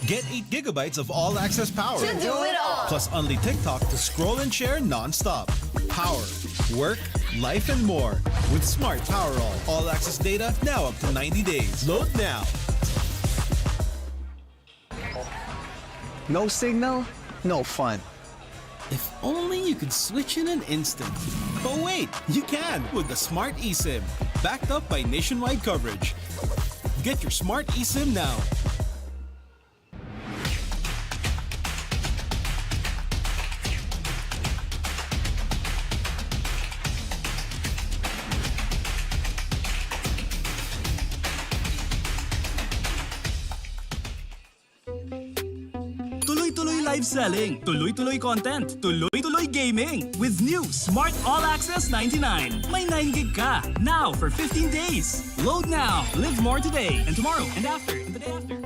Get 8 gigabytes of all-access power. To do it all. Plus only TikTok to scroll and share non-stop. Power, work, life, and more. With Smart Power all-access data now up to 90 days. Load now. No signal, no fun. If only you could switch in an instant. But wait, you can with the Smart eSIM. Backed up by nationwide coverage. Get your Smart eSIM now. Tuloy-tuloy live selling, tuloy-tuloy content, tuloy-tuloy gaming. With new Smart All Access 99. May 9 gig ka, now for 15 days. Load now, live more today, and tomorrow, and after, and the day after.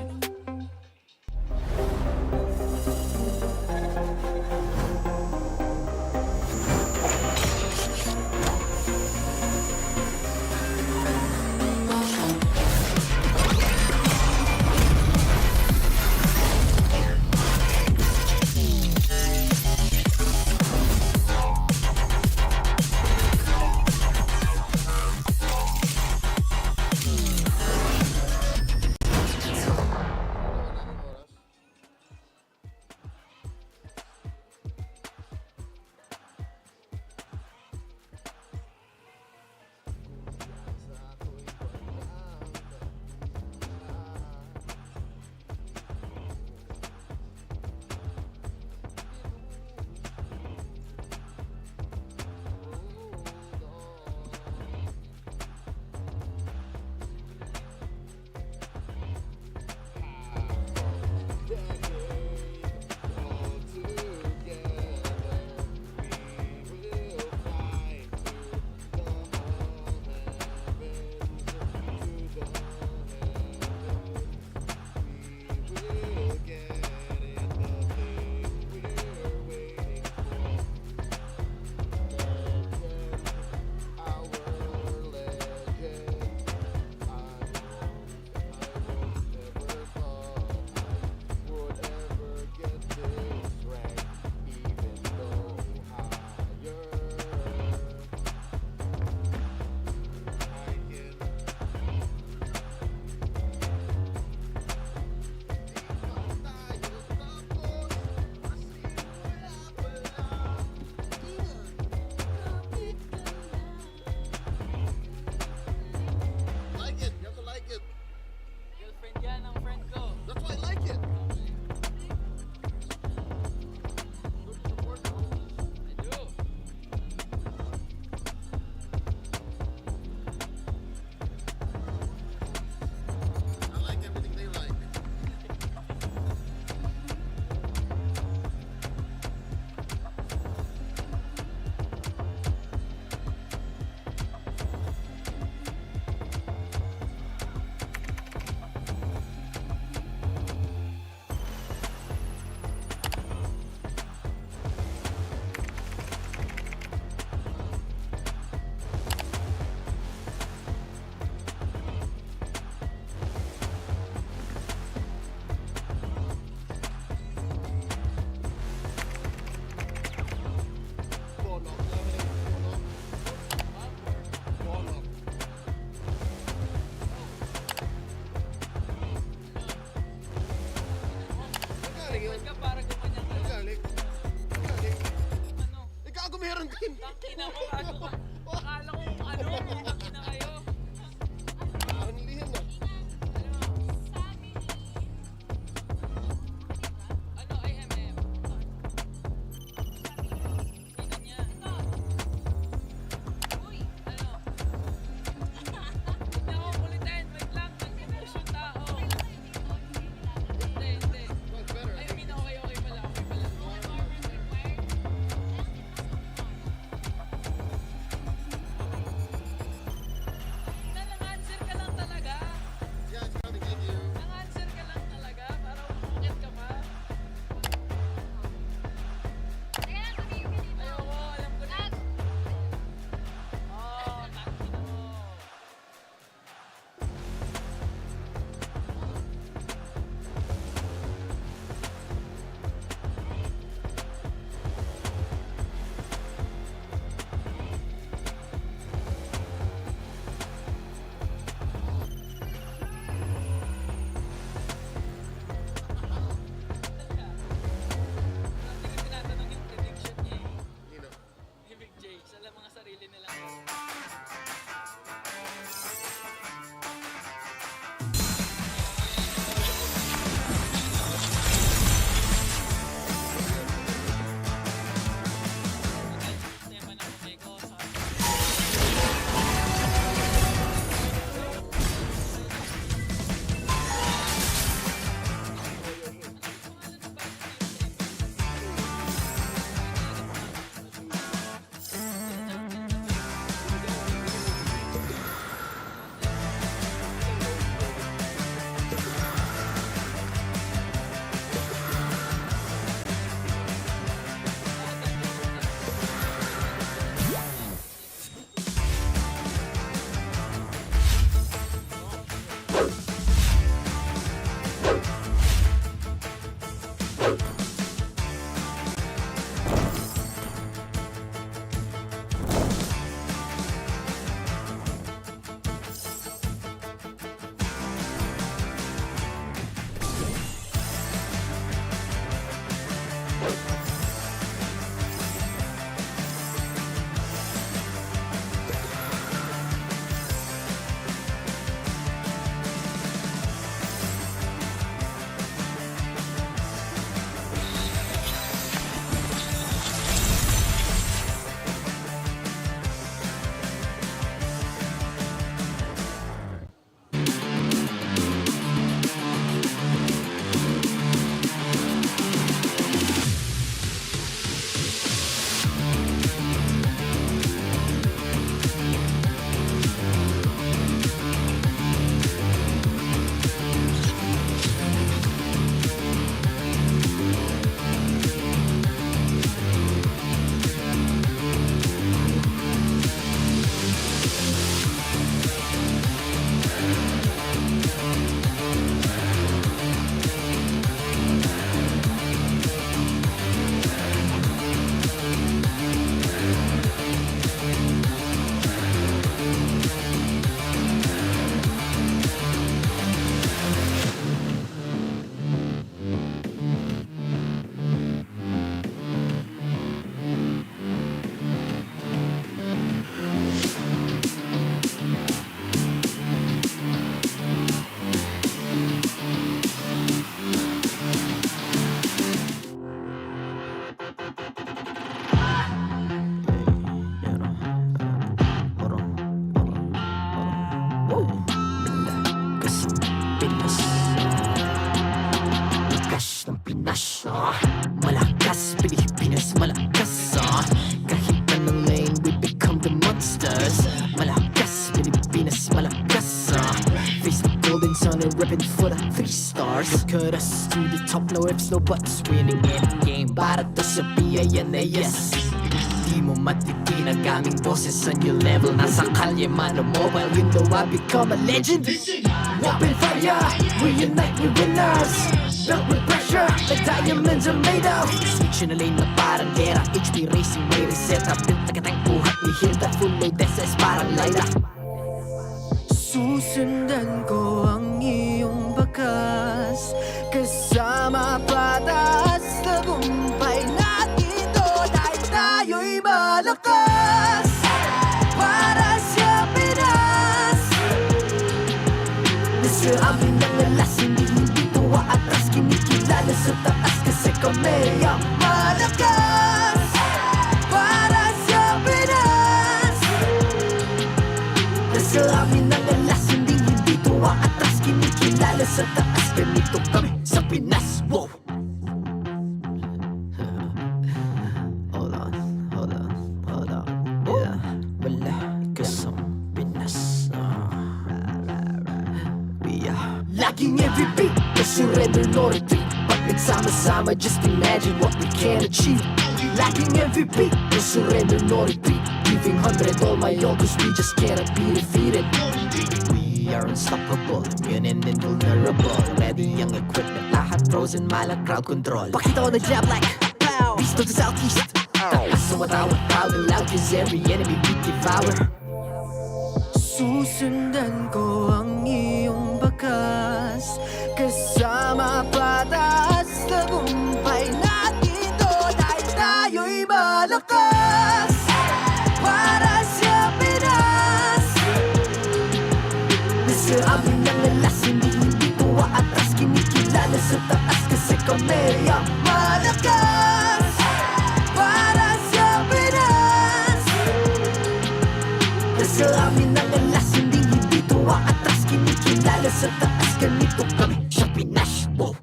Tangina mo, ano? Akala ko ano, tangina kayo. Parang lihin na. Ano, IMM? Sino niya? Uy, ano? Huwag na akong kulitin, wait lang, nag-push yung tao. Hindi. Ay, I mean, okay pala. golden sun and ribbon for the 3 stars. Look at us to the top, no ifs, no buts. Winning any game, para to sa yan na yes. Di mo matitinag aming boses sa new level. Nasa kalye man o mobile window, I become a legend. Open fire, we unite, we winners. Built with pressure, like diamonds are made of. Switch in a lane na parang gera, HP racing may reseta. Built like a tank, buhat ni Hilda, full load SS parang Laila. Susundan ko ang iyong bakas, kasama patas, tagumpay natin to. Dahil tayo'y malakas, para sa Pinas. Nasa amin ang alas, hindi tuwa atras. Kinikilala sa taas kasi kami ang malakas, para sa Pinas. Nasa amin ang alas, hindi tuwa atras. Kinikilala sa taas, ganito kami sa Pinas. Wow! Hold on. Yeah, wala ka sa Pinas. Laging MVP, no surrender, no retreat. Pag nagsama-sama, just imagine what we can achieve. Laging MVP, no surrender, no retreat. Giving 100 all my all, cause we just cannot be defeated. We are unstoppable, immune and invulnerable. Ready ang equipment, lahat frozen, malang crowd control. Pakita ko na jab like pow, east to the southeast. Taas sa matawa, proud and loud, cause every enemy we devour. Susundan ko ang iyong bakas, kasama patas, tagumpay natin to. Dahil tayo'y malakas, para sa Pinas. Nasa amin ang alas, hindi tuwa atras. Kinikilala sa taas kasi kami ang malakas, para sa Pinas. Nasa amin ang alas, hindi tuwa atras. Kinikilala sa taas, ganito kami sa Pinas. Wow!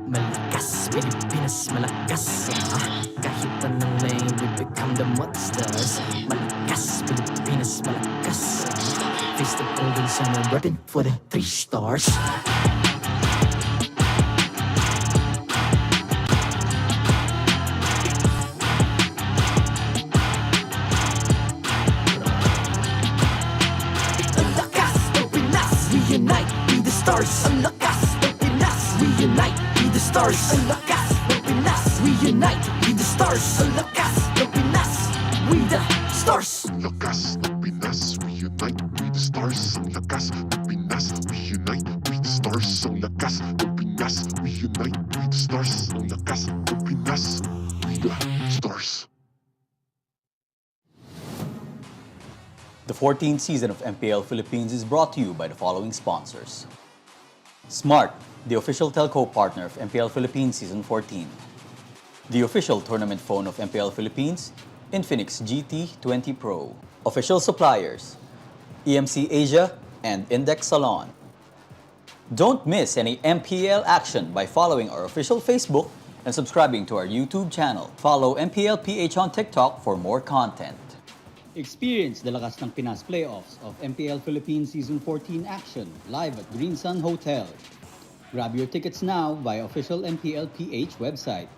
Malakas, Pilipinas, malakas. Kahit anong lane, we become the monsters. Malakas, Pilipinas, malakas. Face the golden sun and reppin' for the 3 stars. Ang lakas ng Pinas, we unite, be the stars. Ang lakas ng Pinas, we unite, be the stars. Ang lakas ng Pinas, we unite, be the stars. Ang lakas ng Pinas, we the stars. Ang lakas ng Pinas, we unite, we the stars. Ang lakas ng Pinas, we unite, we the stars. Ang lakas ng Pinas, we unite, we the stars. Ang lakas ng Pinas, we the stars. The 14th season of MPL Philippines is brought to you by the following sponsors. Smart, the official telco partner of MPL Philippines Season 14. The official tournament phone of MPL Philippines, Infinix GT20 Pro. Official suppliers, EMC Asia and Index Salon. Don't miss any MPL action by following our official Facebook and subscribing to our YouTube channel. Follow MPL PH on TikTok for more content. Experience the lakas ng Pinas playoffs of MPL Philippines Season 14 action live at Green Sun Hotel. Grab your tickets now via official MPL PH website.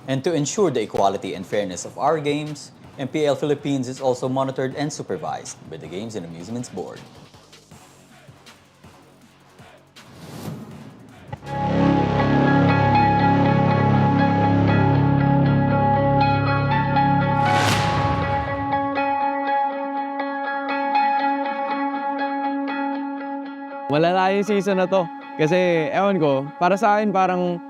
And to ensure the equality and fairness of our games, MPL Philippines is also monitored and supervised by the Games and Amusements Board. Malala yung season na to. Kasi, ewan ko, para sa akin parang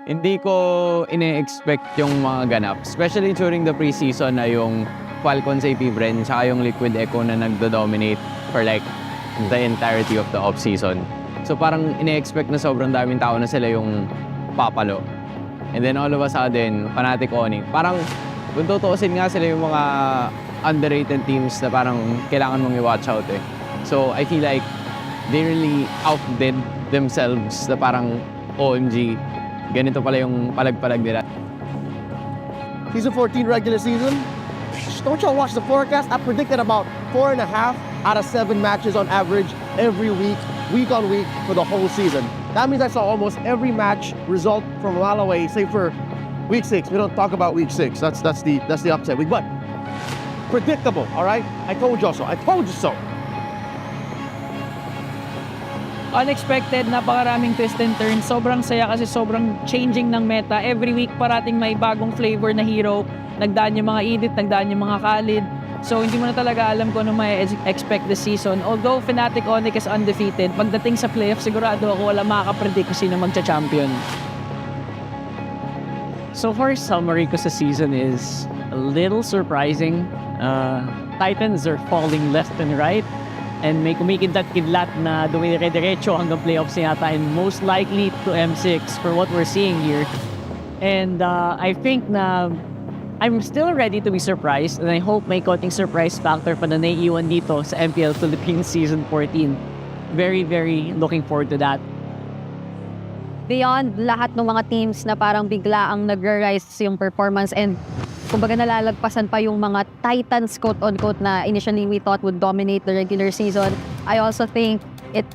hindi ko ine-expect yung mga ganap. Especially during the preseason na yung Falcons APBren tsaka yung Liquid Echo na nagdo-dominate for like the entirety of the off-season. So parang ine-expect na sobrang daming tao na sila yung papalo. And then all of a sudden, Fnatic Onic. Parang kung tutuusin nga sila yung mga underrated teams na parang kailangan mong i-watch out eh. So I feel like they really outdid themselves na parang OMG, ganito pala yung palag-palag nila. Season 14 regular season, don't y'all watch the forecast? I predicted about 4.5 out of 7 matches on average every week on week for the whole season. That means I saw almost every match result from a mile away, save for week 6. We don't talk about week 6. That's the upset week. But predictable, all right? I told you so. I told you so. Unexpected, napakaraming twist and turns. Sobrang saya kasi sobrang changing ng meta. Every week parating may bagong flavor na hero. Nagdaan yung mga edit, nagdaan yung mga Khalid. So hindi mo na talaga alam kung ano may expect this season. Although Fnatic Onic is undefeated, pagdating sa playoff sigurado ako wala makakapredict kung sino magcha-champion. So far, summary ko sa season is a little surprising. Titans are falling left and right. And may kumikidlat-kidlat na dumire-diretso hanggang playoffs yata and most likely to M6 for what we're seeing here. And I think na I'm still ready to be surprised and I hope may konting surprise factor pa na naiiwan dito sa MPL Philippines Season 14. Very, very looking forward to that. Beyond lahat ng mga teams na parang bigla ang nag-rise yung performance and kumbaga nalalagpasan pa yung mga Titans quote-unquote na initially we thought would dominate the regular season. I also think it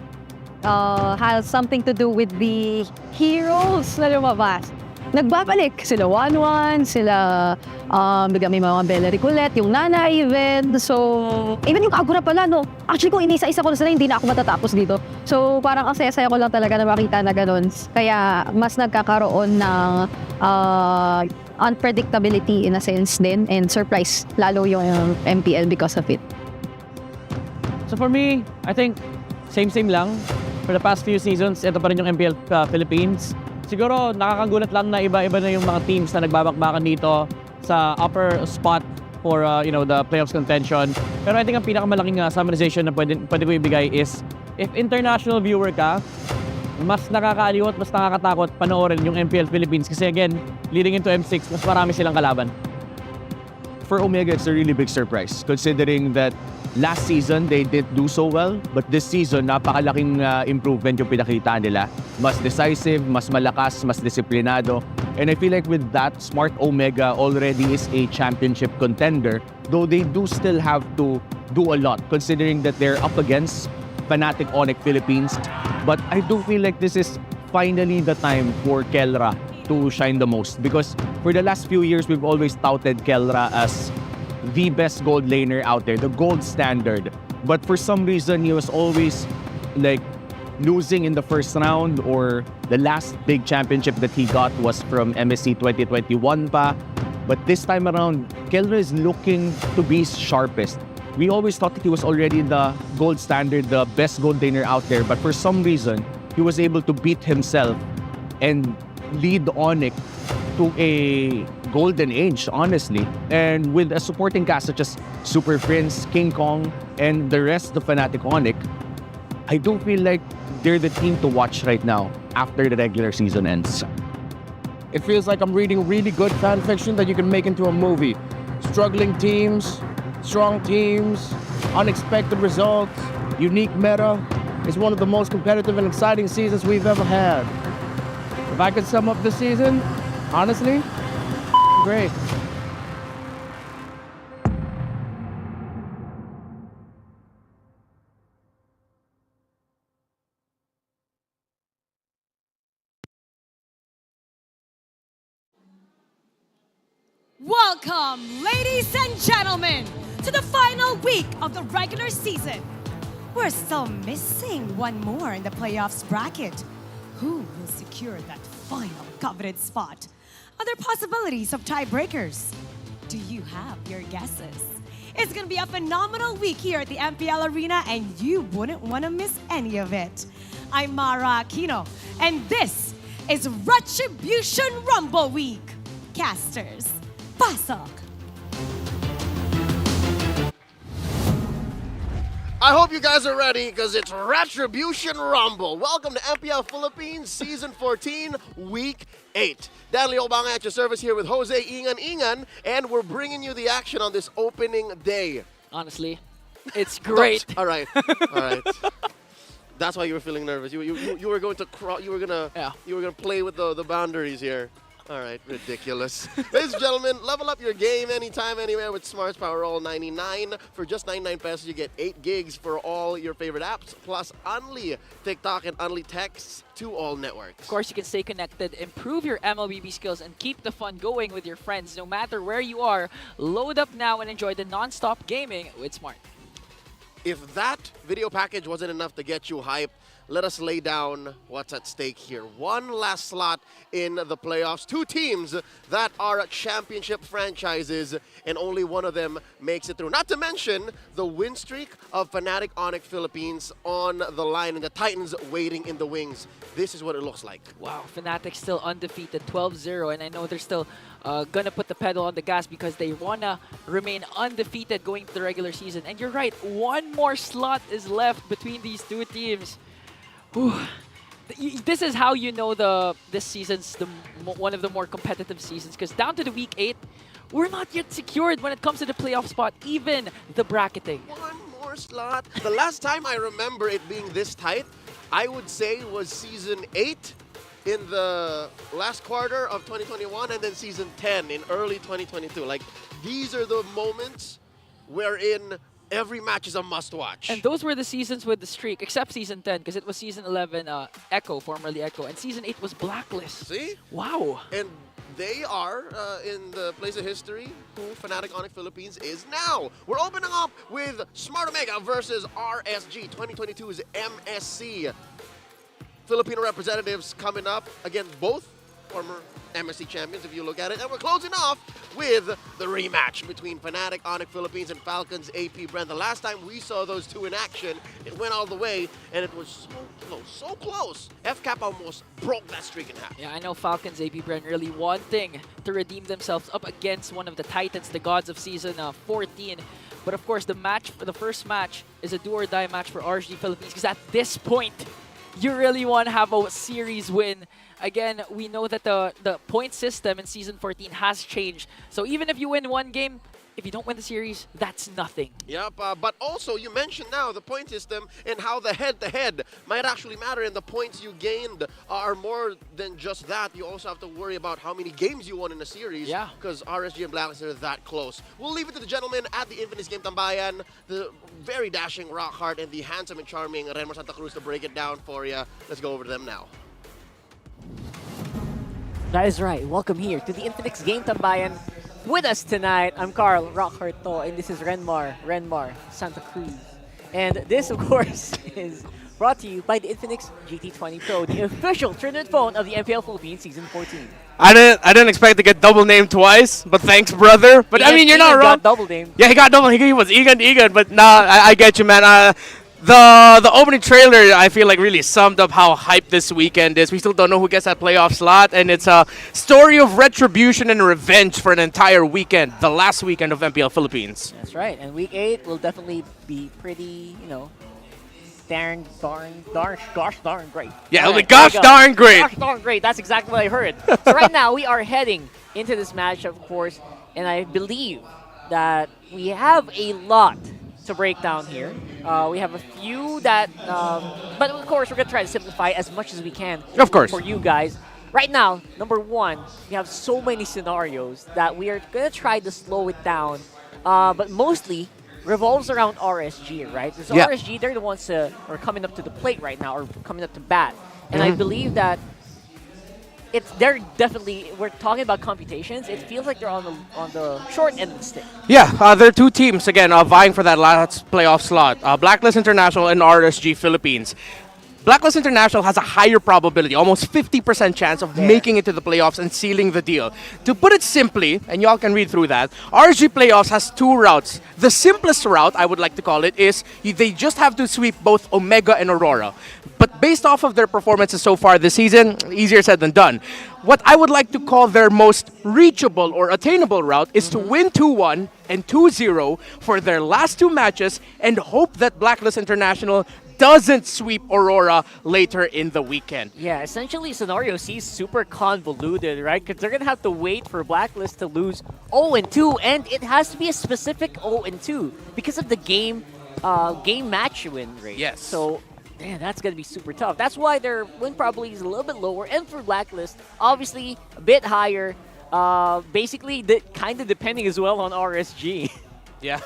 has something to do with the heroes na lumabas. Nagbabalik sila 1-1, sila bigla may mga Bellery ulit, yung Nana even. So, even yung Kagura pala, no? Actually, kung inisa-isa ko na sila, hindi na ako matatapos dito. So, parang ang saya-saya ko lang talaga na makita na ganun. Kaya, mas nagkakaroon ng unpredictability in a sense din and surprise lalo yung MPL because of it. So for me, I think same lang. For the past few seasons, ito pa rin yung MPL Philippines. Siguro nakakagulat lang na iba-iba na yung mga teams na nagbabakbakan dito sa upper spot for the playoffs contention. Pero I think ang pinakamalaking summarization na pwede ko ibigay is if international viewer ka, mas nakakaaliw at mas nakakatakot panoorin yung MPL Philippines kasi again, leading into M6, mas marami silang kalaban. For Omega, it's a really big surprise considering that last season they didn't do so well, but this season napakalaking improvement yung pinakita nila. Mas decisive, mas malakas, mas disiplinado. And I feel like with that, Smart Omega already is a championship contender, though they do still have to do a lot considering that they're up against Fnatic Onic Philippines. But I do feel like this is finally the time for Kelra to shine the most because for the last few years, we've always touted Kelra as the best gold laner out there, the gold standard. But for some reason, he was always like losing in the first round or the last big championship that he got was from MSC 2021 pa. But this time around, Kelra is looking to be sharpest. We always thought that he was already the gold standard, the best gold laner out there. But for some reason, he was able to beat himself and lead Onic to a golden age, honestly. And with a supporting cast such as Super Prince, King Kong, and the rest of Fnatic Onic, I do feel like they're the team to watch right now after the regular season ends. It feels like I'm reading really good fan fiction that you can make into a movie. Struggling teams, strong teams, unexpected results, unique meta. It's one of the most competitive and exciting seasons we've ever had. If I could sum up the season, honestly, great. Welcome, ladies and gentlemen, to the final week of the regular season. We're still missing one more in the playoffs bracket. Who will secure that final coveted spot? Are there possibilities of tiebreakers? Do you have your guesses? It's going to be a phenomenal week here at the MPL Arena, and you wouldn't want to miss any of it. I'm Mara Aquino, and this is Retribution Rumble Week. Casters, pasok! I hope you guys are ready because it's Retribution Rumble. Welcome to MPL Philippines Season 14, Week 8. Dan Leobang at your service here with Jose Ingan, and we're bringing you the action on this opening day. Honestly, it's great. All right, all right. That's why you were feeling nervous. You were going to you were gonna play with the boundaries here. All right, ridiculous. Ladies and gentlemen, level up your game anytime, anywhere with Smart's Powerroll 99. For just 99 pesos, you get 8 gigs for all your favorite apps, plus Unli TikTok and Unli texts to all networks. Of course, you can stay connected, improve your MLBB skills, and keep the fun going with your friends no matter where you are. Load up now and enjoy the non-stop gaming with Smart. If that video package wasn't enough to get you hyped, let us lay down what's at stake here. One last slot in the playoffs. 2 teams that are championship franchises, and only one of them makes it through. Not to mention the win streak of Fnatic Onic Philippines on the line, and the Titans waiting in the wings. This is what it looks like. Wow, Fnatic still undefeated, 12-0, and I know they're still gonna put the pedal on the gas because they wanna remain undefeated going to the regular season. And you're right, one more slot is left between these 2 teams. Whew. This is how you know this season's one of the more competitive seasons, because down to the week 8, we're not yet secured when it comes to the playoff spot, even the bracketing. One more slot. The last time I remember it being this tight, I would say was season 8 in the last quarter of 2021, and then season 10 in early 2022. Like, these are the moments wherein every match is a must-watch. And those were the seasons with the streak, except season 10, because it was season 11, Echo, formerly Echo, and season 8 was Blacklist. See? Wow. And they are in the place of history who Fnatic Onic Philippines is now. We're opening up with Smart Omega versus RSG 2022's MSC. Filipino representatives coming up. Again, both former MSC champions, if you look at it. And we're closing off with the rematch between Fnatic Onic Philippines and Falcons APBren. The last time we saw those 2 in action, it went all the way, and it was so close. FCAP almost broke that streak in half. Yeah, I know Falcons APBren really wanting to redeem themselves up against one of the Titans, the gods of season 14. But of course, the first match is a do-or-die match for RSG Philippines, because at this point, you really want to have a series win. Again, we know that the point system in Season 14 has changed. So even if you win one game, if you don't win the series, that's nothing. Yep, but also you mentioned now the point system and how the head-to-head might actually matter, and the points you gained are more than just that. You also have to worry about how many games you won in a series, because RSG and Blacklist are that close. We'll leave it to the gentlemen at the Infinite Game Tambayan, the very dashing Rockhart and the handsome and charming Renmar Santa Cruz to break it down for you. Let's go over to them now. That is right. Welcome here to the Infinix Game Tambayan. With us tonight, I'm Carl Rockharto, and this is Renmar Santa Cruz. And this, of course, is brought to you by the Infinix GT20 Pro, the official tournament phone of the MPL Philippines Season 14. I didn't expect to get double named twice, but thanks, brother. But I mean, you're not wrong. Got double named. Yeah, he got double. He was Egan, but nah, I get you, man. The opening trailer, I feel like, really summed up how hyped this weekend is. We still don't know who gets that playoff slot, and it's a story of retribution and revenge for an entire weekend, the last weekend of MPL Philippines. That's right, and week 8 will definitely be pretty, gosh darn great. Yeah, it'll be gosh darn great. Gosh darn great, that's exactly what I heard. So right now, we are heading into this match, of course, and I believe that we have a lot to break down here. We have a few that, but of course we're gonna try to simplify as much as we can. Of course. For you guys. Right now, number 1, we have so many scenarios that we are gonna try to slow it down, but mostly revolves around RSG, right? So RSG, they're the ones that are coming up to the plate right now, or coming up to bat, and I believe that they're definitely, we're talking about computations, it feels like they're on the short end of the stick. Yeah, there are 2 teams, again, vying for that last playoff slot. Blacklist International and RSG Philippines. Blacklist International has a higher probability, almost 50% chance of making it to the playoffs and sealing the deal. To put it simply, and y'all can read through that, RSG Playoffs has 2 routes. The simplest route, I would like to call it, is they just have to sweep both Omega and Aurora. But based off of their performances so far this season, easier said than done. What I would like to call their most reachable or attainable route is to win 2-1 and 2-0 for their last 2 matches and hope that Blacklist International doesn't sweep Aurora later in the weekend. Yeah, essentially scenario C is super convoluted, right? Because they're going to have to wait for Blacklist to lose 0-2, and it has to be a specific 0-2 because of the game match win rate. Yes. So Man, that's going to be super tough. That's why their win probability is a little bit lower. And for Blacklist, obviously a bit higher. Basically, kind of depending as well on RSG. Yeah.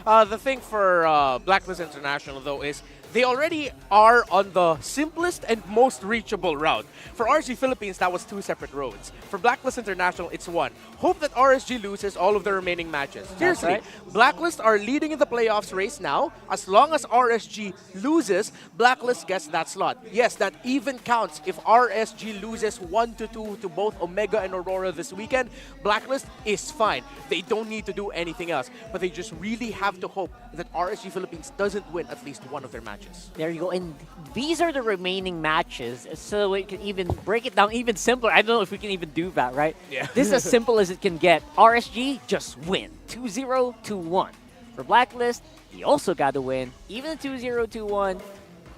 The thing for Blacklist International, though, is they already are on the simplest and most reachable route. For RSG Philippines, that was 2 separate roads. For Blacklist International, it's 1. Hope that RSG loses all of the remaining matches. Seriously, right. Blacklist are leading in the playoffs race now. As long as RSG loses, Blacklist gets that slot. Yes, that even counts. If RSG loses 1-2 to both Omega and Aurora this weekend, Blacklist is fine. They don't need to do anything else. But they just really have to hope that RSG Philippines doesn't win at least one of their matches. There you go. And these are the remaining matches. So we can even break it down even simpler. I don't know if we can even do that, right? Yeah. This is as simple as it can get. RSG, just win. 2-0, 2-1. For Blacklist, you also got to win. Even a 2-0, 2-1.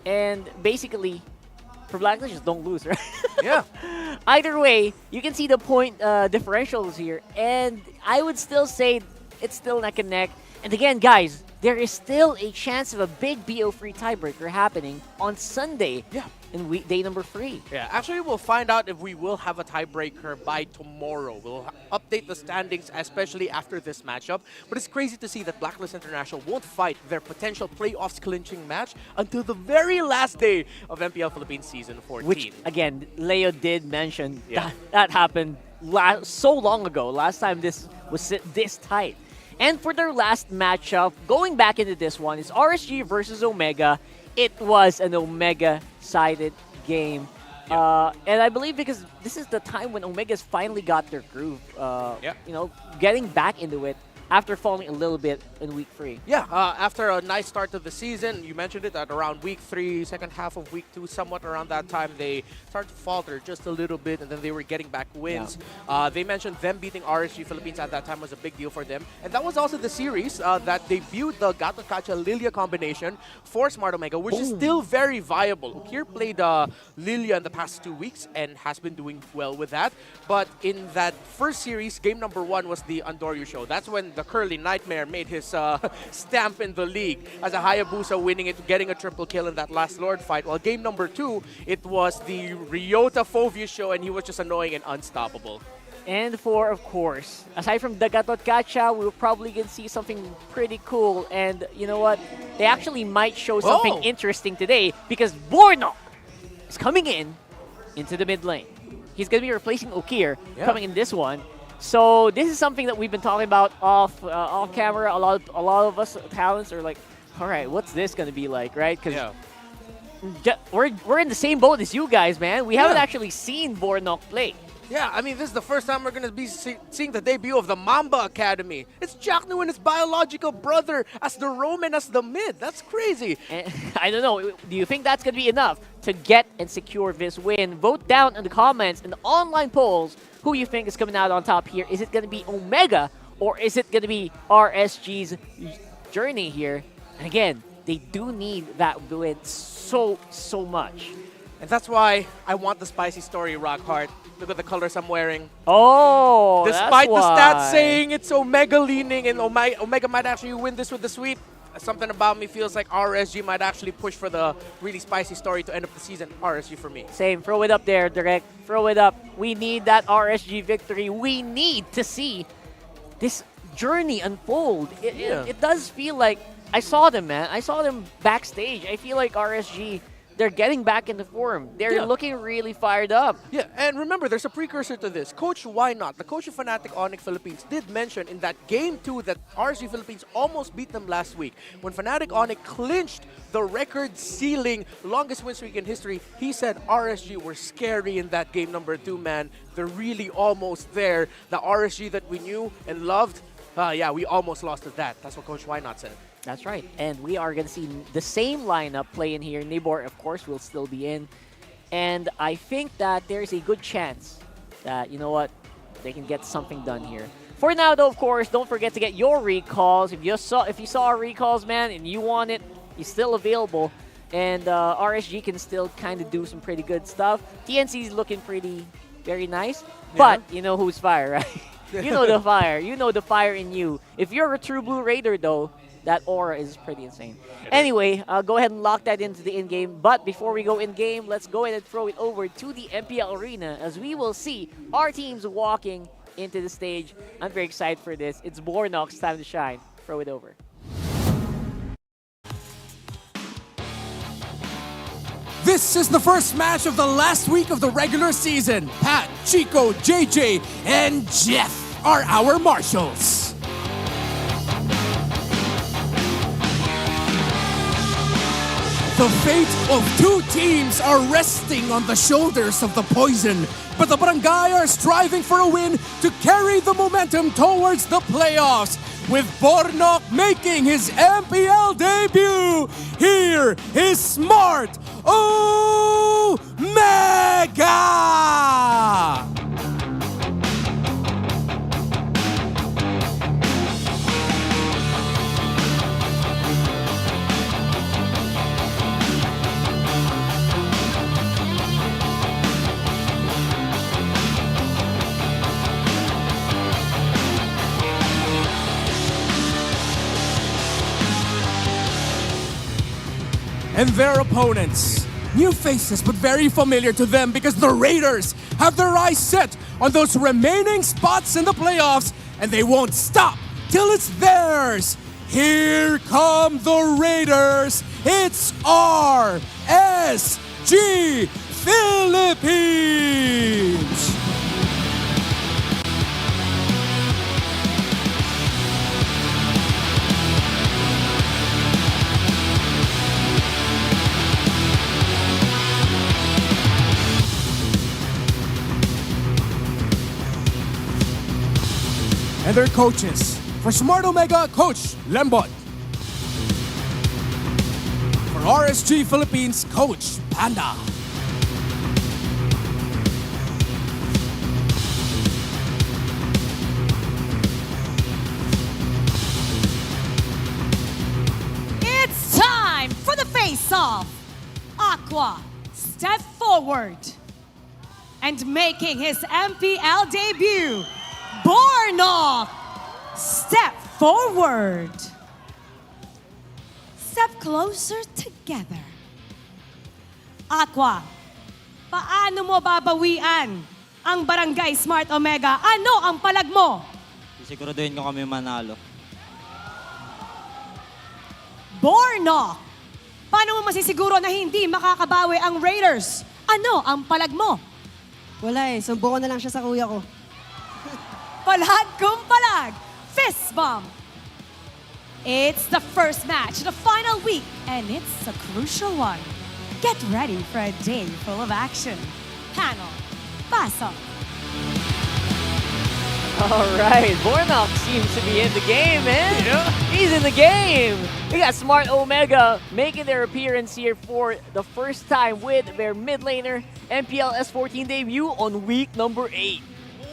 And basically, for Blacklist, just don't lose, right? Yeah. Either way, you can see the point differentials here. And I would still say it's still neck and neck. And again, guys, there is still a chance of a big BO3 tiebreaker happening on Sunday in day number 3. Yeah, actually, we'll find out if we will have a tiebreaker by tomorrow. We'll update the standings, especially after this matchup. But it's crazy to see that Blacklist International won't fight their potential playoffs clinching match until the very last day of MPL Philippines Season 14. Which, again, Leo did mention that happened so long ago. Last time this was this tight. And for their last matchup, going back into this one, is RSG versus Omega. It was an Omega-sided game. And I believe because this is the time when Omega's finally got their groove, you know, getting back into it after falling a little bit in week 3. Yeah, after a nice start to the season, you mentioned it, at around week 3, second half of week 2, somewhat around that time, they started to falter just a little bit, and then they were getting back wins. Yeah. They mentioned them beating RSG Philippines at that time was a big deal for them. And that was also the series that debuted the Gato Kacha Lilia combination for Smart Omega, which is still very viable. Ukir played Lilia in the past 2 weeks and has been doing well with that. But in that first series, game number 1 was the Andoryu show. That's when the Curly Nightmare made his stamp in the league as a Hayabusa winning it, getting a triple kill in that last Lord fight. While game number 2, it was the Ryota Phoveus show, and he was just annoying and unstoppable. And for, of course, aside from the Gatot Kacha, we're probably going to see something pretty cool. And you know what? They actually might show something interesting today because Bornok is coming into the mid lane. He's going to be replacing Ukir coming in this one. So this is something that we've been talking about off camera. A lot of us talents are like, all right, what's this going to be like, right? Because we're in the same boat as you guys, man. We haven't actually seen Bornok play. Yeah, I mean, this is the first time we're going to be seeing the debut of the Mamba Academy. It's Jack Nu and his biological brother as the Roman as the mid. That's crazy. And, I don't know. Do you think that's going to be enough to get and secure this win? Vote down in the comments and the online polls who you think is coming out on top here. Is it going to be Omega or is it going to be RSG's journey here? And again, they do need that win so much. And that's why I want the spicy story, Rockhart. Look at the colors I'm wearing. Oh, despite that's the stats why. saying it's Omega leaning and Omega might actually win this with the sweep, something about me feels like RSG might actually push for the really spicy story to end up the season. RSG for me. Same. Throw it up there, Direct. Throw it up. We need that RSG victory. We need to see this journey unfold. It does feel like I saw them, man. I saw them backstage. I feel like RSG, they're getting back into form. They're looking really fired up. Yeah, and remember, there's a precursor to this. Coach Why Not, the coach of Fnatic Onic Philippines, did mention in that game 2 that RSG Philippines almost beat them last week. When Fnatic Onic clinched the record-sealing longest win streak in history, he said RSG were scary in that game number 2, man. They're really almost there. The RSG that we knew and loved, we almost lost to that. That's what Coach Why Not said. That's right. And we are going to see the same lineup play in here. Nibor, of course, will still be in. And I think that there's a good chance that, you know what, they can get something done here. For now, though, of course, don't forget to get your recalls. If you saw our recalls, man, and you want it, it's still available. And RSG can still kind of do some pretty good stuff. TNC is looking very nice. But you know who's fire, right? You know the fire. You know the fire in you. If you're a true blue raider, though, that aura is pretty insane. Anyway, go ahead and lock that into the in-game. But before we go in-game, let's go ahead and throw it over to the MPL arena as we will see our teams walking into the stage. I'm very excited for this. It's Bornok's time to shine. Throw it over. This is the first match of the last week of the regular season. Pat, Chico, JJ, and Jeff are our marshals. The fate of two teams are resting on the shoulders of the Poison, but the Barangay are striving for a win to carry the momentum towards the playoffs. With Bornok making his MPL debut, here is Smart Omega! And their opponents, new faces but very familiar to them because the Raiders have their eyes set on those remaining spots in the playoffs and they won't stop till it's theirs. Here come the Raiders. It's RSG Philippines. And their coaches. For Smart Omega, Coach Lembot. For RSG Philippines, Coach Panda. It's time for the face-off. Aqua, step forward. And making his MPL debut, Bornok, step forward. Step closer together. Aqua, paano mo babawian ang Barangay Smart Omega? Ano ang palag mo? Siguraduhin ko kami manalo. Bornok, paano mo masisiguro na hindi makakabawi ang Raiders? Ano ang palag mo? Wala eh, sumbungan na lang siya sa kuya ko. Palag kung palag, fist bump. It's the first match, the final week, and it's a crucial one. Get ready for a day full of action. Panel, pass up. All right, Bornok seems to be in the game, man. Yeah. He's in the game. We got Smart Omega making their appearance here for the first time with their mid laner MPL S14 debut on week number 8.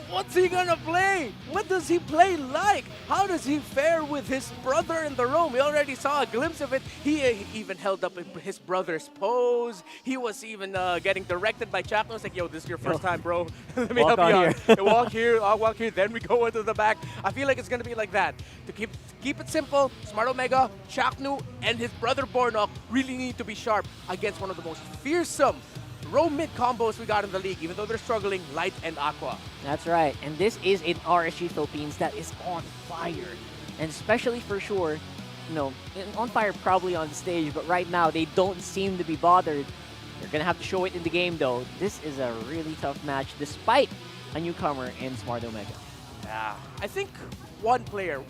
What's he gonna play? What does he play like? How does he fare with his brother in the room? We already saw a glimpse of it. He even held up his brother's pose. He was even getting directed by Chapman. It's like, yo, this is your first time, bro. Let me help you out. Walk here, I'll walk here, then we go into the back. I feel like it's gonna be like that. To keep it simple, Smart Omega, Chaknu, and his brother Bornok really need to be sharp against one of the most fearsome row mid combos we got in the league, even though they're struggling, Light and Aqua. That's right, and this is an RSG Philippines that is on fire. And especially for sure, you know, on fire probably on stage, but right now they don't seem to be bothered. They're gonna have to show it in the game though. This is a really tough match despite a newcomer in Smart Omega. Yeah, I think one player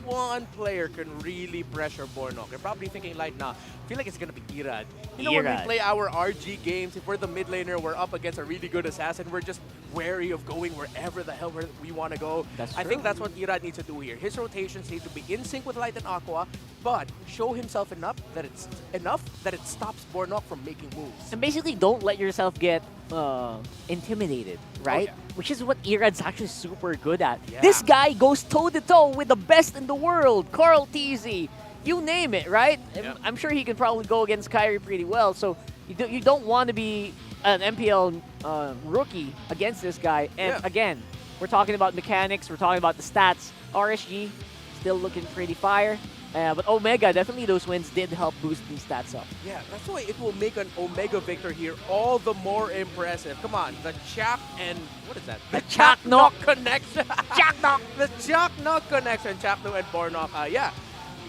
can really pressure Bornok. They're probably thinking like, nah, I feel like it's gonna be Irad. You know, when we play our RG games, if we're the mid laner, we're up against a really good assassin, we're just wary of going wherever the hell we want to go. I think that's what Irad needs to do here. His rotations need to be in sync with Light and Aqua, but show himself enough that it stops Bornok from making moves. And basically don't let yourself get intimidated, right? Oh, yeah. Which is what Irad's actually super good at. Yeah. This guy goes toe-to-toe with the best in the world, Carl TZ. You name it, right? Yeah. I'm sure he can probably go against Kyrie pretty well, so you don't want to be an MPL rookie against this guy. And again, we're talking about mechanics, we're talking about the stats. RSG still looking pretty fire. But Omega, definitely those wins did help boost these stats up. Yeah, that's why it will make an Omega victor here all the more impressive. Come on, the Chak and what is that? The Chak knock connection. Chak knock. The Chak knock connection. Chakno and Bornok. Yeah,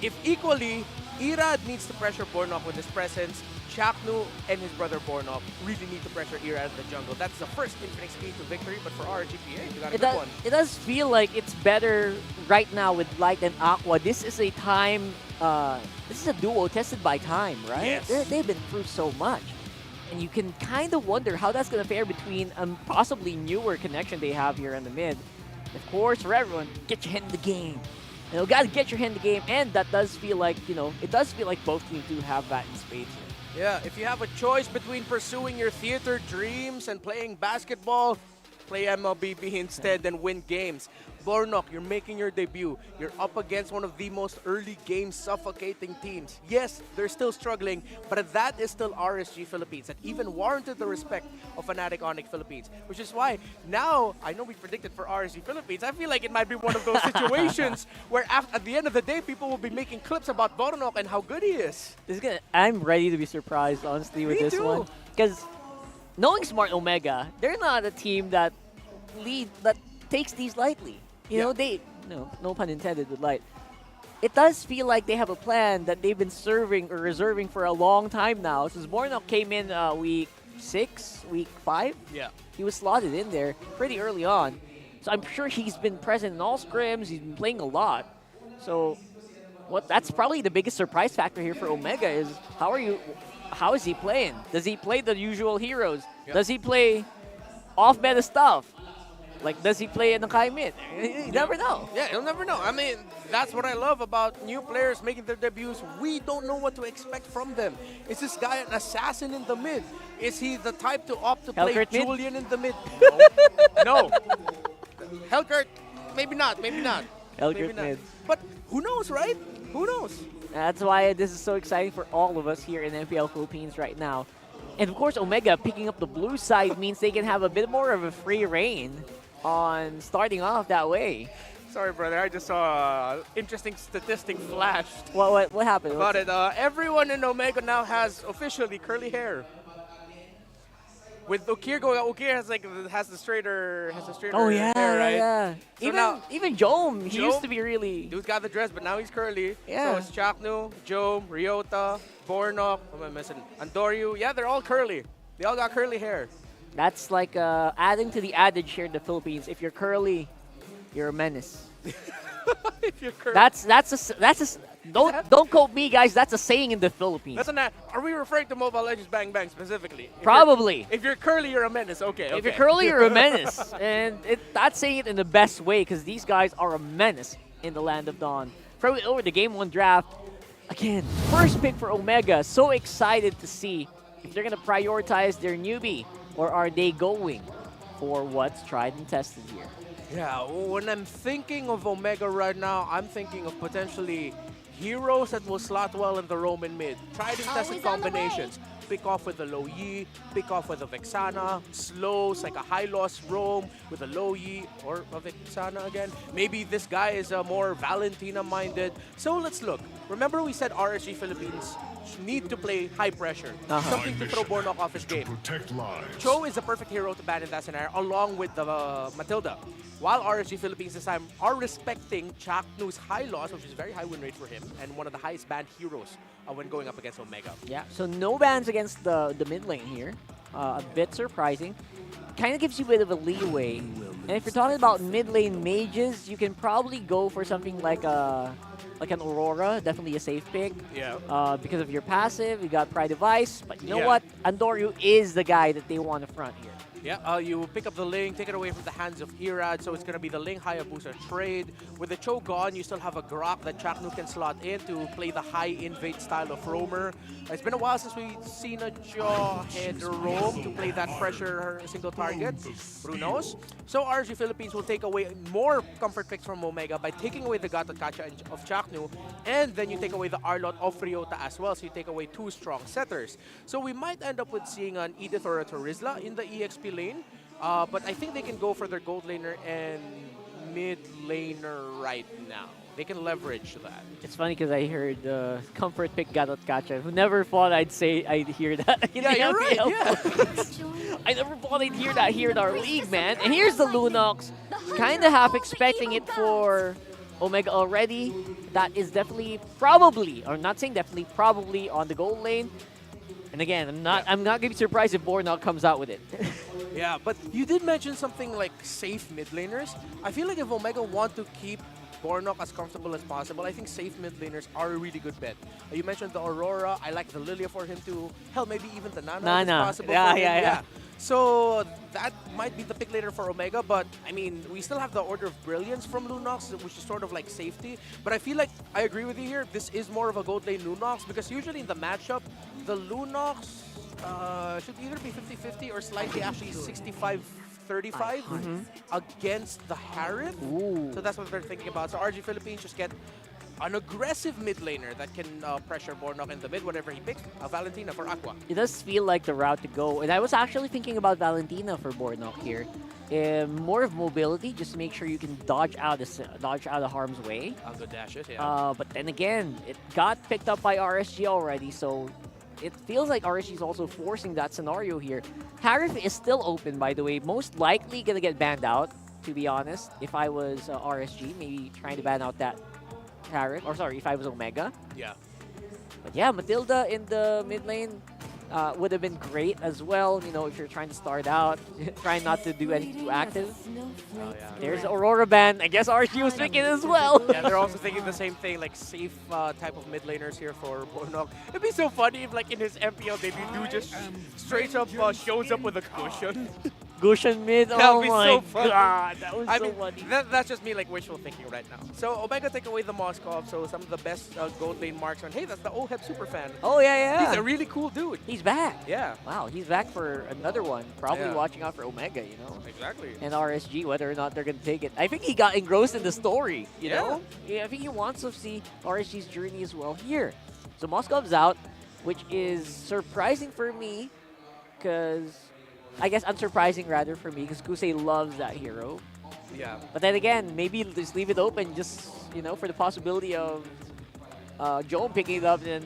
if equally, Irad needs to pressure Bornok with his presence. Chaknu and his brother Bornok really need to pressure Irad in the jungle. That's the first Infinix key to victory, but for RGPA, you got a good one. It does feel like it's better right now with Light and Aqua. This is a time, this is a duo tested by time, right? Yes. They've been through so much. And you can kind of wonder how that's going to fare between a possibly newer connection they have here in the mid. Of course, for everyone, get your head in the game. You know, got to get your head in the game, and that does feel like, you know, it does feel like both teams do have that in spades here. Yeah, if you have a choice between pursuing your theater dreams and playing basketball, play MLBB instead and win games. Bornok, you're making your debut. You're up against one of the most early game suffocating teams. Yes, they're still struggling, but that is still RSG Philippines that even warranted the respect of Fnatic Onic Philippines, which is why now, I know we predicted for RSG Philippines, I feel like it might be one of those situations where at the end of the day, people will be making clips about Bornok and how good he is. I'm ready to be surprised, honestly, with this one. Because knowing Smart Omega, they're not a team that takes these lightly. You know, they, no pun intended with light. It does feel like they have a plan that they've been serving or reserving for a long time now. Since Bornok came in week 6, week 5, he was slotted in there pretty early on. So I'm sure he's been present in all scrims. He's been playing a lot. So that's probably the biggest surprise factor here for Omega is how is he playing? Does he play the usual heroes? Does he play off-meta stuff? Like, does he play in the Kai mid? You never know. Yeah, you'll never know. I mean, that's what I love about new players making their debuts. We don't know what to expect from them. Is this guy an assassin in the mid? Is he the type to opt to play Hellkurt mid? Julian in the mid? No. Hellkurt, maybe not, maybe not. Hellkurt mid. But who knows, right? Who knows? That's why this is so exciting for all of us here in MPL Philippines right now. And of course, Omega picking up the blue side means they can have a bit more of a free reign on starting off that way. Sorry, brother. I just saw an interesting statistic flashed. What happened? About it. Everyone in Omega now has officially curly hair. With Ukir going out, Ukir has the straighter hair, right? Yeah. So even Jome, he used to be really. Dude's got the dress, but now he's curly. Yeah. So it's Chaknu, Jome, Ryota, Bornok, what am I missing? Andoryu. Yeah, they're all curly. They all got curly hair. That's like adding to the adage here in the Philippines. If you're curly, you're a menace. If you're curly. Don't quote me, guys. That's a saying in the Philippines. Listen, are we referring to Mobile Legends Bang Bang specifically? Probably. If you're curly, you're a menace. Okay. If you're curly, you're a menace. And that's saying it in the best way because these guys are a menace in the Land of Dawn. Throw it over the Game 1 draft. Again, first pick for Omega. So excited to see if they're going to prioritize their newbie or are they going for what's tried and tested here? Yeah, when I'm thinking of Omega right now, I'm thinking of potentially heroes that will slot well in the Roman mid. Tried and tested combinations. Pick off with the low Yi, pick off with a Vexana, slows like a high loss roam with a low Yi or a Vexana again. Maybe this guy is more Valentina minded. So let's look. Remember we said RSG Philippines need to play high pressure. Something to throw Bornok off his game. Cho is the perfect hero to ban in that scenario along with the Matilda. While RSG Philippines this time are respecting Chaknu's high loss, which is very high win rate for him, and one of the highest banned heroes when going up against Omega. Yeah, so no bans against the mid lane here. A bit surprising. Kind of gives you a bit of a leeway. And if you're talking about mid lane mages, you can probably go for something like an Aurora, definitely a safe pick. Yeah. Because of your passive, you got Pride Device, but you know what? Andoryu is the guy that they want to front here. Yeah, you pick up the Ling, take it away from the hands of Irad, so it's going to be the Ling Hayabusa trade. With the Cho gone, you still have a Grok that Chaknu can slot in to play the high invade style of roamer. It's been a while since we've seen a Jawhead roam to play that pressure single target. Who knows? So RSG Philippines will take away more comfort picks from Omega by taking away the Gatot Kacha of Chaknu, and then you take away the Arlot of Ryota as well, so you take away 2 strong setters. So we might end up with seeing an Edith or a Terizla in the EXP lane. But I think they can go for their gold laner and mid laner right now. They can leverage that. It's funny because I heard comfort pick Gatot Kacha. Who never thought I'd hear that. Yeah, you're right. Yeah. I never thought I'd hear that here in our league, man. And here's the Lunox. Kind of half expecting it for Omega already. That is definitely, probably, or not saying definitely, probably on the gold lane. And again, I'm not gonna be surprised if Bornok comes out with it. Yeah, but you did mention something like safe mid laners. I feel like if Omega want to keep Bornok as comfortable as possible, I think safe mid laners are a really good bet. You mentioned the Aurora. I like the Lilia for him too. Hell, maybe even the Nana if possible. Yeah, for him. yeah. So that might be the pick later for Omega, but I mean, we still have the Order of Brilliance from Lunox, which is sort of like safety. But I feel like I agree with you here. This is more of a gold lane Lunox because usually in the matchup, the Lunox should either be 50-50 or slightly actually 65-35 against the Harith. So that's what they're thinking about. So RSG Philippines just get an aggressive mid laner that can pressure Bornok in the mid, whatever he picks. Valentina for Aqua. It does feel like the route to go. And I was actually thinking about Valentina for Bornok here. More of mobility, just to make sure you can dodge out of harm's way. Good dashes, yeah. But then again, it got picked up by RSG already, so it feels like RSG is also forcing that scenario here. Harith is still open, by the way. Most likely gonna get banned out, to be honest. If I was RSG, maybe trying to ban out that Harith, or sorry, if I was Omega. Yeah. But yeah, Matilda in the mid lane would have been great as well. You know, if you're trying to start out, trying not to do anything too active. Oh, yeah. There's Aurora ban. I guess RSG was thinking as well. Yeah, they're also thinking the same thing, like safe type of mid laners here for Bornok. It'd be so funny if, like, in his MPL debut, dude just straight up shows up with a cushion. Gushan mid, That oh would be my so funny. god, that was I so mean, funny. That's just me like wishful thinking right now. So Omega take away the Moskov, so some of the best gold lane marksmen. Hey, that's the OHEB superfan. Oh yeah. He's a really cool dude. He's back. Yeah. Wow, he's back for another one. Probably Yeah. watching out for Omega, you know? Exactly. And RSG, whether or not they're going to take it. I think he got engrossed in the story, you know? Yeah, I think he wants to see RSG's journey as well here. So Moskov's out, which is surprising for me, because... I guess unsurprising rather for me, because Kusei loves that hero. Yeah. But then again, maybe just leave it open, just, you know, for the possibility of Joel picking it up and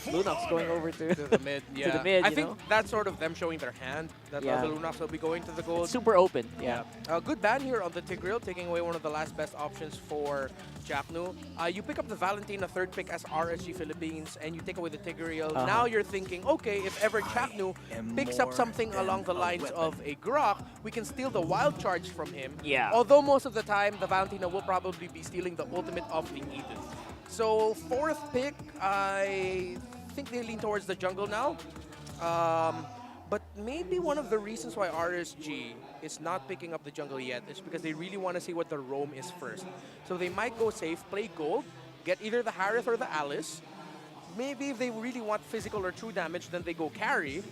Lunox going over to the mid. Yeah. to the mid, I you think know? that's sort of them showing their hand that Yeah. the Lunox will be going to the gold. It's super open, yeah. Good ban here on the Tigreal, taking away one of the last best options for Jacknu. You pick up the Valentina third pick as RSG Philippines, and you take away the Tigreal. Now you're thinking, okay, if ever Jacknu picks up something along the lines of a Grok, we can steal the wild charge from him. Yeah. Although most of the time, the Valentina will probably be stealing the ultimate of the Eden. So fourth pick, I think they lean towards the jungle now. But maybe one of the reasons why RSG is not picking up the jungle yet is because they really want to see what the roam is first. So they might go safe, play gold, get either the Harith or the Alice. Maybe if they really want physical or true damage, then they go carry.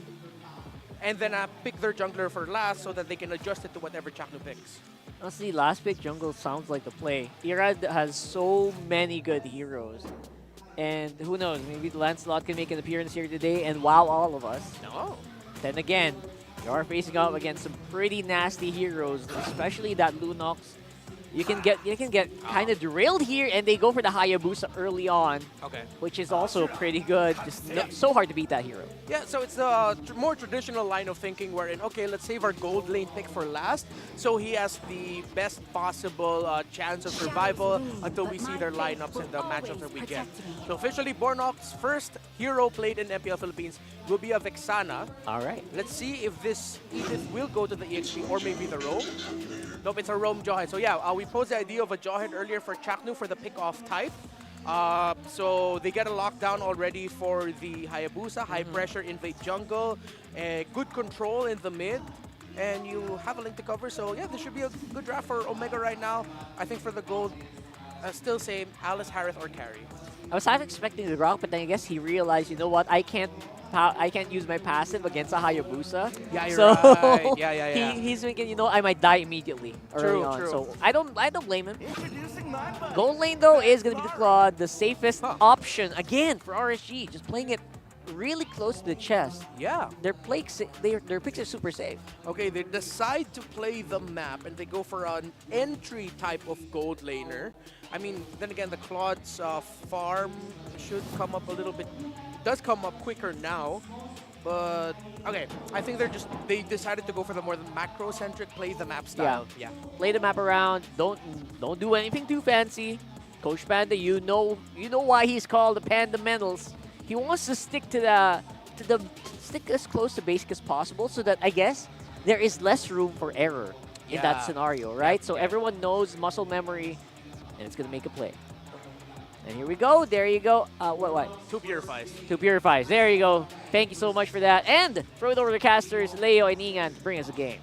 And then pick their jungler for last so that they can adjust it to whatever Jacknu picks. Honestly, last pick jungle sounds like the play. Irad has so many good heroes. And who knows, maybe Lancelot can make an appearance here today and wow all of us. No. Then again, you are facing up against some pretty nasty heroes, especially that Lunox. You can get kind of derailed here, and they go for the Hayabusa early on, which is also pretty good. Just so hard to beat that hero. Yeah, so it's the more traditional line of thinking wherein, okay, let's save our gold lane pick for last, so he has the best possible chance of survival until we see their lineups and the matchups that we get. So officially, Bornok's first hero played in MPL Philippines will be a Vexana. All right. Let's see if this Edith will go to the EXP or maybe the Roam. Nope, it's a Roam Jawhead. So yeah, we posed the idea of a Jawhead earlier for Chaknu for the pick-off type. So they get a lockdown already for the Hayabusa, high pressure, invade jungle, good control in the mid, and you have a link to cover. So yeah, this should be a good draft for Omega right now. I think for the gold, still same, Alice, Harith, or Carry. I was half expecting the Rock, but then I guess he realized, you know what, I can't use my passive against a Hayabusa. Yeah, you're so right. Yeah. He's thinking, you know, I might die immediately early on. True. So I don't blame him. Gold lane though is gonna be the Claude, the safest option again for RSG. Just playing it really close to the chest. Yeah. Their picks are super safe. Okay, they decide to play the map and they go for an entry type of gold laner. I mean, then again, the Claude's farm should come up a little bit, does come up quicker now. But, okay, I think they decided to go for the more macro-centric play the map style. Yeah. Play the map around. Don't do anything too fancy. Coach Panda, you know why he's called the Pandamentals. He wants to stick stick as close to basic as possible so that I guess there is less room for error in that scenario, right? So everyone knows muscle memory and it's gonna make a play. And here we go. There you go. What? 2 purifies. 2 purifies. There you go. Thank you so much for that. And throw it over to casters, Leo and Ingan to bring us a game.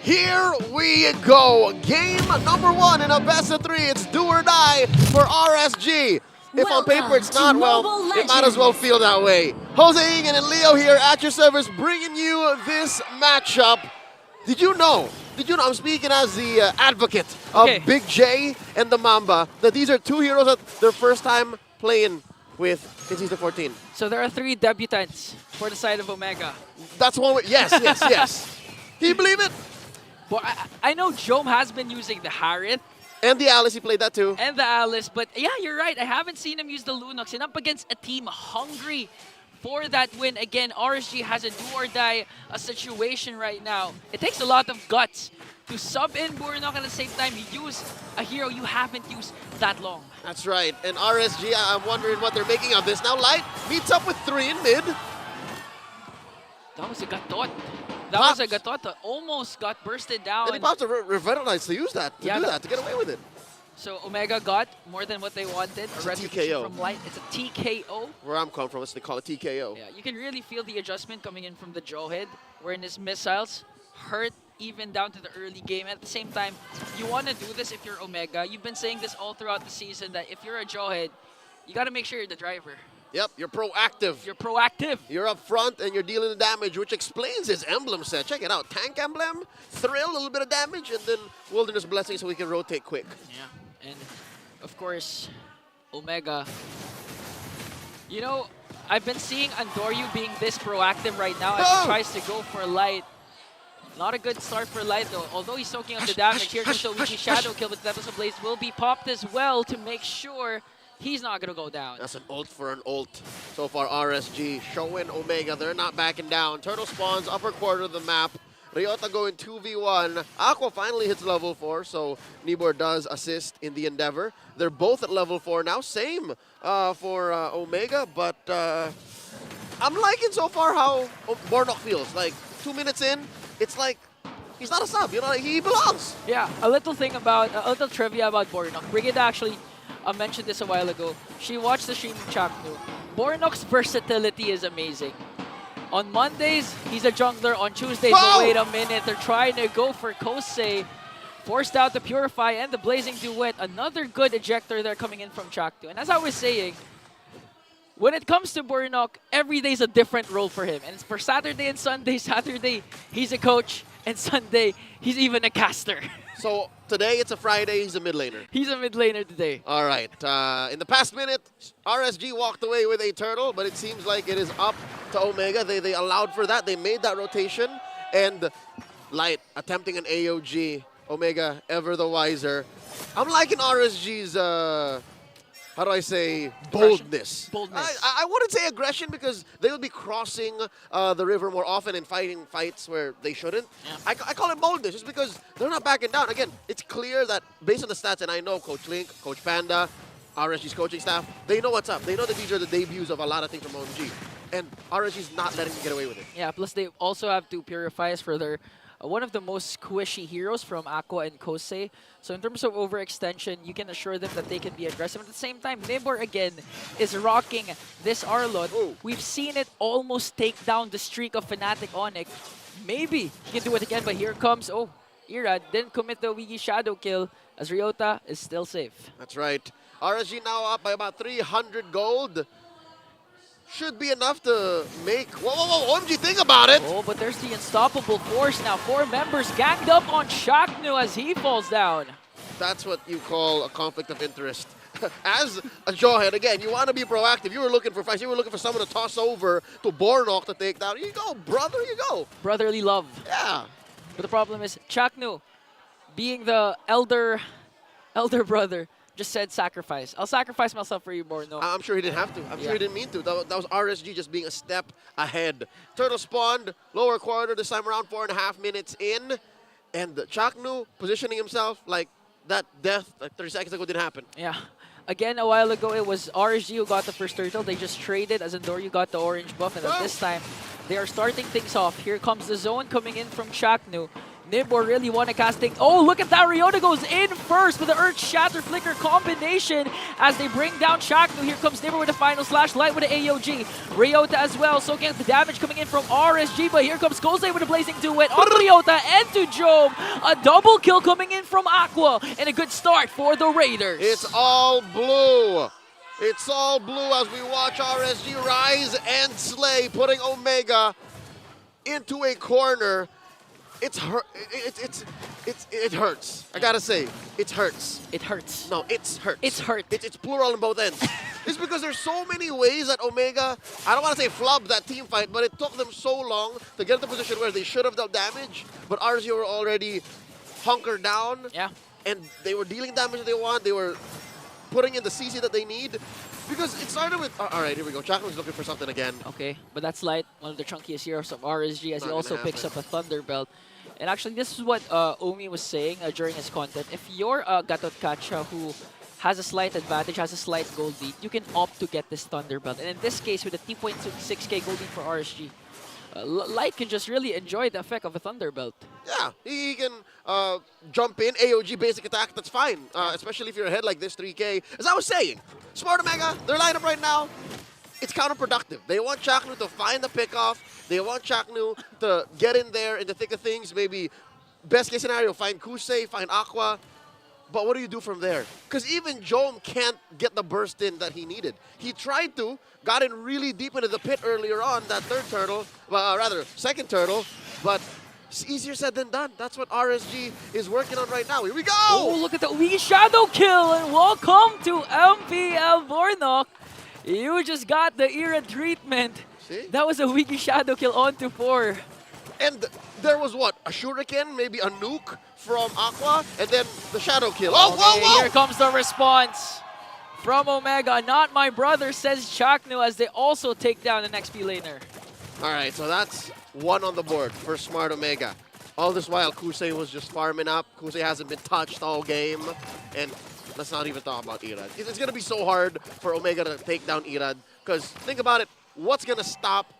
Here we go. Game number 1 in a best of 3. It's do or die for RSG. If on paper it's not, well, it might as well feel that way. Jose Ingan and Leo here at your service bringing you this matchup. Did you know, I'm speaking as the advocate of Big J and the Mamba, that these are 2 heroes that their first time playing with in Season 14. So there are 3 debutants for the side of Omega. That's one way. Yes. Can you believe it? Well, I know Jome has been using the Harith. And the Alice, he played that too. And the Alice, but yeah, you're right. I haven't seen him use the Lunox. And up against a team hungry for that win. Again, RSG has a do-or-die situation right now. It takes a lot of guts to sub in Burnock at the same time. You use a hero you haven't used that long. That's right. And RSG, I'm wondering what they're making of this. Now Light meets up with 3 in mid. That was a gatot. That was a gatot that almost got bursted down. And he popped a Revitalize to use that, to get away with it. So Omega got more than what they wanted. It's a TKO. From Light. It's a TKO. Where I'm coming from, they call it TKO. Yeah, you can really feel the adjustment coming in from the Jawhead, wherein his missiles hurt even down to the early game. At the same time, you want to do this if you're Omega. You've been saying this all throughout the season that if you're a Jawhead, you got to make sure you're the driver. Yep, you're proactive. You're proactive. You're up front and you're dealing the damage, which explains his emblem set. Check it out. Tank emblem, Thrill, a little bit of damage, and then Wilderness Blessing so we can rotate quick. Yeah, and of course, Omega. You know, I've been seeing Andoryu being this proactive right now as he tries to go for Light. Not a good start for Light though, although he's soaking up the damage. Here comes the Ouija Shadow Kill, but Tempest Blaze will be popped as well to make sure he's not going to go down. That's an ult for an ult. So far, RSG showing Omega. They're not backing down. Turtle spawns, upper quarter of the map. Ryota going 2v1. Aqua finally hits level 4, so Nibor does assist in the endeavor. They're both at level 4 now. Same for Omega, but I'm liking so far how Bornok feels. Like, 2 minutes in, it's like he's not a sub. You know, like, he belongs. Yeah, a little trivia about Bornok. Brigida actually mentioned this a while ago. She watched the stream of Chapnu. Bornok's versatility is amazing. On Mondays, he's a jungler. On Tuesdays, but wait a minute, they're trying to go for Kosei. Forced out the Purify and the Blazing Duet. Another good ejector there coming in from Chaktu. And as I was saying, when it comes to Bornok, every day is a different role for him. And it's for Saturday and Sunday. Saturday, he's a coach. And Sunday, he's even a caster. So today it's a Friday, he's a mid laner. He's a mid laner today. All right. In the past minute, RSG walked away with a turtle, but it seems like it is up to Omega. They allowed for that. They made that rotation. And Light attempting an AOG. Omega ever the wiser. I'm liking RSG's, how do I say, boldness. I wouldn't say aggression because they'll be crossing the river more often and fighting fights where they shouldn't. Yeah. I call it boldness just because they're not backing down. Again, it's clear that based on the stats, and I know Coach Link, Coach Panda, RSG's coaching staff, they know what's up. They know that these are the debuts of a lot of things from OMG. And RSG's not letting them get away with it. Yeah, plus they also have 2 Purifiers for their one of the most squishy heroes from Aqua and Kosei. So in terms of overextension, you can assure them that they can be aggressive. At the same time, Nibor again is rocking this Arlot. We've seen it almost take down the streak of Fnatic Onic. Maybe he can do it again, but here comes, Ira didn't commit the Ouija Shadow Kill as Ryota is still safe. That's right. RSG now up by about 300 gold. Should be enough to make... Whoa, OMG, think about it! Oh, but there's the unstoppable force now. 4 members ganged up on Shaknu as he falls down. That's what you call a conflict of interest. as a jawhead, again, you want to be proactive. You were looking for fights. You were looking for someone to toss over to Bornok to take down. You go, brother, you go. Brotherly love. Yeah. But the problem is, Chaknu, being the elder brother, just said sacrifice. I'll sacrifice myself for you, Borno. I'm sure he didn't have to. I'm sure he didn't mean to. That was RSG just being a step ahead. Turtle spawned, lower quarter, this time around 4.5 minutes in. And Chaknu positioning himself like that death like 30 seconds ago didn't happen. Yeah. Again, a while ago, it was RSG who got the first turtle. They just traded as Andoryu got the orange buff. And at this time, they are starting things off. Here comes the zone coming in from Chaknu. Nibor really want to cast things. Oh, look at that. Ryota goes in first with the Earth Shatter Flicker combination as they bring down Chaknu. Here comes Nibor with the final slash, Light with the AOG. Ryota as well, soaking up the damage coming in from RSG, but here comes Kosei with a Blazing Duet on Ryota and to Jome. A double kill coming in from Aqua, and a good start for the Raiders. It's all blue. It's all blue as we watch RSG rise and slay, putting Omega into a corner. It hurts. I gotta say, it hurts. It hurts. No, it's hurts. It's hurt. It's plural on both ends. It's because there's so many ways that Omega, I don't want to say flubbed that team fight, but it took them so long to get to the position where they should have dealt damage, but RSG were already hunkered down. Yeah. And they were dealing damage that they want. They were putting in the CC that they need. Because it started with, all right, here we go. Chakma's looking for something again. Okay, but that's Light, one of the chunkiest heroes of RSG, as he also picks up a Thunder Belt. And actually, this is what Omi was saying during his content. If you're a Gatot Kacha who has a slight advantage, has a slight gold lead, you can opt to get this Thunder Belt. And in this case, with a 3.6k gold lead for RSG, Light can just really enjoy the effect of a Thunder Belt. Yeah, he can jump in, AOG basic attack, that's fine. Especially if you're ahead like this, 3k. As I was saying, Smart Omega, their lineup right now, it's counterproductive. They want Chaknu to find the pickoff. They want Chaknu to get in there in the thick of things. Maybe best case scenario, find Kusei, find Aqua. But what do you do from there? Because even Jome can't get the burst in that he needed. He tried to, got in really deep into the pit earlier on, that third turtle, rather, second turtle, but it's easier said than done. That's what RSG is working on right now. Here we go! Oh, look at the wee shadow kill, and welcome to MPL Bornok. You just got the era treatment. See? That was a wiki shadow kill on to 4. And there was what? A shuriken, maybe a nuke from Aqua, and then the shadow kill. Oh, Okay, whoa, whoa! here comes the response from Omega. Not my brother, says Chaknu, as they also take down an XP laner. All right, so that's one on the board for Smart Omega. All this while, Kusei was just farming up. Kusei hasn't been touched all game. And let's not even talk about Irad. It's going to be so hard for Omega to take down Irad. Because think about it, what's going to stop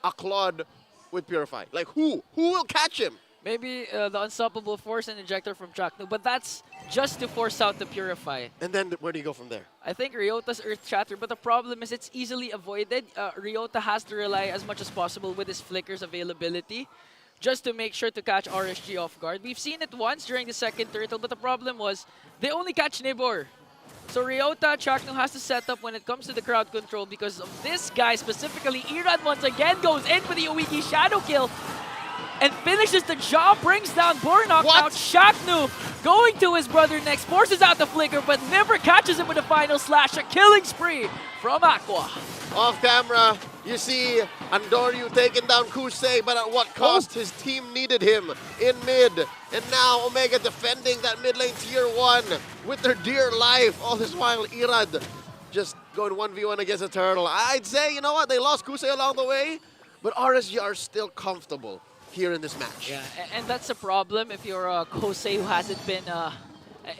a Claude with Purify? Like who? Who will catch him? Maybe the Unstoppable Force and Injector from Chaknu, but that's just to force out the Purify. And then where do you go from there? I think Ryota's Earth Shatter, but the problem is it's easily avoided. Ryota has to rely as much as possible with his Flicker's availability just to make sure to catch RSG off guard. We've seen it once during the second turtle, but the problem was they only catch Nibor. So Ryota, Chaknu has to set up when it comes to the crowd control because of this guy specifically. Irad once again goes in for the Owiki shadow kill and finishes the job, brings down Bornok. Now Chaknu going to his brother next, forces out the flicker, but never catches him with a final slash. A killing spree from Aqua. Off camera, you see Andoryu taking down Kusei, but at what cost? His team needed him in mid. And now Omega defending that mid lane tier 1 with their dear life. All this while, Irad just going 1v1 against a turtle. I'd say, you know what, they lost Kusei along the way, but RSG are still comfortable here in this match. Yeah, and that's a problem if you're a Kosei who hasn't been,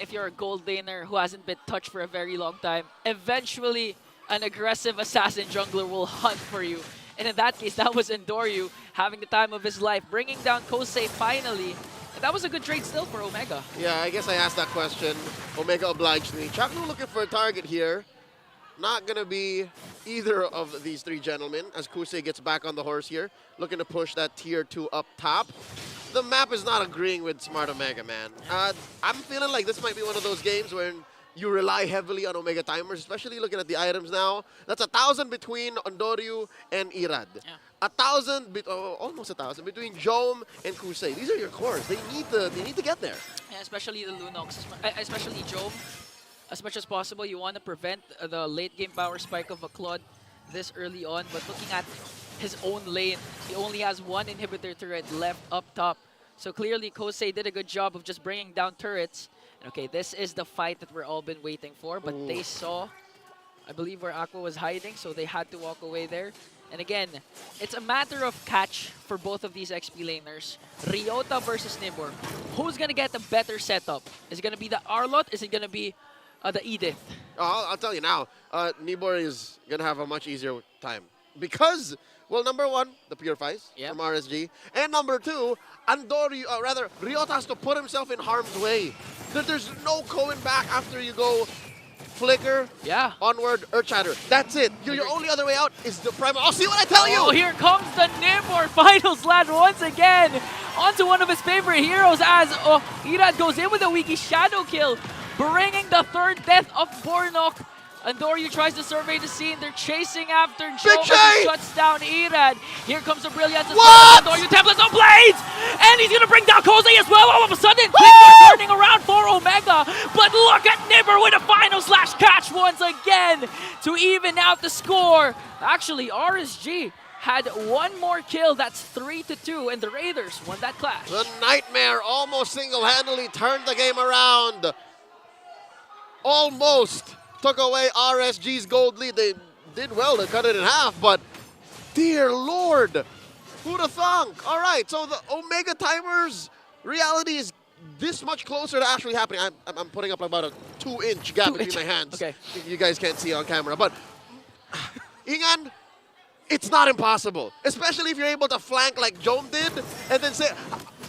if you're a gold laner who hasn't been touched for a very long time. Eventually, an aggressive assassin jungler will hunt for you. And in that case, that was Andoryu having the time of his life, bringing down Kosei finally. And that was a good trade still for Omega. Yeah, I guess I asked that question. Omega obliged me. Chaknu looking for a target here. Not going to be either of these three gentlemen as Kusei gets back on the horse here, looking to push that tier 2 up top. The map is not agreeing with Smart Omega, man. I'm feeling like this might be one of those games where you rely heavily on Omega timers, especially looking at the items now. That's 1,000 between Andoryu and Irad. Yeah. 1,000, almost 1,000 between Jome and Kusei. These are your cores. They need to get there. Yeah, especially the Lunox, especially Jome. as much as possible. You want to prevent the late game power spike of a Claude this early on, but looking at his own lane, he only has one inhibitor turret left up top. So clearly Kosei did a good job of just bringing down turrets. And okay, this is the fight that we're all been waiting for, but they saw, I believe, where Aqua was hiding, so they had to walk away there. And again, it's a matter of catch for both of these XP laners. Ryota versus Nibor. Who's going to get the better setup? Is it going to be the Arlott? Is it going to be the Edith? I'll tell you now, Nibor is going to have a much easier time. Because, well, number one, the Purifies from RSG. And number two, Ryota has to put himself in harm's way. There's no going back after you go Flicker, onward, Earthshatter. That's it. Your only other way out is the Primal. I'll see what I tell you! Oh, here comes the Nibor final slam once again onto one of his favorite heroes as Irad goes in with a Wiki Shadow kill, bringing the third death of Bornok. Andoryu tries to survey the scene. They're chasing after Joe as he shuts down Irad. Here comes the Brilliance as well. Andoryu templates on Blades! And he's going to bring down Kosei as well. All of a sudden, things are turning around for Omega. But look at Nibor with a final slash catch once again to even out the score. Actually, RSG had one more kill. That's 3-2, and the Raiders won that clash. The Nightmare almost single-handedly turned the game around. Almost took away RSG's gold lead. They did well to cut it in half, but dear Lord, who'd have thunk? All right, so the Omega Timers reality is this much closer to actually happening. I'm putting up about a 2-inch gap between my hands. Okay. You guys can't see on camera, but Ingan, it's not impossible, especially if you're able to flank like Jome did, and then say,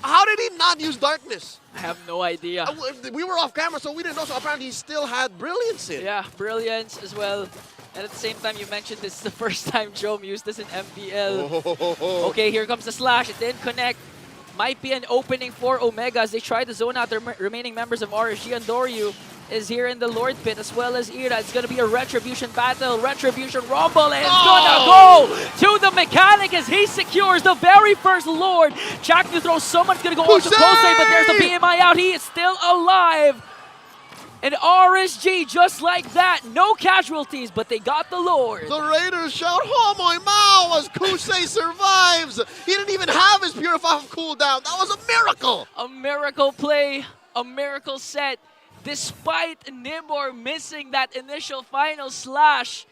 how did he not use Darkness? I have no idea. We were off camera, so we didn't know. So apparently he still had Brilliance in. Yeah, Brilliance as well. And at the same time, you mentioned this is the first time Jome used this in MPL. Okay, here comes the slash. It didn't connect. Might be an opening for Omega as they try to zone out the remaining members of RSG. And Doryu is here in the Lord Pit as well as Ira. It's going to be a Retribution battle, Retribution Rumble, and it's going to go to the Mechanic as he secures the very first Lord. Jack to throw someone's going to go on to Kosei, but there's the BMI out. He is still alive. And RSG, just like that, no casualties, but they got the Lord. The Raiders shout, Homoy Mao, as Kosei survives. He didn't even have his Purify cooldown. That was a miracle. A miracle play, a miracle set. Despite Nibor missing that initial final slash,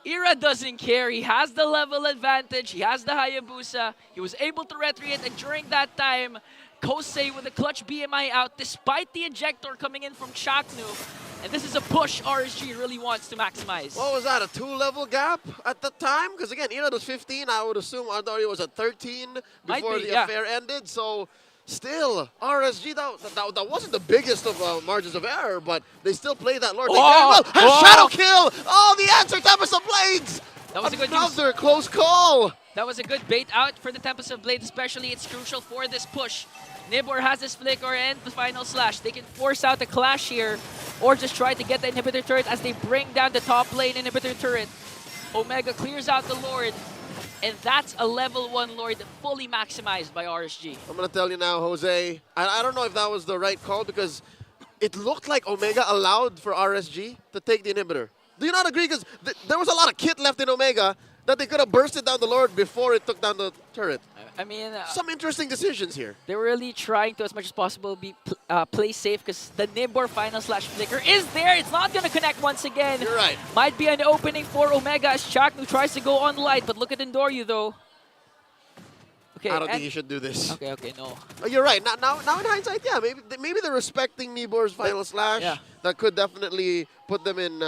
Ira doesn't care. He has the level advantage. He has the Hayabusa. He was able to retreat, and during that time, Kosei with a clutch BMI out despite the ejector coming in from Chaknu. And this is a push RSG really wants to maximize. What was that, a 2-level gap at the time? Because again, Ira was 15. I would assume Andoryu was at 13 before the affair ended. So still, RSG, that wasn't the biggest of margins of error, but they still played that Lord. They very well. And Shadow kill! Oh, the answer, Tempest of Blades! That was a good Another close call. That was a good bait out for the Tempest of Blades, especially. It's crucial for this push. Nibor has his flicker and the final slash. They can force out the clash here or just try to get the inhibitor turret as they bring down the top lane inhibitor turret. Omega clears out the Lord, and that's a level 1 Lord fully maximized by RSG. I'm going to tell you now, Jose, I don't know if that was the right call because it looked like Omega allowed for RSG to take the inhibitor. Do you not agree? Because there was a lot of kit left in Omega that they could have bursted down the Lord before it took down the turret. I mean, some interesting decisions here. They were really trying to, as much as possible, play safe because the Nibor final slash flicker is there. It's not going to connect once again. You're right. Might be an opening for Omega as Chaknu tries to go on light, but look at Endoryu though. Okay, I don't think he should do this. Okay, no. You're right. Now in hindsight, yeah, maybe they're respecting Nibor's final slash. Yeah. That could definitely put them in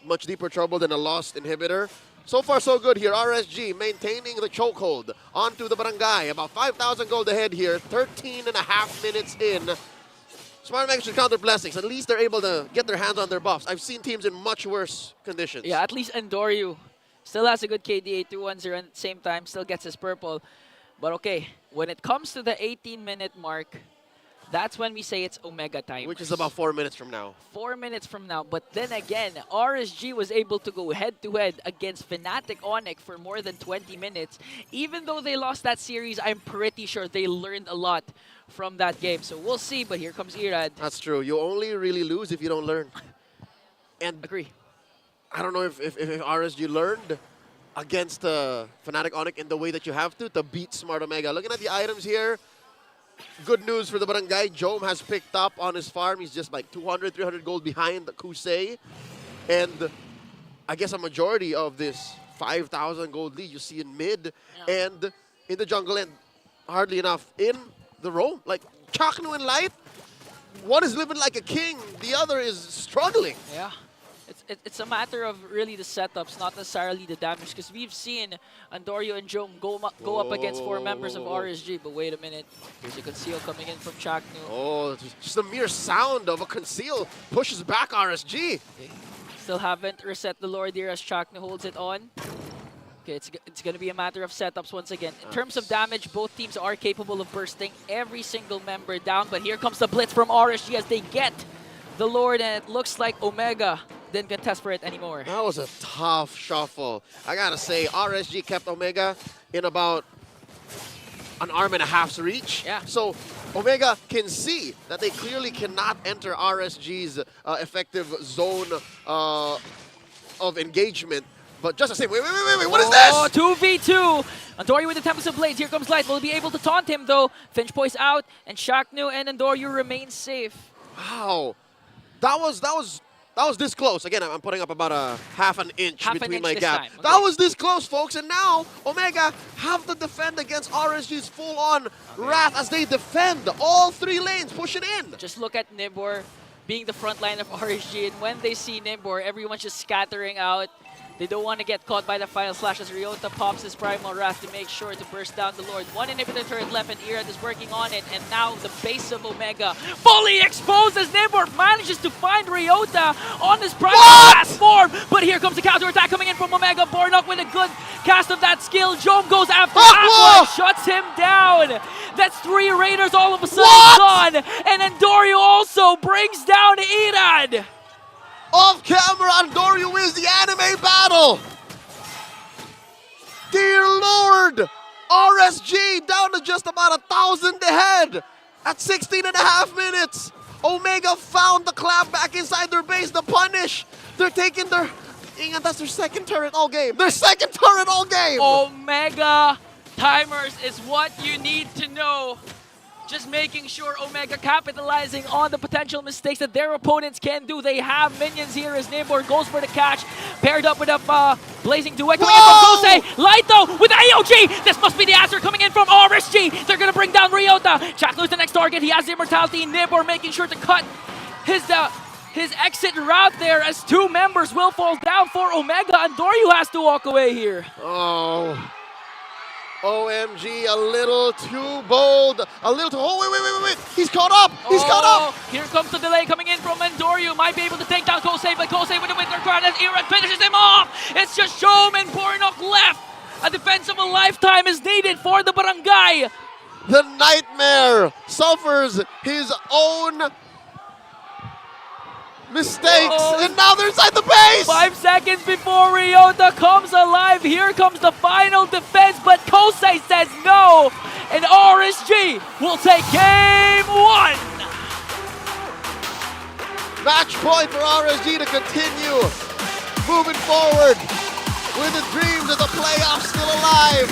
much deeper trouble than a lost inhibitor. So far, so good here. RSG maintaining the chokehold onto the Barangay. About 5,000 gold ahead here. 13.5 minutes in. Smart Mega should counter blessings. At least they're able to get their hands on their buffs. I've seen teams in much worse conditions. Yeah, at least Endoryu still has a good KDA 210 and at the same time still gets his purple. But okay, when it comes to the 18-minute mark, that's when we say it's Omega time. Which is about 4 minutes from now. 4 minutes from now. But then again, RSG was able to go head-to-head against Fnatic Onic for more than 20 minutes. Even though they lost that series, I'm pretty sure they learned a lot from that game. So we'll see, but here comes Irad. That's true. You only really lose if you don't learn. And agree. I don't know if RSG learned against Fnatic Onic in the way that you have to beat Smart Omega. Looking at the items here, good news for the Barangay. Jome has picked up on his farm. He's just like 200, 300 gold behind Kusei. And I guess a majority of this 5,000 gold lead you see in mid and in the jungle, and hardly enough in the roam. Like Chaknu and Light, one is living like a king, the other is struggling. Yeah. It's a matter of really the setups, not necessarily the damage, because we've seen Andorio and Jome go up against 4 members of RSG, but wait a minute, there's a conceal coming in from Chaknu. Oh, just the mere sound of a conceal pushes back RSG. Okay. Still haven't reset the Lord here as Chaknu holds it on. Okay, it's going to be a matter of setups once again. In terms of damage, both teams are capable of bursting every single member down, but here comes the blitz from RSG as they get the Lord, and it looks like Omega didn't contest for it anymore. That was a tough shuffle. I gotta say, RSG kept Omega in about an arm and a half's reach. Yeah. So Omega can see that they clearly cannot enter RSG's effective zone of engagement. But just the same, wait, what is this? Oh, 2v2. Andorio with the Tempest of Blades. Here comes Light. Will be able to taunt him though. Finch Poise out, and Chaknu and Andorio remain safe. Wow. That was this close. Again, I'm putting up about a half an inch between my gap. Okay. That was this close, folks. And now Omega have to defend against RSG's full-on wrath as they defend all 3 lanes, push it in. Just look at Nibor being the front line of RSG, and when they see Nibor, everyone's just scattering out. They don't want to get caught by the final slash as Ryota pops his Primal Wrath to make sure to burst down the Lord. 1 inhibitor turret left, and Irad is working on it, and now the base of Omega fully exposed as Nibor manages to find Ryota on his Primal Wrath form. But here comes the counter attack coming in from Omega. Bornok with a good cast of that skill. Jome goes after Aqua, shuts him down. That's 3 Raiders all of a sudden gone, and Andorio also brings down Irad. Off camera, Andorio wins the anime battle. Dear Lord, RSG down to just about 1,000 ahead at 16 and a half minutes. Omega found the clap back inside their base, the punish. They're taking their, and that's their second turret all game. Their second turret all game. Omega timers is what you need to know. Just making sure Omega capitalizing on the potential mistakes that their opponents can do. They have minions here as Nibor goes for the catch, paired up with a blazing duet coming in from Kosei. Light though with AOG. This must be the answer coming in from RSG. They're gonna bring down Ryota. Chaknu's the next target. He has the immortality. Nibor making sure to cut his exit route there as 2 members will fall down for Omega. Andorio has to walk away here. Oh. OMG, a little too bold. A little too. Oh, wait. He's caught up. He's caught up. Here comes the delay coming in from Andorio. Might be able to take down Kosei, but Kosei with the Winter Crown as Irad finishes him off. It's just Jome and Bornok left. A defense of a lifetime is needed for the Barangay. The Nightmare suffers his own mistakes, and now they're inside the base! 5 seconds before Ryota comes alive. Here comes the final defense, but Kosei says no, and RSG will take game 1. Match point for RSG to continue moving forward with the dreams of the playoffs still alive.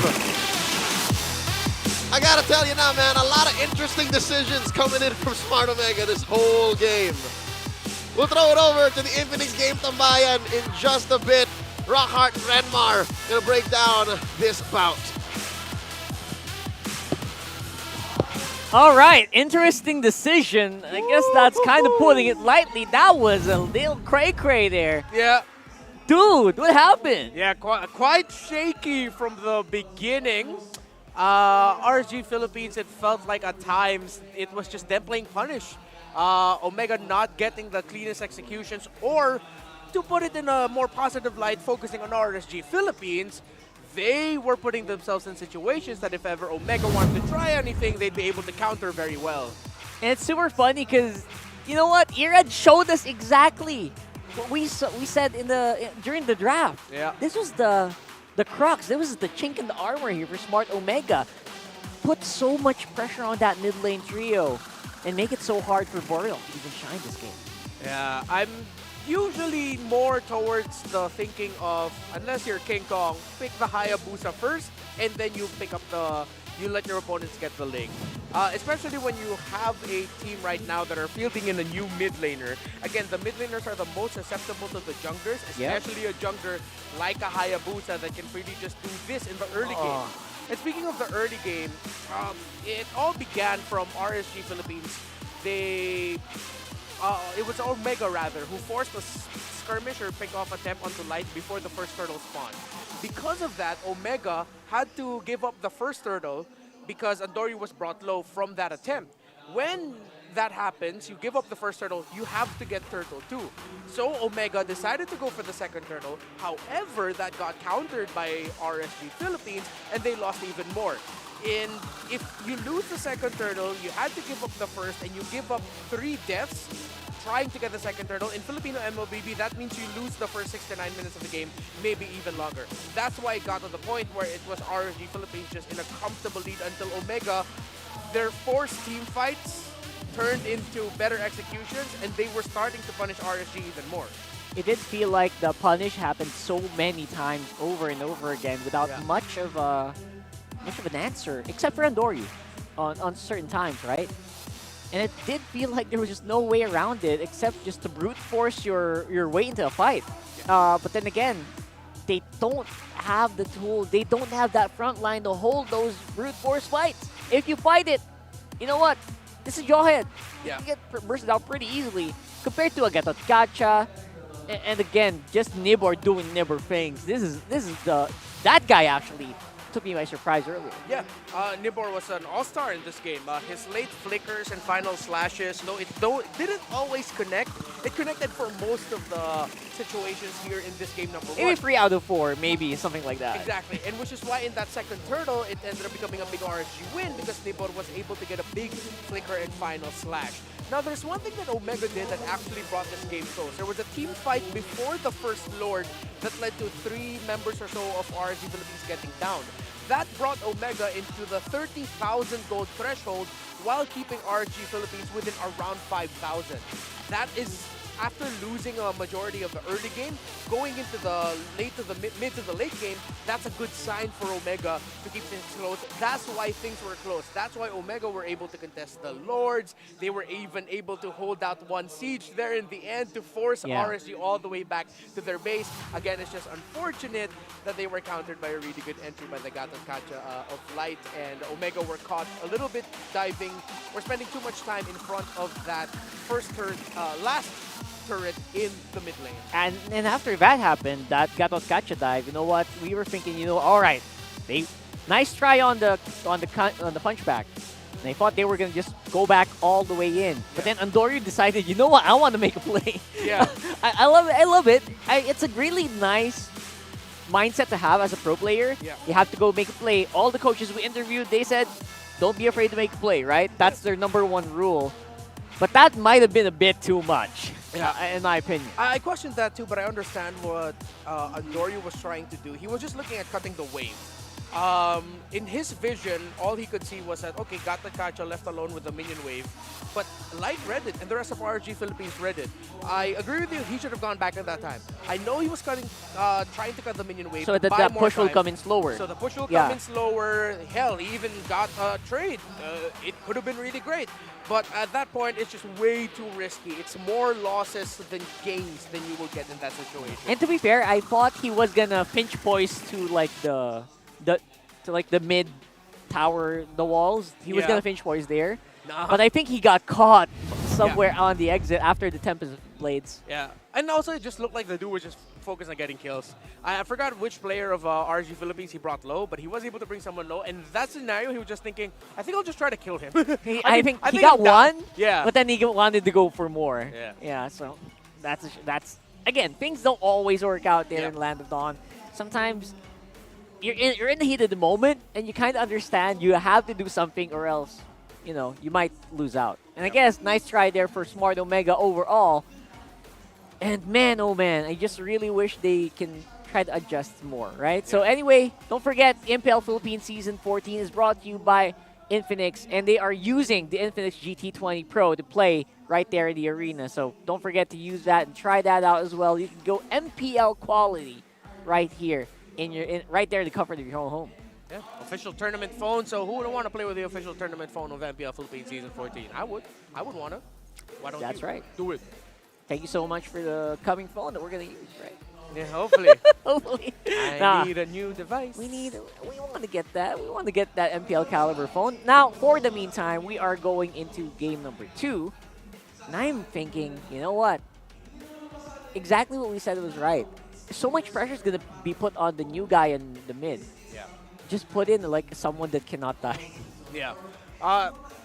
I gotta tell you now, man, a lot of interesting decisions coming in from Smart Omega this whole game. We'll throw it over to the Infinix Game Tambayan in just a bit. Rockhart and Renmar gonna break down this bout. All right, interesting decision. I guess that's kind of putting it lightly. That was a little cray-cray there. Yeah. Dude, what happened? Yeah, quite shaky from the beginning. RSG Philippines, it felt like at times it was just them playing punish. Omega not getting the cleanest executions, or to put it in a more positive light, focusing on RSG Philippines, they were putting themselves in situations that if ever Omega wanted to try anything, they'd be able to counter very well. And it's super funny because, you know what, Irad showed us exactly what we said during the draft. Yeah. This was the crux. This was the chink in the armor here for Smart Omega. Put so much pressure on that mid lane trio and make it so hard for Boreal to even shine this game. Yeah, I'm usually more towards the thinking of, unless you're King Kong, pick the Hayabusa first, and then you pick up you let your opponents get the link. Especially when you have a team right now that are fielding in a new mid laner. Again, the mid laners are the most susceptible to the junglers, especially a jungler like a Hayabusa that can really just do this in the early game. And speaking of the early game, it all began from RSG Philippines. It was Omega rather, who forced a skirmish or pick-off attempt onto Light before the first turtle spawned. Because of that, Omega had to give up the first turtle because Andori was brought low from that attempt. When that happens, you give up the first turtle, you have to get turtle 2. So Omega decided to go for the second turtle. However, that got countered by RSG Philippines, and they lost even more. If you lose the second turtle, you had to give up the first, and you give up 3 deaths trying to get the second turtle. In Filipino MLBB, that means you lose the first 6 to 9 minutes of the game, maybe even longer. That's why it got to the point where it was RSG Philippines just in a comfortable lead until Omega, their forced team fights turned into better executions, and they were starting to punish RSG even more. It did feel like the punish happened so many times over and over again without much of an answer, except for Andoryu on certain times, right? And it did feel like there was just no way around it except just to brute force your way into a fight. But then again, they don't have the tool, they don't have that front line to hold those brute force fights. If you fight it, you know what? This is your head. You can get bursted out pretty easily compared to a Gatot Gacha. And again, just Nibor doing Nibor things. This is that guy actually took me by surprise earlier. Yeah, Nibor was an all-star in this game. His late flickers and final slashes, though it didn't always connect, it connected for most of the situations here in this game number 1. Maybe 3 out of 4, maybe something like that. Exactly, and which is why in that second turtle, it ended up becoming a big RSG win because Nibor was able to get a big flicker and final slash. Now, there's one thing that Omega did that actually brought this game close. There was a team fight before the first Lord that led to 3 members or so of RSG Philippines getting down. That brought Omega into the 30,000 gold threshold while keeping RSG Philippines within around 5,000. That is after losing a majority of the early game, going into the mid to the late game. That's a good sign for Omega to keep things close. That's why things were close. That's why Omega were able to contest the Lords. They were even able to hold out 1 siege there in the end to force RSG all the way back to their base. Again, it's just unfortunate that they were countered by a really good entry by the Gatot Kacha of Light, and Omega were caught a little bit diving or spending too much time in front of that last turret in the mid lane. And after that happened, that Gatot Kacha dive, you know what? We were thinking, all right, nice try on the punchback. And they thought they were gonna just go back all the way in, but then Andoryu decided, you know what? I want to make a play. Yeah, I love it. I love it. It's a really nice mindset to have as a pro player. Yeah. You have to go make a play. All the coaches we interviewed, they said, don't be afraid to make a play. Right? That's their #1 rule. But that might have been a bit too much, in my opinion. I questioned that too, but I understand what Andoryu was trying to do. He was just looking at cutting the wave. In his vision, all he could see was that, okay, Gatot Kacha left alone with the minion wave, but Light read it, and the rest of RSG Philippines read it. I agree with you, he should have gone back at that time. I know he was trying to cut the minion wave, so that the push will come in slower. So the push will come in slower. Hell, he even got a trade. It could have been really great. But at that point, it's just way too risky. It's more losses than gains than you will get in that situation. And to be fair, I thought he was gonna pinch poise to like the mid tower, the walls. He was gonna pinch poise there. Nah. But I think he got caught somewhere on the exit after the Tempest Blades. Yeah, and also it just looked like the dude was just focused on getting kills. I forgot which player of RSG Philippines he brought low, but he was able to bring someone low. And that scenario, he was just thinking, I think I'll just try to kill him. I think he got one, yeah, but then he wanted to go for more. Yeah, so that's again, things don't always work out there in Land of Dawn. Sometimes you're in the heat of the moment, and you kind of understand you have to do something or else, you might lose out. And I guess nice try there for Smart Omega overall. And man, oh man, I just really wish they can try to adjust more, right? So anyway, don't forget, MPL Philippines Season 14 is brought to you by Infinix, and they are using the Infinix GT20 Pro to play right there in the arena. So don't forget to use that and try that out as well. You can go MPL quality right here right there in the comfort of your own home. Yeah, official tournament phone. So who would want to play with the official tournament phone of MPL Philippines Season 14? I would. I would want to. Why don't That's you? right. Do it. Thank you so much for the coming phone that we're gonna use, right? Yeah, hopefully. Hopefully. I need a new device. We want to get that. We want to get that MPL caliber phone. Now, for the meantime, we are going into game number 2. And I'm thinking, you know what? Exactly what we said was right. So much pressure is going to be put on the new guy in the mid. Yeah. Just put in like someone that cannot die. Yeah.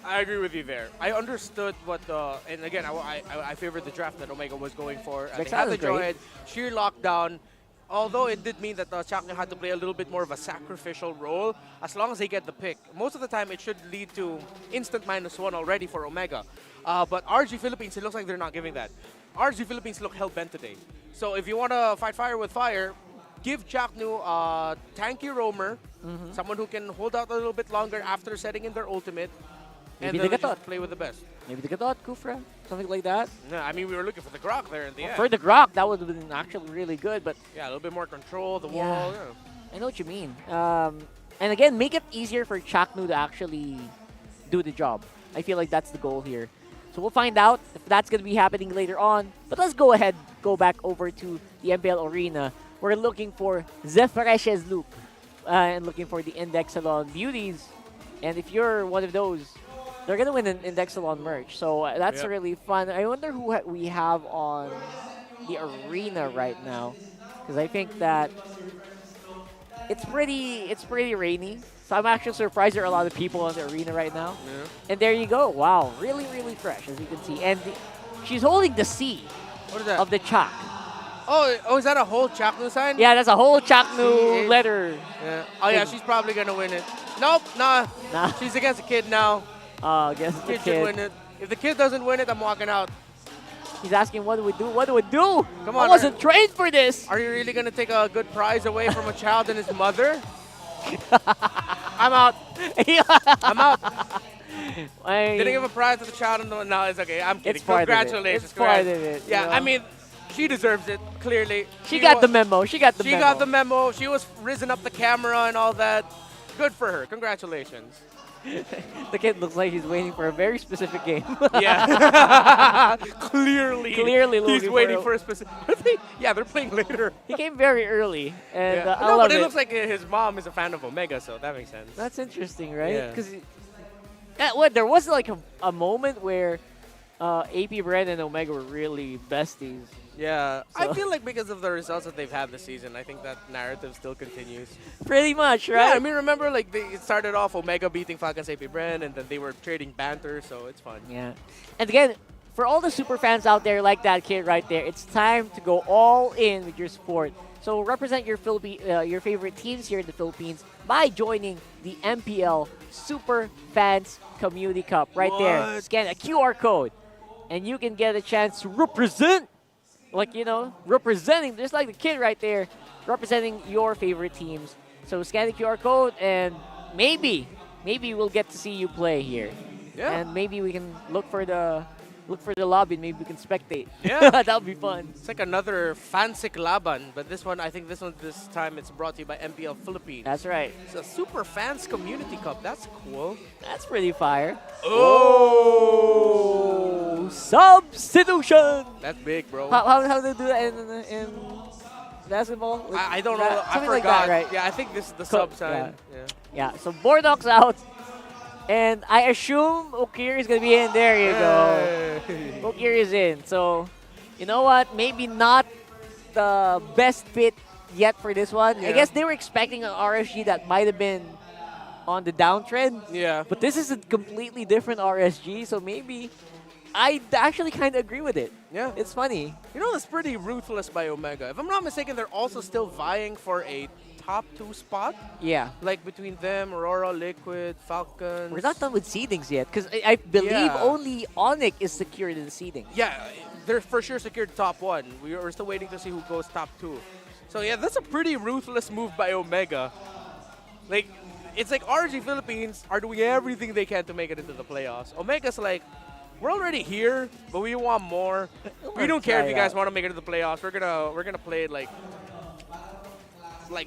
I agree with you there. I understood what and again, I favored the draft that Omega was going for. They had the Droid, sheer lockdown. Although it did mean that Chakna had to play a little bit more of a sacrificial role, as long as they get the pick. Most of the time, it should lead to instant -1 already for Omega. But RSG Philippines, it looks like they're not giving that. RSG Philippines look hell-bent today. So if you want to fight fire with fire, give Chaknu a tanky roamer, someone who can hold out a little bit longer after setting in their ultimate, Maybe and the then just Gatot. play with the best. Maybe the Gatot, Kufra, something like that. No, I mean, we were looking for the Grok there in the end. For the Grok, that would have been actually really good, but... Yeah, a little bit more control, the wall. Yeah. I know what you mean. And again, make it easier for Chaknu to actually do the job. I feel like that's the goal here. So we'll find out if that's going to be happening later on. But let's go ahead, go back over to the MPL Arena. We're looking for Zephyresh's Loop and looking for the Index Salon Beauties. And if you're one of those, they're going to win an Index Salon merch. So that's really fun. I wonder who we have on the arena right now. Because I think that it's pretty rainy. So I'm actually surprised there are a lot of people on the arena right now. Yeah. And there you go. Wow, really, really fresh, as you can see. And she's holding the C of the Chak. Oh, is that a whole Chaknu sign? Yeah, that's a whole Chaknu letter. Yeah. Oh, yeah, she's probably going to win it. Nope, nah. She's against the kid now. Against the kid should win it. If the kid doesn't win it, I'm walking out. He's asking, what do we do? What do we do? Come on. I wasn't trained for this. Are you really going to take a good prize away from a child and his mother? I'm out. I'm out. Didn't give a prize to the child. No, it's okay. I'm kidding. It's part Congratulations. It's part of it. Yeah, you know? I mean, she deserves it, clearly. She got the memo. She got the memo. She got the memo. She was risen up the camera and all that. Good for her. Congratulations. The kid looks like he's waiting for a very specific game. Yeah. Clearly. He's waiting for a specific... Yeah, they're playing later. He came very early. And I no, love but it looks like his mom is a fan of Omega, so that makes sense. That's interesting, right? Yeah. Because there was like a moment where APBren and Omega were really besties. Yeah, So- I feel like because of the results that they've had this season, I think that narrative still continues. Pretty much, right? Yeah, I mean, remember, like, it started off Omega beating Falcons APBren, and then they were trading banter, so it's fun. Yeah. And again, for all the super fans out there like that kid right there, it's time to go all in with your sport. So represent your your favorite teams here in the Philippines by joining the MPL Super Fans Community Cup right there. Scan a QR code, and you can get a chance to represent. Like, you know, representing, just like the kid right there, representing your favorite teams. So scan the QR code, and maybe we'll get to see you play here. Yeah. And maybe we can look for the lobby, and maybe we can spectate. Yeah. That would be fun. It's like another Fansik Laban, but this time it's brought to you by MPL Philippines. That's right. It's a Super Fans Community Cup. That's cool. That's pretty fire. Oh! Substitution! That's big, bro. How do they do that in basketball? I don't know. I Something forgot. like that, right? Yeah, I think this is the sub sign. Yeah, so Bordock's out. And I assume Okiri is going to be in. There you go. Okiri is in. So, you know what? Maybe not the best fit yet for this one. I guess they were expecting an RSG that might have been on the downtrend. Yeah. But this is a completely different RSG, so maybe I actually kind of agree with it. Yeah. It's funny. You know, that's pretty ruthless by Omega. If I'm not mistaken, they're also still vying for a top 2 spot. Yeah. Like between them, Aurora, Liquid, Falcons. We're not done with seedings yet, because I believe only Onic is secured in the seeding. Yeah, they're for sure secured top 1. We're still waiting to see who goes top 2. So yeah, that's a pretty ruthless move by Omega. Like, it's like RSG Philippines are doing everything they can to make it into the playoffs. Omega's like, we're already here, but we want more. We don't care if you guys want to make it to the playoffs. We're gonna play it like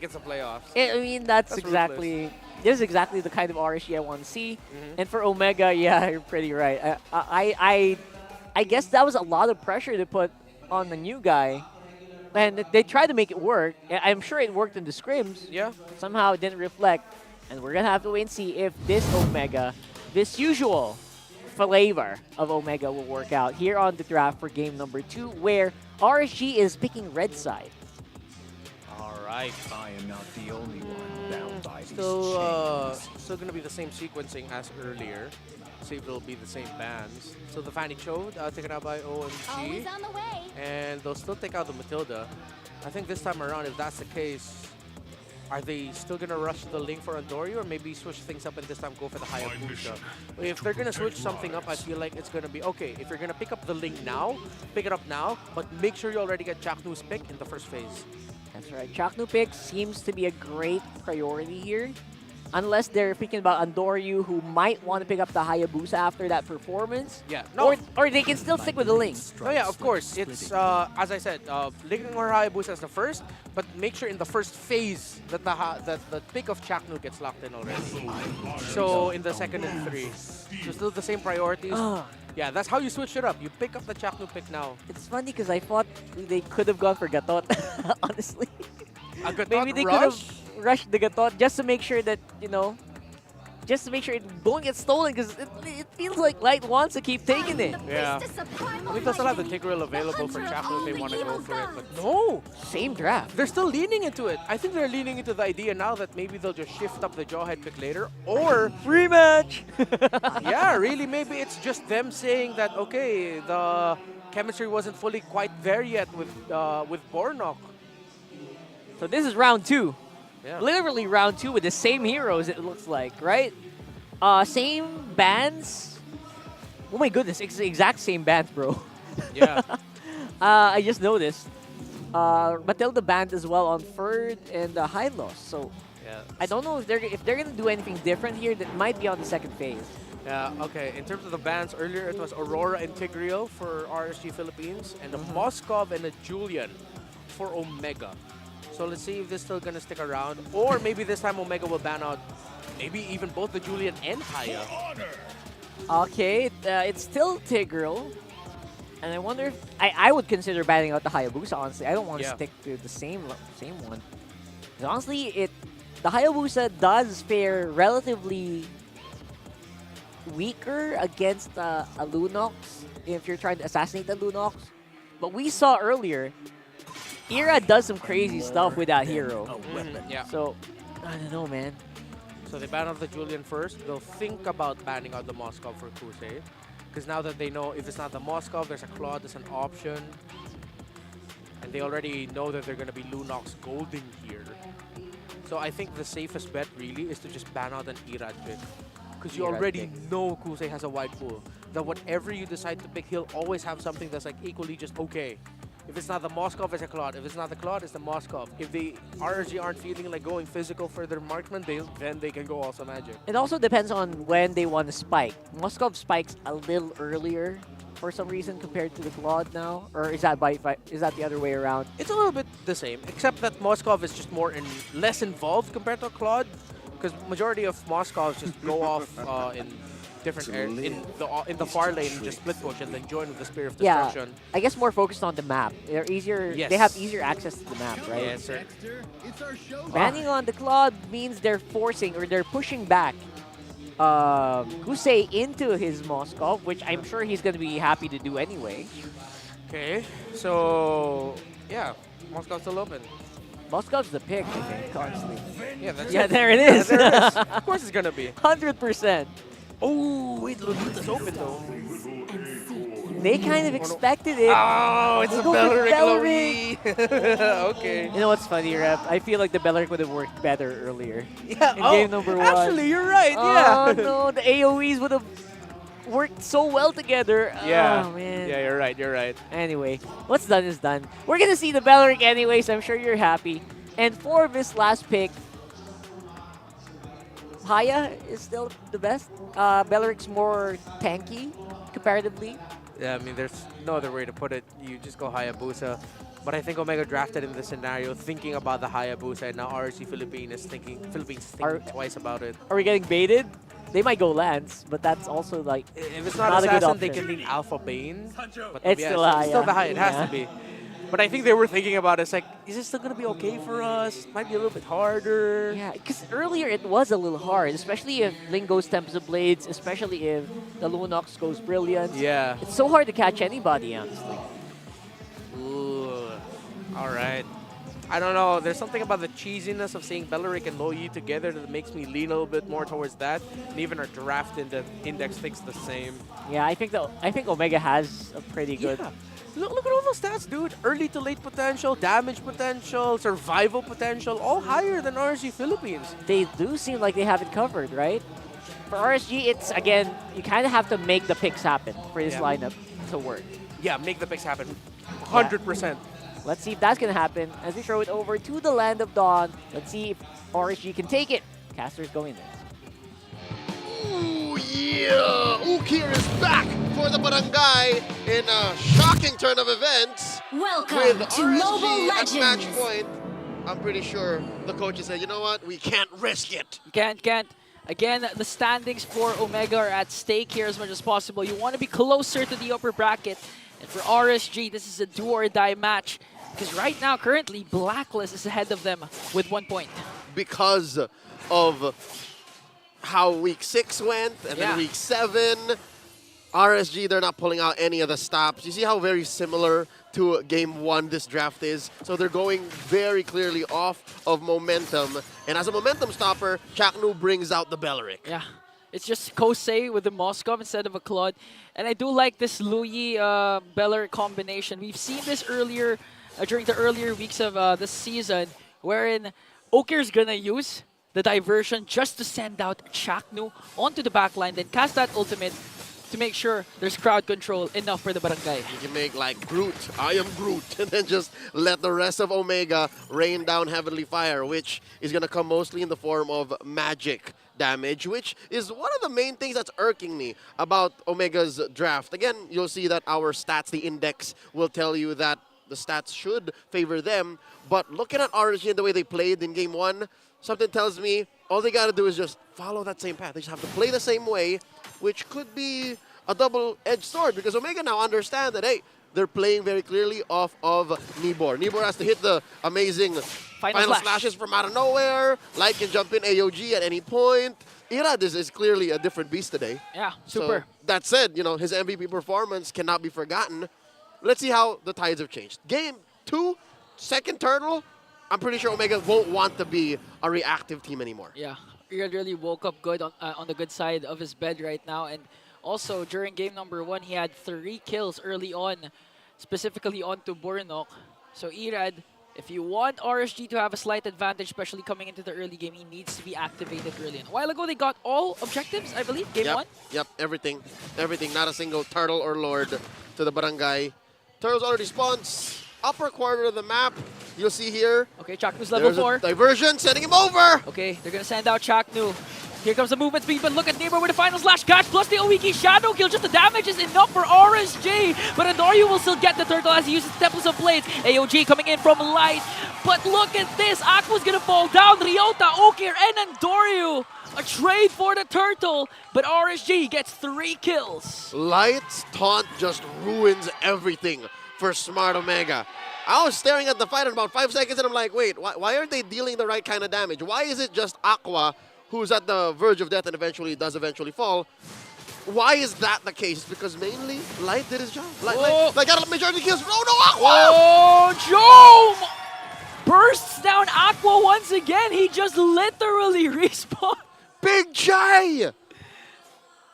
it's a playoffs. I mean, that's exactly. This is exactly the kind of RSG I want to see. And for Omega, yeah, you're pretty right. I guess that was a lot of pressure to put on the new guy. And they tried to make it work. I'm sure it worked in the scrims. Yeah. Somehow it didn't reflect. And we're going to have to wait and see if this Omega, this usual flavor of Omega will work out here on the draft for game number 2, where RSG is picking red side. All right. I am not the only one bound by these Still going to be the same sequencing as earlier. See if it'll be the same bands. So the Fnatic Chode taken out by OMG. On the way. And they'll still take out the Matilda. I think this time around, if that's the case, are they still going to rush the Link for Andori, or maybe switch things up and this time go for the Hayabusa? If they're going to switch something up, I feel like it's going to be, okay, if you're going to pick up the Link now, pick it up now, but make sure you already get Chaknu's pick in the first phase. That's right. Chaknu pick seems to be a great priority here. Unless they're thinking about Andoryu, who might want to pick up the Hayabusa after that performance. Yeah. No. Or they can still stick with the Link. No, yeah, of course. It's, as I said, Link or Hayabusa is the first, but make sure in the first phase that the pick of Chaknu gets locked in already. So in the second and 3. So still the same priorities. Yeah, that's how you switch it up. You pick up the Chaknu pick now. It's funny because I thought they could have gone for Gatot, honestly. A Gatot Maybe they could have rushed the Gatot just to make sure that, you know, just to make sure it won't get stolen, because it feels like Light wants to keep taking it. Yeah. I think they'll still have the Tigreal available for Chaknu if they want to go for it. But no, same draft. They're still leaning into it. I think they're leaning into the idea now that maybe they'll just shift up the Jawhead pick later, or rematch. Yeah, really, maybe it's just them saying that, okay, the chemistry wasn't fully quite there yet with Bornok. So this is round 2. Yeah. Literally round 2 with the same heroes, it looks like, right? Same bands. Oh my goodness, it's the exact same bands, bro. Yeah. I just noticed. Matilda band as well on Ferd and Hylos. So yeah. I don't know if they're gonna do anything different here. That might be on the second phase. Yeah, okay. In terms of the bans, earlier it was Aurora and Tigreal for RSG Philippines, and a Moskov and a Julian for Omega. So let's see if this is still going to stick around. Or maybe this time Omega will ban out maybe even both the Julian and Haya. Okay, it's still Tigreal. And I wonder if... I would consider banning out the Hayabusa, honestly. I don't want to stick to the same one. Because honestly, the Hayabusa does fare relatively weaker against a Lunox if you're trying to assassinate the Lunox. But we saw earlier... Ira does some crazy stuff with that hero. Yeah. So, I don't know, man. So they ban out the Julian first. They'll think about banning out the Moskov for Crusade. Because now that they know if it's not the Moskov, there's a Claude, there's an option. And they already know that they're going to be Lunox Golding here. So I think the safest bet really is to just ban out an Irad pick. Because you already know Kusei has a wide pool. That whatever you decide to pick, he'll always have something that's like equally just okay. If it's not the Moskov, it's a Claude. If it's not the Claude, it's the Moskov. If the RSG aren't feeling like going physical for their marksman, then they can go also magic. It also depends on when they want to spike. Moskov spikes a little earlier for some reason compared to the Claude now, or is that the other way around? It's a little bit the same, except that Moskov is just less involved compared to Claude, because majority of Moskovs just go off in different in the far lane and just split push and then join with the Spear of Destruction. Yeah, I guess more focused on the map. They're easier. Yes. They have easier access to the map, right? Yes, sir. Banning on the Claude means they're forcing or they're pushing back Kusei into his Moskov, which I'm sure he's going to be happy to do anyway. Okay, so yeah, Moskov's still open. Moskov's the pick, I think, honestly. Yeah, that's yeah, it. there it is. Yeah, there it is. Of course it's going to be. 100%. Oh, wait, Lolita's open though. They kind of expected it. Oh, it's a Belleric. Okay. You know what's funny, Rep? I feel like the Belleric would have worked better earlier. Yeah, in game number 1. Actually, you're right, yeah. Oh, no, the AoEs would have worked so well together. Yeah. Oh, man. Yeah, you're right, you're right. Anyway, what's done is done. We're going to see the Belleric anyways. I'm sure you're happy. And for this last pick, Haya is still the best. Belleric's more tanky comparatively. Yeah, I mean, there's no other way to put it. You just go Hayabusa. But I think Omega drafted in this scenario thinking about the Hayabusa, and now RSG Philippines is thinking twice about it. Are we getting baited? They might go Lance, but that's also like If it's not a good Assassin, they option. can lean Alpha Bane. But It's yeah, still high. It's still the high. It has Yeah. to be. But I think they were thinking about it. It's like, is it still going to be okay for us? Might be a little bit harder. Yeah, because earlier it was a little hard, especially if Ling goes Tempest of Blades, especially if the Lunox goes Brilliant. Yeah. It's so hard to catch anybody, honestly. Ooh. All right. I don't know. There's something about the cheesiness of seeing Belleric and Loyi together that makes me lean a little bit more towards that. And even our draft in the index thinks the same. Yeah, I think Omega has a pretty good. Yeah. Look at all those stats, dude. Early to late potential, damage potential, survival potential, all higher than RSG Philippines. They do seem like they have it covered, right? For RSG, it's, again, you kind of have to make the picks happen for this lineup to work. Yeah, make the picks happen. 100%. Let's see if that's going to happen as we throw it over to the Land of Dawn. Let's see if RSG can take it. Caster's going there. Ooh, yeah! Ukir is back for the Barangay in a shocking turn of events. Welcome with to RSG Mobile at match Legends. point. I'm pretty sure the coaches said, you know what? We can't risk it. Can't. Again, the standings for Omega are at stake here as much as possible. You want to be closer to the upper bracket. And for RSG, this is a do or die match. Because right now, currently, Blacklist is ahead of them with 1 point. Because of how week 6 went, and then week 7, RSG, they're not pulling out any of the stops. You see how very similar to game 1 this draft is? So they're going very clearly off of momentum. And as a momentum stopper, Chaknu brings out the Belleric. Yeah. It's just Kosei with the Moskov instead of a Claude. And I do like this Louis Belleric combination. We've seen this earlier during the earlier weeks of this season, wherein Okir's gonna use the diversion just to send out Chaknu onto the backline, then cast that ultimate to make sure there's crowd control enough for the Barangay. You can make like Groot, I am Groot, and then just let the rest of Omega rain down Heavenly Fire, which is gonna come mostly in the form of magic damage, which is one of the main things that's irking me about Omega's draft. Again, you'll see that our stats, the index, will tell you that the stats should favor them, but looking at RSG and the way they played in game 1, something tells me all they gotta do is just follow that same path. They just have to play the same way, which could be a double-edged sword, because Omega now understand that, hey, they're playing very clearly off of Nibor. Nibor has to hit the amazing final slashes from out of nowhere. Light can jump in AOG at any point. Irad is clearly a different beast today. Yeah, super. So, that said, you know, his MVP performance cannot be forgotten. Let's see how the tides have changed. Game 2, second turtle, I'm pretty sure Omega won't want to be a reactive team anymore. Yeah, Irad really woke up good on the good side of his bed right now. And also, during game number 1, he had 3 kills early on, specifically onto Bornok. So Irad, if you want RSG to have a slight advantage, especially coming into the early game, he needs to be activated early. And a while ago, they got all objectives, I believe, game 1. Yep, everything. Everything. Not a single turtle or lord to the Barangay. Turtles already spawns. Upper quarter of the map. You'll see here. Okay, Chaknu's level 4. Diversion, sending him over. Okay, they're going to send out Chaknu. Here comes the movement speed, but look at Neighbor with the final slash catch, plus the Owiki Shadow Kill. Just the damage is enough for RSG. But Andoryu will still get the turtle as he uses Tempest of Blades. AOG coming in from Light. But look at this. Aqua's going to fall down. Ryota, Okir, and Andoryu. A trade for the turtle, but RSG gets 3 kills. Light's taunt just ruins everything for Smart Omega. I was staring at the fight in about 5 seconds and I'm like, wait, why aren't they dealing the right kind of damage? Why is it just Aqua who's at the verge of death and does eventually fall? Why is that the case? Because mainly Light did his job. Light got a majority of kills. No, Aqua! Oh, Joe bursts down Aqua once again. He just literally respawned. Big J!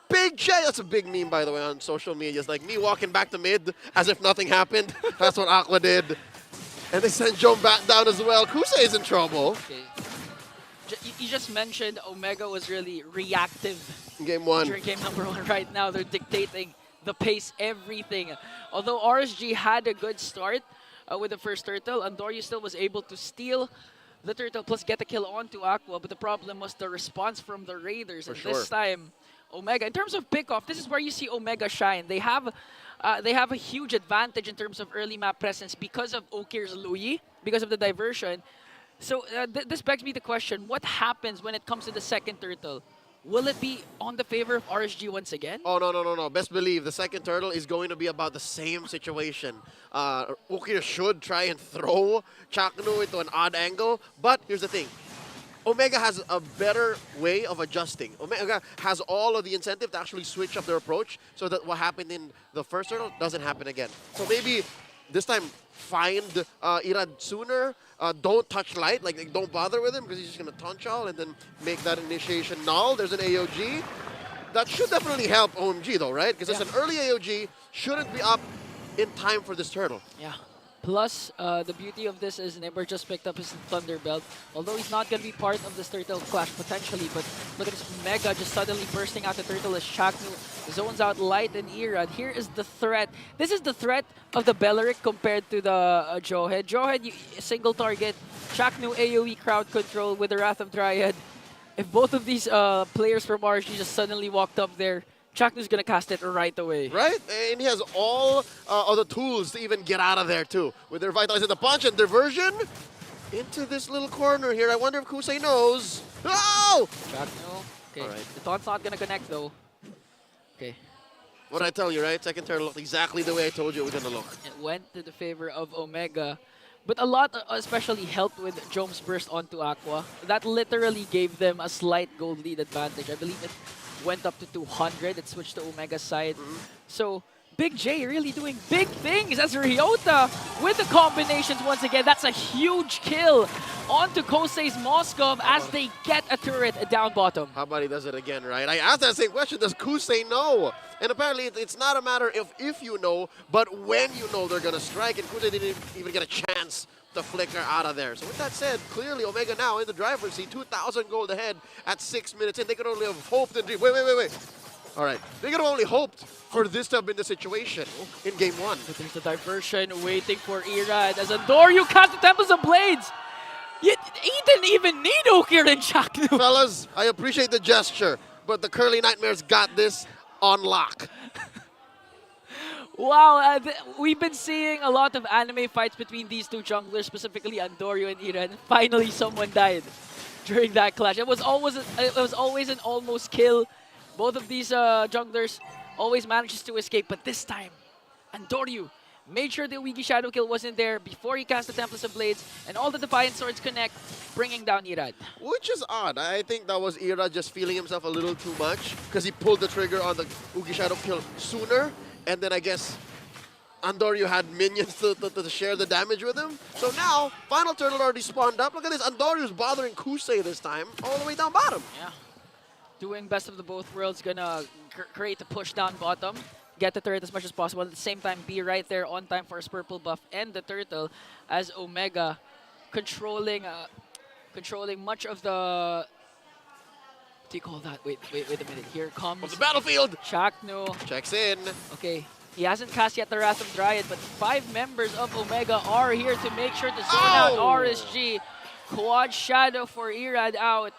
Big J! That's a big meme, by the way, on social media. It's like me walking back to mid as if nothing happened. That's what Aqua did. And they sent Joe back down as well. Kusei is in trouble. Okay. You just mentioned Omega was really reactive. Game 1. During game number 1 right now. They're dictating the pace, everything. Although RSG had a good start with the first turtle, Andoryu still was able to steal the turtle plus get a kill onto Aqua. But the problem was the response from the Raiders. And this time, Omega. In terms of pickoff, this is where you see Omega shine. They have a huge advantage in terms of early map presence because of Okir's Louis, because of the diversion. So this begs me the question, what happens when it comes to the second turtle? Will it be on the favor of RSG once again? Oh, no. Best believe the second turtle is going to be about the same situation. Okir should try and throw Chaknu into an odd angle, but here's the thing. Omega has a better way of adjusting. Omega has all of the incentive to actually switch up their approach so that what happened in the first turtle doesn't happen again. So maybe this time find Irad sooner. Don't touch light, like don't bother with him because he's just going to taunt y'all and then make that initiation null. There's an AOG. That should definitely help OMG though, right? Because it's an early AOG, shouldn't be up in time for this turtle. Yeah. Plus, the beauty of this is Neighbor just picked up his Thunderbelt. Although he's not going to be part of this turtle clash potentially, but look at this Mega just suddenly bursting out the turtle as Chaknu zones out Light and Irad. Here is the threat. This is the threat of the Belleric compared to the Jawhead. Jawhead, single target. Chaknu AoE crowd control with the Wrath of Dryad. If both of these players from RSG just suddenly walked up there, Chaknu's gonna cast it right away. Right? And he has all of the tools to even get out of there too. With their Vitalizing the Punch and Diversion into this little corner here. I wonder if Kusei knows. Oh! Chaknu. Okay, the taunt's not gonna connect though. Okay. What I tell you, right? Second turtle looked exactly the way I told you it was gonna look. It went to the favor of Omega. But a lot especially helped with Jome's burst onto Aqua. That literally gave them a slight gold lead advantage. I believe it went up to 200. It switched to Omega's side. So Big J really doing big things as Ryota with the combinations once again. That's a huge kill onto Kosei's Moskov as they get a turret down bottom. How about he does it again, right? I asked that same question. Does Kusei know? And apparently it's not a matter of if you know, but when you know they're going to strike. And Kusei didn't even get a chance to flicker out of there. So with that said, clearly Omega now in the driver's seat, 2,000 gold ahead at 6 minutes in. They could only have hoped and dreamed. Wait. All right, they could have only hoped for this to have been the situation in game one. But there's the diversion waiting for Irad as Andoryu cast the Temples of Blades. He didn't even need Okir and Chaknu. Fellas, I appreciate the gesture, but the Curly Nightmares got this on lock. Wow, we've been seeing a lot of anime fights between these two junglers, specifically Andoryu and Irad. And finally, someone died during that clash. It was always an almost kill. Both of these junglers always manages to escape, but this time, Andoryu made sure the Wigi Shadow Kill wasn't there before he cast the Templars of Blades, and all the Defiant Swords connect, bringing down Irad. Which is odd. I think that was Irad just feeling himself a little too much because he pulled the trigger on the Wigi Shadow Kill sooner, and then I guess Andoryu had minions to share the damage with him. So now, final turtle already spawned up. Look at this, Andoryu's bothering Kusei this time, all the way down bottom. Yeah. Doing best of the both worlds, gonna create a push down bottom, get the turret as much as possible, at the same time be right there on time for his purple buff and the turtle as Omega controlling much of the... What do you call that? Wait a minute. Here comes... Of the battlefield! Chaknu. Checks in. Okay. He hasn't cast yet the Wrath of Dryad, but 5 members of Omega are here to make sure to zone out RSG. Quad Shadow for Irad out.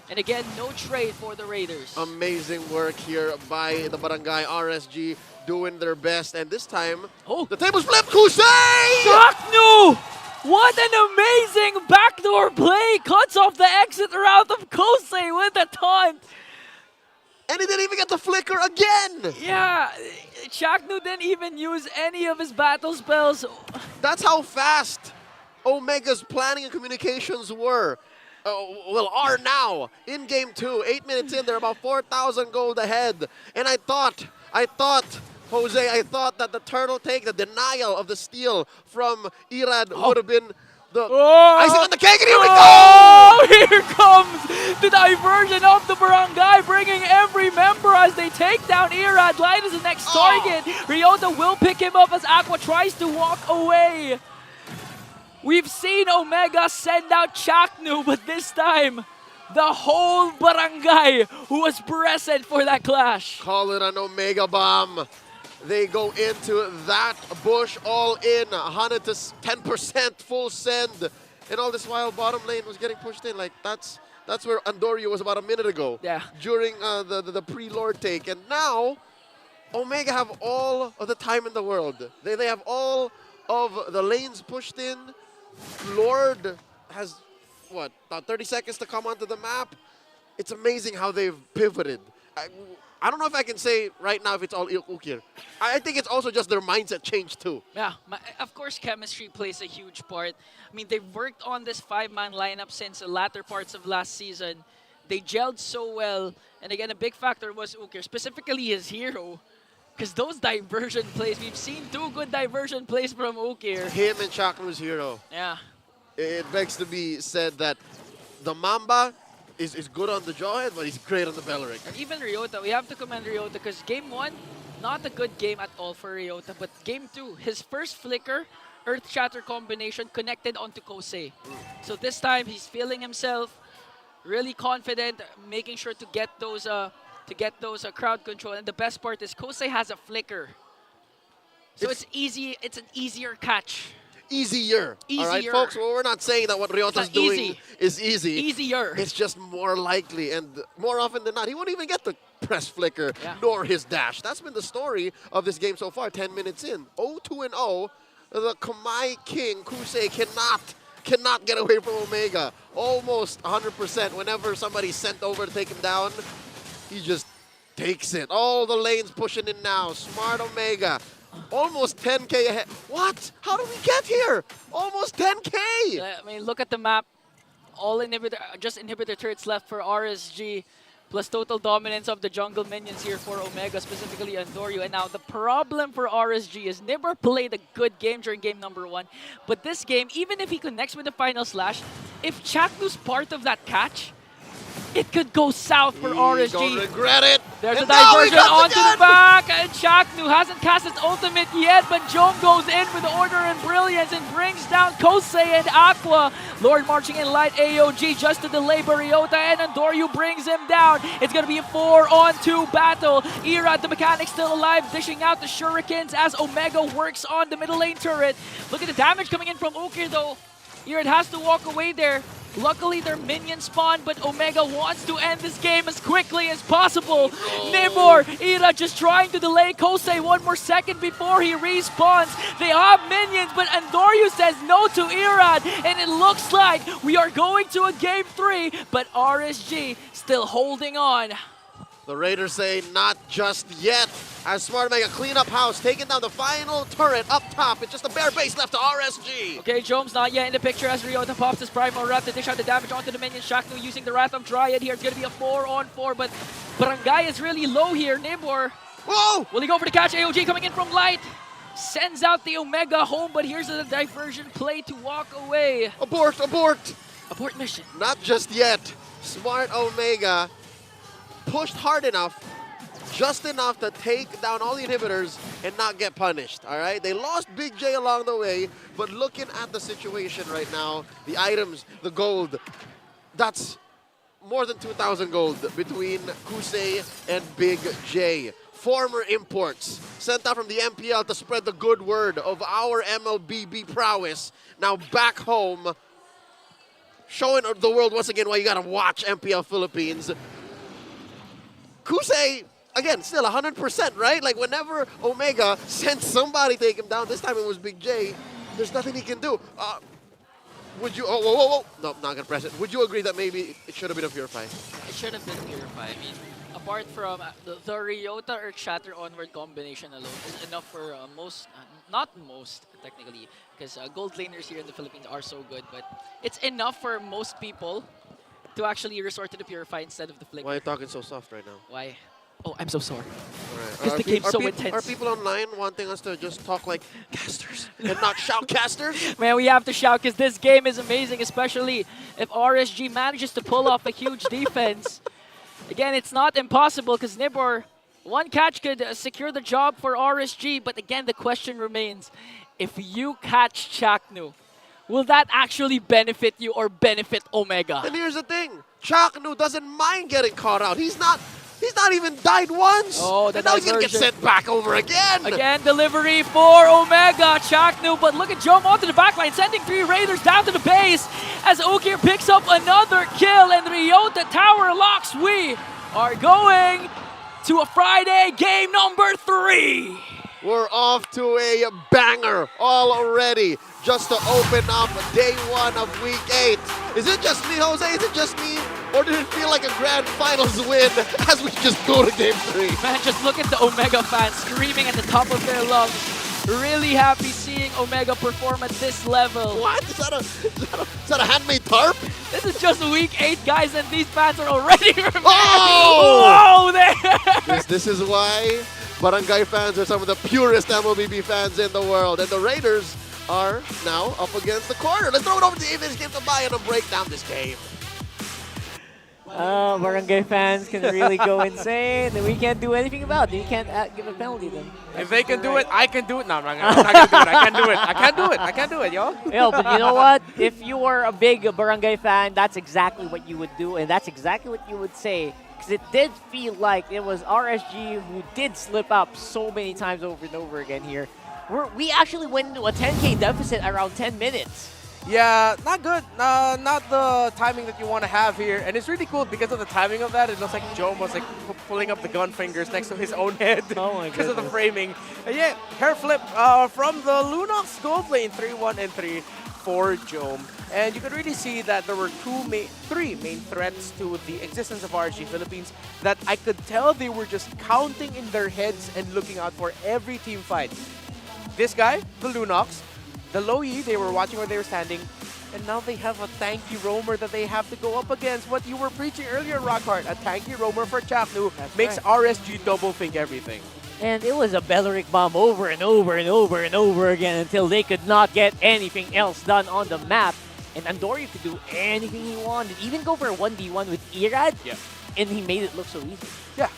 And again, no trade for the Raiders. Amazing work here by the Barangay RSG, doing their best. And this time, the tables flipped. Kusei! Chaknu! What an amazing backdoor play! Cuts off the exit route of Kosei with a taunt. And he didn't even get the flicker again! Yeah, Chaknu didn't even use any of his battle spells. That's how fast Omega's planning and communications were. Are now in game 2. 8 minutes in, they're about 4,000 gold ahead. And I thought, Jose, I thought that the turtle take, the denial of the steal from Irad would have been the icing on the cake, and here we go! Here comes the diversion of the Barangay, bringing every member as they take down Irad. Light is the next target. Ryota will pick him up as Aqua tries to walk away. We've seen Omega send out Chaknu, but this time, the whole Barangay who was present for that clash. Call it an Omega bomb. They go into that bush all in, 100 to 10% full send. And all this while, bottom lane was getting pushed in. Like, that's That's where Andorio was about a minute ago. Yeah. During the pre-Lord take. And now, Omega have all of the time in the world. They have all of the lanes pushed in. Lord has, what, about 30 seconds to come onto the map. It's amazing how they've pivoted. I don't know if I can say right now if it's all Ukir. I think it's also just their mindset changed too. Yeah, of course chemistry plays a huge part. I mean, they've worked on this 5-man lineup since the latter parts of last season. They gelled so well. And again, a big factor was Ukir, specifically his hero. Because those diversion plays, we've seen 2 good diversion plays from Ukir. Him and Chaknu's hero. Yeah. It begs to be said that the Mamba is good on the Jawhead, but he's great on the Belleric. And even Ryota, we have to commend Ryota because game 1, not a good game at all for Ryota. But game 2, his first flicker, Earth Shatter combination connected onto Kosei. So this time, he's feeling himself, really confident, making sure to get those crowd control. And the best part is Kosei has a flicker. So it's easy. It's an easier catch. Easier. All right, folks, well, we're not saying that what Ryota's doing is easy. Easier. It's just more likely, and more often than not, he won't even get the press flicker nor his dash. That's been the story of this game so far, 10 minutes in. 0-2-0, the Kamai King, Kusei, cannot get away from Omega. Almost 100%. Whenever somebody's sent over to take him down, he just takes it. All the lanes pushing in now. Smart Omega. Almost 10K ahead. What? How did we get here? Almost 10K! I mean, look at the map. All inhibitor turrets left for RSG, plus total dominance of the jungle minions here for Omega, specifically Andorio. And now the problem for RSG is Nibber played a good game during game number 1. But this game, even if he connects with the final slash, if Chaknu's part of that catch, it could go south for RSG. Don't regret it. There's and a diversion onto the back, and Chaknu hasn't cast his ultimate yet, but Jom goes in with Order and Brilliance and brings down Kosei and Aqua. Lord marching in light AOG just to delay Ryota, and Andorio brings him down. It's going to be a 4-on-2 battle. Ira, the mechanic, still alive, dishing out the shurikens as Omega works on the middle lane turret. Look at the damage coming in from Ukir though. Ira has to walk away there. Luckily, their minions spawn, but Omega wants to end this game as quickly as possible. Nibor, Ira just trying to delay Kosei 1 more second before he respawns. They have minions, but Andorio says no to Irad, and it looks like we are going to a game 3, but RSG still holding on. The Raiders say not just yet. As Smart Omega clean up house, taking down the final turret up top. It's just a bare base left to RSG. Okay, Jomes not yet in the picture as Ryota pops his Primal Wrap to dish out the damage onto the minion. Chaknu using the Wrath of Dryad here. It's going to be a 4-on-4, but Barangay is really low here. Nibor. Whoa! Will he go for the catch? AOG coming in from light. Sends out the Omega home, but here's a diversion play to walk away. Abort, abort! Abort mission. Not just yet. Smart Omega pushed hard enough, just enough to take down all the inhibitors and not get punished, all right? They lost Big J along the way, but looking at the situation right now, the items, the gold, that's more than 2,000 gold between Kusei and Big J. Former imports sent out from the MPL to spread the good word of our MLBB prowess. Now back home, showing the world once again why you gotta watch MPL Philippines. Kusei, again, still 100%, right? Like, whenever Omega sent somebody to take him down, this time it was Big J, there's nothing he can do. Would you, whoa. No, not gonna press it. Would you agree that maybe it should have been a Purify? It should have been Purify. I mean, apart from the Ryota Earth Shatter onward combination alone is enough for most, not most, technically, because gold laners here in the Philippines are so good, but it's enough for most people to actually resort to the Purify instead of the Flicker. Why are you talking so soft right now? Why? Oh, I'm so sorry. Because the game's so intense. Are people online wanting us to just talk like casters and not shoutcasters? Man, we have to shout because this game is amazing, especially if RSG manages to pull off a huge defense. Again, it's not impossible because Nibor, one catch could secure the job for RSG, but again, the question remains, if you catch Chaknu, will that actually benefit you or benefit Omega? And here's the thing, Chaknu doesn't mind getting caught out. He's not even died once. Oh, and now he's gonna get sent back over again. Again, delivery for Omega. Chaknu, but look at Jom onto the backline, sending 3 Raiders down to the base as Ukir picks up another kill, and Ryota Locks, we are going to a Friday game number 3. We're off to a banger already, just to open up day 1 of week 8. Is it just me, Jose? Is it just me? Or did it feel like a grand finals win as we just go to game 3? Man, just look at the Omega fans screaming at the top of their lungs. Really happy seeing Omega perform at this level. What? Is that a handmade tarp? This is just week 8, guys, and these fans are already Oh! Whoa there! This is why Barangay fans are some of the purest MLBB fans in the world. And the Raiders are now up against the corner. Let's throw it over to Davis, give the buy and break down this game. Barangay fans can really go insane. We can't do anything about it. You can't give a penalty then. If they can do it, I can do it. No, I'm not gonna do it. I can't do it. I can't do it. I can't do it, yo. Yo, but you know what? If you were a big Barangay fan, that's exactly what you would do, and that's exactly what you would say. Because it did feel like it was RSG who did slip up so many times over and over again here. We actually went into a 10K deficit around 10 minutes. Yeah, not good. Not the timing that you want to have here. And it's really cool because of the timing of that. It looks like Joe was like pulling up the gun fingers next to his own head because of the framing. And yeah, hair flip from the Lunox gold lane, 3-1 and 3 for Jome. And you could really see that there were three main threats to the existence of RSG Philippines that I could tell they were just counting in their heads and looking out for every team fight. This guy, the Lunox, the Low E, they were watching where they were standing, and now they have a tanky roamer that they have to go up against. What you were preaching earlier, Rockhart, a tanky roamer for Chapnu makes RSG double think everything. And it was a Belleric bomb over and over and over and over again until they could not get anything else done on the map. And Andoryu could do anything he wanted, even go for a 1v1 with Irad, and he made it look so easy. Yeah,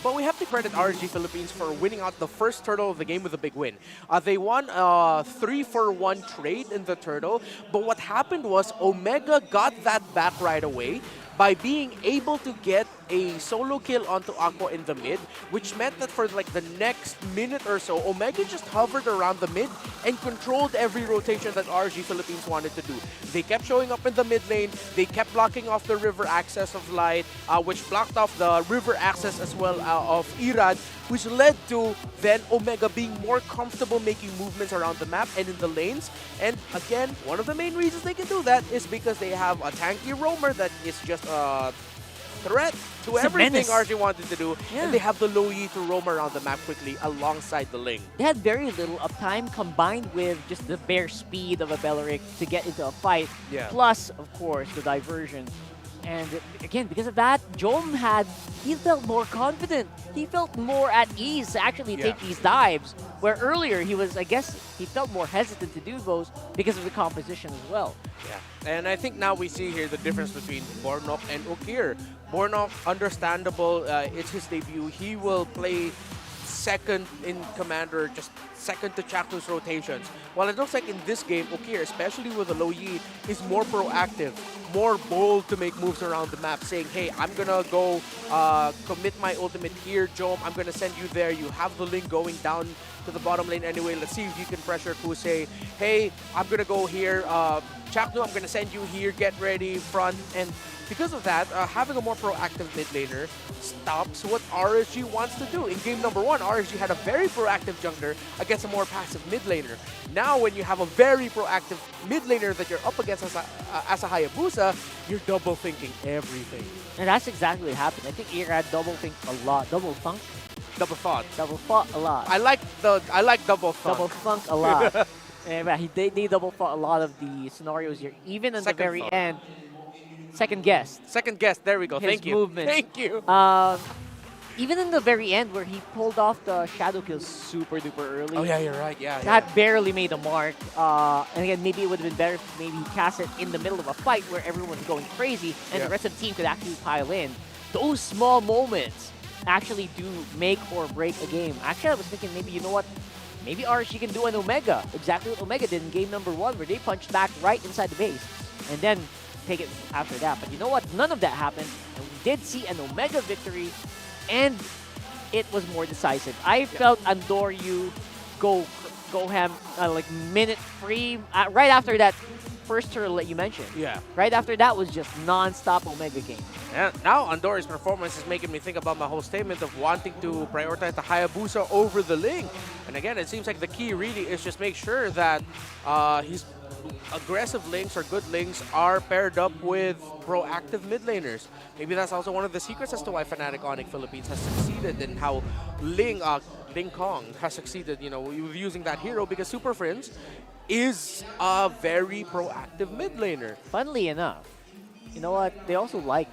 but we have to credit RSG Philippines for winning out the first turtle of the game with a big win. They won a 3-for-1 trade in the turtle, but what happened was Omega got that back right away by being able to get a solo kill onto Aqua in the mid, which meant that for like the next minute or so, Omega just hovered around the mid and controlled every rotation that RSG Philippines wanted to do. They kept showing up in the mid lane, they kept blocking off the river access of Light, which blocked off the river access as well of Irad, which led to then Omega being more comfortable making movements around the map and in the lanes. And again, one of the main reasons they can do that is because they have a tanky roamer that is just a threat to everything RSG wanted to do, and they have the Low E to roam around the map quickly alongside the Ling. They had very little uptime combined with just the bare speed of a Belleric to get into a fight, plus, of course, the diversion. And again, because of that, Jome he felt more confident. He felt more at ease to actually take these dives, where earlier he was, I guess, he felt more hesitant to do those because of the composition as well. Yeah, and I think now we see here the difference between Bornok and Okir. Bornok, understandable, it's his debut. He will play second in Commander, just second to Chaknu's rotations. While it looks like in this game, Okir, especially with the Low Yi, is more proactive, more bold to make moves around the map, saying, hey, I'm gonna go commit my ultimate here, Jome. I'm gonna send you there. You have the Ling going down to the bottom lane anyway. Let's see if you can pressure Kusei. Hey, I'm gonna go here. Chaknu, I'm gonna send you here. Get ready, front. And because of that, having a more proactive mid laner stops what RSG wants to do. In game number 1, RSG had a very proactive jungler against a more passive mid laner. Now, when you have a very proactive mid laner that you're up against as a Hayabusa, you're double thinking everything. And that's exactly what happened. I think Irad double think a lot. Double funk? Double thought. Double thought a lot. I like double thunk. Double funk a lot. And they double thought a lot of the scenarios here. Even in the very end. Second guess. Second guess. There we go. Thank you. Movement. Thank you. Even in the very end where he pulled off the shadow kill super duper early. Oh yeah, you're right. Yeah. That barely made a mark. And again, maybe it would have been better if maybe he cast it in the middle of a fight where everyone's going crazy and the rest of the team could actually pile in. Those small moments actually do make or break a game. Actually, I was thinking maybe, you know what? Maybe RSG can do an Omega. Exactly what Omega did in game number 1 where they punched back right inside the base. And then take it after that. But you know what? None of that happened. And we did see an Omega victory. And it was more decisive. I felt Andoryu go ham like minute 3. Right after that first turtle that you mentioned. Yeah. Right after that was just non-stop Omega game. And now Andori's performance is making me think about my whole statement of wanting to prioritize the Hayabusa over the Ling. And again, it seems like the key really is just make sure that his aggressive links or good links are paired up with proactive mid laners. Maybe that's also one of the secrets as to why Fnatic Onic Philippines has succeeded in how Ling Kong has succeeded, you know, with using that hero, because Super Friends is a very proactive mid laner. Funnily enough, you know what? They also like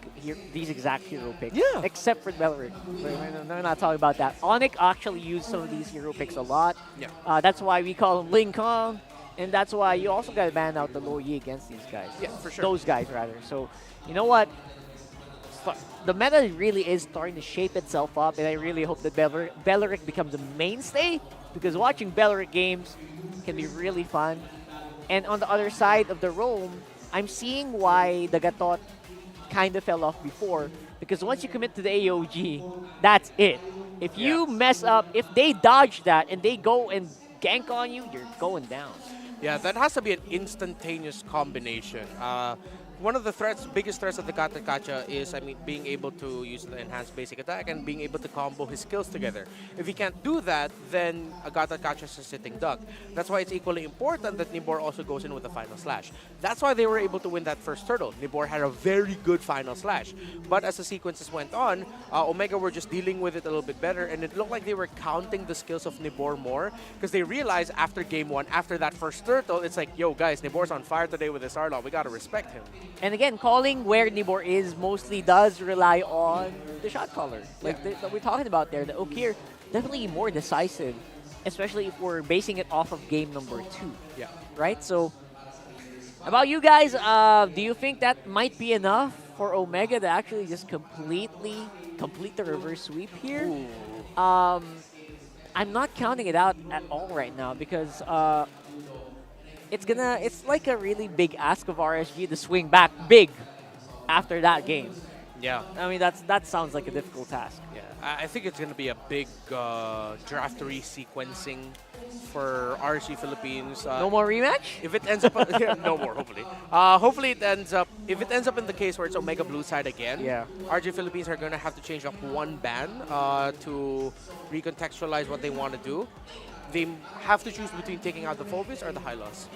these exact hero picks. Yeah. Except for Beleric. We're not talking about that. Onic actually used some of these hero picks a lot. Yeah. That's why we call him Ling Kong. And that's why you also got to ban out the low Yi against these guys. Yeah, for sure. Those guys, rather. So, you know what? The meta really is starting to shape itself up, and I really hope that Beleric becomes a mainstay, because watching Beleric games can be really fun. And on the other side of the roam, I'm seeing why the Gatot kind of fell off before, because once you commit to the AOG, that's it. If you mess up, if they dodge that and they go and gank on you, you're going down. Yeah, that has to be an instantaneous combination. One of the biggest threats of the Gata Kacha is, being able to use the enhanced basic attack and being able to combo his skills together. If he can't do that, then a Gata Kacha is a sitting duck. That's why it's equally important that Nibor also goes in with the final slash. That's why they were able to win that first turtle. Nibor had a very good final slash. But as the sequences went on, Omega were just dealing with it a little bit better, and it looked like they were counting the skills of Nibor more, because they realized after game one, after that first turtle, it's like, yo guys, Nibor's on fire today with his Arlaw. We gotta respect him. And again, calling where Nibor is mostly does rely on the shot caller. Like that we're talking about there. The Okir definitely more decisive, especially if we're basing it off of game number 2. Yeah. Right? So, about you guys, do you think that might be enough for Omega to actually just complete the reverse sweep here? I'm not counting it out at all right now, because it's like a really big ask of RSG to swing back big after that game. Yeah. I mean, that sounds like a difficult task. Yeah, I think it's going to be a big draft resequencing for RSG Philippines. No more rematch? If it ends up, no more, hopefully. Hopefully it ends up, if it ends up in the case where it's Omega Blue side again, RSG Philippines are going to have to change up one ban to recontextualize what they want to do. They have to choose between taking out the Phoebus or the Hylos.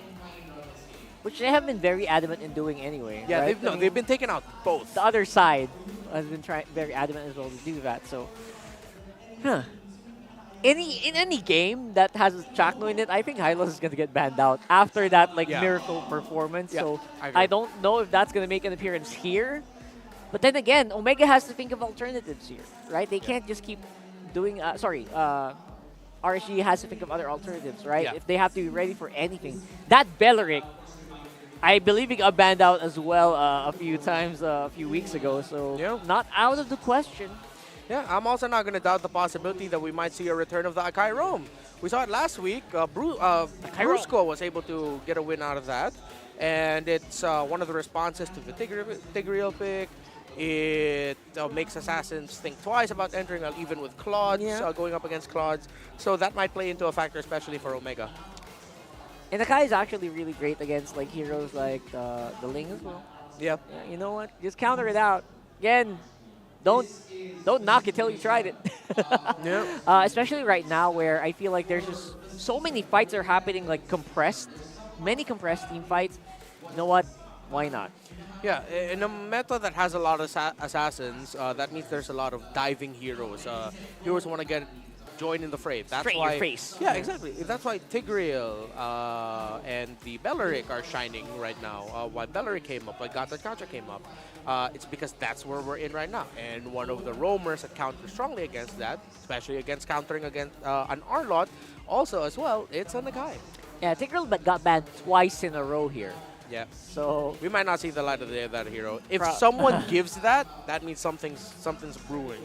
Which they have been very adamant in doing anyway. Yeah, right? they've been taking out both. The other side has been very adamant as well to do that. So, in any game that has Chakno in it, I think Hylos is gonna get banned out after that miracle performance. Yeah, so I I don't know if that's gonna make an appearance here. But then again, Omega has to think of alternatives here, right? They can't just keep doing. RSG has to think of other alternatives, right? Yeah. If they have to be ready for anything. That Beleric, I believe he got banned out as well a few times a few weeks ago, so not out of the question. Yeah, I'm also not going to doubt the possibility that we might see a return of the Akai Roam. We saw it last week. Brusco was able to get a win out of that, and it's one of the responses to the Tigreal pick. It makes assassins think twice about entering, even with Claudes, going up against Claudes. So that might play into a factor, especially for Omega. And Akai is actually really great against heroes like the Ling as well. Yeah. You know what? Just counter it out. Again, don't knock it till you tried it. Especially right now, where I feel like there's just so many fights are happening, many compressed team fights. You know what? Why not? Yeah, in a meta that has a lot of assassins, that means there's a lot of diving heroes. Heroes want to join in the fray. That's Straight in why, your face. Yeah, exactly. That's why Tigreal and the Beleric are shining right now. Why Beleric came up, why Gata Kacha came up. It's because that's where we're in right now. And one of the roamers that counter strongly against that, especially against countering against an Arlot, also as well, it's an Akai. Yeah, Tigreal got banned twice in a row here. Yeah. So we might not see the light of the day of that hero. If someone gives that means something's brewing.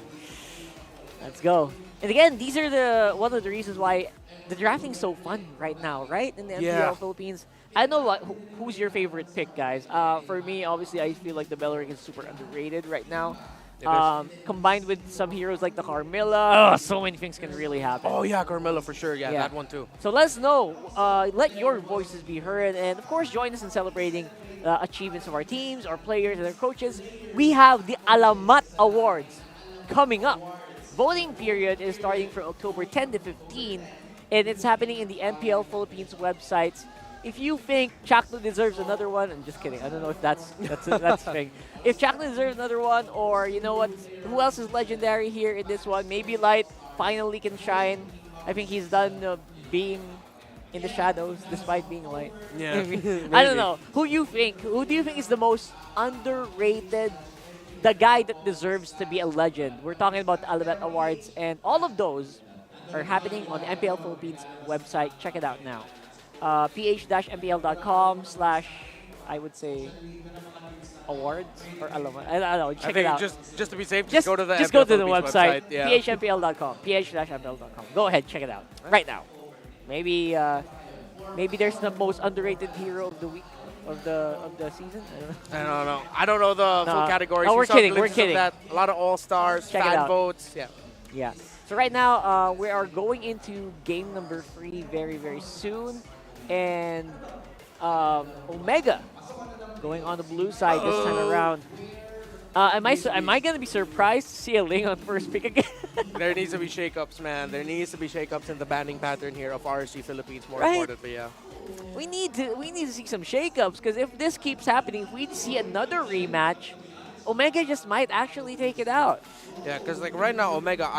Let's go. And again, these are one of the reasons why the drafting's so fun right now, right? In the MPL Philippines. I don't know who's your favorite pick, guys. For me, obviously, I feel like the Beleric is super underrated right now. Combined with some heroes like the Carmilla, so many things can really happen. Oh yeah, Carmilla for sure. Yeah, that one too. So let us know. Let your voices be heard, and of course, join us in celebrating achievements of our teams, our players, and our coaches. We have the Alamat Awards coming up. Voting period is starting from October 10 to 15, and it's happening in the MPL Philippines websites. If you think Chakno deserves another one, I'm just kidding. I don't know if that's a thing. If Chakno deserves another one, or you know what, who else is legendary here in this one? Maybe Light finally can shine. I think he's done being in the shadows despite being Light. Yeah, I don't know. Who you think? Who do you think is the most underrated? The guy that deserves to be a legend. We're talking about the Alamat Awards, and all of those are happening on the MPL Philippines website. Check it out now. ph-mpl.com/ I would say awards or Alamat. I don't know. Check it out. Just to be safe, just go to the just MPL go to the Philippines website. Yeah. ph-mpl.com. ph-mpl.com. Go ahead, check it out right now. Maybe there's the most underrated hero of the week. Of the season? I don't know the full categories. No, we're kidding. We're glimpses of kidding. that. A lot of all-stars, Check it fan out. votes. Yeah. Yeah. So right now, we are going into game number 3 very, very soon. And Omega going on the blue side this time around. Am I going to be surprised to see a Ling on first pick again? There needs to be shakeups, man. There needs to be shakeups in the banning pattern here of RSG Philippines, more Right. importantly, yeah. We need to see some shakeups, because if this keeps happening, if we see another rematch, Omega just might actually take it out. Yeah, because like right now, Omega,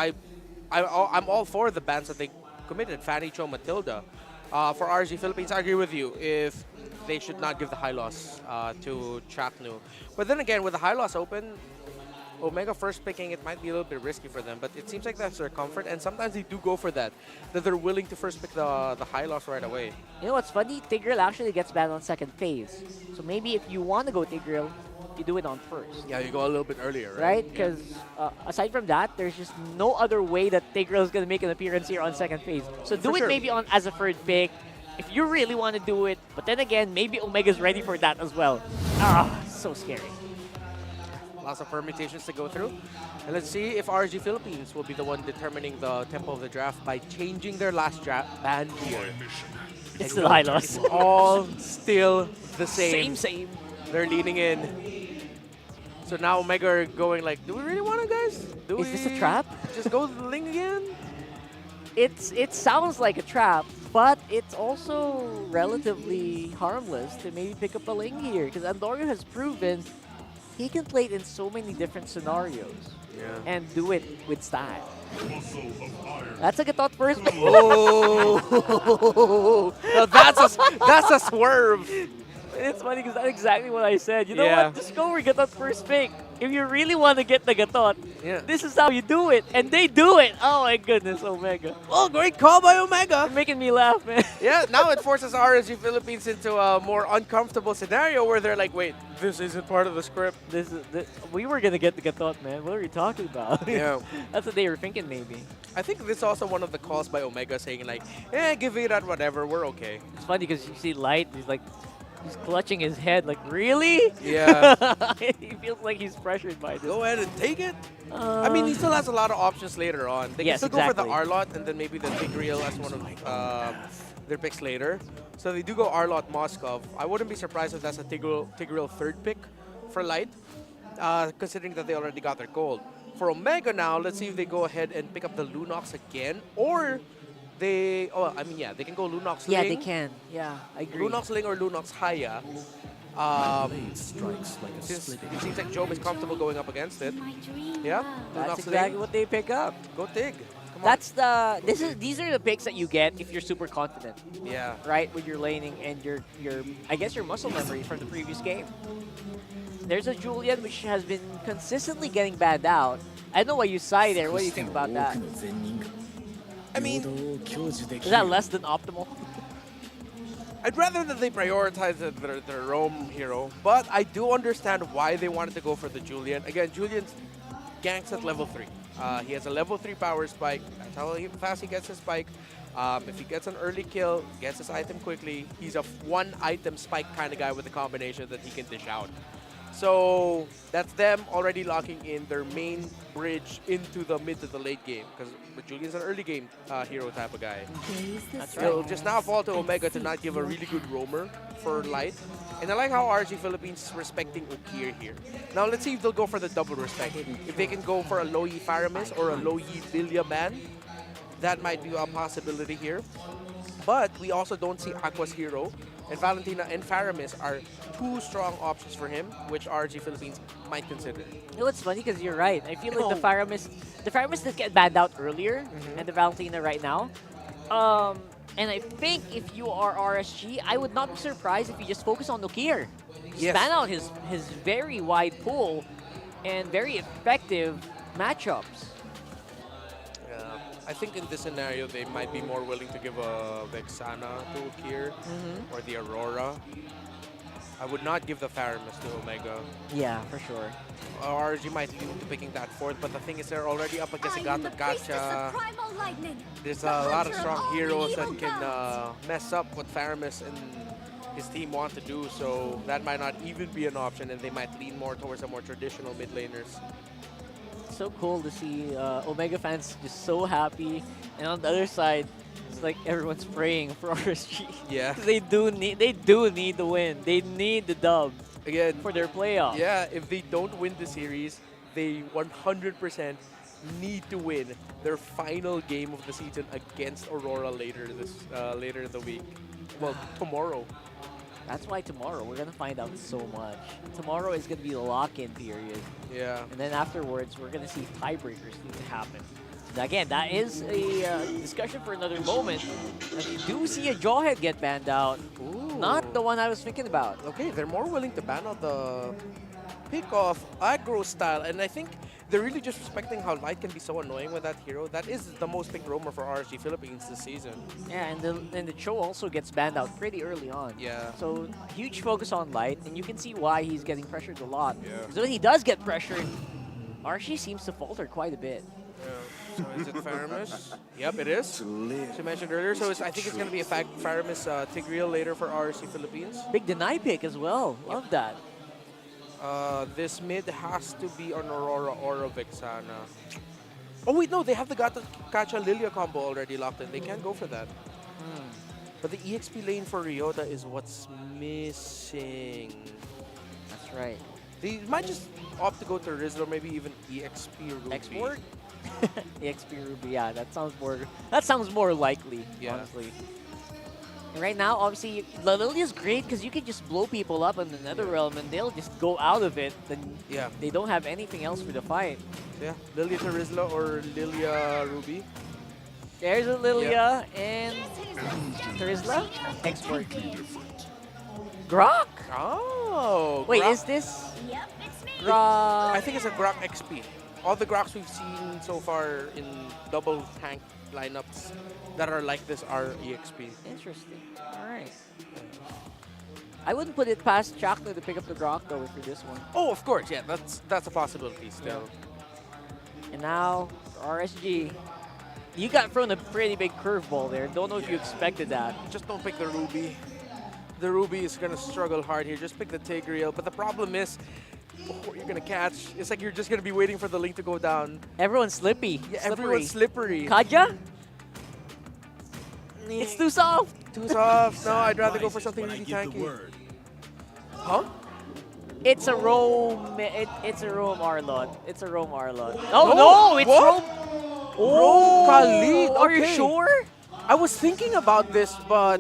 I'm all for the bans that they committed. Fanny, Cho, Matilda. For RSG Philippines, I agree with you. If they should not give the high loss to Chaknu. But then again, with the high loss open, Omega first picking, it might be a little bit risky for them, but it seems like that's their comfort, and sometimes they do go for that they're willing to first pick the high loss right away. You know what's funny? Tigreal actually gets banned on second phase. So maybe if you want to go Tigreal, you do it on first. Yeah, you go a little bit earlier, right? Right? Because aside from that, there's just no other way that Tigreal is going to make an appearance here on second phase. So do For it sure. maybe on as a third pick, if you really want to do it. But then again, maybe Omega's ready for that as well. So scary. Lots of permutations to go through. And let's see if RSG Philippines will be the one determining the tempo of the draft by changing their last draft ban here. It's still high loss. It's all still the same. Same. They're leaning in. So now Omega are going like, do we really want it, guys? Is this a trap? Just go Ling again? It sounds like a trap, but it's also relatively harmless to maybe pick up a Ling here, because Andorio has proven he can play it in so many different scenarios and do it with style. That's a Gatot first. Oh, now that's a swerve. It's funny because that's exactly what I said. You know Yeah. what? Just go for Gatot first pick. If you really want to get the Gatot, Yeah. this is how you do it. And they do it. Oh my goodness, Omega. Oh, great call by Omega. You're making me laugh, man. Yeah, now it forces RSG Philippines into a more uncomfortable scenario where they're like, wait, this isn't part of the script. We were going to get the Gatot, man. What are you talking about? Yeah. That's what they were thinking, maybe. I think this is also one of the calls by Omega saying like, give it at whatever, we're okay. It's funny because you see Light, he's clutching his head like, really? Yeah. He feels like he's pressured by this. Go ahead and take it. I mean, he still has a lot of options later on. They Yes, can still go for the exactly. Arlot and then maybe the Tigreal as one of their picks later. So they do go Arlot Moskov. I wouldn't be surprised if that's a Tigreal third pick for Light, considering that they already got their gold. For Omega now, let's see if they go ahead and pick up the Lunox again, or they can go Lunox Ling. Yeah, they can. Yeah, I agree. Lunox Ling or Lunox Haya. Since it seems like Job is comfortable going up against it. Yeah, That's Lunox exactly Ling. what they pick up. Go Tig. Come on. These are the picks that you get if you're super confident. Yeah. Right, with your laning and your I guess your muscle memory from the previous game. There's a Julian which has been consistently getting banned out. I know why you sigh there. What do you think about that? I mean, is that less than optimal? I'd rather that they prioritize their roam hero, but I do understand why they wanted to go for the Julian. Again, Julian's ganks at level 3. He has a level 3 power spike. That's how fast he gets his spike. If he gets an early kill, gets his item quickly, he's a one-item spike kind of guy with a combination that he can dish out. So that's them already locking in their main bridge into the mid to the late game. Because Julian's an early game hero type of guy. That's It'll just now fall to Omega to not give a really good roamer for light. And I like how RSG Philippines is respecting Ukir here. Now let's see if they'll go for the double respect. If they can go for a low-yi Faramis or a low-yi Lilia ban, that might be a possibility here. But we also don't see Aqua's hero. And Valentina and Faramis are two strong options for him, which RSG Philippines might consider. You know what's funny? Because you're right. I feel like the Faramis did get banned out earlier, and the Valentina right now. And I think if you are RSG, I would not be surprised if you just focus on Nokir. Just ban out his very wide pool and very effective matchups. I think in this scenario, they might be more willing to give a Vexana to Ukir or the Aurora. I would not give the Faramis to Omega. Yeah, for sure. RSG might lean into picking that fourth, but the thing is they're already up against a Gatot Gacha. There's a lot of strong heroes that can mess up what Faramis and his team want to do, so that might not even be an option, and they might lean more towards the more traditional mid laners. So cool to see Omega fans just so happy, and on the other side, it's like everyone's praying for RSG. Yeah, they do need the win. They need the dub again for their playoff. Yeah, if they don't win the series, they 100% need to win their final game of the season against Aurora later in the week. Well, tomorrow. That's why tomorrow we're gonna find out so much. Tomorrow is gonna be the lock-in period. Yeah. And then afterwards, we're gonna see tiebreakers need to happen. Again, that is a discussion for another moment. And you do see a Jawhead get banned out. Ooh. Not the one I was thinking about. Okay, they're more willing to ban out the pick-off aggro style, and I think they're really just respecting how Light can be so annoying with that hero. That is the most picked roamer for RSG Philippines this season. Yeah, and the Cho also gets banned out pretty early on. Yeah. So huge focus on Light, and you can see why he's getting pressured a lot. Yeah. So when he does get pressured, RSG seems to falter quite a bit. Yeah. So is it Faramis? Yep, it is. As you mentioned earlier, so I think it's going to be a Faramis Tigreal later for RSG Philippines. Big deny pick as well. Love that. This mid has to be an Aurora or a Vexana. Oh wait, no, they have the Gatot Kacha Lilia combo already locked in. They can't go for that. But the EXP lane for Ryota is what's missing. That's right. They might just opt to go to Rizzle or maybe even EXP Ruby. Export? EXP Ruby, yeah, that sounds more likely, honestly. And right now, obviously, Lilia is great because you can just blow people up in the Netherrealm and they'll just go out of it. Then they don't have anything else for the fight. Yeah, Lilia to Rizzle or Lilia Ruby. There's a Lilia and Terizla. Export. Grok? Oh! Wait, Grok. is this Grok? I think it's a Grok XP. All the Groks we've seen so far in double tank lineups that are like this are EXP. Interesting. All right. I wouldn't put it past Chakna to pick up the Grok though for this one. Oh, of course, yeah, that's a possibility still. And now RSG. You got thrown a pretty big curveball there. Don't know if you expected that. Just don't pick the Ruby. The Ruby is going to struggle hard here. Just pick the Tigreal. But the problem is, what you're going to catch, it's like you're just going to be waiting for the link to go down. Everyone's slippy. Yeah, everyone's slippery. Kaja? It's too soft. Too soft. No, I'd rather go for something really tanky. Huh? It's a Rome. It's a Rome Arlot. It's a Rome Arlot. Oh no! It's what? Rome. Rome Khalid. Are you Okay. sure? I was thinking about this, but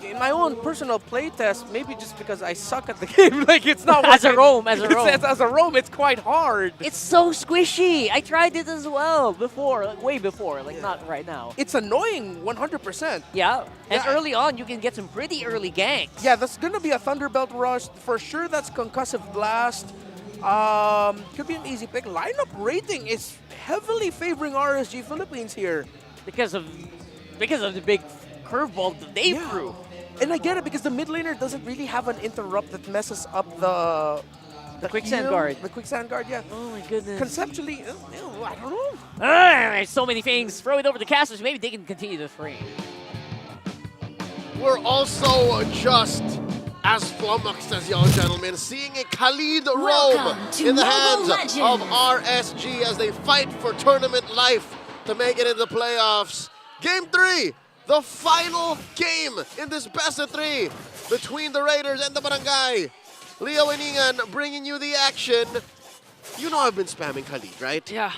in my own personal playtest, maybe just because I suck at the game, like it's not As a working. Rome, as a Rome. As a Rome, it's quite hard. It's so squishy. I tried it as well before, like way before, like not right now. It's annoying, 100%. Yeah, and early on you can get some pretty early ganks. Yeah, that's gonna be a Thunderbelt Rush. For sure, that's Concussive Blast. Could be an easy pick. Lineup rating is heavily favoring RSG Philippines here. Because of the big curveball that they threw. And I get it because the mid laner doesn't really have an interrupt that messes up the quicksand heal. guard. The quicksand guard, yeah. Oh my goodness. Conceptually, I don't know. There's so many things. Throw it over the casters. Maybe they can continue the frame. We're also just as flummoxed as y'all gentlemen, seeing a Khalid roam Welcome to in the Mobile hands of Legends. RSG as they fight for tournament life to make it into the playoffs. Game 3, the final game in this best of 3 between the Raiders and the Barangay. Leo and Ingan bringing you the action. You know I've been spamming Khalid, right? Yeah.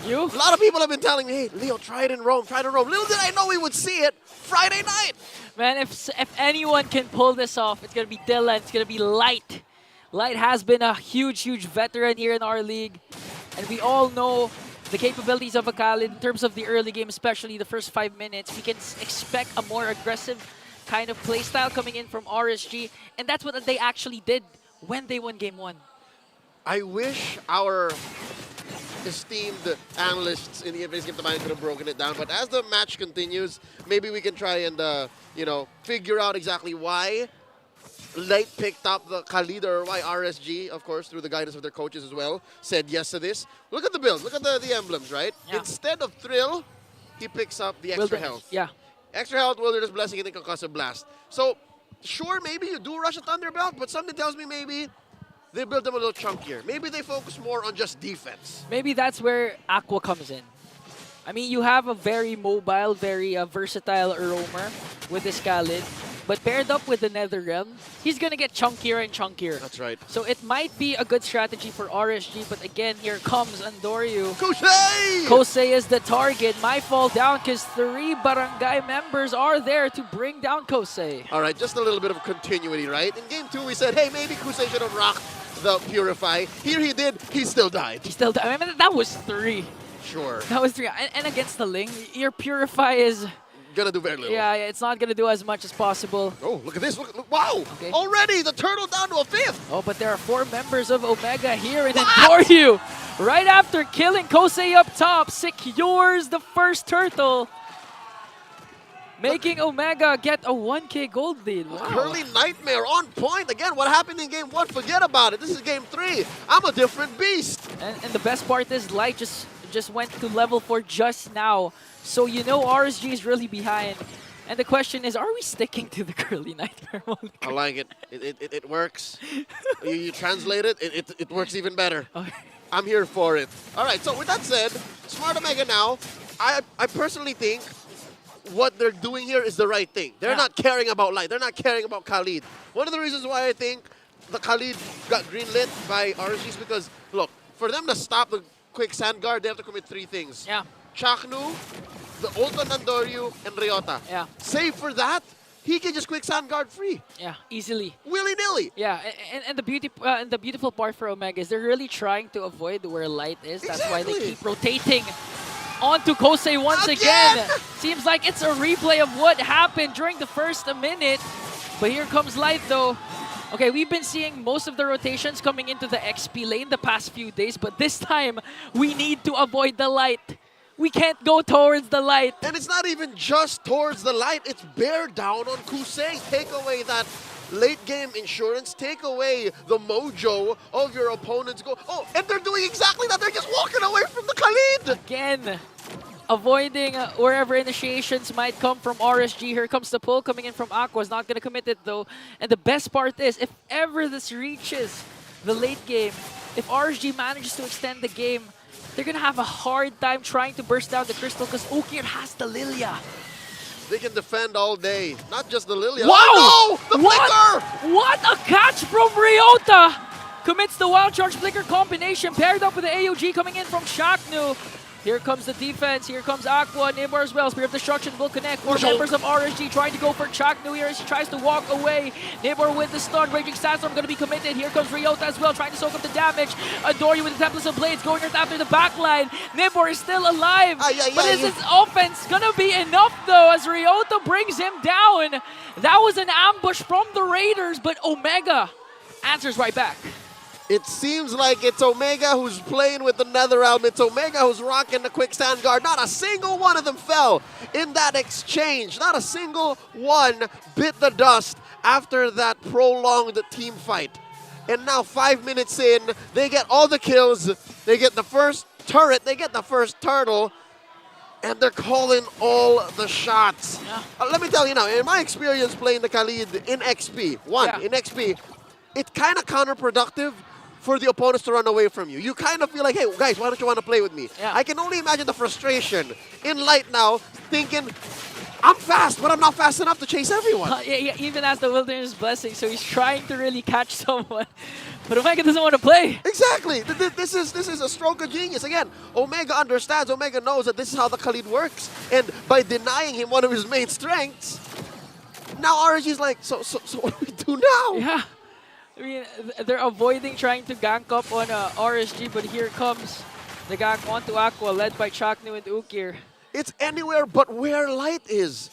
You? A lot of people have been telling me, hey, Leo, try it in Rome, try it in Rome. Little did I know we would see it Friday night. Man, if anyone can pull this off, it's going to be Dylan. It's going to be Light. Light has been a huge, huge veteran here in our league. And we all know the capabilities of a Khalid in terms of the early game, especially the first 5 minutes. We can expect a more aggressive kind of playstyle coming in from RSG. And that's what they actually did when they won Game 1. I wish our esteemed analysts in the FaceCap could have broken it down, but as the match continues, maybe we can try and figure out exactly why Light picked up the Khalid, or why RSG, of course, through the guidance of their coaches as well, said yes to this. Look at the build, look at the emblems, right? Yeah. Instead of Thrill, he picks up the extra Wilderness, health. yeah. Extra health, Wilderness Blessing, and then Concussive Blast. So, sure, maybe you do rush a Thunderbolt, but something tells me maybe they build them a little chunkier. Maybe they focus more on just defense. Maybe that's where Aqua comes in. I mean, you have a very mobile, very versatile roamer with this Khalid. But paired up with the NetherRealm, he's going to get chunkier and chunkier. That's right. So it might be a good strategy for RSG, but again, here comes Andoryu. Kosei! Kosei is the target. Might fall down because 3 Barangay members are there to bring down Kosei. All right, just a little bit of continuity, right? In Game 2, we said, hey, maybe Kosei should have rocked the Purify. Here he did, he still died. He still died. I mean, that was 3. Sure. That was 3. And against the Ling, your Purify is gonna do very little. Yeah, it's not gonna do as much as possible. Oh, look at this. Look, wow! Okay. Already, the turtle down to a 5th. Oh, but there are 4 members of Omega here in Andoryu. Right after killing Kosei up top, secures the first turtle, making Omega get a 1K gold lead. Wow. Curly Nightmare on point. Again, what happened in Game 1, forget about it. This is Game 3. I'm a different beast. And the best part is Light just went to level 4 just now. So you know RSG is really behind. And the question is, are we sticking to the Curly Nightmare mode? I like it. It works. You translate it, it works even better. Okay. I'm here for it. All right, so with that said, Smart Omega now, I personally think what they're doing here is the right thing. They're not caring about Light. They're not caring about Khalid. One of the reasons why I think the Khalid got greenlit by RSG is because, look, for them to stop the quick sand guard, they have to commit 3 things. Yeah. Chaknu, the ult on Andoryu, and Ryota. Yeah. Save for that, he can just quick sand guard free. Yeah, easily. Willy-nilly. Yeah, and the beautiful part for Omega is they're really trying to avoid where Light is. That's why they keep rotating onto Kosei once again. Seems like it's a replay of what happened during the first minute. But here comes Light though. Okay, we've been seeing most of the rotations coming into the XP lane the past few days, but this time we need to avoid the Light. We can't go towards the Light. And it's not even just towards the Light, it's bear down on Kosei. Take away that late game insurance, take away the mojo of your opponent's goal. Oh, and they're doing exactly that. They're just walking away from the Khalid. Again, avoiding wherever initiations might come from RSG. Here comes the pull coming in from Aqua. Is not going to commit it though. And the best part is, if ever this reaches the late game, if RSG manages to extend the game, they're going to have a hard time trying to burst down the crystal because Okir has the Lilia. They can defend all day. Not just the Lilia. Wow! Oh, no! The Flicker! What a catch from Ryota! Commits the Wild Charge Flicker combination paired up with the AOG coming in from Shaknu. Here comes the defense. Here comes Aqua. Neighbor as well. Spear of Destruction will connect. 4 members of RSG trying to go for Chaknu here as he tries to walk away. Neighbor with the stun. Raging Sandstorm going to be committed. Here comes Ryota as well, trying to soak up the damage. Adoryu with the Tempest of Blades going right after the backline. Neighbor is still alive. But is his offense going to be enough though as Ryota brings him down? That was an ambush from the Raiders, but Omega answers right back. It seems like it's Omega who's playing with the NetherRealm. It's Omega who's rocking the quick stand guard. Not a single one of them fell in that exchange. Not a single one bit the dust after that prolonged team fight. And now 5 minutes in, they get all the kills. They get the first turret. They get the first turtle. and they're calling all the shots. Yeah. Let me tell you now, in my experience playing the Khalid in XP, in XP, it's kind of counterproductive for the opponents to run away from you. You kind of feel like, hey, guys, why don't you want to play with me? Yeah. I can only imagine the frustration in Light now, thinking, I'm fast, but I'm not fast enough to chase everyone. Yeah, even as the Wilderness Blessing, so he's trying to really catch someone. But Omega doesn't want to play. Exactly. This is a stroke of genius. Again, Omega understands, Omega knows that this is how the Khalid works. And by denying him one of his main strengths, now RSG's like, so what do we do now? Yeah. I mean, they're avoiding trying to gank up on RSG, but here comes the gank onto Aqua, led by Chaknu and Ukir. It's anywhere but where Light is.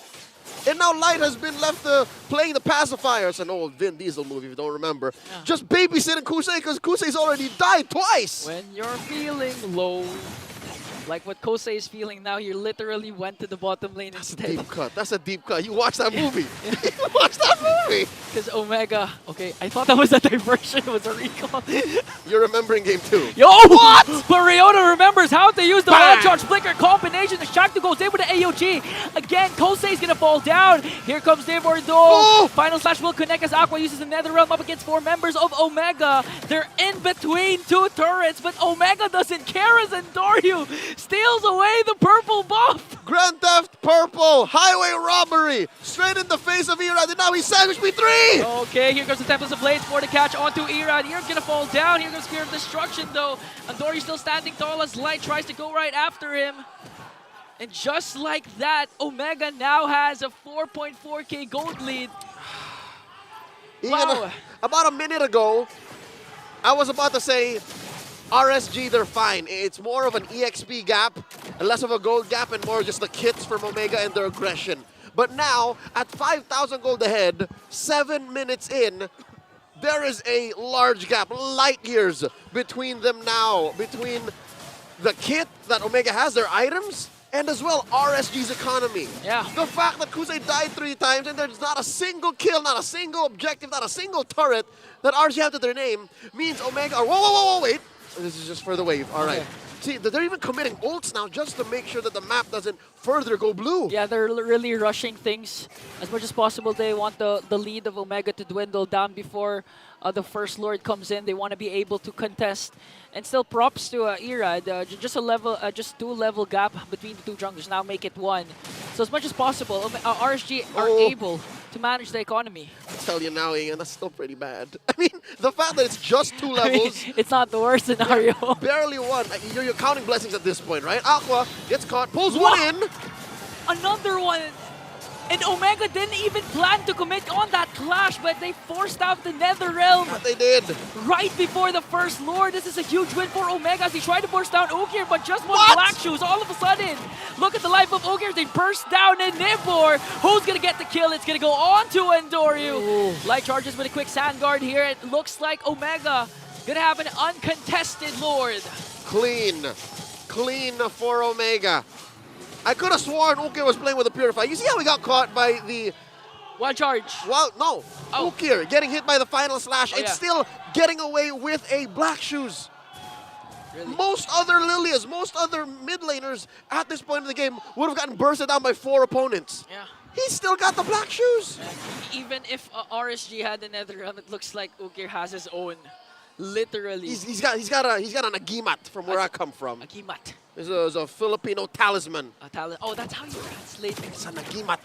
And now Light has been left playing the pacifier. It's an old Vin Diesel movie, if you don't remember. Yeah. Just babysitting Kusei because Kusei's already died twice. When you're feeling low, like what Kosei is feeling now, he literally went to the bottom lane instead. Deep cut. That's a deep cut. You watch that movie. You watch that movie. Because Omega, okay, I thought that was a diversion. It was a recall. You're remembering game 2. Yo! What? But Ryota remembers how to use the Wild Charge Flicker combination. The Shaktu goes in with the AOG. Again, Kosei's gonna fall down. Here comes Devordo. Oh! Final Slash will connect as Aqua uses the Nether Realm up against 4 members of Omega. They're in between 2 turrets, but Omega doesn't care as Endoryu steals away the purple buff. Grand Theft Purple, highway robbery, straight in the face of Irad, and now he sandwiched me 3! Okay, here goes the Tempest of Blades for the catch onto Irad. Irad's gonna fall down. Here goes Spear of Destruction though. Andori still standing tall as Light tries to go right after him. And just like that, Omega now has a 4.4k gold lead. Wow. About a minute ago, I was about to say, RSG, they're fine. It's more of an EXP gap, and less of a gold gap, and more just the kits from Omega and their aggression. But now, at 5,000 gold ahead, 7 minutes in, there is a large gap, light years between them now, between the kit that Omega has, their items, and as well RSG's economy. Yeah. The fact that Kusei died 3 times and there's not a single kill, not a single objective, not a single turret that RSG have to their name means Omega are, whoa, wait. This is just for the wave, all right. Okay. See, they're even committing ults now just to make sure that the map doesn't further go blue. Yeah, they're really rushing things as much as possible. They want the lead of Omega to dwindle down before the first Lord comes in. They want to be able to contest. And still props to Irad. Just 2 level gap between the 2 junglers. Now make it 1. So as much as possible, RSG are able to manage the economy. I tell you now, Ian, that's still pretty bad. I mean, the fact that it's just 2 levels. I mean, it's not the worst scenario. Barely 1. You're counting blessings at this point, right? Aqua gets caught, pulls one in. Another one. And Omega didn't even plan to commit on that clash, but they forced out the Nether Realm. But they did. Right before the first Lord. This is a huge win for Omega as he tried to burst down Ukir, but just one Black Shoes all of a sudden. Look at the life of Ukir. They burst down in Nibor. Who's going to get the kill? It's going to go on to Endoryu. Light charges with a quick Sand Guard here. It looks like Omega going to have an uncontested Lord. Clean for Omega. I could have sworn Ukir was playing with a Purify. You see how he got caught by the... Wild Charge. Well, no. Oh. Ukir getting hit by the final slash and still getting away with a Black Shoes. Really? Most other Lilias, most other mid laners at this point in the game would have gotten bursted down by 4 opponents. Yeah. He's still got the Black Shoes. Even if RSG had the Nether Realm, it looks like Ukir has his own. Literally. He's got an Agimat from where I come from. Agimat. It's a Filipino talisman. Oh, that's how you translate it. It's an Agimat.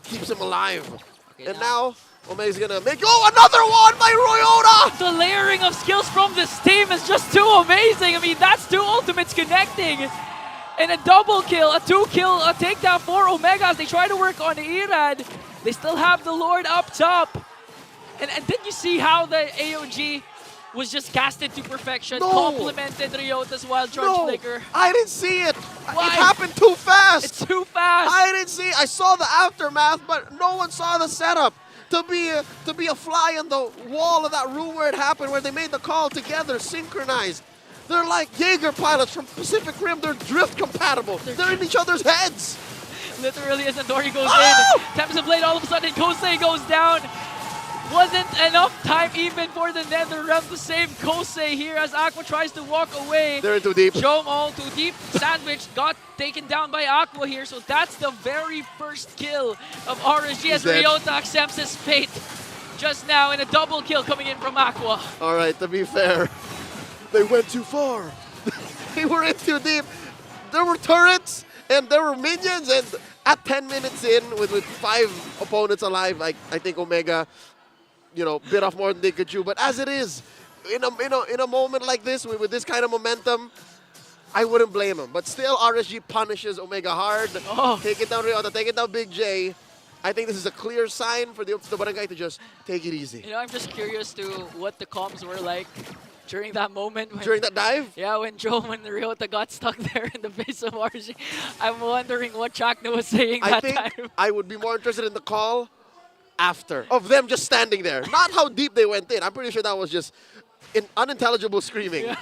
Keeps him alive. Okay, and now Omega's gonna make another one by Ryota! The layering of skills from this team is just too amazing. I mean, that's 2 ultimates connecting. And a double kill, a 2-kill, a takedown for Omega as they try to work on Irad. They still have the Lord up top. And did you see how the AOG was just casted to perfection, complemented Ryota's Wild Charge Flicker? I didn't see it. Why? It happened too fast. It's too fast. I didn't see. I saw the aftermath, but no one saw the setup. To be a fly in the wall of that room where it happened, where they made the call together, synchronized. They're like Jaeger pilots from Pacific Rim. They're drift compatible. They're in each other's heads. Literally, as Endoryu goes in, Tempest of Blade all of a sudden, Kosei goes down. Wasn't enough time even for the Nether Realm to save Kosei here as Aqua tries to walk away. They're in too deep. Jom all too deep. Sandwich got taken down by Aqua here, so that's the very first kill of RSG as Ryota accepts his fate just now in a double kill coming in from Aqua. All right, to be fair, they went too far. They were in too deep. There were turrets and there were minions, and at 10 minutes in, with 5 opponents alive, I think Omega, you know, bit off more than they could chew. But as it is, in a moment like this, with this kind of momentum, I wouldn't blame him. But still, RSG punishes Omega hard. Take it down Ryota, take it down Big J. I think this is a clear sign for the Barangay to just take it easy. You know, I'm just curious to what the comms were like during that moment. During that dive? Yeah, when Jom and Ryota got stuck there in the face of RSG. I'm wondering what Chakna was saying that time. I think I would be more interested in the call after, of them just standing there. Not how deep they went in. I'm pretty sure that was just unintelligible screaming. Yeah.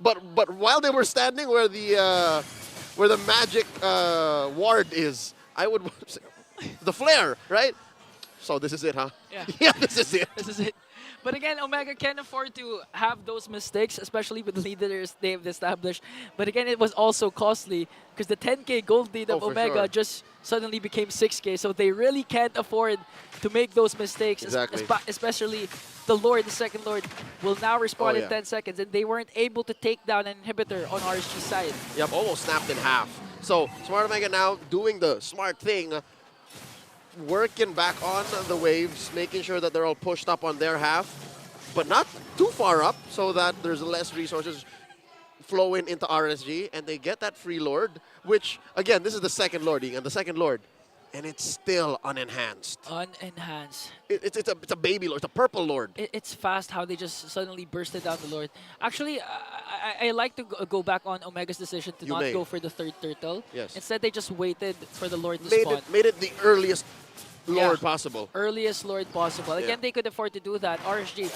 But while they were standing where the magic ward is, I would the flare, right? So this is it, huh? Yeah. Yeah, this is it. This is it. But again, Omega can't afford to have those mistakes, especially with the leaders they've established. But again, it was also costly because the 10K gold lead of Omega just suddenly became 6K. So they really can't afford to make those mistakes. Exactly. Especially the Lord, the second Lord, will now respawn in 10 seconds. And they weren't able to take down an inhibitor on RSG's side. Yep, almost snapped in half. So Smart Omega now doing the smart thing, working back on the waves, making sure that they're all pushed up on their half, but not too far up so that there's less resources flowing into RSG, and they get that free Lord, which, again, this is the second Lord, and the second Lord, and it's still unenhanced. Unenhanced. It's a baby Lord, it's a purple Lord. It's fast how they just suddenly bursted down the Lord. Actually, I like to go back on Omega's decision to not go for the third turtle. Yes. Instead, they just waited for the Lord to spawn. Made it the earliest Lord possible. Earliest Lord possible. Again, they could afford to do that. RSG,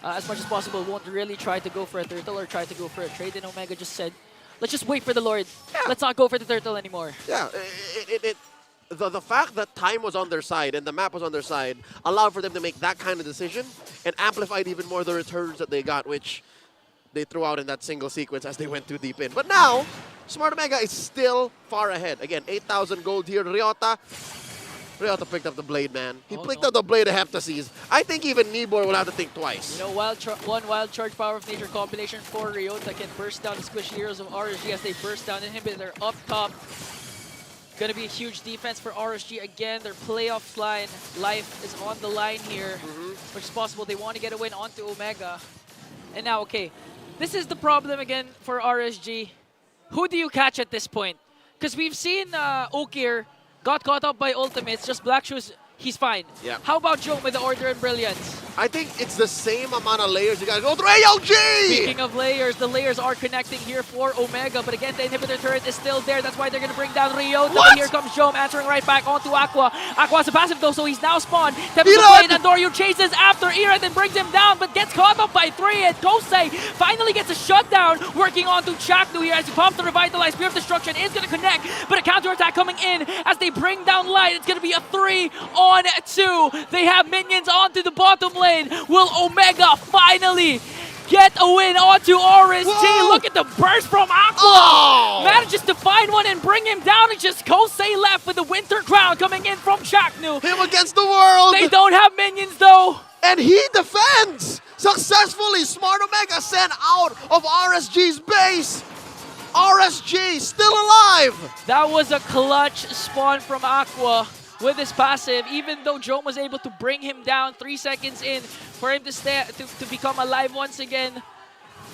as much as possible, won't really try to go for a turtle or try to go for a trade. And Omega just said, let's just wait for the Lord. Yeah. Let's not go for the turtle anymore. Yeah, the fact that time was on their side and the map was on their side allowed for them to make that kind of decision and amplified even more the returns that they got, which they threw out in that single sequence as they went too deep in. But now, Smart Omega is still far ahead. Again, 8,000 gold here. Ryota picked up the blade, man. He picked up the blade of Heptases. I think even Nibor will have to think twice. You know, one wild charge power of nature combination for Ryota can burst down the squishy heroes of RSG as they burst down inhibitor up top. Gonna be a huge defense for RSG again. Their playoffs life is on the line here, which is possible. They want to get a win onto Omega. And now, okay, this is the problem again for RSG. Who do you catch at this point? Because we've seen Okir got caught up by ultimates, just Black Shoes, he's fine. Yeah. How about Jom with the Order and Brilliance? I think it's the same amount of layers you guys go through. ALG! Speaking of layers, the layers are connecting here for Omega, but again, the inhibitor turret is still there. That's why they're going to bring down Ryota. But here comes Jom answering right back onto Aqua. Aqua's a passive though, so he's now spawned. Blade and Doryu chases after Irad and brings him down, but gets caught up by 3. And Kosei finally gets a shutdown, working onto Chaknu here as he pops the Revitalize. Spear of Destruction is going to connect, but a counterattack coming in as they bring down Light. It's going to be a 3-on-2. They have minions onto the bottom lane. Will Omega finally get a win onto RSG? Whoa. Look at the burst from Aqua! Manages to find one and bring him down. It's just Kosei left with the Winter Crown coming in from Chaknu. Him against the world! They don't have minions though! And he defends! Successfully, Smart Omega sent out of RSG's base. RSG still alive! That was a clutch spawn from Aqua with his passive, even though Jom was able to bring him down 3 seconds in for him to become alive once again.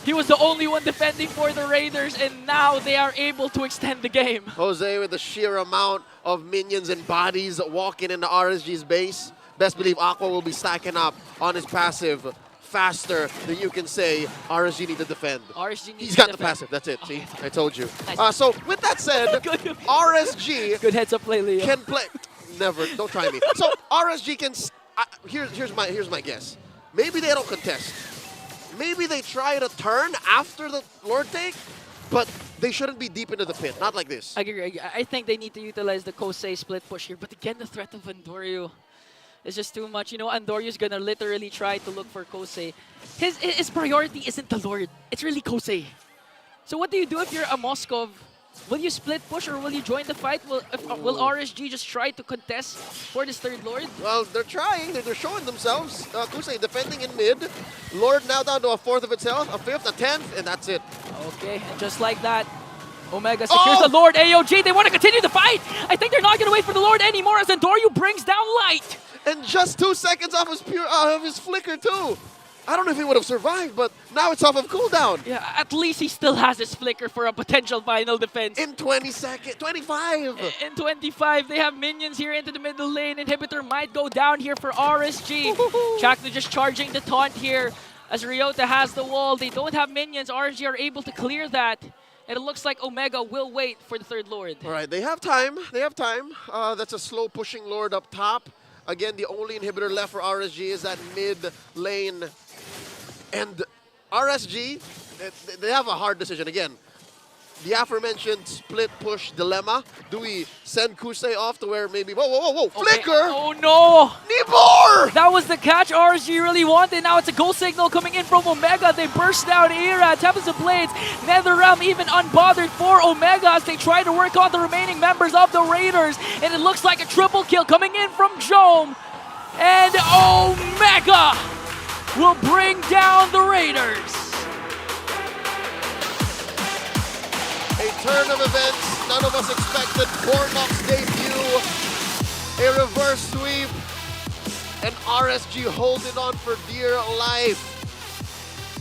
He was the only one defending for the Raiders, and now they are able to extend the game. Jose with the sheer amount of minions and bodies walking into RSG's base. Best believe Aqua will be stacking up on his passive faster than you can say RSG need to defend. He's got the passive, that's it, see? I told you. Nice. So with that said, RSG good heads up play, Leo. Can play. Never, don't try me. So RSG can, here's my guess. Maybe they don't contest. Maybe they try to turn after the Lord take, but they shouldn't be deep into the pit, not like this. I agree. I think they need to utilize the Kosei split push here, but again, the threat of Andoryu. is just too much. You know, Andorio's gonna literally try to look for Kosei. His priority isn't the Lord. It's really Kosei. So what do you do if you're a Moskov? Will you split push or will you join the fight? Will RSG just try to contest for this third Lord? Well, they're trying. They're showing themselves. Kosei defending in mid. Lord now down to a fourth of its health, a fifth, a 10th, and that's it. Okay, and just like that, Omega secures the Lord. AOG, they want to continue the fight. I think they're not going to wait for the Lord anymore as Andorio brings down Light. And just 2 seconds off his flicker too. I don't know if he would have survived, but now it's off of cooldown. Yeah, at least he still has his flicker for a potential final defense. In 20 seconds, 25. In 25, they have minions here into the middle lane. Inhibitor might go down here for RSG. Chaknu just charging the taunt here as Ryota has the wall. They don't have minions. RSG are able to clear that. And it looks like Omega will wait for the third Lord. All right, they have time. They have time. That's a slow pushing Lord up top. Again, the only inhibitor left for RSG is that mid lane. And RSG, they have a hard decision. Again, the aforementioned split push dilemma. Do we send Kosei off to where maybe... Whoa, Flicker! Oh no! Nibor! That was the catch RSG really wanted. Now it's a goal signal coming in from Omega. They burst down Era, Tempest of Blades, NetherRealm even unbothered for Omega as they try to work on the remaining members of the Raiders. And it looks like a triple kill coming in from Jome. And Omega will bring down the Raiders. A turn of events none of us expected. Bornok's debut, a reverse sweep, and RSG holding on for dear life.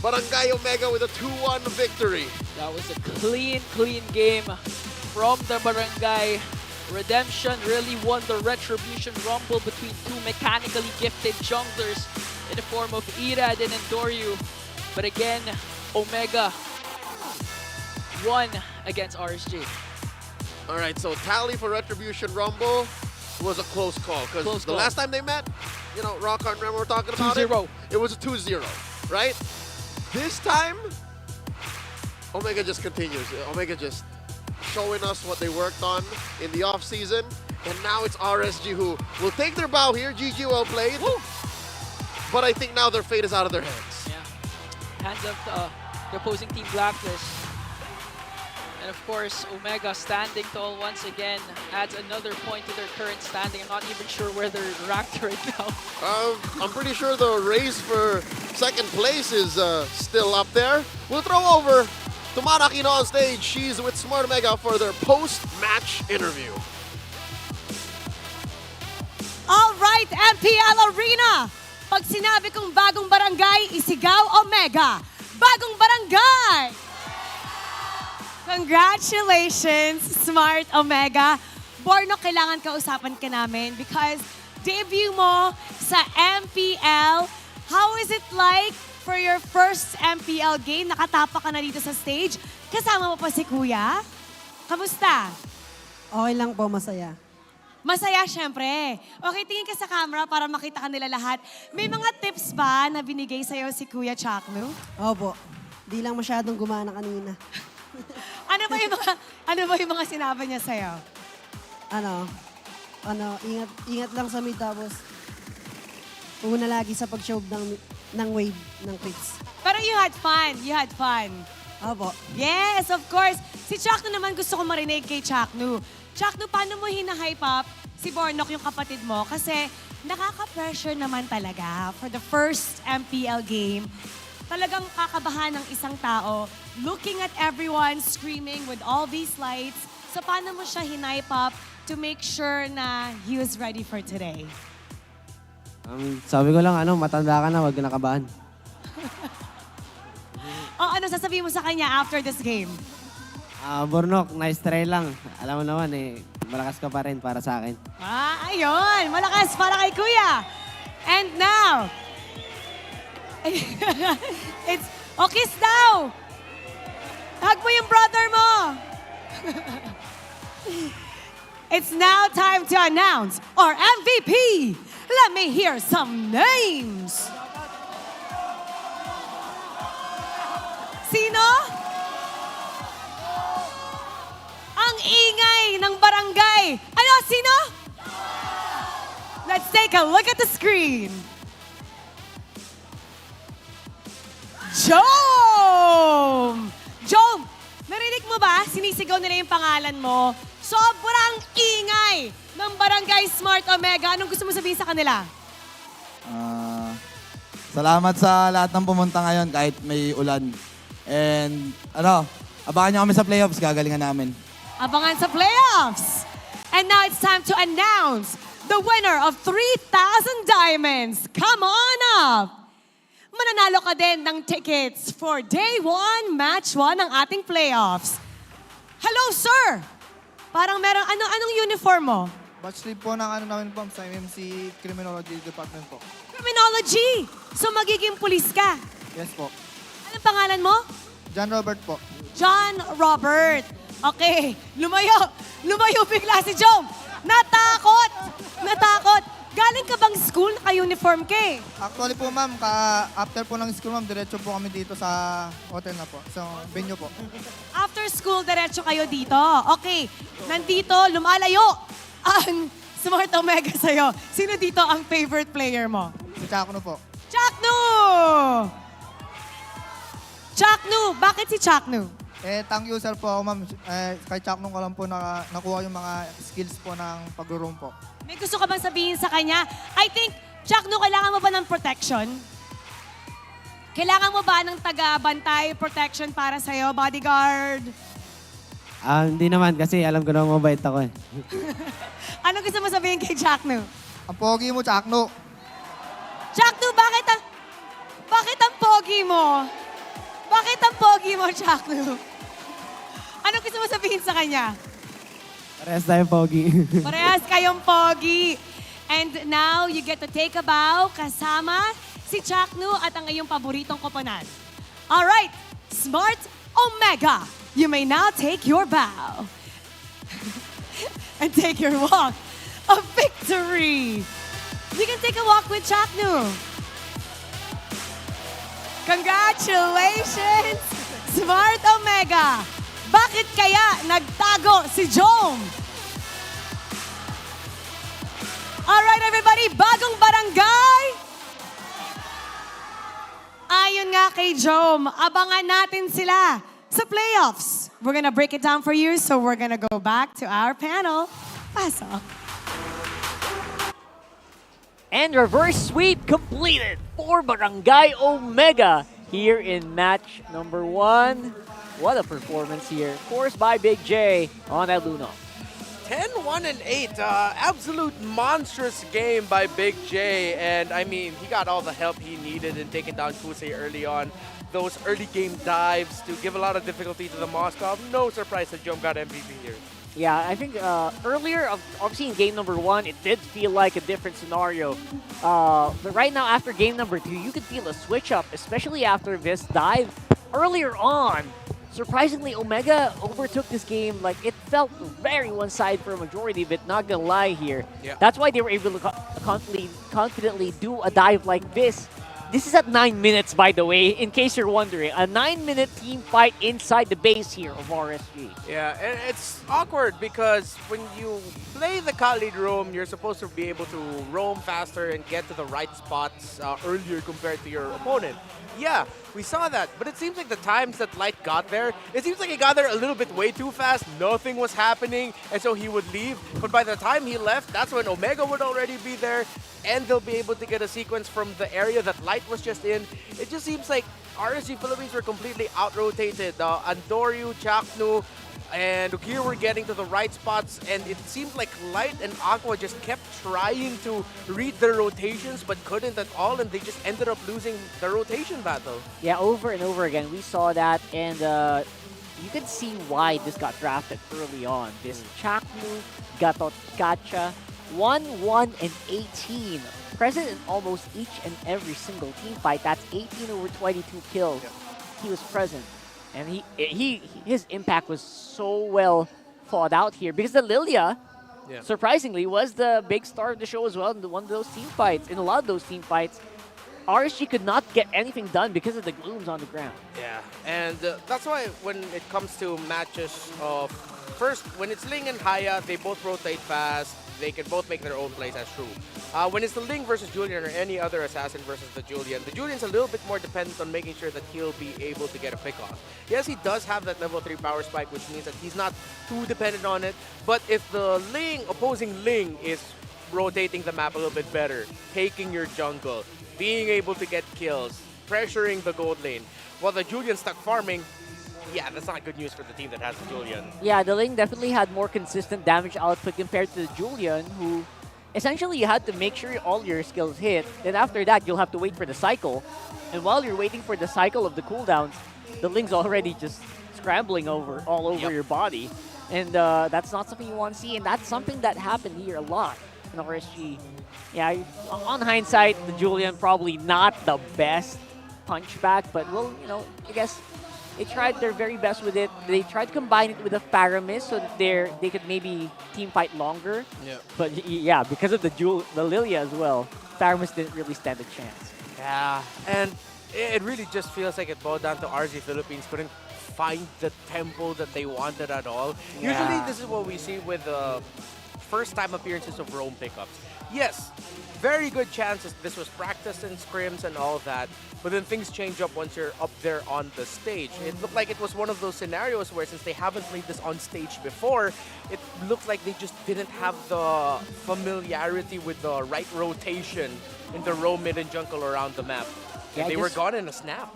Barangay Omega with a 2-1 victory. That was a clean game from the Barangay. Redemption really won the Retribution Rumble between two mechanically gifted junglers in the form of Irad and Endoryu. But again, Omega won against RSG. All right, so tally for Retribution Rumble was a close call because the last time they met, you know, Rockhart and Rem were talking about 2-0. it was a 2-0, right? This time, Omega just continues. Omega just showing us what they worked on in the off-season, and now it's RSG who will take their bow here. GG, well played. Woo. But I think now their fate is out of their hands. Yeah, hands of the opposing team Blacklist. And of course, Omega standing tall once again adds another point to their current standing. I'm not even sure where they're ranked right now. I'm pretty sure the race for second place is still up there. We'll throw over to Manakino on stage. She's with Smart Omega for their post-match interview. All right, MPL Arena. Pag sinabi kong bagong barangay, isigaw Omega. Bagong barangay! Congratulations, Smart Omega. Borno, kailangan kausapan ka namin because debut mo sa MPL. How is it like for your first MPL game? Nakatapa ka na dito sa stage. Kasama mo pa si Kuya. Kamusta? Okay lang po, masaya. Masaya, syempre. Okay, tingin ka sa camera para makita ka nila lahat. May mga tips ba na binigay sa'yo si Kuya Chaknu? Opo. Di lang masyadong gumana kanina. Ano ba yung mga sinabi niya sa'yo? Ingat lang sa mid tapos una lagi sa pag-show ng wave ng creeps. Pero you had fun. You had fun. Opo. Yes, of course. Si Chaknu naman gusto ko marinig kay Chaknu. Chaknu, paano mo hina-hype up si Bornok, yung kapatid mo? Kasi nakaka-pressure naman talaga for the first MPL game. Talagang kakabahan ng isang tao looking at everyone screaming with all these lights. So paano mo siya hina-hype up to make sure na he was ready for today? Sabi ko lang, matanda ka na, wag ka nakabahan. Ano sasabihin mo sa kanya after this game? Bornok, nice try lang. Alam mo naman malakas ka pa rin para sa akin. Ayun! Malakas para kay Kuya! And now, it's, kiss daw! Hug mo yung brother mo! It's now time to announce our MVP! Let me hear some names! Sino? Ang ingay ng barangay. Sino? Let's take a a look at the screen. Jom! Jom, narinig mo ba? Sinisigaw nila yung pangalan mo. Sobrang ingay ng Barangay Smart Omega. Anong gusto mo sabihin sa kanila? Salamat sa lahat ng pumunta ngayon kahit may ulan. And abangan nyo kami sa playoffs, gagalingan namin. Abangan sa playoffs! And now it's time to announce the winner of 3,000 diamonds. Come on up! Mananalo ka din ng tickets for Day 1, Match 1 ng ating playoffs. Hello, sir! Parang meron, anong uniform mo? Batch lead po ng namin po sa MMC Criminology Department po. Criminology! So magiging pulis ka? Yes po. Anong pangalan mo? John Robert po. John Robert. Okay, lumayo bigla si Jom. Natakot! Galing ka bang school? Naka-uniform ka eh. Actually po ma'am, after po ng school ma'am, diretso po kami dito sa hotel na po. So, venue po. After school, diretso kayo dito. Okay, nandito, lumalayo ang Smart Omega sa'yo. Sino dito ang favorite player mo? Si Chakno po. Chakno! Chakno! Bakit si Chakno? Tank user po ako ma'am. Kay Chakno ko lang po nakuha yung mga skills po ng pag-roam po. May gusto ka bang sabihin sa kanya? I think, Chakno, kailangan mo ba ng protection? Kailangan mo ba ng taga-bantay protection para sa'yo, bodyguard? Hindi naman kasi alam ko na mabait ako eh. Ano gusto mo sabihin kay Chakno? Ang pogi mo, Chakno. Chakno, bakit ang pogi mo? Bakit ang pogi mo, Chakno? Ano gusto mo sabihin sa kanya? Parehas tayo pogi. Parehas kayong pogi. And now, you get to take a bow kasama si Chakno at ang iyong paboritong koponan. Alright, Smart Omega, you may now take your bow. And take your walk of victory. You can take a walk with Chakno. Congratulations, Smart Omega! Bakit kaya nagtago si Jom? Alright everybody, bagong barangay! Ayon nga kay Jom, abangan natin sila sa playoffs. We're gonna break it down for you, so we're gonna go back to our panel. Pasok. And reverse sweep completed for Barangay Omega here in match number 1. What a performance here. Of course, by Big J on El Luno. 10-1-8. Absolute monstrous game by Big J. And I mean, he got all the help he needed in taking down Kusei early on. Those early game dives to give a lot of difficulty to the Moscow. No surprise that Jom got MVP here. Yeah, I think earlier, obviously in game number 1, it did feel like a different scenario. But right now, after game number 2, you could feel a switch up, especially after this dive. Earlier on, surprisingly, Omega overtook this game. Like, it felt very one-sided for a majority, but not gonna lie here. Yeah. That's why they were able to confidently do a dive like this. This is at 9 minutes, by the way, in case you're wondering. A 9-minute team fight inside the base here of RSG. Yeah, and it's awkward because when you play the Khalid roam, you're supposed to be able to roam faster and get to the right spots earlier compared to your opponent. Yeah, we saw that, but it seems like the times that Light got there, it seems like he got there a little bit way too fast, nothing was happening, and so he would leave. But by the time he left, that's when Omega would already be there, and they'll be able to get a sequence from the area that Light was just in. It just seems like RSG Philippines were completely out-rotated. Andoryu, Chaknu, and here we're getting to the right spots, and it seemed like Light and Aqua just kept trying to read their rotations but couldn't at all, and they just ended up losing the rotation battle. Yeah, over and over again, we saw that, and you can see why this got drafted early on. This Chaknu, Gatot Kacha, 1, 1, and 18. Present in almost each and every single team fight. That's 18 over 22 kills. He was present. And his impact was so well thought out here because the Lilia, surprisingly, was the big star of the show as well in one of those team fights. In a lot of those team fights, RSG could not get anything done because of the glooms on the ground. Yeah, and that's why when it comes to matches of first, when it's Ling and Haya, they both rotate fast. they can both make their own plays as true. When it's the Ling versus Julian or any other assassin versus the Julian's a little bit more dependent on making sure that he'll be able to get a pick off. Yes, he does have that level 3 power spike, which means that he's not too dependent on it. But if the opposing Ling is rotating the map a little bit better, taking your jungle, being able to get kills, pressuring the gold lane, while the Julian stuck farming, yeah, that's not good news for the team that has the Julian. Yeah, the Ling definitely had more consistent damage output compared to the Julian, who essentially you had to make sure all your skills hit. Then after that, you'll have to wait for the cycle. And while you're waiting for the cycle of the cooldowns, the Ling's already just scrambling all over your body. And that's not something you want to see. And that's something that happened here a lot in RSG. Yeah, on hindsight, the Julian probably not the best punchback, but well, you know, I guess they tried their very best with it. They tried to combine it with a Paramis so that they could maybe team fight longer. Yeah. But yeah, because of the Lilia as well, Paramis didn't really stand a chance. Yeah, and it really just feels like it boiled down to RSG Philippines couldn't find the tempo that they wanted at all. Yeah. Usually this is what we see with first-time appearances of roam pickups. Yes, very good chances this was practice and scrims and all that, but then things change up once you're up there on the stage. It looked like it was one of those scenarios where since they haven't played this on stage before, it looked like they just didn't have the familiarity with the right rotation in the roam, mid, and jungle around the map. Yeah, They were gone in a snap.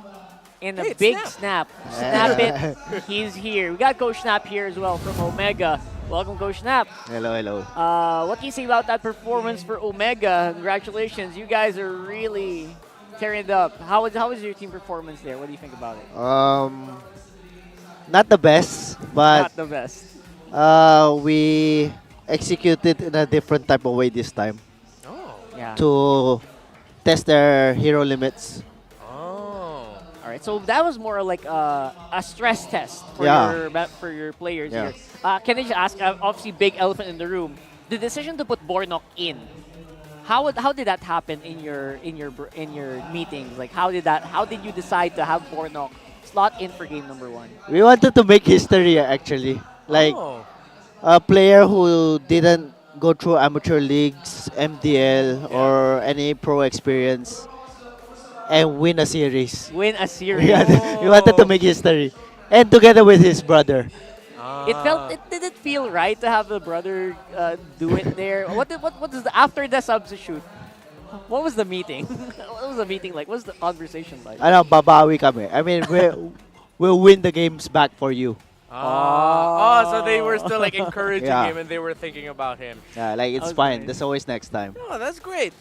In Hey, a it's big Snap. snap. Snap it. He's here. We got Coach Snap here as well from Omega. Welcome, Coach Snap. Hello, hello. What can you say about that performance for Omega? Congratulations. You guys are really tearing it up. How was your team performance there? What do you think about it? Not the best, but Not the best. We executed in a different type of way this time. Oh. Yeah. To test their hero limits. All right, so that was more like a stress test for your players Yeah. here. Can I just ask? Obviously, big elephant in the room. The decision to put Bornok in. How did that happen in your meetings? Like how did you decide to have Bornok slot in for game number 1? We wanted to make history actually. Like a player who didn't go through amateur leagues, MDL, or any pro experience and win a series. Win a series. We wanted to make history. And together with his brother. Did it feel right to have the brother do it there? What is after the substitute? What was the meeting? What was the meeting like? What was the conversation like? Ano, babawi kami. I mean, we'll win the games back for you. So they were still like encouraging Yeah. him and they were thinking about him. Yeah, like it's fine. There's always next time. Oh, that's great.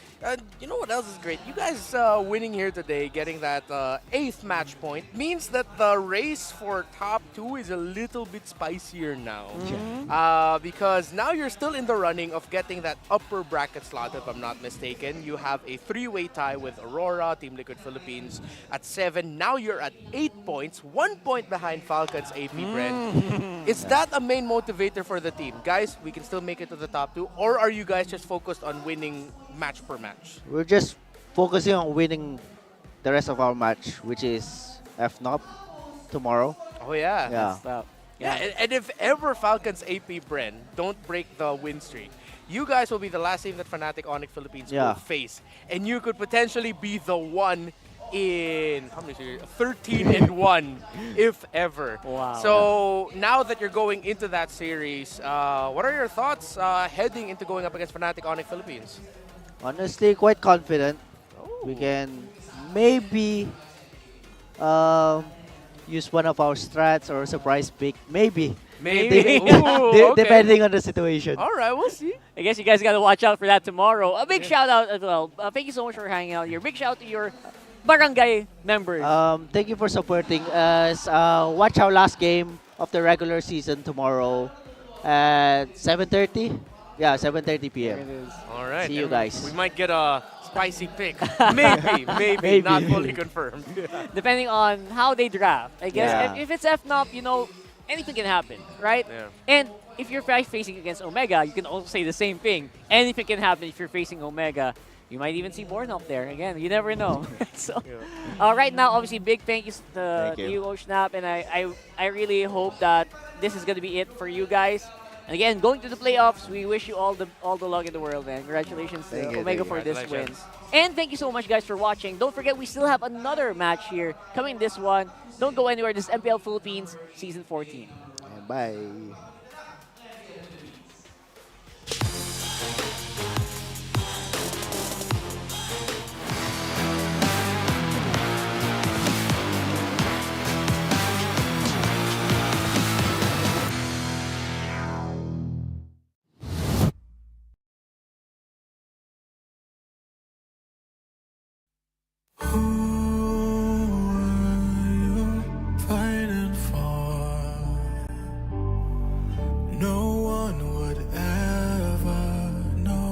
You know what else is great? You guys winning here today, getting that 8th match point, means that the race for top 2 is a little bit spicier now. Because now you're still in the running of getting that upper bracket slot, if I'm not mistaken. You have a 3-way tie with Aurora, Team Liquid Philippines at 7. Now you're at 8 points, 1 point behind Falcons APBren. Is that a main motivator for the team? Guys, we can still make it to the top 2? Or are you guys just focused on winning match per match? We're just focusing on winning the rest of our match, which is FNOP tomorrow. Oh, yeah. Yeah. And if ever Falcons APBren don't break the win streak, you guys will be the last team that Fnatic Onic Philippines will face. And you could potentially be the one in 13-1, if ever. Wow. So now that you're going into that series, what are your thoughts heading into going up against Fnatic Onic Philippines? Honestly, quite confident. We can maybe use one of our strats or surprise pick. Maybe. Depending on the situation. All right, we'll see. I guess you guys got to watch out for that tomorrow. A big shout out as well. Thank you so much for hanging out here. Big shout out to your barangay members. Thank you for supporting us. Watch our last game of the regular season tomorrow at 7:30. Yeah, 7:30 p.m. There it is. All right. See you guys. We might get a spicy pick. Maybe. Not fully confirmed. Depending on how they draft. I guess if it's FNOP, you know, anything can happen, right? Yeah. And if you're facing against Omega, you can also say the same thing. Anything can happen if you're facing Omega. You might even see Bornok there. Again, you never know. So, right now, obviously, big thank yous to you, Snap, and I really hope that this is going to be it for you guys. And again, going to the playoffs, we wish you all the luck in the world, man. Congratulations to Thank you, Omega thank for you. this win. Congratulations. And thank you so much, guys, for watching. Don't forget, we still have another match here coming this one. Don't go anywhere. This is MPL Philippines Season 14. Bye. Fighting for no one would ever know.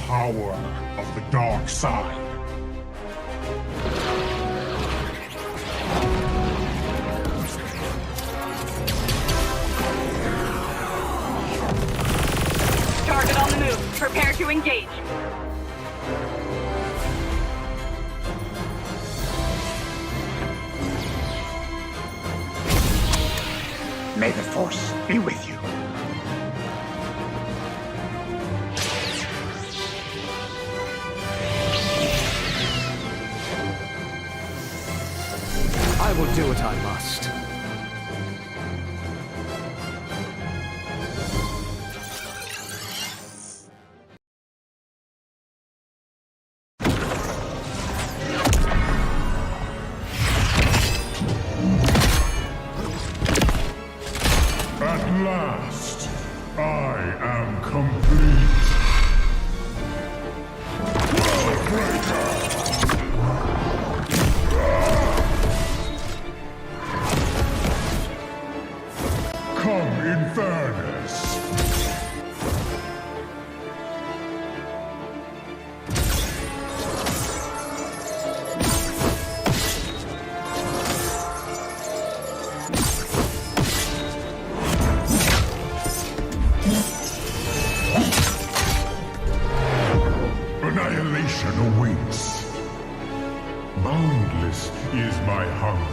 power of the dark side. Target on the move. Prepare to engage. May the Force be with you. I will do what I must. At last, I am complete. Come in fairness. Annihilation awaits. Boundless is my hunger.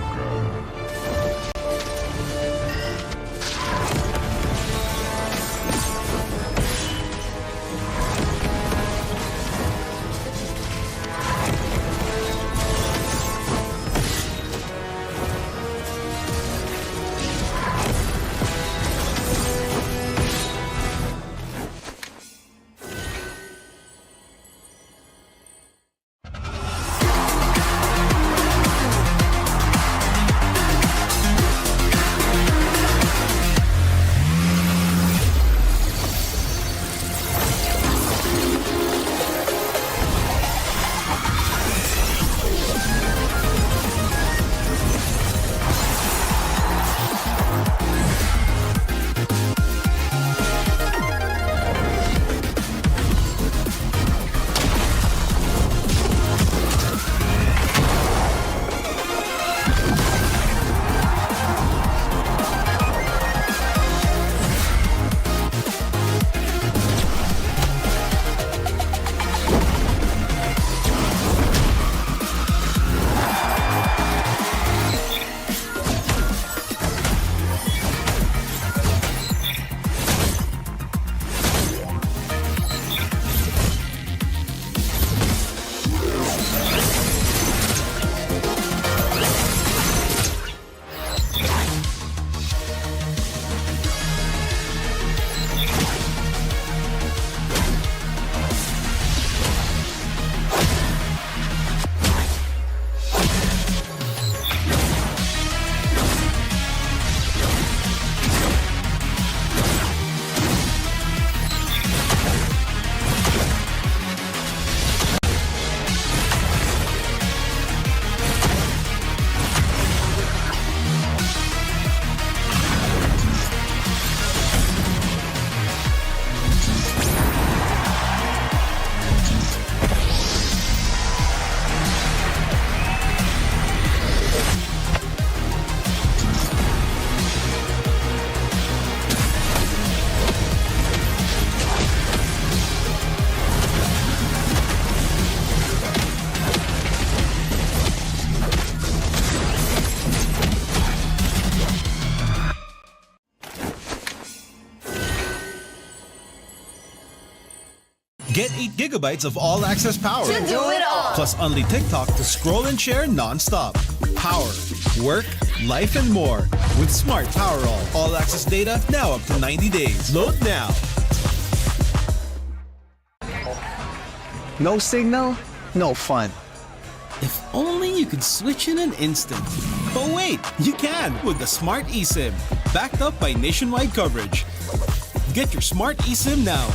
Get 8 gigabytes of all-access power. To do it all. Plus only TikTok to scroll and share non-stop. Power, work, life, and more. With Smart Power all-access data now up to 90 days. Load now. No signal, no fun. If only you could switch in an instant. But wait, you can with the Smart eSIM. Backed up by nationwide coverage. Get your Smart eSIM now.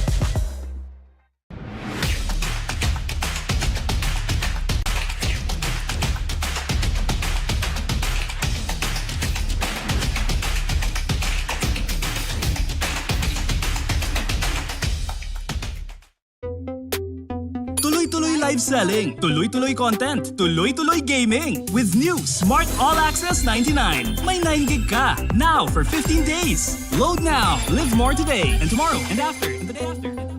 live selling, tuloy-tuloy content, tuloy-tuloy gaming. With new Smart All Access 99. May 9 gig ka. Now for 15 days. Load now. Live more today and tomorrow and after and the day after.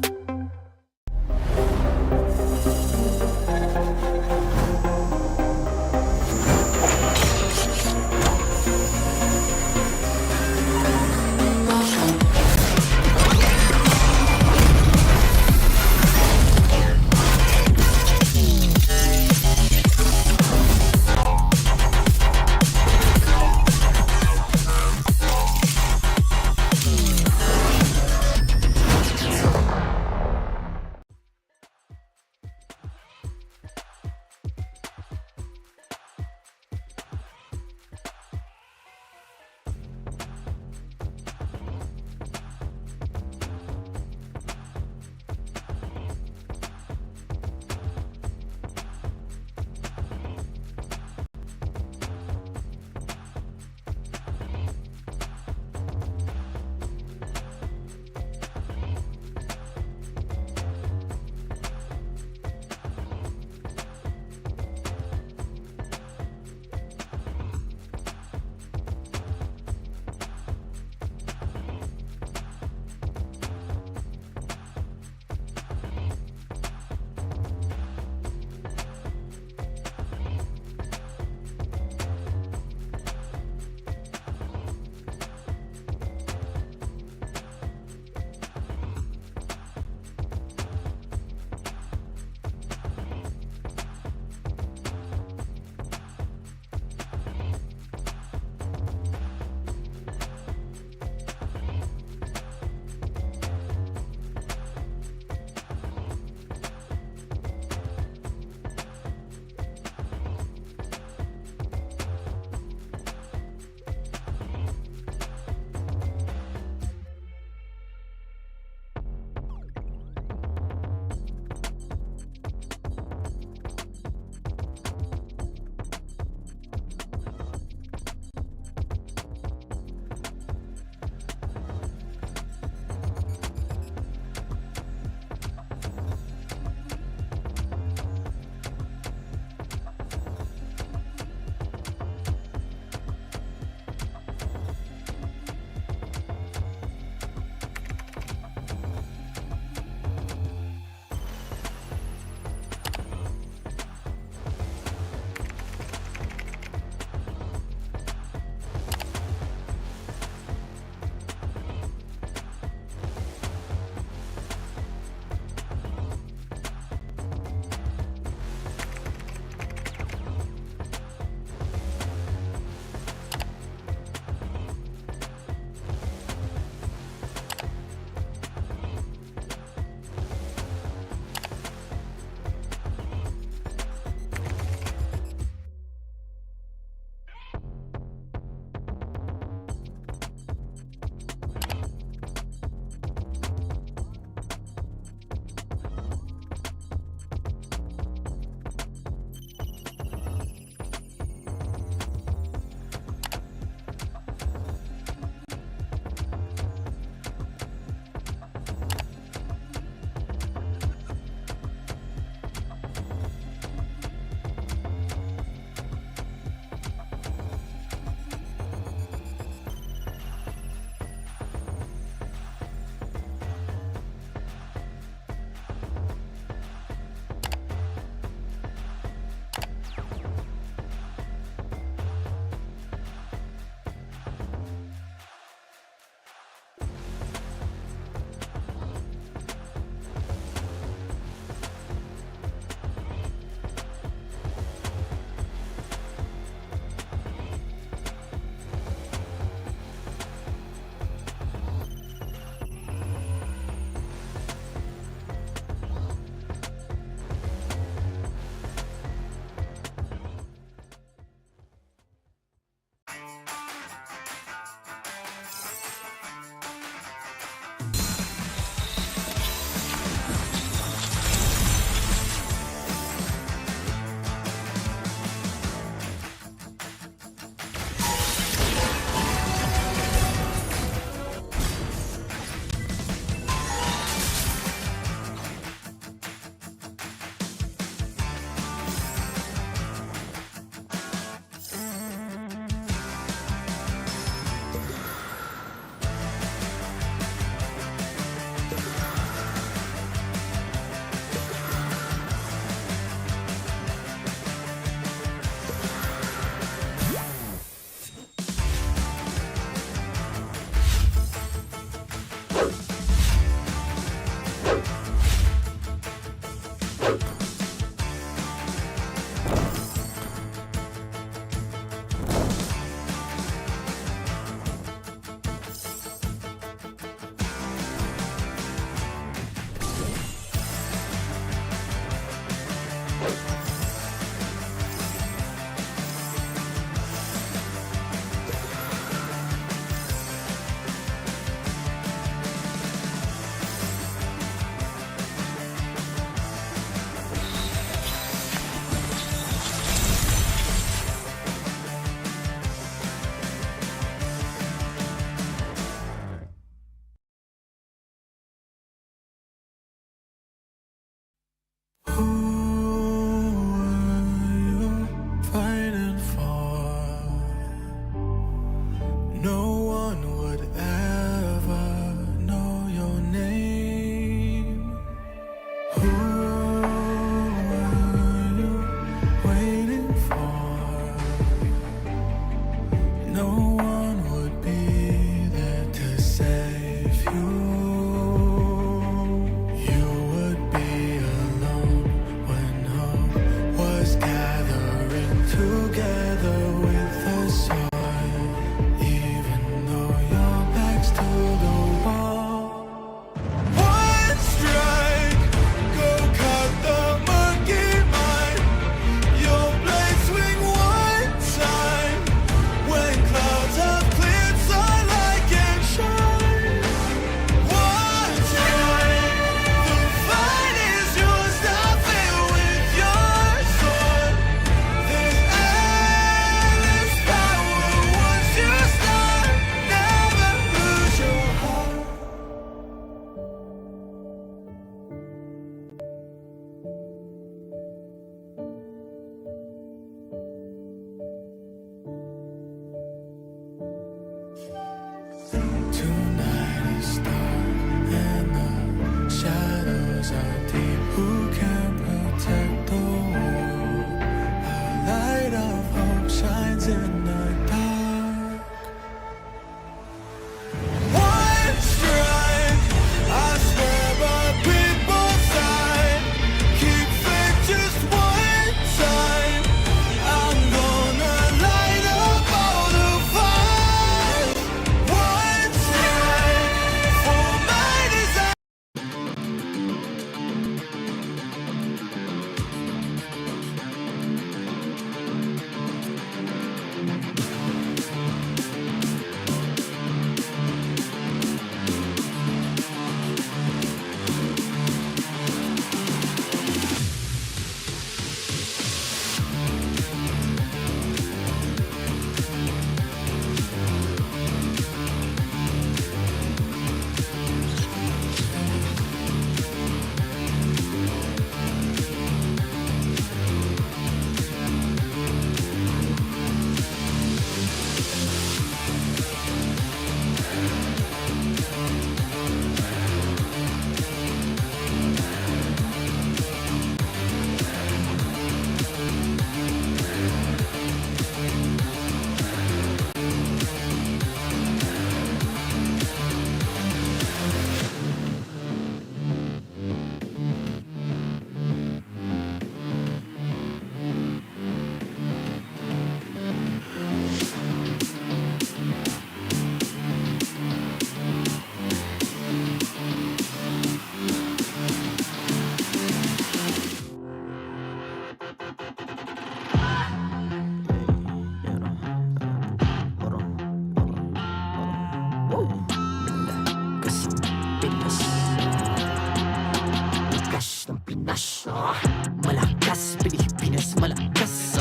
Malakas, Pilipinas, malakas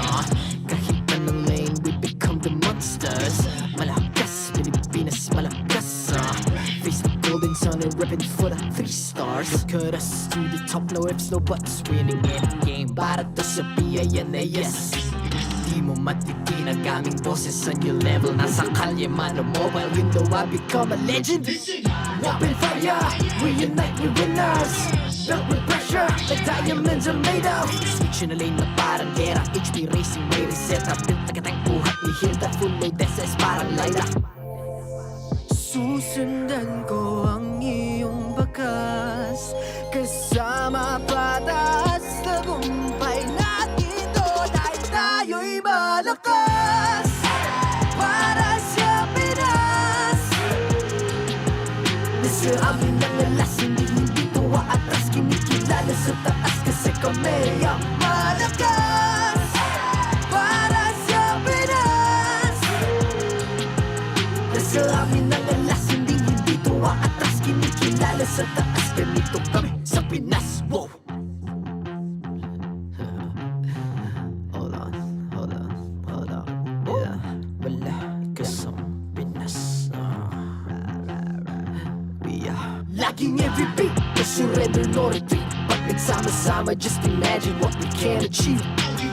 Kahit anong lane, we become the monsters. Malakas, Pilipinas, malakas Face the golden sun and repping for the 3 stars. Look at us to the top, no ifs, no buts. Winning any game, para to sa PINAS. Di mo matitin ang aming boses sa new level. Nasa kalye man o mobile window, I become a legend. Open fire, we unite, we winners. Built with pressure, like diamonds are made of. Switching a lane na parang gera. HP racing, may reset. Built na kitang buhat ni Hilda. Full load SS, parang Lyra. Susundan ko ang iyong bakas. Kasama patas, tagumpay natin to. Dahil tayo'y malakas. Para sa Pinas. Nasa amin ang alas, hindi tuwa atras. Kinikilala sa taas kasi kami ang malakas. Para sa Pinas. Nasa amin ang alas, hindi tuwa atras. Kinikilala sa taas, ganito kami sa Pinas. Wow! Hold on. Yeah, malakas ang Pinas. We are lacking every beat, no surrender, no retreat. Pag nagsama-sama, just imagine what we can achieve.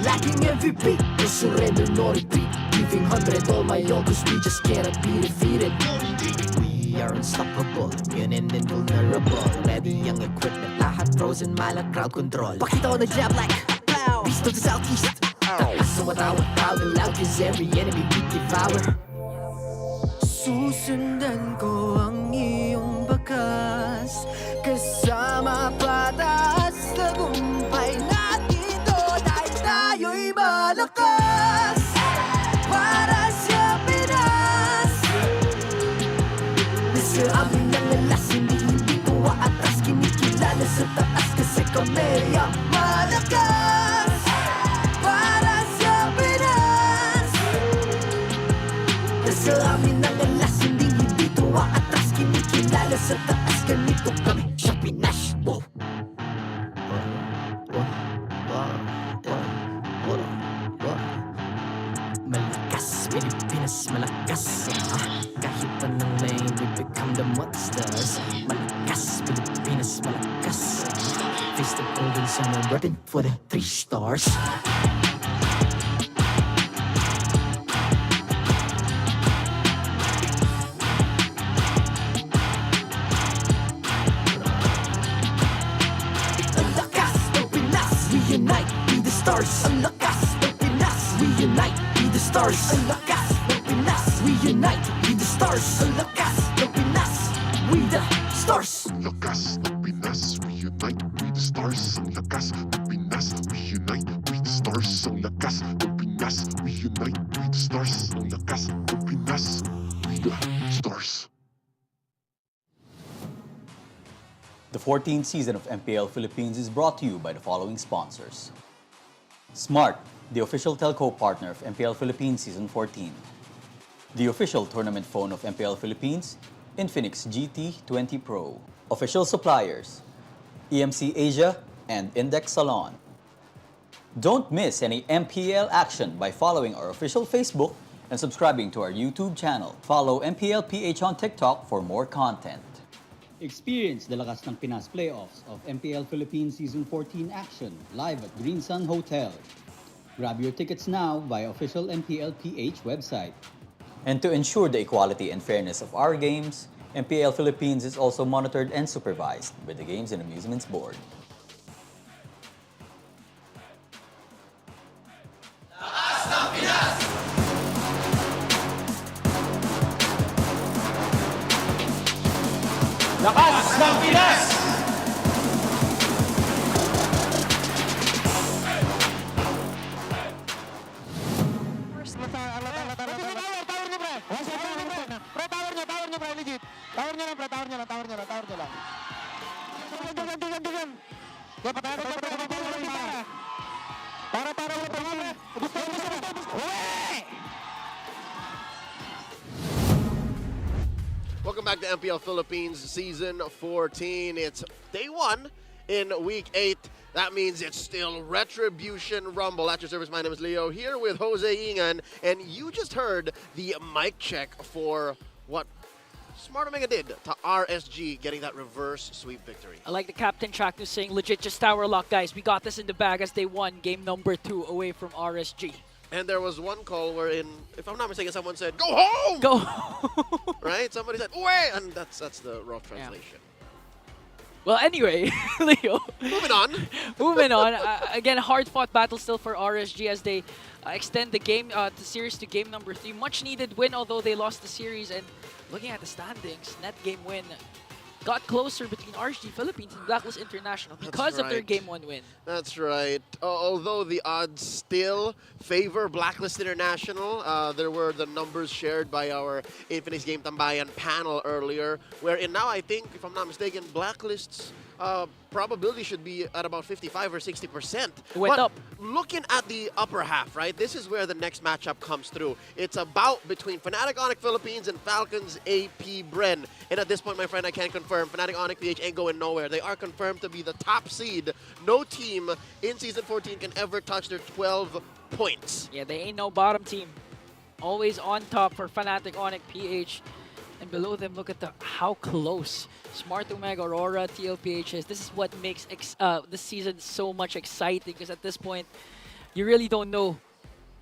Lacking every beat, no surrender, no retreat. Giving 100 all my own, cause we just cannot be defeated. We are unstoppable, immune and invulnerable. Ready ang equipment, lahat frozen, malang crowd control. Pakita ko na jab like pow, beast of the southeast. Taas sa watawat, proud and loud, cause every enemy we devour. Susundan ko ang iyong bakas. Kasama patas, tagumpay natin to. Dahil tayo'y malakas. Para sa Pinas. Nasa amin ang alas, hindi tuwa atras. Kinikilala sa taas kasi kami ang malakas. Para sa Pinas. Nasa amin ang alas, hindi tuwa atras. Kinikilala sa taas, ganito kami sa Pinas. Wow! Malakas, Pilipinas, malakas kahit anong lane, we become the monsters. Malakas, Pilipinas, malakas face the golden sun and repping for the 3 stars. stars. Ang lakas ng Pinas, we unite, be the stars. Ang lakas ng Pinas, we unite, be the stars. Ang lakas ng Pinas, we the stars. Ang lakas ng Pinas, we unite, we the stars. Ang lakas ng Pinas, we unite, we the stars. Ang lakas ng Pinas, we unite, we the stars. Ang lakas ng Pinas, we the stars. The 14th season of MPL Philippines is brought to you by the following sponsors. Smart, the official telco partner of MPL Philippines Season 14. The official tournament phone of MPL Philippines, Infinix GT20 Pro. Official suppliers, EMC Asia and Index Salon. Don't miss any MPL action by following our official Facebook and subscribing to our YouTube channel. Follow MPL PH on TikTok for more content. Experience the Lakas ng Pinas playoffs of MPL Philippines Season 14 action live at Green Sun Hotel. Grab your tickets now via official MPL PH website. And to ensure the equality and fairness of our games, MPL Philippines is also monitored and supervised by the Games and Amusements Board. Lakas ng Pinas! Welcome back to MPL Philippines Season 14. It's day 1 in Week 8. That means it's still Retribution Rumble. At your service, my name is Leo, here with Jose Ingan. And you just heard the mic check for what Smart Omega did to RSG, getting that reverse sweep victory. I like the captain track news saying, legit, just tower lock, guys. We got this in the bag as they won game number 2 away from RSG. And there was one call wherein, if I'm not mistaken, someone said, "Go home!" Go home! Right? Somebody said, "Wait!" And that's the raw translation. Well, anyway, Leo. Moving on. Moving on. Again, hard-fought battle still for RSG as they extend the game, the series to game number 3. Much-needed win, although they lost the series. And looking at the standings, net game win got closer between RSG Philippines and Blacklist International because of their game 1 win. That's right. Although the odds still favor Blacklist International, there were the numbers shared by our Infinix Game Tambayan panel earlier, wherein now I think, if I'm not mistaken, Blacklist's probability should be at about 55 or 60%. It went up. Looking at the upper half, right, this is where the next matchup comes through. It's a bout between Fnatic Onic Philippines and Falcons APBren. And at this point, my friend, I can confirm Fnatic Onic PH ain't going nowhere. They are confirmed to be the top seed. No team in Season 14 can ever touch their 12 points. Yeah, they ain't no bottom team. Always on top for Fnatic Onic PH. And below them, look at how close Smart Omega, Aurora, TLPH is. This is what makes this season so much exciting, because at this point, you really don't know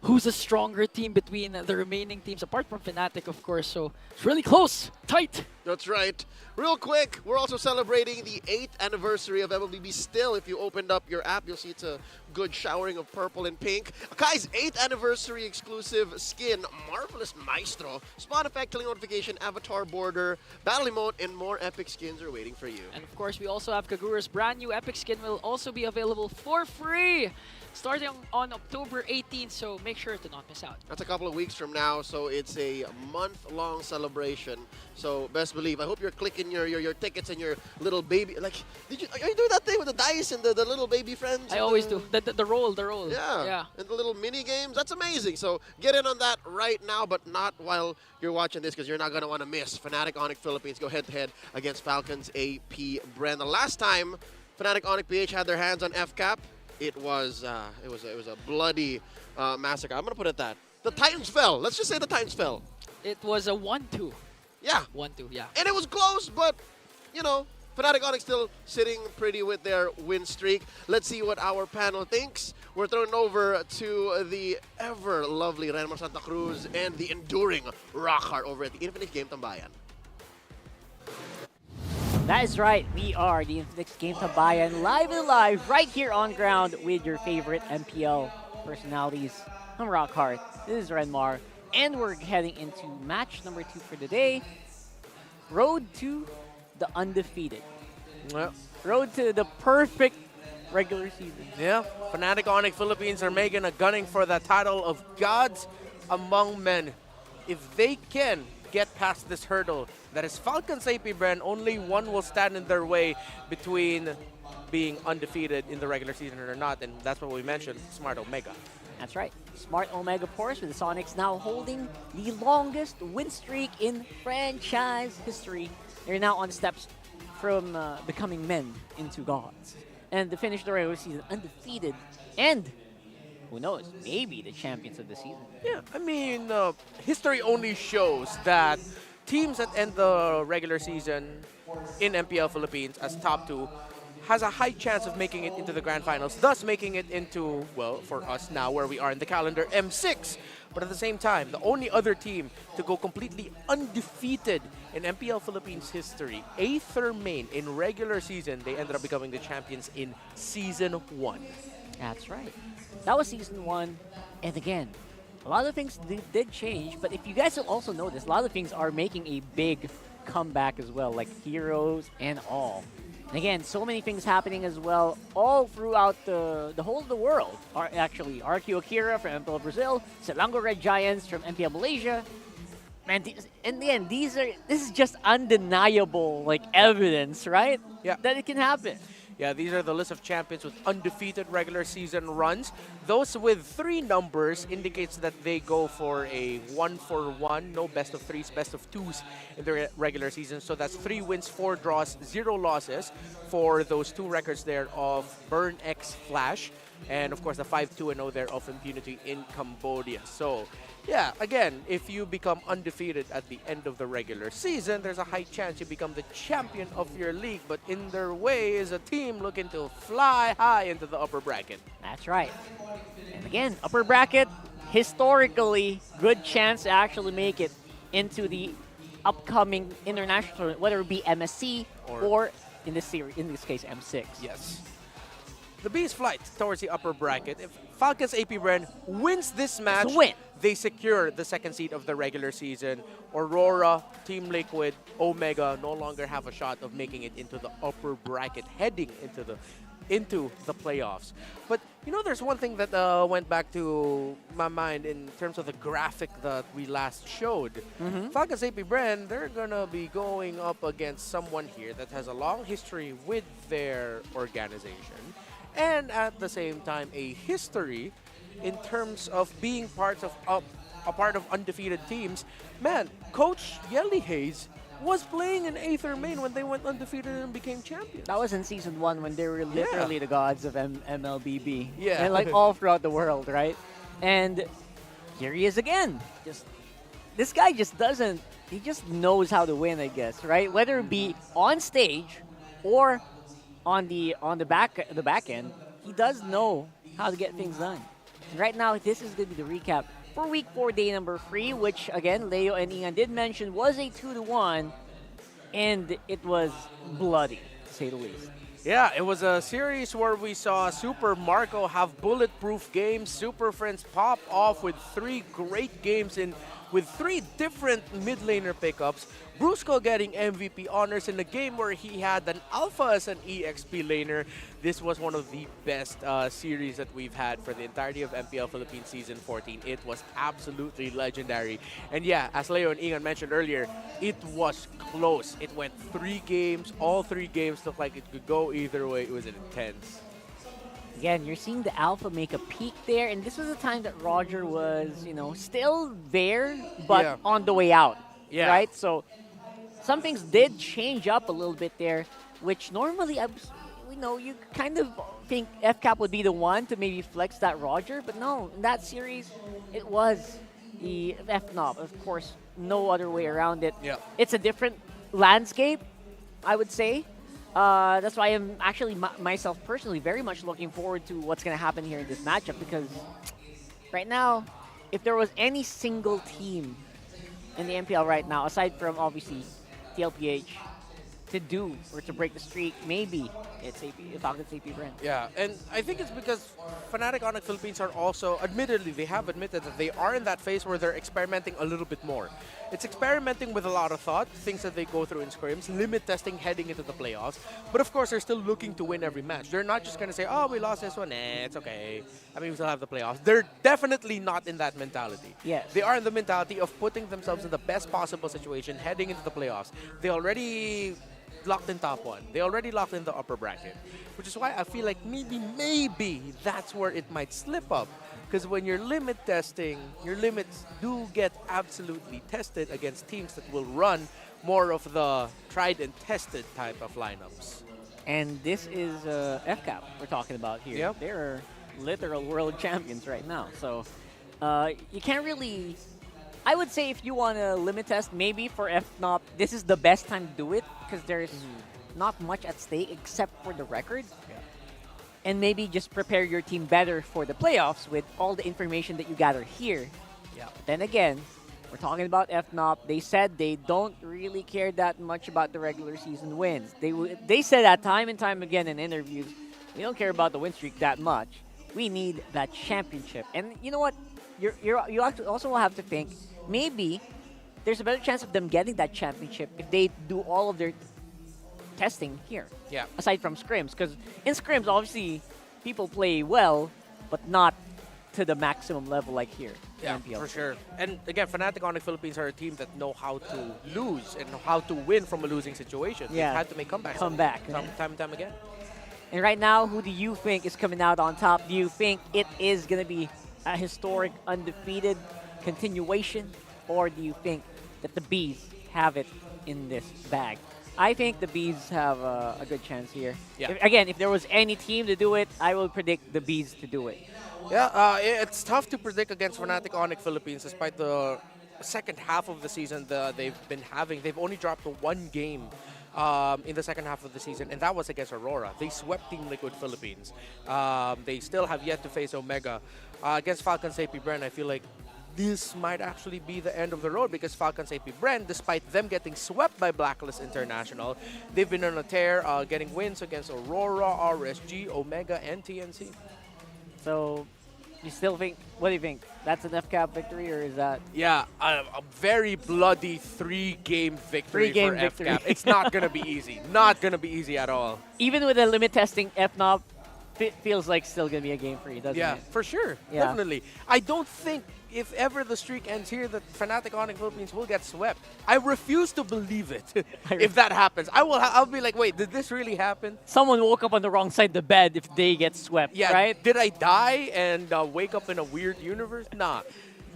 who's a stronger team between the remaining teams, apart from Fnatic, of course. So it's really close, tight. That's right. Real quick, we're also celebrating the 8th anniversary of MLBB still. If you opened up your app, you'll see it's a good showering of purple and pink. Akai's 8th anniversary exclusive skin, Marvelous Maestro, Spawn Effect, Killing Notification, Avatar Border, Battle Emote, and more epic skins are waiting for you. And of course, we also have Kagura's brand new epic skin will also be available for free, starting on October 18th, so make sure to not miss out. That's a couple of weeks from now, so it's a month-long celebration. So best believe, I hope you're clicking your tickets and your little baby. Like, are you doing that thing with the dice and the little baby friends? I always do. The roll. Yeah. And the little mini games. That's amazing. So get in on that right now, but not while you're watching this, because you're not going to want to miss. Fnatic Onic Philippines go head-to-head against Falcons APBren. The last time Fnatic Onic PH had their hands on FCAP, it was a bloody massacre. I'm going to put it that. The Titans fell. Let's just say the Titans fell. It was a 1-2. Yeah. 1-2, yeah. And it was close, but, you know, Fnatic Onic still sitting pretty with their win streak. Let's see what our panel thinks. We're thrown over to the ever-lovely Renmar Santa Cruz and the enduring Rockhart over at the Infinix Game Tambayan. That is right. We are the Infinix Game Tabayan live and live right here on ground with your favorite MPL personalities. I'm Rockhart. This is Renmar. And we're heading into match number 2 for the day. Road to the undefeated. Well, road to the perfect regular season. Yeah, Fnatic Onic Philippines are making a gunning for the title of gods among men. If they can get past this hurdle, that is Falcons APBren, only one will stand in their way between being undefeated in the regular season or not, and that's what we mentioned, Smart Omega. That's right. Smart Omega, of course, with the Sonics now holding the longest win streak in franchise history. They're now on steps from becoming men into gods. And to finish the regular season undefeated and, who knows, maybe the champions of the season. Yeah, I mean, history only shows that teams that end the regular season in MPL Philippines as top 2 has a high chance of making it into the grand finals, thus making it into, well, for us now where we are in the calendar, M6. But at the same time, the only other team to go completely undefeated in MPL Philippines history, APBren in regular season, they ended up becoming the champions in Season 1. That's right. That was Season 1. And again, a lot of things did change, but if you guys will also notice, a lot of things are making a big comeback as well, like heroes and all. And again, so many things happening as well, all throughout the whole of the world. Actually, RQ Akira from MPL Brazil, Selangor Red Giants from MPL Malaysia. Man, in the end, this is just undeniable evidence, right? Yeah. That it can happen. Yeah, these are the list of champions with undefeated regular season runs. Those with 3 numbers indicates that they go for a 1-for-1, no best of 3s, best of 2s in the regular season. So that's 3 wins, 4 draws, 0 losses for those 2 records there of Burn X Flash. And of course the 5-2-0 there of Impunity in Cambodia. So yeah, again, if you become undefeated at the end of the regular season, there's a high chance you become the champion of your league. But in their way is a team looking to fly high into the upper bracket. That's right. And again, upper bracket, historically, good chance to actually make it into the upcoming international tournament, whether it be MSC or in this series, in this case, M6. Yes. The Bees flight towards the upper bracket. If Falcons APBren wins this match, they secure the 2nd seed of the regular season. Aurora, Team Liquid, Omega no longer have a shot of making it into the upper bracket, heading into the playoffs. But you know, there's one thing that went back to my mind in terms of the graphic that we last showed. Falcons APBren, they're gonna be going up against someone here that has a long history with their organization, and at the same time a history in terms of being part of a part of undefeated teams. Man, Coach Yelly Hayes was playing in APBren when they went undefeated and became champions. That was in Season 1 when they were literally the gods of MLBB. Yeah. And all throughout the world, right? And here he is again. This guy just doesn't, he just knows how to win, I guess, right? Whether it be on stage or on the back end, he does know how to get things done. And right now, this is going to be the recap for Week 4, day number 3, which, again, Leo and Ian did mention was a 2-1, and it was bloody, to say the least. Yeah, it was a series where we saw Super Marco have bulletproof games, Super Friends pop off with 3 great games with 3 different mid laner pickups. Brusco getting MVP honors in a game where he had an Alpha as an EXP laner. This was one of the best series that we've had for the entirety of MPL Philippines Season 14. It was absolutely legendary. And yeah, as Leo and Ingan mentioned earlier, it was close. It went 3 games. All 3 games looked like it could go either way. It was intense. Again, you're seeing the Alpha make a peak there, and this was a time that Roger was, still there, but on the way out, right? So some things did change up a little bit there, which normally, you kind of think FCAP would be the one to maybe flex that Roger, but no, in that series, it was the FNOP. Of course, no other way around it. Yeah. It's a different landscape, I would say. That's why I'm actually myself personally very much looking forward to what's going to happen here in this matchup, because right now, if there was any single team in the MPL right now, aside from obviously TLPH, to do or to break the streak, maybe it's Falcons APBren. Yeah, and I think it's because Fnatic Onic Philippines are also, admittedly, they have admitted that they are in that phase where they're experimenting a little bit more. It's experimenting with a lot of thought, things that they go through in scrims, limit testing heading into the playoffs. But of course, they're still looking to win every match. They're not just going to say, oh, we lost this one, it's okay. I mean, we still have the playoffs. They're definitely not in that mentality. Yes. They are in the mentality of putting themselves in the best possible situation heading into the playoffs. They already locked in top one. They already locked in the upper bracket, which is why I feel like maybe that's where it might slip up. Because when you're limit testing, your limits do get absolutely tested against teams that will run more of the tried and tested type of lineups. And this is FCAP we're talking about here. Yep. They're literal world champions right now. So you can't really... I would say if you want to limit test, maybe for FNOP, this is the best time to do it because there's not much at stake except for the record. And maybe just prepare your team better for the playoffs with all the information that you gather here. Yeah. Then again, we're talking about FNOP. They said they don't really care that much about the regular season wins. They said that time and time again in interviews. We don't care about the win streak that much. We need that championship. And you know what? You also will have to think, maybe there's a better chance of them getting that championship if they do all of their testing here. Yeah. Aside from scrims, because in scrims, obviously, people play well, but not to the maximum level like here. Yeah, MPL. for sure. And again, Fnatic Onic Philippines are a team that know how to lose and how to win from a losing situation. Yeah. They've had to make comebacks. Come back. Time and time again. And right now, who do you think is coming out on top? Do you think it is going to be a historic undefeated continuation? Or do you think that the Bees have it in this bag? I think the Bees have a good chance here. Yeah. If there was any team to do it, I will predict the Bees to do it. Yeah, it's tough to predict against Fnatic Onic Philippines despite the second half of the season they've been having. They've only dropped one game in the second half of the season, and that was against Aurora. They swept Team Liquid Philippines. They still have yet to face Omega. Against Falcons APBren, I feel like this might actually be the end of the road because Falcons APBren, despite them getting swept by Blacklist International, they've been on a tear, getting wins against Aurora, RSG, Omega, and TNC. So, you still think, what do you think? That's an FCAP victory, or is that? Yeah, a very bloody three-game victory for FCAP. It's not going to be easy. Not going to be easy at all. Even with the limit testing, FNOP feels like still going to be a game for you, doesn't it? Yeah, for sure. Yeah. Definitely. I don't think if ever the streak ends here that Fnatic Onic Philippines will get swept. I refuse to believe it if that happens. I'll be like, wait, did this really happen? Someone woke up on the wrong side of the bed if they get swept, Yeah, right? Did I die and wake up in a weird universe? Nah.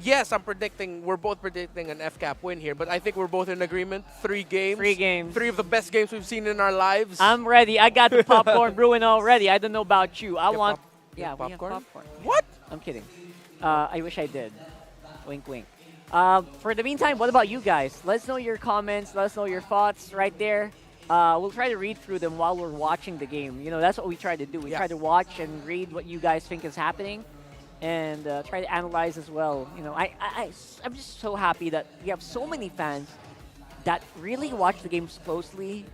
Yes, we're both predicting an FCAP win here, but I think we're both in agreement. 3 games. 3 games. 3 of the best games we've seen in our lives. I'm ready. I got the popcorn brewing already. I don't know about you. I want... Yeah, we have popcorn. What? I'm kidding. I wish I did. Wink, wink. For the meantime, what about you guys? Let us know your comments. Let us know your thoughts right there. We'll try to read through them while we're watching the game. You know, that's what we try to do. We try to watch and read what you guys think is happening and try to analyze as well. You know, I'm just so happy that we have so many fans that really watch the games closely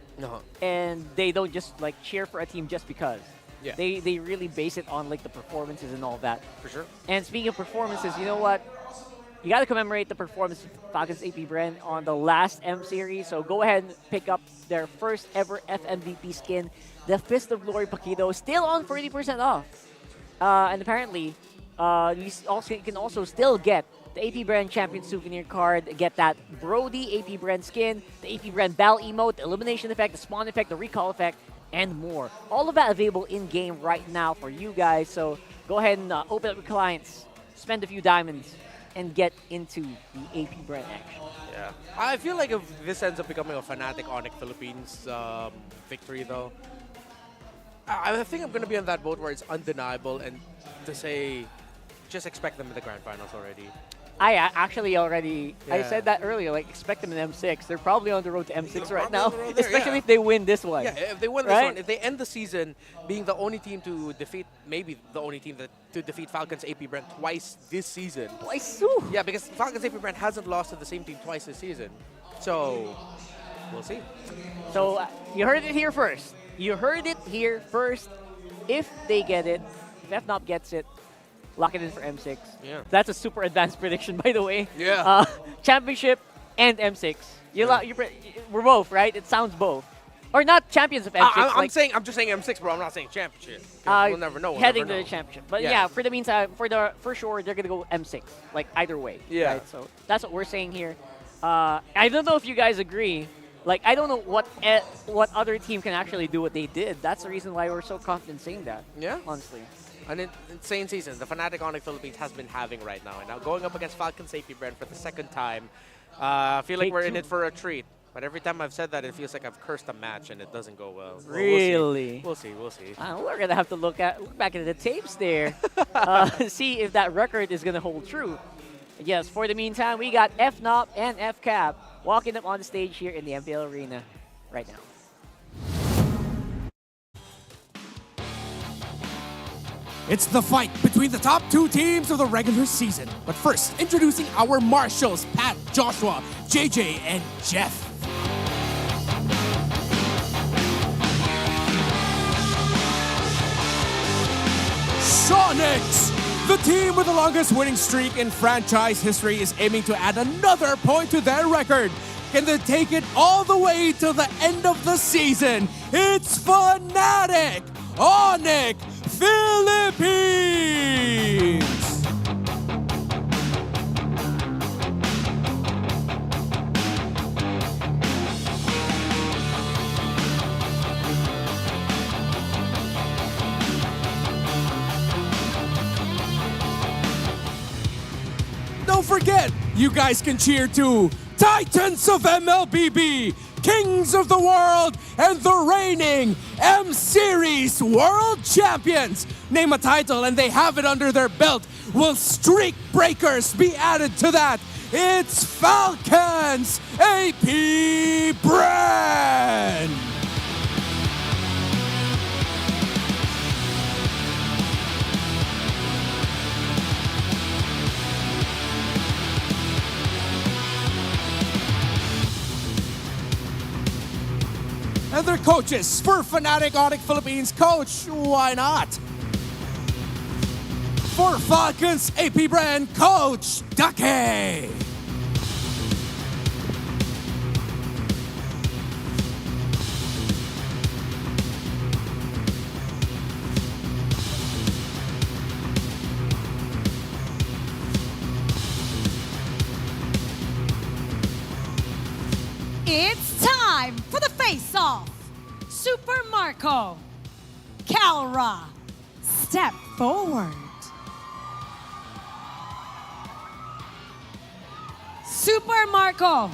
and they don't just like cheer for a team just because. Yeah. They really base it on like the performances and all that. For sure. And speaking of performances, you know what? You got to commemorate the performance of Falcons APBren on the last M series. So go ahead and pick up their first ever FMVP skin, the Fist of Glory Paquito, still on 30% off. And apparently, you can also still get the APBren Champion Souvenir card, get that Brody APBren skin, the APBren Bell emote, the Elimination effect, the Spawn effect, the Recall effect, and more. All of that available in-game right now for you guys. So go ahead and open up your clients, spend a few diamonds, and get into the APBren action. Yeah. I feel like if this ends up becoming a Fnatic Onic Philippines victory, though, I think I'm going to be on that boat where it's undeniable and to say, just expect them in the grand finals already. I actually already, I Yeah. said that earlier, like expect them in M6. They're probably on the road to M6 right now, on the road there, especially yeah. if they win this one. Yeah, if they win this right? one, if they end the season being the only team to defeat, maybe the only team to defeat Falcons APBren twice this season. Twice? Yeah, because Falcons APBren hasn't lost to the same team twice this season. So, We'll see. So you heard it here first. You heard it here first. If they get it, if FNOP gets it, lock it in for M6. Yeah. That's a super advanced prediction, by the way. Yeah. Championship and M6. We're both, right? It sounds both. Or not champions of M6. I'm just saying M6, bro. I'm not saying championship. We'll never know. Heading to the championship. But yeah, for the meantime, for sure, they're gonna go M6. Like either way. Yeah. Right? So that's what we're saying here. I don't know if you guys agree. Like I don't know what other team can actually do what they did. That's the reason why we're so confident saying that. Yeah. Honestly. An insane season the Fnatic Onic Philippines has been having right now. And now going up against Falcons APBren for the second time. I feel like we're in it for a treat. But every time I've said that, it feels like I've cursed a match and it doesn't go well. Really? We'll see. We'll see. We're going to have to look back at the tapes there. See if that record is going to hold true. Yes, for the meantime, we got FNOP and FCAP walking up on the stage here in the MPL arena right now. It's the fight between the top two teams of the regular season. But first, introducing our marshals, Pat, Joshua, JJ, and Jeff. Sonics! The team with the longest winning streak in franchise history is aiming to add another point to their record. Can they take it all the way to the end of the season? It's Fnatic Onic Philippines! Don't forget, you guys can cheer too. Titans of MLBB, Kings of the World, and the reigning M-Series World Champions. Name a title and they have it under their belt. Will streak breakers be added to that? It's Falcons APBren! And their coaches for Fnatic Onic Philippines, Coach, why not? For Falcons APBren, Coach Dake. It's time for the face-off. Super Marco, Calra, step forward. Super Marco,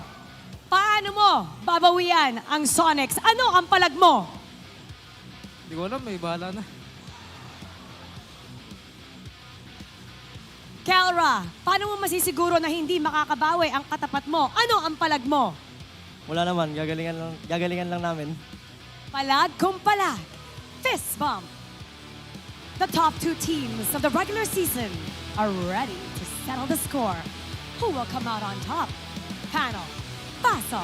paano mo babawian ang Sonics? Ano ang palag mo? Hindi ko alam, may bahala na. Calra, paano mo masisiguro na hindi makakabawi ang katapat mo? Ano ang palag mo? Wala naman, gagalingan lang namin. Palag kung palag. Fist bump. The top two teams of the regular season are ready to settle the score. Who will come out on top? Panel, paso.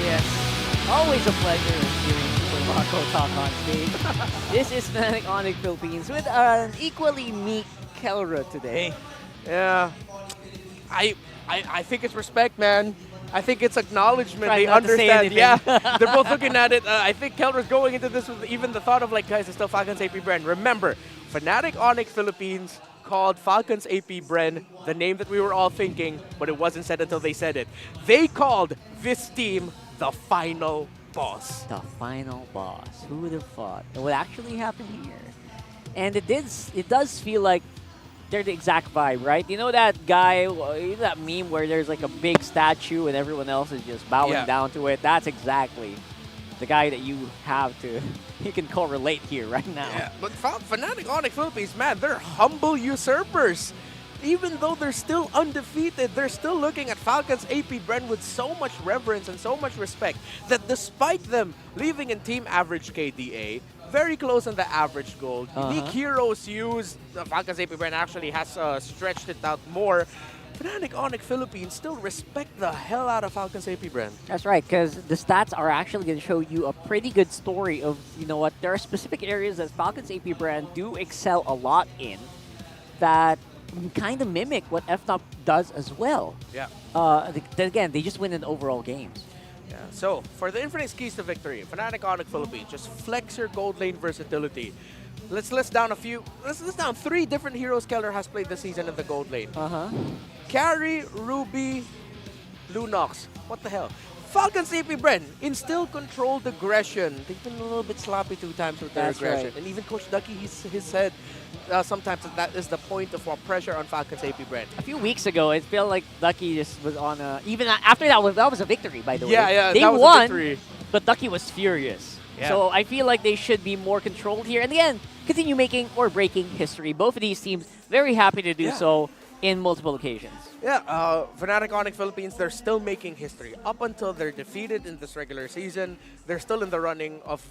Yes. Always a pleasure hearing Super Marco talk on stage. This is Fnatic Onic Philippines with an equally meek Kelra today. Yeah. I think it's respect, man. I think it's acknowledgement. Try they not to say understand. anything. Yeah, they're both looking at it. I think Kelder's going into this with even the thought of like, guys, it's still Falcons APBren. Remember, Fnatic Onic Philippines called Falcons APBren the name that we were all thinking, but it wasn't said until they said it. They called this team the final boss. The final boss. Who would have thought? It would actually happen here. And it does feel like they're the exact vibe, right? You know that guy, you know that meme where there's like a big statue and everyone else is just bowing down to it? That's exactly the guy that you have to, you can correlate here right now. Yeah, but Fnatic Onic Philippines, man, they're humble usurpers. Even though they're still undefeated, they're still looking at Falcons APBren with so much reverence and so much respect that despite them leaving in team average KDA, very close on the average gold, unique heroes used, Falcons APBren actually has stretched it out more. Fnatic Onic Philippines still respect the hell out of Falcons APBren. That's right, because the stats are actually going to show you a pretty good story of, you know what, there are specific areas that Falcons AP do excel a lot in that kind of mimic what FNOP does as well. Yeah. Then again, they just win in overall games. Yeah. So, for the infinite keys to victory, Fnatic Onic Philippines, just flex your gold lane versatility. Let's list down a few. Let's list down 3 different heroes Keller has played this season in the gold lane. Carry, Ruby, Lunox. What the hell? Falcons APBren, instill controlled aggression. They've been a little bit sloppy 2 times with their That's aggression. right. And even Coach Ducky, he said sometimes that is the point of pressure on Falcons APBren. A few weeks ago, it felt like Ducky just was on a... Even after that was a victory, by the way. Yeah, they that was won, a victory. but Ducky was furious. Yeah. So I feel like they should be more controlled here. And again, continue making or breaking history. Both of these teams very happy to do so in multiple occasions. Yeah, Fnatic Onic Philippines, they're still making history. Up until they're defeated in this regular season, they're still in the running of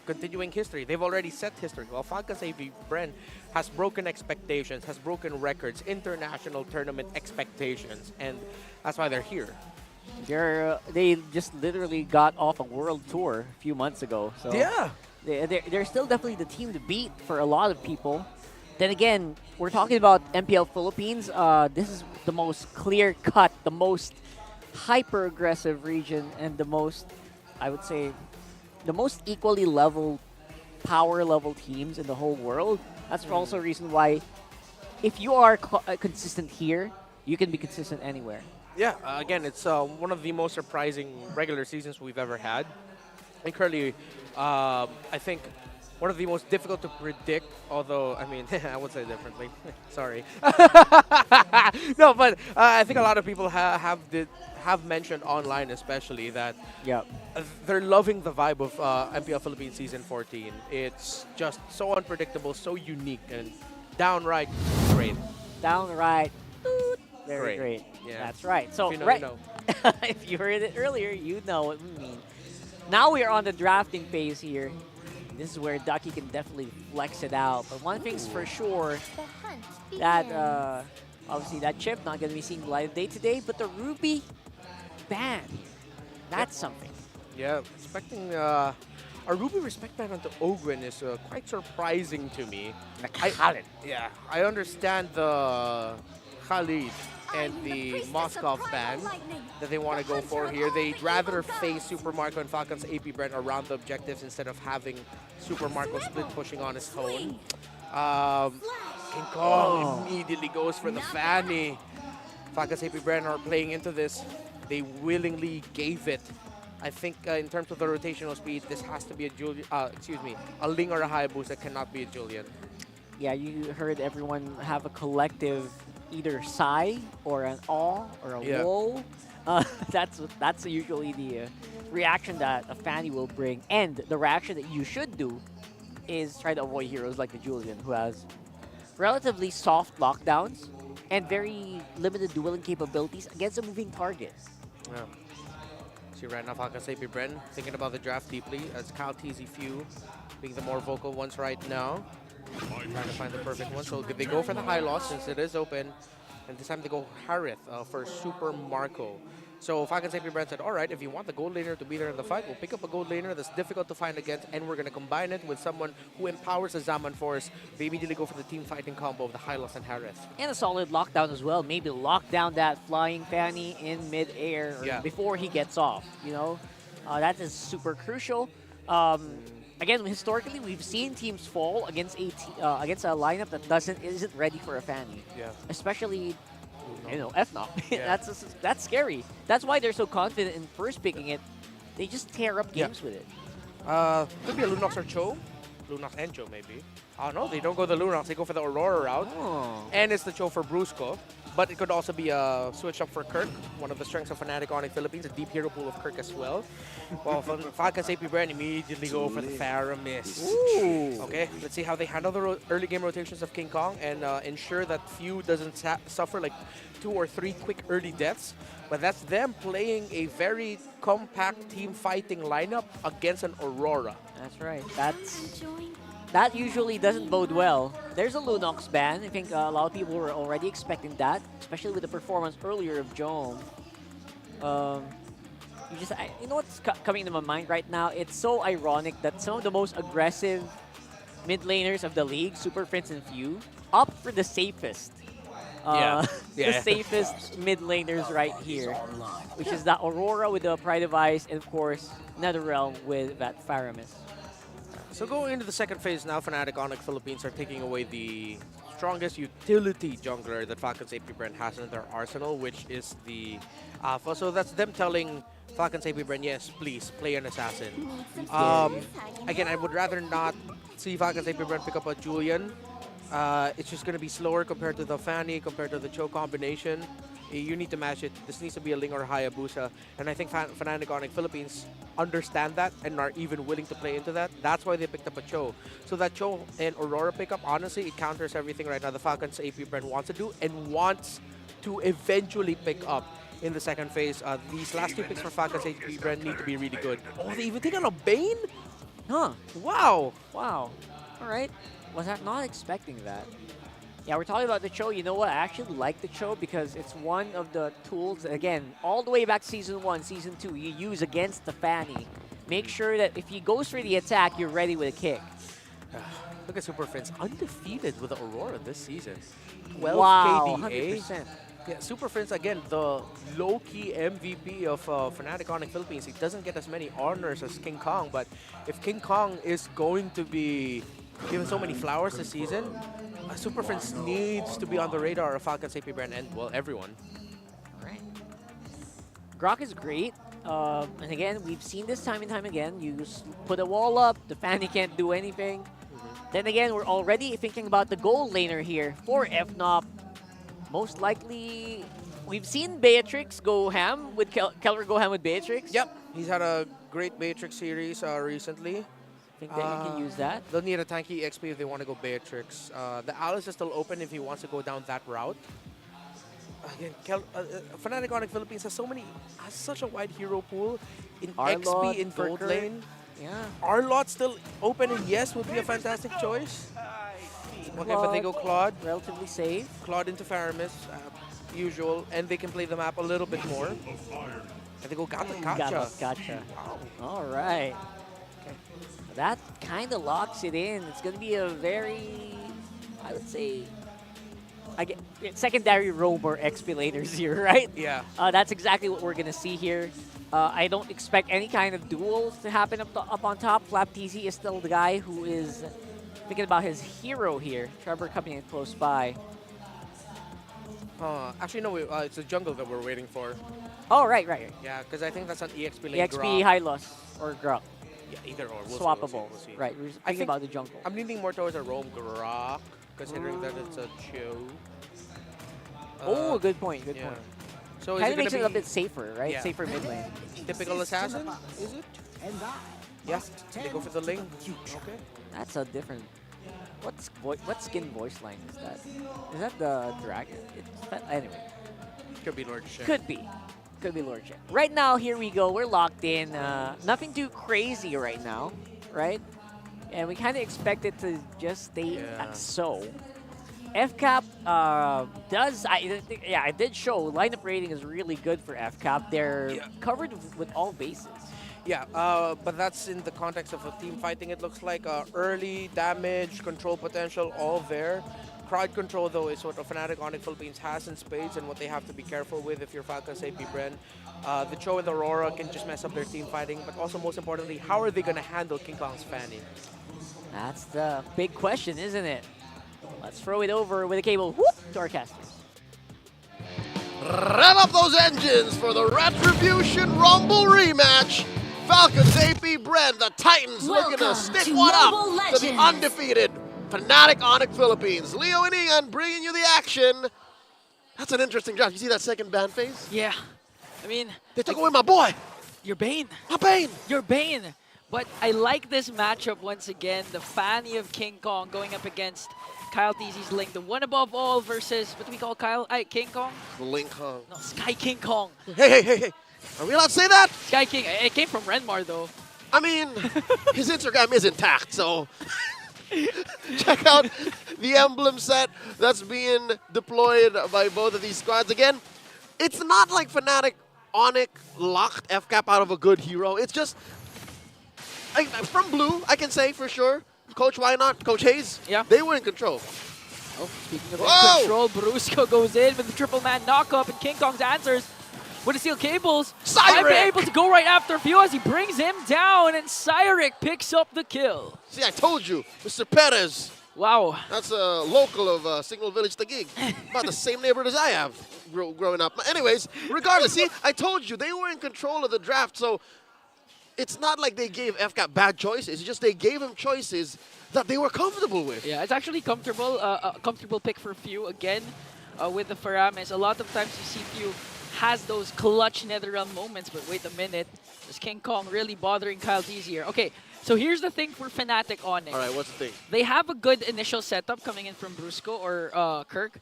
continuing history. They've already set history. While Falcons APBren has broken expectations, has broken records, international tournament expectations, and that's why they're here. They just literally got off a world tour a few months ago. So yeah. They're still definitely the team to beat for a lot of people. Then again, we're talking about MPL Philippines. This is the most clear-cut, the most hyper-aggressive region, and the most, I would say, the most equally level, power-level teams in the whole world. That's also a reason why, if you are consistent here, you can be consistent anywhere. Yeah, again, it's one of the most surprising regular seasons we've ever had. And currently, I think one of the most difficult to predict, although, I mean, I would say differently. Sorry. No, but I think a lot of people have mentioned online especially that they're loving the vibe of MPL Philippines Season 14. It's just so unpredictable, so unique, and downright great. Downright very great. Yeah. That's right. So, If you know, right, you know. if you heard it earlier, you know what we mean. Now we are on the drafting phase here. This is where Ducky can definitely flex it out. But one thing's for sure, that obviously that chip not going to be seeing live day today, but the Ruby ban, that's something. Yeah, expecting a Ruby respect ban onto Ogren is quite surprising to me. Yeah, I understand the Khalid and the Moscow ban that they want to go for here. They'd rather face Super Marco and Falcons APBren around the objectives instead of having Super Marco split pushing on his own. King Kong immediately goes for the Fanny. Falcons APBren are playing into this. They willingly gave it. I think in terms of the rotational speed, this has to be a Ling or a Hayabusa, cannot be a Julian. Yeah, you heard everyone have a collective either sigh or an awe or a whoa. That's usually the reaction that a Fanny will bring. And the reaction that you should do is try to avoid heroes like the Julian, who has relatively soft lockdowns and very limited dueling capabilities against a moving target. Yeah. See right now, Falcons APBren thinking about the draft deeply as Kyle TZ Few being the more vocal ones right now. Trying to find the perfect one. So they go for the high loss since it is open. And this time they go Harith for Super Marco. So Falcons APBren said, all right, if you want the gold laner to be there in the fight, we'll pick up a gold laner that's difficult to find against, and we're going to combine it with someone who empowers the Zaman Force. They immediately go for the team fighting combo of the high loss and Harith. And a solid lockdown as well. Maybe lock down that flying Fanny in mid-air before he gets off. You know, that is super crucial. Again, historically, we've seen teams fall against a lineup that isn't ready for a Fanny. Yeah. Especially, you know, FNOP. Yeah. That's scary. That's why they're so confident in first picking it. They just tear up games with it. Could be a Lunox or Cho. Lunox and Cho, maybe. Oh, no, they don't go the Lunox. They go for the Aurora route. Oh. And it's the Cho for Brusco. But it could also be a switch up for Kirk, one of the strengths of Fnatic Onic Philippines, a deep hero pool of Kirk as well. While Falcons APBren immediately go for the Faramis. Okay, let's see how they handle the early game rotations of King Kong and ensure that Few doesn't suffer like 2 or 3 quick early deaths. But that's them playing a very compact team fighting lineup against an Aurora. That's right. that usually doesn't bode well. There's a Lunox ban. I think a lot of people were already expecting that, especially with the performance earlier of Jome. You know what's coming to my mind right now? It's so ironic that some of the most aggressive mid laners of the league, Super Prince and Few, opt for the safest. The safest mid laners right here, which is that Aurora with the Pride of Ice, and of course, NetherRealm with that Faramis. So going into the second phase now, Fnatic Onic Philippines are taking away the strongest utility jungler that Falcons APBren has in their arsenal, which is the Alpha. So that's them telling Falcons APBren, yes, please, play an assassin. Again, I would rather not see Falcons APBren pick up a Julian. It's just going to be slower compared to the Fanny, compared to the Cho combination. You need to match it. This needs to be a Ling or Hayabusa. And I think Fnatic Onic Philippines understand that and are even willing to play into that. That's why they picked up a Cho. So that Cho and Aurora pickup, honestly, it counters everything right now the Falcons APBren wants to do and wants to eventually pick up in the second phase. These last two picks for Falcons APBren need to be really good. Oh, they even take on a Bane? Huh. Wow. Wow. All right. Was I not expecting that? Yeah, we're talking about the Cho. You know what? I actually like the Cho because it's one of the tools, again, all the way back to Season 1, Season 2, you use against the Fanny. Make sure that if he goes for the attack, you're ready with a kick. Look at Super Friends, undefeated with the Aurora this season. 12 wow, KDA. 100%. Yeah, Super Friends, again, the low-key MVP of Fnatic Onic Philippines. He doesn't get as many honors as King Kong, but if King Kong is going to be given so many flowers this season, Super Friends needs to be on the radar of Falcons APBren and, well, everyone. All right. Grok is great. And again, we've seen this time and time again. You put a wall up, the Fanny can't do anything. Then again, we're already thinking about the gold laner here for FNOP. Most likely, we've seen Beatrix go ham with Keller go ham with Beatrix. Yep, he's had a great Beatrix series recently. I think that you can use that. They'll need a tanky XP if they want to go Beatrix. The Alice is still open if he wants to go down that route. Again, Fnatic Onic Philippines has such a wide hero pool in XP in gold lane. Yeah. Arlot still open, and yes, would be a fantastic choice. Okay, but they go Claude. Relatively safe. Claude into Faramis, usual, and they can play the map a little bit more. And they go Gata. Gotcha. All right. Okay. That kind of locks it in. It's going to be a very, I would say, secondary roamer expilators here, right? Yeah. That's exactly what we're going to see here. I don't expect any kind of duels to happen up on top. Flap TZ is still the guy who is thinking about his hero here. Trevor coming in close by. Actually, no, it's the jungle that we're waiting for. Oh, right. Yeah, because I think that's an EXP lane. EXP Hylos or Grok. Yeah, either or. Swappable. We'll see. Right, we're thinking about the jungle. I'm leaning more towards a roam Grok, considering that it's a Cho. Oh, good point. So kind of makes it a bit safer, right? Yeah. Safer mid lane. Typical assassin, is it? Yes, they go for the link. Okay. That's a different... What skin voice line is that? Is that the dragon? Anyway. Could be Lord Shen. Could be Lord Shen. Right now, here we go. We're locked in. Nothing too crazy right now, right? And we kind of expect it to just stay so. FCAP I did show lineup rating is really good for FCAP. They're covered with all bases. Yeah, but that's in the context of a team fighting, it looks like. Early damage, control potential, all there. Crowd control, though, is what Fnatic Onic Philippines has in spades and what they have to be careful with if you're Falcons APBren. The Cho and the Aurora can just mess up their team fighting, but also, most importantly, how are they going to handle King Kong's Fanny? That's the big question, isn't it? Let's throw it over with a cable. Whoop! To our casters. Rev up those engines for the Retribution Rumble rematch. Falcons APBren, the Titans, looking to stick one up to the undefeated Fnatic Onic Philippines. Leo and Ian bringing you the action. That's an interesting job. You see that second ban phase? Yeah. I mean... They took away my boy. Your Bane. My Bane. Your Bane. But I like this matchup once again. The Fanny of King Kong going up against Kyle TZ's Link. The one above all versus, what do we call Kyle? King Kong? Link Kong. No, Sky King Kong. Hey. Are we allowed to say that? Sky King. It came from Renmar, though. I mean, his Instagram is intact, so... Check out the emblem set that's being deployed by both of these squads. Again, it's not like Fnatic Onic locked FCAP out of a good hero. It's just, from Blue, I can say for sure, Coach Why Not, Coach Hayes, they were in control. Oh, speaking of in control, Brusco goes in with the triple man knockup, and King Kong's answers with the steel cables. Might be able to go right after Few as he brings him down, and Cyric picks up the kill. See, I told you, Mr. Perez. Wow. That's a local of Signal Village Taguig. About the same neighborhood as I have growing up. Anyways, regardless, see, I told you, they were in control of the draft, so it's not like they gave FCAP bad choices. It's just they gave him choices that they were comfortable with. Yeah, it's actually comfortable. A comfortable pick for Few again with the Faramis. A lot of times you see Few has those clutch NetherRealm moments, but wait a minute. Is King Kong really bothering Kyle T's here? Okay, so here's the thing for Fnatic Onic. All right, what's the thing? They have a good initial setup coming in from Brusco or Kirk.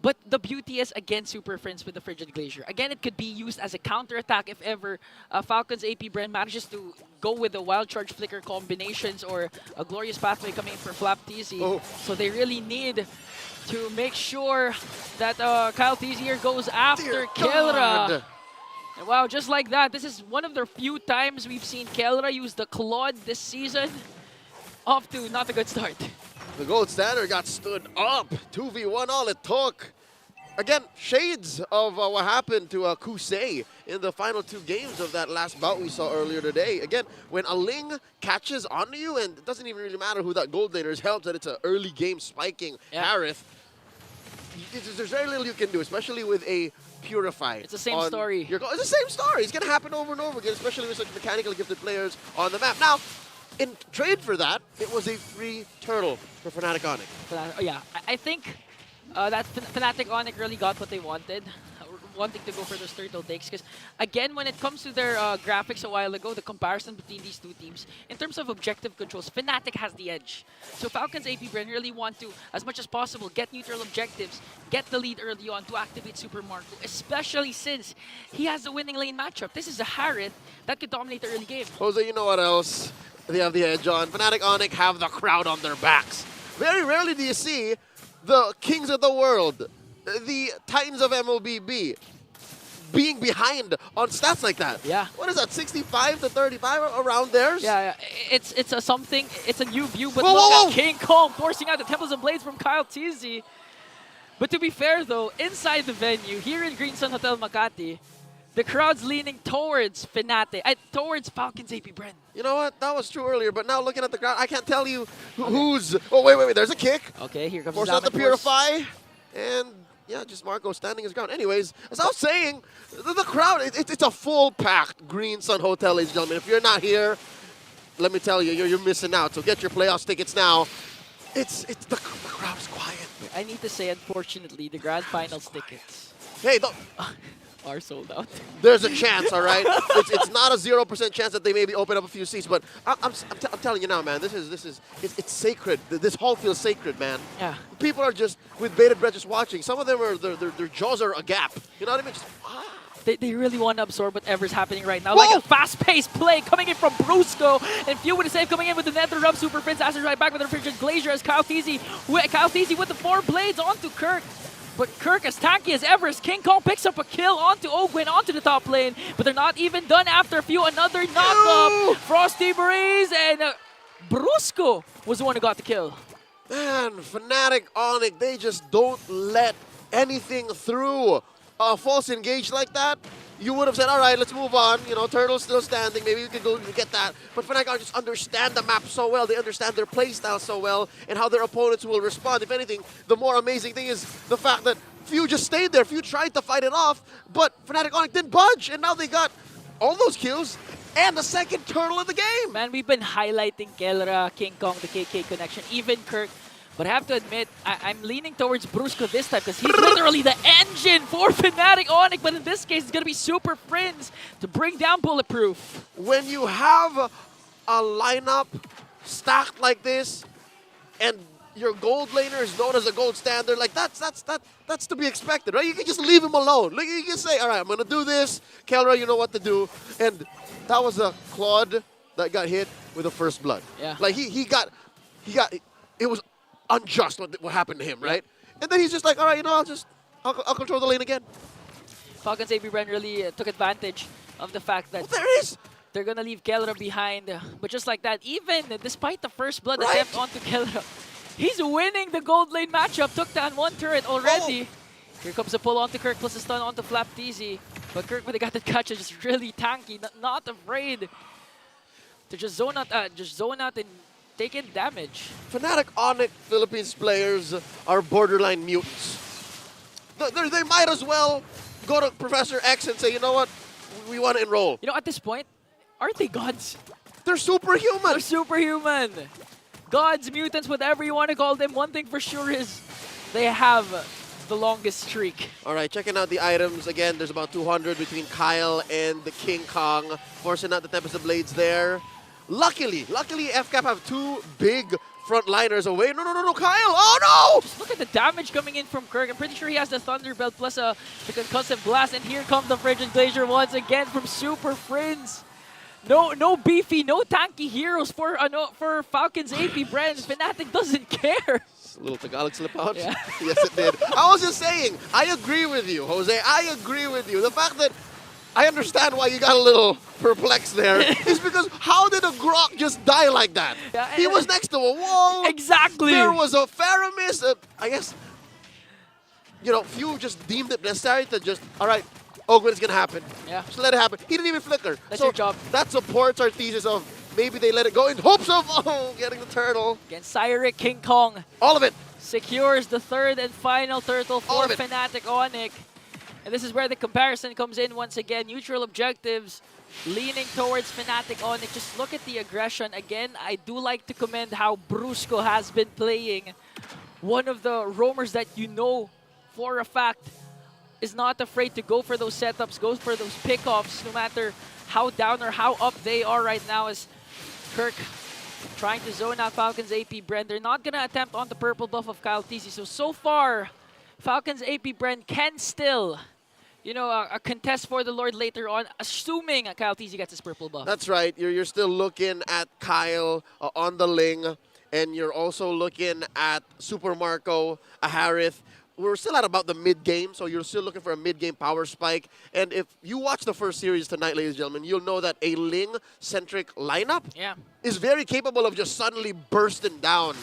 But the beauty is, again, Super Friends with the Frigid Glacier. Again, it could be used as a counterattack if ever Falcons APBren manages to go with the Wild Charge Flicker combinations or a Glorious Pathway coming in for Flap TZ. So they really need to make sure that Kyle TZ here goes after Kelra. And wow, just like that, this is one of the few times we've seen Kelra use the Claude this season. Off to not a good start. The gold standard got stood up. 2v1 all it took. Again, shades of what happened to Kusei in the final 2 games of that last bout we saw earlier today. Again, when a Ling catches onto you, and it doesn't even really matter who that gold laner is, helps that it's an early game spiking Harith. There's very little you can do, especially with a Purify. It's the same story. It's the same story. It's going to happen over and over again, especially with such mechanically gifted players on the map. Now, in trade for that, it was a free turtle for Fnatic Onic. Yeah, I think that Fnatic Onic really got what they wanted. Wanting to go for those turtle takes, because again, when it comes to their graphics a while ago, the comparison between these two teams, in terms of objective controls, Fnatic has the edge. So Falcons APBren really want to, as much as possible, get neutral objectives, get the lead early on to activate Super Marco, especially since he has the winning lane matchup. This is a Harith that could dominate the early game. Jose, you know what else they have the edge on? Fnatic Onic have the crowd on their backs. Very rarely do you see the kings of the world, the Titans of MLBB, being behind on stats like that. Yeah. What is that, 65 to 35 around theirs? Yeah. It's a something, it's a new view, but look at King Kong forcing out the Temples and Blades from Kyle TZ. But to be fair though, inside the venue, here in Green Sun Hotel Makati, the crowd's leaning towards Fnatic, towards Falcons APBren. You know what? That was true earlier, but now looking at the crowd, I can't tell you who's... Oh, wait. There's a kick. Okay, here comes Force out the Purify. And, yeah, just Marco standing his ground. Anyways, as I was saying, the crowd, it's a full-packed Green Sun Hotel, ladies and gentlemen. If you're not here, let me tell you, you're missing out. So get your playoffs tickets now. The crowd is quiet. I need to say, unfortunately, the Grand Finals tickets... Hey, are sold out. There's a chance, all right? It's not a 0% chance that they maybe open up a few seats, but I'm telling you now, man, it's sacred. This hall feels sacred, man. Yeah. People are just, with bated breath, just watching. Some of them, their jaws are agape. You know what I mean? Just, They really want to absorb whatever's happening right now. Like a fast-paced play coming in from Brusco, and Few with a save coming in with the NetherRealm. Super Prince answers right back with the Frigid Glacier as Kyle TZ with the 4 blades onto Kirk. But Kirk, as tanky as ever, as King Kong picks up a kill onto Ogwin, onto the top lane. But they're not even done after a few. Another knock-up. Frosty Breeze, and Brusco was the one who got the kill. Man, Fnatic Onic, they just don't let anything through. False engage like that, you would have said, all right, let's move on. You know, Turtle's still standing. Maybe we could go get that. But Fnatic Onic just understand the map so well. They understand their playstyle so well and how their opponents will respond. If anything, the more amazing thing is the fact that Few just stayed there. Few tried to fight it off, but Fnatic Onic didn't budge. And now they got all those kills and the second turtle of the game. Man, we've been highlighting Kelra, King Kong, the KK connection, even Kirk. But I have to admit, I'm leaning towards Brusco this time because he's literally the engine for Fnatic Onic. But in this case, it's going to be Super Friends to bring down Bulletproof. When you have a lineup stacked like this and your gold laner is known as a gold standard, like that's to be expected, right? You can just leave him alone. Like, you can say, all right, I'm going to do this. Kelra, you know what to do. And that was a Claude that got hit with the first blood. Yeah. Like he got it was unjust what happened to him, right? And then he's just like, all right, you know, I'll control the lane again. Falcons APBren really took advantage of the fact that they're gonna leave Kelra behind. But just like that, even despite the first blood attempt onto Kelra, he's winning the gold lane matchup. Took down one turret already. Here comes the pull onto Kirk plus a stun onto Flap TZ. But Kirk, when they got the catch, is just really tanky, not afraid to just zone out and take in damage. Fnatic Onic Philippines players are borderline mutants. They might as well go to Professor X and say, you know what, we want to enroll. You know, at this point, aren't they gods? They're superhuman. They're superhuman. Gods, mutants, whatever you want to call them. One thing for sure is they have the longest streak. All right, checking out the items. Again, there's about 200 between Kyle and the King Kong. Forcing out the Tempest of Blades there. Luckily, FCAP have two big frontliners away. No, Kyle! Oh, no! Just look at the damage coming in from Kirk. I'm pretty sure he has the Thunder Belt plus the Concussive Blast. And here comes the Frigid Glacier once again from Super Friends. No beefy, no tanky heroes for Falcons APBren. Fnatic doesn't care. A little Tagalog slip out? Yeah. Yes, it did. I was just saying, I agree with you, Jose. I agree with you. The fact that I understand why you got a little perplexed there is because how did a Grok just die like that? Yeah, he was next to a wall. Exactly. There was a Faramis. I guess, you know, few just deemed it necessary to just, all right, Ogwen's going to happen. Yeah. Just let it happen. He didn't even flicker. That's your job. That supports our thesis of maybe they let it go in hopes of, getting the turtle. Against Cyric, King Kong. All of it. Secures the third and final turtle for All of it. Fnatic Onic. And this is where the comparison comes in once again. Neutral objectives leaning towards Fnatic Onic. Just look at the aggression. Again, I do like to commend how Brusco has been playing. One of the roamers that you know for a fact is not afraid to go for those setups, go for those pickoffs, no matter how down or how up they are right now, as Kirk trying to zone out Falcons APBren. They're not going to attempt on the purple buff of Kyle TZ. So far, Falcons APBren can still, you know, a contest for the Lord later on, assuming Kyle TZ gets his purple buff. That's right. You're still looking at Kyle on the Ling, and you're also looking at Super Marco, a Harith. We're still at about the mid-game, so you're still looking for a mid-game power spike. And if you watch the first series tonight, ladies and gentlemen, you'll know that a Ling-centric lineup is very capable of just suddenly bursting down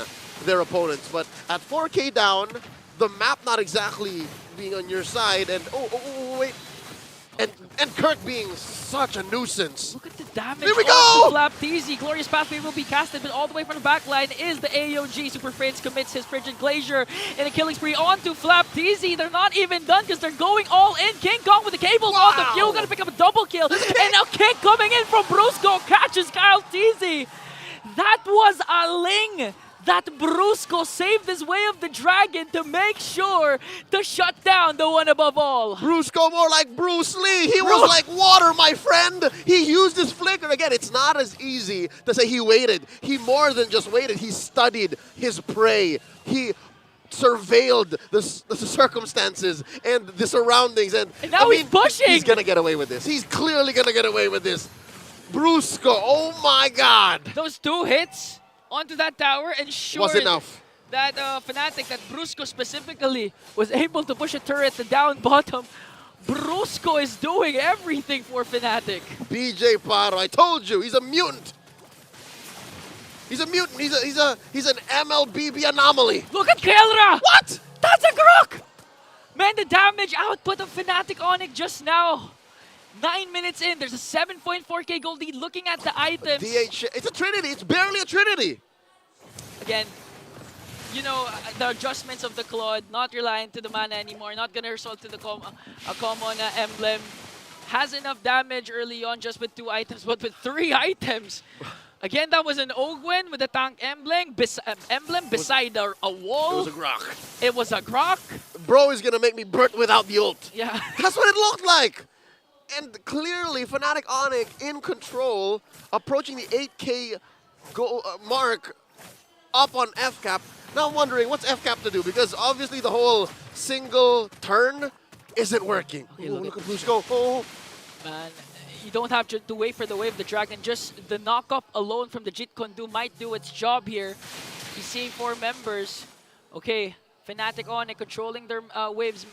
their opponents. But at 4K down, the map not exactly being on your side, and wait. And Kirk being such a nuisance. Look at the damage. Here we go! Flap TZ. Glorious Pathway will be casted, but all the way from the back line is the AOG. Super Friends commits his Frigid Glacier in a killing spree onto Flap TZ. They're not even done because they're going all in. King Kong with the cables on the kill. Gonna pick up a double kill. And now kick coming in from Brusco. Catches Kyle TZ. That was a Ling that Brusco saved his way of the dragon to make sure to shut down the one above all. Brusco more like Bruce Lee. He was like water, my friend. He used his flicker. Again, it's not as easy to say he waited. He more than just waited. He studied his prey. He surveilled the circumstances and the surroundings. And now he's pushing. He's going to get away with this. He's clearly going to get away with this. Brusco, oh my God. Those two hits onto that tower ensured was enough. That Fnatic, that Brusco specifically, was able to push a turret to down bottom. Brusco is doing everything for Fnatic. BJ Paro, I told you, he's a mutant. He's a mutant. He's an MLBB anomaly. Look at Kelra! What? That's a Grok! Man, the damage output of Fnatic Onic just now. 9 minutes in, there's a 7.4k gold lead. Looking at the items. It's a Trinity. It's barely a Trinity. Again, you know, the adjustments of the Claude, not relying to the mana anymore, not gonna result to the a common emblem. Has enough damage early on just with 2 items, but with 3 items. Again, that was an Ogwen with a tank emblem beside a wall. It was a Grok. It was a Grok. Bro is gonna make me burnt without the ult. Yeah. That's what it looked like. And clearly, Fnatic Onic in control, approaching the 8K goal mark up on FCAP. Now I'm wondering, what's FCAP to do? Because obviously the whole single turn isn't working. Okay, look at Brusco. Oh. Man, you don't have to wait for the wave of the dragon. Just the knock-up alone from the Jit Kondu might do its job here. He's seeing 4 members. Okay, Fnatic Onic controlling their waves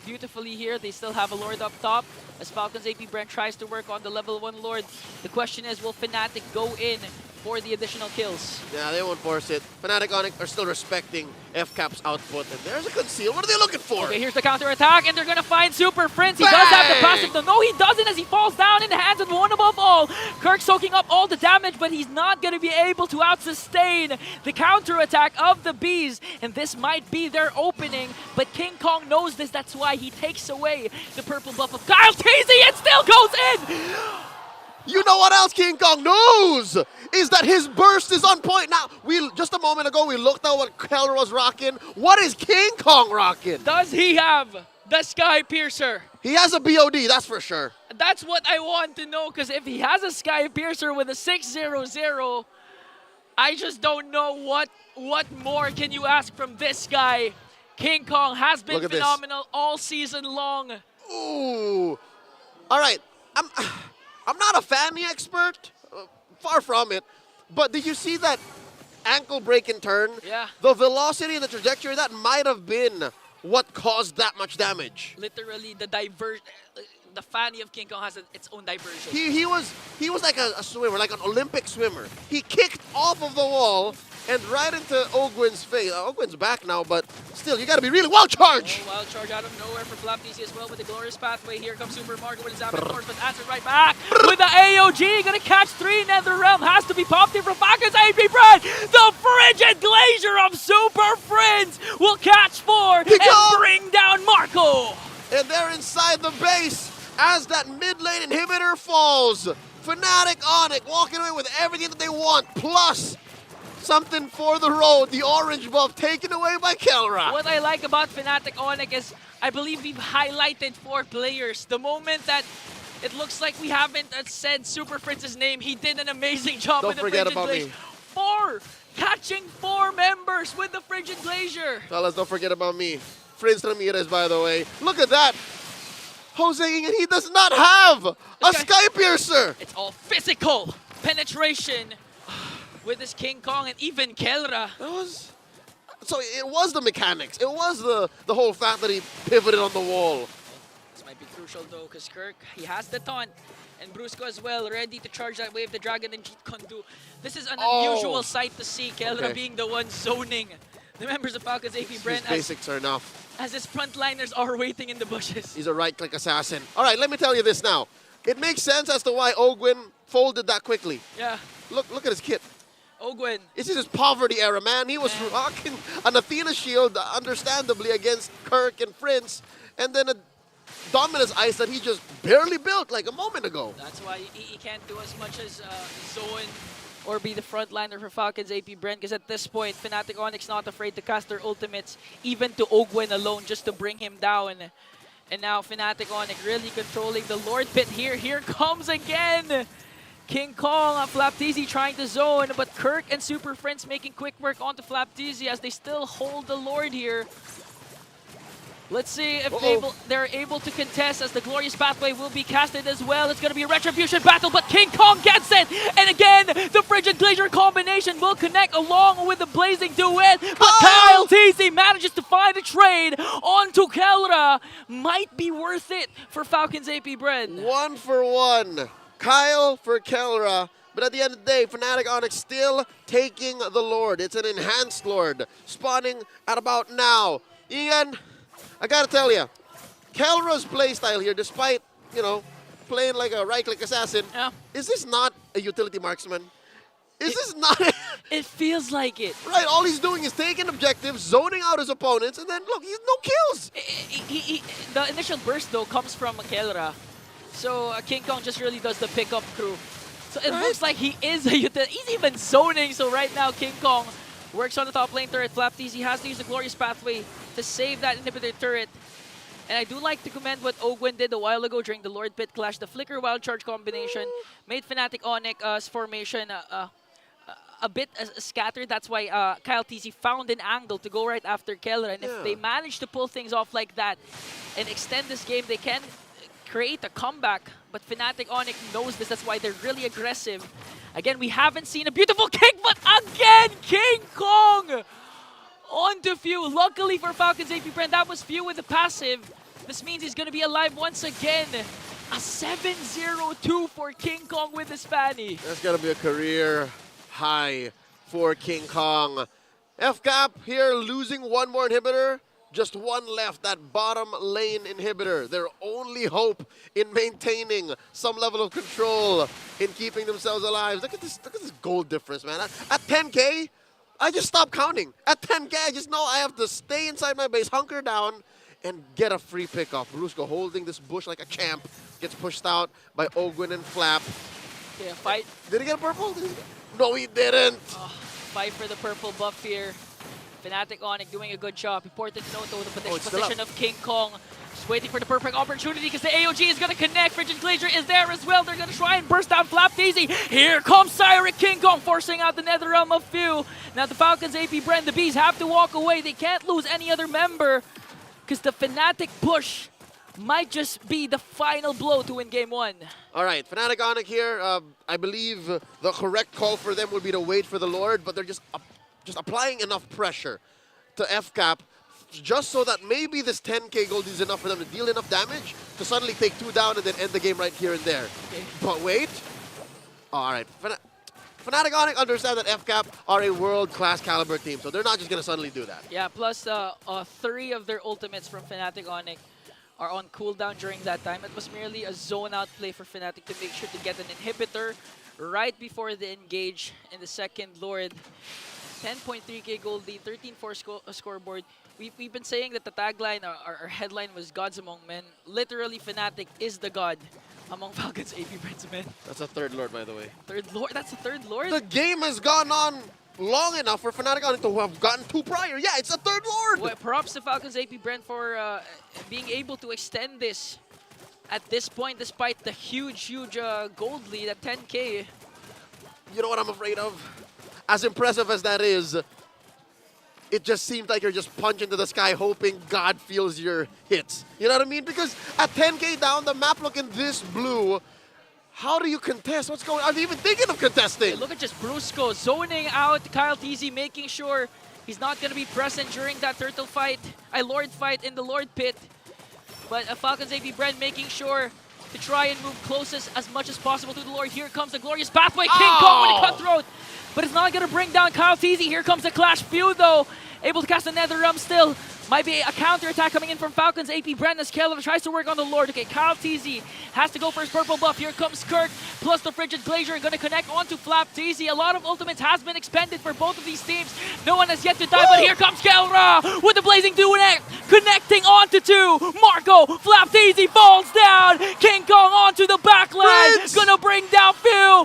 beautifully here. They still have a Lord up top as Falcons APBren tries to work on the level 1 Lord. The question is, will Fnatic go in for the additional kills? Yeah, they won't force it. Fnatic Onic are still respecting FCAP's output. And there's a conceal. What are they looking for? Okay, here's the counter attack, and they're gonna find Super Prince. He does have the passive. No, he doesn't, as he falls down in the hands of one above all. Kirk soaking up all the damage, but he's not gonna be able to out-sustain the counter attack of the Bees. And this might be their opening, but King Kong knows this. That's why he takes away the purple buff of Kyle TZ and still goes in! You know what else King Kong knows? Is that his burst is on point. Now, just a moment ago, we looked at what Keller was rocking. What is King Kong rocking? Does he have the Sky Piercer? He has a BOD, that's for sure. That's what I want to know, because if he has a Sky Piercer with a 600, I just don't know what more can you ask from this guy. King Kong has been phenomenal all season long. Ooh. All right. I'm not a fanny expert, far from it, but did you see that ankle break and turn? Yeah. The velocity and the trajectory, that might have been what caused that much damage. Literally, the fanny of King Kong has its own diversion. He was like a swimmer, like an Olympic swimmer. He kicked off of the wall and right into Ogwin's face. Ogwin's back now, but still, you gotta be really wild charge. Oh, wild charge out of nowhere for FlapTC as well with the glorious pathway. Here comes Super Mario with his Zapper Force, but answered right back with the AOG. Gonna catch 3. NetherRealm has to be popped in from Falcons APBren. The frigid glacier of Super Friends will catch 4 and bring down Marco. And they're inside the base as that mid lane inhibitor falls. Fnatic Onic walking away with everything that they want, plus something for the road, the orange buff taken away by Kelra. What I like about Fnatic Onic is I believe we've highlighted 4 players. The moment that it looks like we haven't said Super Fritz's name, he did an amazing job with the Frigid Glacier. 4! Catching 4 members with the Frigid Glacier. Fellas, don't forget about me. Prince Ramirez, by the way. Look at that. Jose Ingan, he does not have a Sky Piercer. It's all physical penetration with this King Kong and even Kelra. So it was the mechanics. It was the whole fact that he pivoted on the wall. This might be crucial though, because Kirk, he has the taunt. And Brusco as well, ready to charge that wave, the Dragon and Jeet Kondu. This is an unusual sight to see, Kelra being the one zoning the members of Falcons APBren. His basics are enough. As his frontliners are waiting in the bushes. He's a right-click assassin. All right, let me tell you this now. It makes sense as to why Ogwin folded that quickly. Yeah. Look at his kit. Ogwin. This is his poverty era, man. He was rocking an Athena shield, understandably, against Kirk and Prince, and then a Dominus Ice that he just barely built like a moment ago. That's why he can't do as much as zone or be the frontliner for Falcons APBren, because at this point, Fnatic Onic's not afraid to cast their ultimates, even to Ogwin alone, just to bring him down. And now Fnatic Onic really controlling the Lord pit here. Here comes again King Kong, FlapTC trying to zone, but Kirk and Super Friends making quick work onto FlapTC as they still hold the Lord here. Let's see if they're able to contest, as the Glorious Pathway will be casted as well. It's going to be a Retribution battle, but King Kong gets it! And again, the Frigid Glacier combination will connect along with the Blazing Duet, but Kyle TZ manages to find a trade onto Kelra. Might be worth it for Falcons APBren. 1 for 1. Kyle for Kelra. But at the end of the day, Fnatic Onic still taking the Lord. It's an enhanced Lord, spawning at about now. Ian, I gotta tell you, Kelra's playstyle here, despite, you know, playing like a right-click assassin, is this not a utility marksman? Is this not? It feels like it. Right, all he's doing is taking objectives, zoning out his opponents, and then look, he's no kills. The initial burst though comes from Kelra, so King Kong just really does the pickup crew. So it looks like he is a utility. He's even zoning. So right now, King Kong works on the top lane turret. FlapTC has to use the Glorious Pathway to save that inhibitor turret. And I do like to commend what Ogwin did a while ago during the Lord Pit Clash. The Flicker Wild Charge combination made Fnatic Onic's formation a bit scattered. That's why Kyle TZ found an angle to go right after Kelra. And if they manage to pull things off like that and extend this game, they can create a comeback, but Fnatic Onic knows this. That's why they're really aggressive. Again, we haven't seen a beautiful kick, but again, King Kong onto Few. Luckily for Falcons APBren, that was Few with the passive. This means he's going to be alive once again. A 7-0-2 for King Kong with his Fanny. That's going to be a career high for King Kong. FCAP here losing one more inhibitor. Just one left, that bottom lane inhibitor. Their only hope in maintaining some level of control, in keeping themselves alive. Look at this gold difference, man. At 10K, I just stopped counting. At 10K, I just know I have to stay inside my base, hunker down, and get a free pickoff. Brusco holding this bush like a champ. Gets pushed out by Ogwin and Flap. Okay, a fight. Did he get purple? No, he didn't. Fight for the purple buff here. Fnatic Onic doing a good job. Important note though, the position of King Kong. Just waiting for the perfect opportunity because the AOG is going to connect. Frigid Glacier is there as well. They're going to try and burst down Flap Daisy. Here comes Cyric. King Kong forcing out the Nether Realm of Few. Now the Falcons APBren, the Bees have to walk away. They can't lose any other member because the Fnatic push might just be the final blow to win game 1. All right, Fnatic Onic here. I believe the correct call for them would be to wait for the Lord, but they're just applying enough pressure to FCAP just so that maybe this 10K gold is enough for them to deal enough damage to suddenly take 2 down and then end the game right here and there. Okay. But wait. All right. Fnatic Onic understand that FCAP are a world-class caliber team, so they're not just going to suddenly do that. Yeah, plus 3 of their ultimates from Fnatic Onic are on cooldown during that time. It was merely a zone-out play for Fnatic to make sure to get an inhibitor right before they engage in the second Lord. 10.3k gold lead, 13-4 scoreboard. We've been saying that the tagline, our headline was Gods Among Men. Literally, Fnatic is the god among Falcons APBren's men. That's a third Lord, by the way. Third Lord? That's a third Lord? The game has gone on long enough for Fnatic Onic to have gotten 2 prior. Yeah, it's a third Lord! Well, props to Falcons APBren for being able to extend this at this point, despite the huge gold lead at 10k. You know what I'm afraid of? As impressive as that is, it just seems like you're just punching to the sky hoping God feels your hits. You know what I mean? Because at 10k down, the map looking this blue, how do you contest? What's going on? Are they even thinking of contesting? Hey, look at just Brusco zoning out Kyle TZ, making sure he's not going to be present during that turtle fight, Lord fight in the Lord pit. But Falcons APBren making sure to try and move closest as much as possible to the Lord. Here comes the glorious pathway. King Kong with a cutthroat. But it's not going to bring down Kyle TZ. Here comes the Clash Few though. Able to cast the Nether Realm still. Might be a counter attack coming in from Falcons APBren as Keller tries to work on the Lord. Okay, Kyle TZ has to go for his purple buff. Here comes Kirk plus the Frigid Glacier. Going to connect onto Flap TZ. A lot of ultimates has been expended for both of these teams. No one has yet to die, but here comes Kelra with the Blazing Duet connecting onto 2. Marco, Flap TZ falls down. King Kong onto the backline. Gonna bring down Few.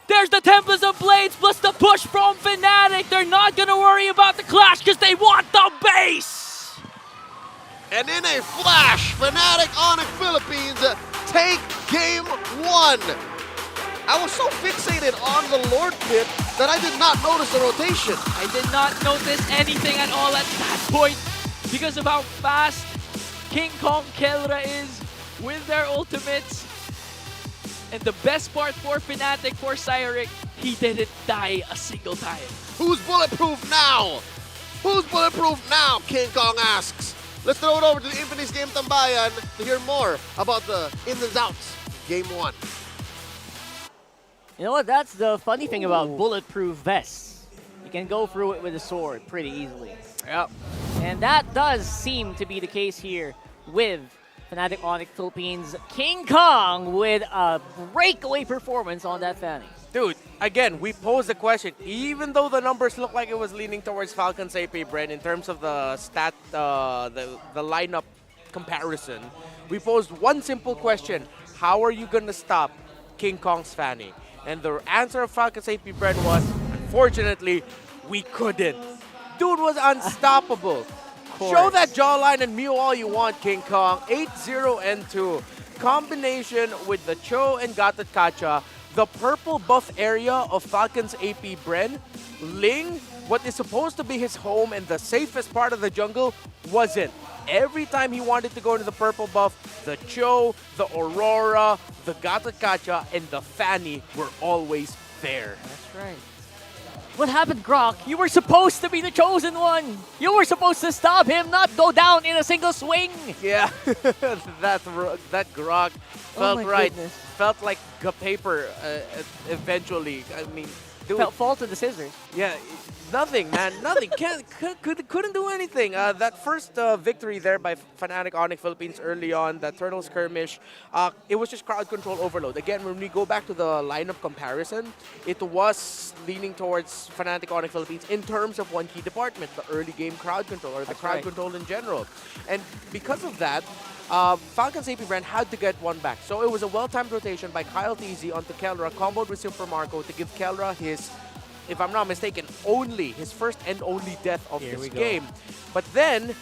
There's the Tempest of Blades plus the push from Fnatic. They're not going to worry about the clash because they want the base. And in a flash, Fnatic Onic Philippines take game 1. I was so fixated on the Lord pit that I did not notice the rotation. I did not notice anything at all at that point because of how fast King Kong Kelra is with their ultimates. And the best part for Fnatic, for Cyric, he didn't die a single time. Who's bulletproof now? Who's bulletproof now? King Kong asks. Let's throw it over to the Infamous Game Tambayan to hear more about the ins and outs of Game 1. You know what? That's the funny thing about bulletproof vests. You can go through it with a sword pretty easily. Yep. And that does seem to be the case here with Fnatic Onic Philippines. King Kong with a breakaway performance on that Fanny. Dude, again, we posed the question. Even though the numbers look like it was leaning towards Falcons APBren in terms of the the lineup comparison, we posed one simple question. How are you going to stop King Kong's Fanny? And the answer of Falcons APBren was, unfortunately, we couldn't. Dude was unstoppable. Show that jawline and mew all you want, King Kong. 8-0-2. Combination with the Cho and Gatot Kacha. The purple buff area of Falcons APBren. Ling, what is supposed to be his home and the safest part of the jungle, wasn't. Every time he wanted to go into the purple buff, The Cho, the Aurora, the Gatot Kacha, and the Fanny were always there. That's right. What happened, Grok? You were supposed to be the chosen one. You were supposed to stop him, not go down in a single swing. Yeah, that Grok felt right. Goodness. Felt like paper eventually. I mean, dude. Fall to the scissors. Yeah, nothing, man. Nothing. Couldn't do anything. That first victory there by Fnatic Onic Philippines early on, that turtle skirmish, it was just crowd control overload. Again, when we go back to the lineup comparison, it was leaning towards Fnatic Onic Philippines in terms of one key department, the early game crowd control, or the crowd control in general. And because of that, Falcons APBren had to get one back. So it was a well-timed rotation by Kyle TZ onto Kelra, comboed with Super Marco to give Kelra his, if I'm not mistaken, his first and only death of this game. But then,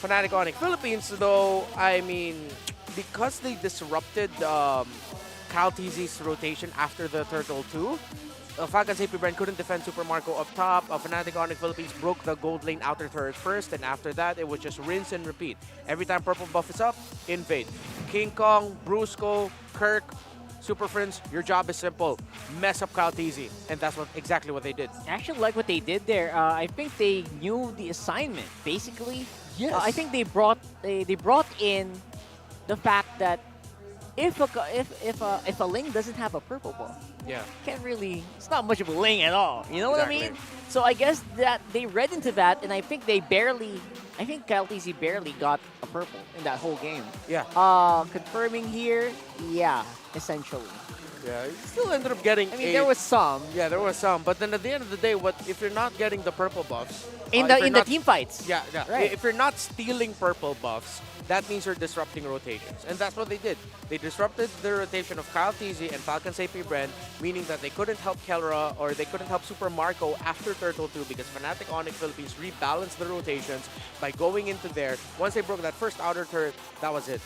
Fnatic Onic Philippines, though, I mean, because they disrupted Kyle TZ's rotation after the Turtle 2, Falcons APBren couldn't defend Super Marco up top. Fnatic Onic Philippines broke the gold lane outer turret first, and after that, it was just rinse and repeat. Every time purple buff is up, invade. King Kong, Brusco, Kirk, Super Friends, your job is simple. Mess up Kyle TZ, and that's exactly what they did. I actually like what they did there. I think they knew the assignment, basically. Yes. I think they brought in the fact that if a lane doesn't have a purple buff, it's not much of a lane at all. You know what I mean? So I guess that they read into that, and I think Kyle TZ barely got a purple in that whole game. Yeah. Confirming here, yeah, essentially. Yeah, it still ended up getting. I mean, there was some. Yeah, there was some, but then at the end of the day, if you're not getting the purple buffs in the team fights? Yeah, right. If you're not stealing purple buffs, that means you're disrupting rotations, and that's what they did. They disrupted the rotation of Kyle TZ and Falcons APBren, meaning that they couldn't help Kelra or they couldn't help Super Marco after Turtle 2 because Fnatic Onic Philippines rebalanced the rotations by going into there. Once they broke that first outer turret, that was it.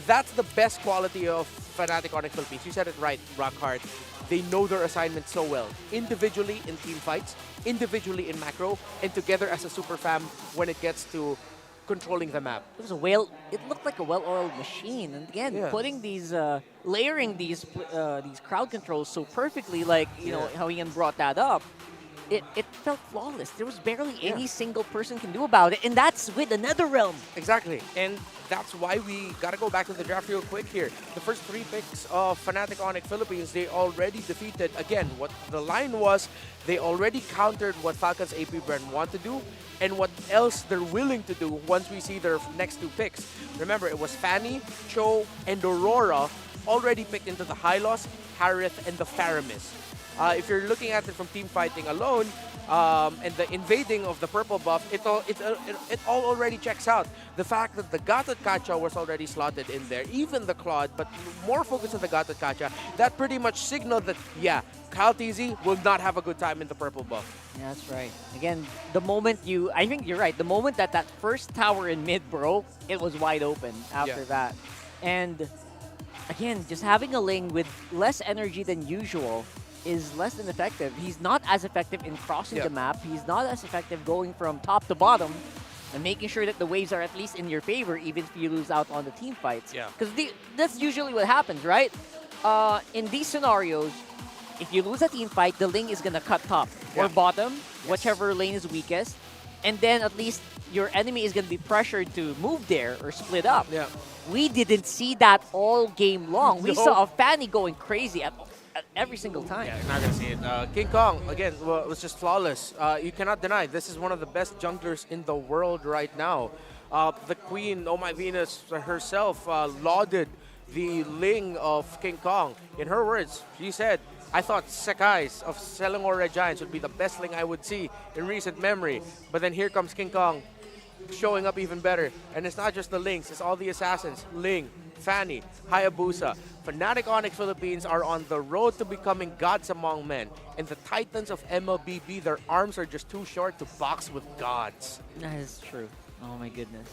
That's the best quality of Fnatic Onic Philippines. You said it right, Rockhard. They know their assignment so well. Individually in team fights, individually in macro, and together as a super fam when it gets to controlling the map. It looked like a well-oiled machine, and again, putting these, layering these crowd controls so perfectly, like you know how Ian brought that up. It felt flawless. There was barely any single person can do about it, and that's with another realm. Exactly, and that's why we gotta go back to the draft real quick here. The first 3 picks of Fnatic Onic Philippines, they already defeated. Again, what the line was, they already countered what Falcons APBren want to do, and what else they're willing to do once we see their next 2 picks. Remember, it was Fanny, Cho, and Aurora already picked into the Hylos, Harith, and the Faramis. If you're looking at it from team fighting alone, and the invading of the purple buff, it all already checks out. The fact that the Gatot Kacha was already slotted in there, even the Claude, but more focus on the Gatot Kacha, that pretty much signaled that, yeah, Kyle TZ will not have a good time in the purple buff. Yeah, that's right. Again, I think you're right. The moment that first tower in mid broke, it was wide open after that. And again, just having a Ling with less energy than usual is less than effective. He's not as effective in crossing the map. He's not as effective going from top to bottom and making sure that the waves are at least in your favor, even if you lose out on the team fights. Yeah. Because that's usually what happens, right? In these scenarios, if you lose a team fight, the lane is going to cut top or bottom, whichever lane is weakest. And then at least your enemy is going to be pressured to move there or split up. Yeah. We didn't see that all game long. We saw a Fanny going crazy at every single time. Yeah, you're not going to see it. King Kong, again, was just flawless. You cannot deny, this is one of the best junglers in the world right now. The queen, Oh My Venus herself, lauded the Ling of King Kong. In her words, she said, I thought Sekai's of Selangor Red Giants would be the best Ling I would see in recent memory. But then here comes King Kong, showing up even better. And it's not just the Lings, it's all the assassins. Ling, Fanny, Hayabusa. Fnatic Onic Philippines are on the road to becoming gods among men. And the titans of MLBB, their arms are just too short to box with gods. That is true. Oh my goodness.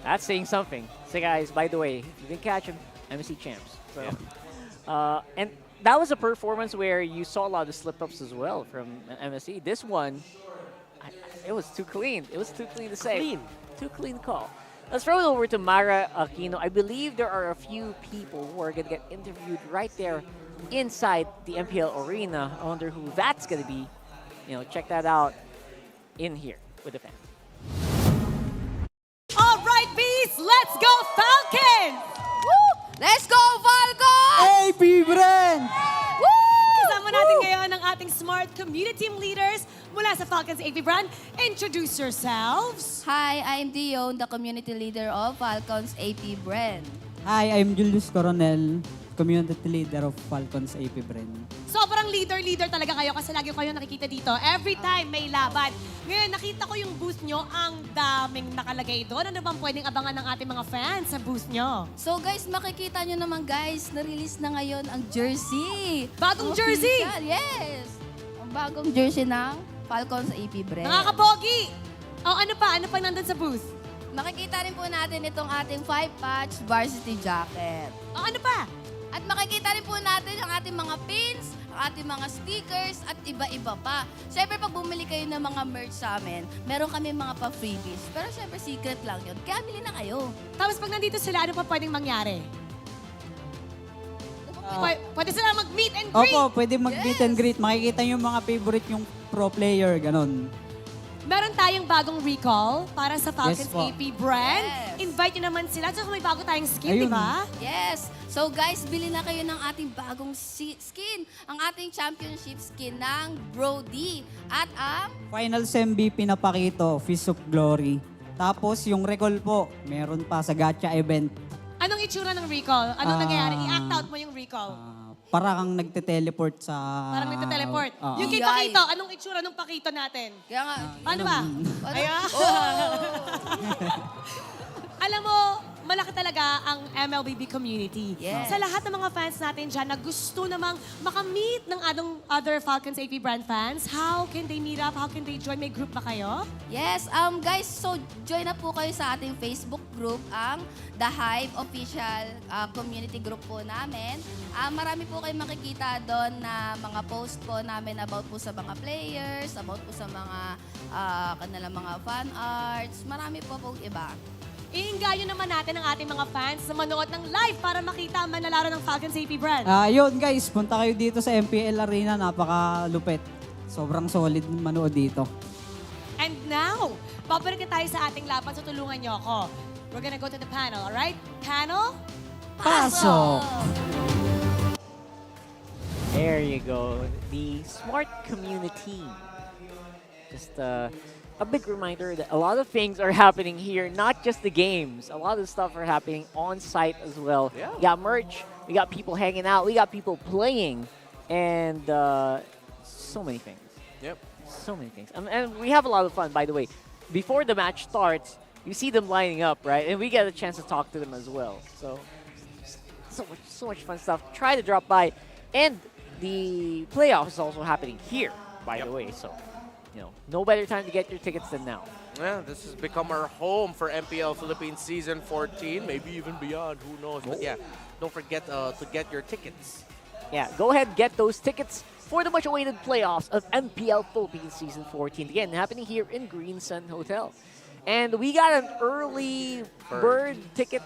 That's saying something. So guys, by the way, if you didn't catch him, MSC champs. So, and that was a performance where you saw a lot of slip-ups as well from MSC. This one, it was too clean. It was too clean to say. Too clean call. Let's throw it over to Mara Aquino. I believe there are a few people who are going to get interviewed right there inside the MPL arena. I wonder who that's going to be. Check that out in here with the fans. All right, bees, let's go Falcons! Woo! Let's go Falcons! APBren! Kasama natin ngayon ang ating smart community team leaders mula sa Falcons APBren. Introduce yourselves. Hi, I'm Dion, the community leader of Falcons APBren. Hi, I'm Julius Coronel, community leader of Falcons APBren. Sobrang leader talaga kayo kasi lagi kayo nakikita dito. Every time may laban. Ngayon, nakita ko yung booth nyo. Ang daming nakalagay doon. Ano bang pwedeng abangan ng ating mga fans sa booth nyo? So guys, makikita nyo naman guys, na-release na ngayon ang jersey. Bagong jersey? Yes! Ang bagong jersey ng Falcons APBren. Nakakapogi! Ano pa? Ano pa nandun sa booth? Makikita rin po natin itong ating 5-patch varsity jacket. Ano pa? At makikita rin po natin ang ating mga pins, ang ating mga stickers, at iba-iba pa. Siyempre, pag bumili kayo ng mga merch sa amin, meron kami mga pa-freebies. Pero siyempre, secret lang yun. Kaya bili na kayo. Tapos pag nandito sila, ano pa pwedeng mangyari? Pwede sila mag-meet and greet? Opo, pwede mag-meet and greet. Makikita yung mga favorite yung pro player, ganon. Meron tayong bagong recall para sa Falcons Yes po. APBren. Yes. Invite nyo naman sila. Tsaka may bago tayong skin, Ayun. di ba? Yes. So guys, bili na kayo ng ating bagong skin. Ang ating championship skin ng Brody. At ang... Finals MVP na Pakito, Fist of Glory. Tapos yung recall po, meron pa sa gacha event. Anong itsura ng recall? Anong nangyayari? I-act out mo yung recall. Para kang nagte-teleport sa... Parang nagte-teleport. Yung kay Yay. Pakito, anong itsura ng Pakito natin? Kaya nga... Paano ba? Ayan. Alam mo, malaki talaga ang MLBB community. Yes. Sa lahat ng mga fans natin dyan na gusto namang makamit ng other Falcons APBren fans, how can they meet up? How can they join? May group ba kayo? Yes, guys, so join na po kayo sa ating Facebook group, ang The Hive Official Community Group po namin. Marami po kayong makikita doon na mga post po namin about po sa mga players, about po sa mga kanilang mga fan arts. Marami po pong iba. Iingayo naman natin ang ating mga fans na manood ng live para makita ang manlalaro ng Falcons APBren. Yun guys, punta kayo dito sa MPL Arena, napakalupit. Sobrang solid manood dito. And now, babalik na tayo sa ating laban, so tulungan niyo ako. We're gonna go to the panel, alright? Panel? Pasok! There you go. The smart community. Just a big reminder that a lot of things are happening here, not just the games. A lot of stuff are happening on site as well. Yeah. We got merch, we got people hanging out, we got people playing, and so many things. Yep. So many things. And we have a lot of fun, by the way. Before the match starts, you see them lining up, right? And we get a chance to talk to them as well. So much fun stuff. Try to drop by. And the playoffs is also happening here, by the way. So, no better time to get your tickets than now. Yeah, this has become our home for MPL Philippines Season 14, maybe even beyond, who knows. But yeah, don't forget to get your tickets. Yeah, go ahead and get those tickets for the much-awaited playoffs of MPL Philippines Season 14. Again, happening here in Green Sun Hotel. And we got an early bird ticket.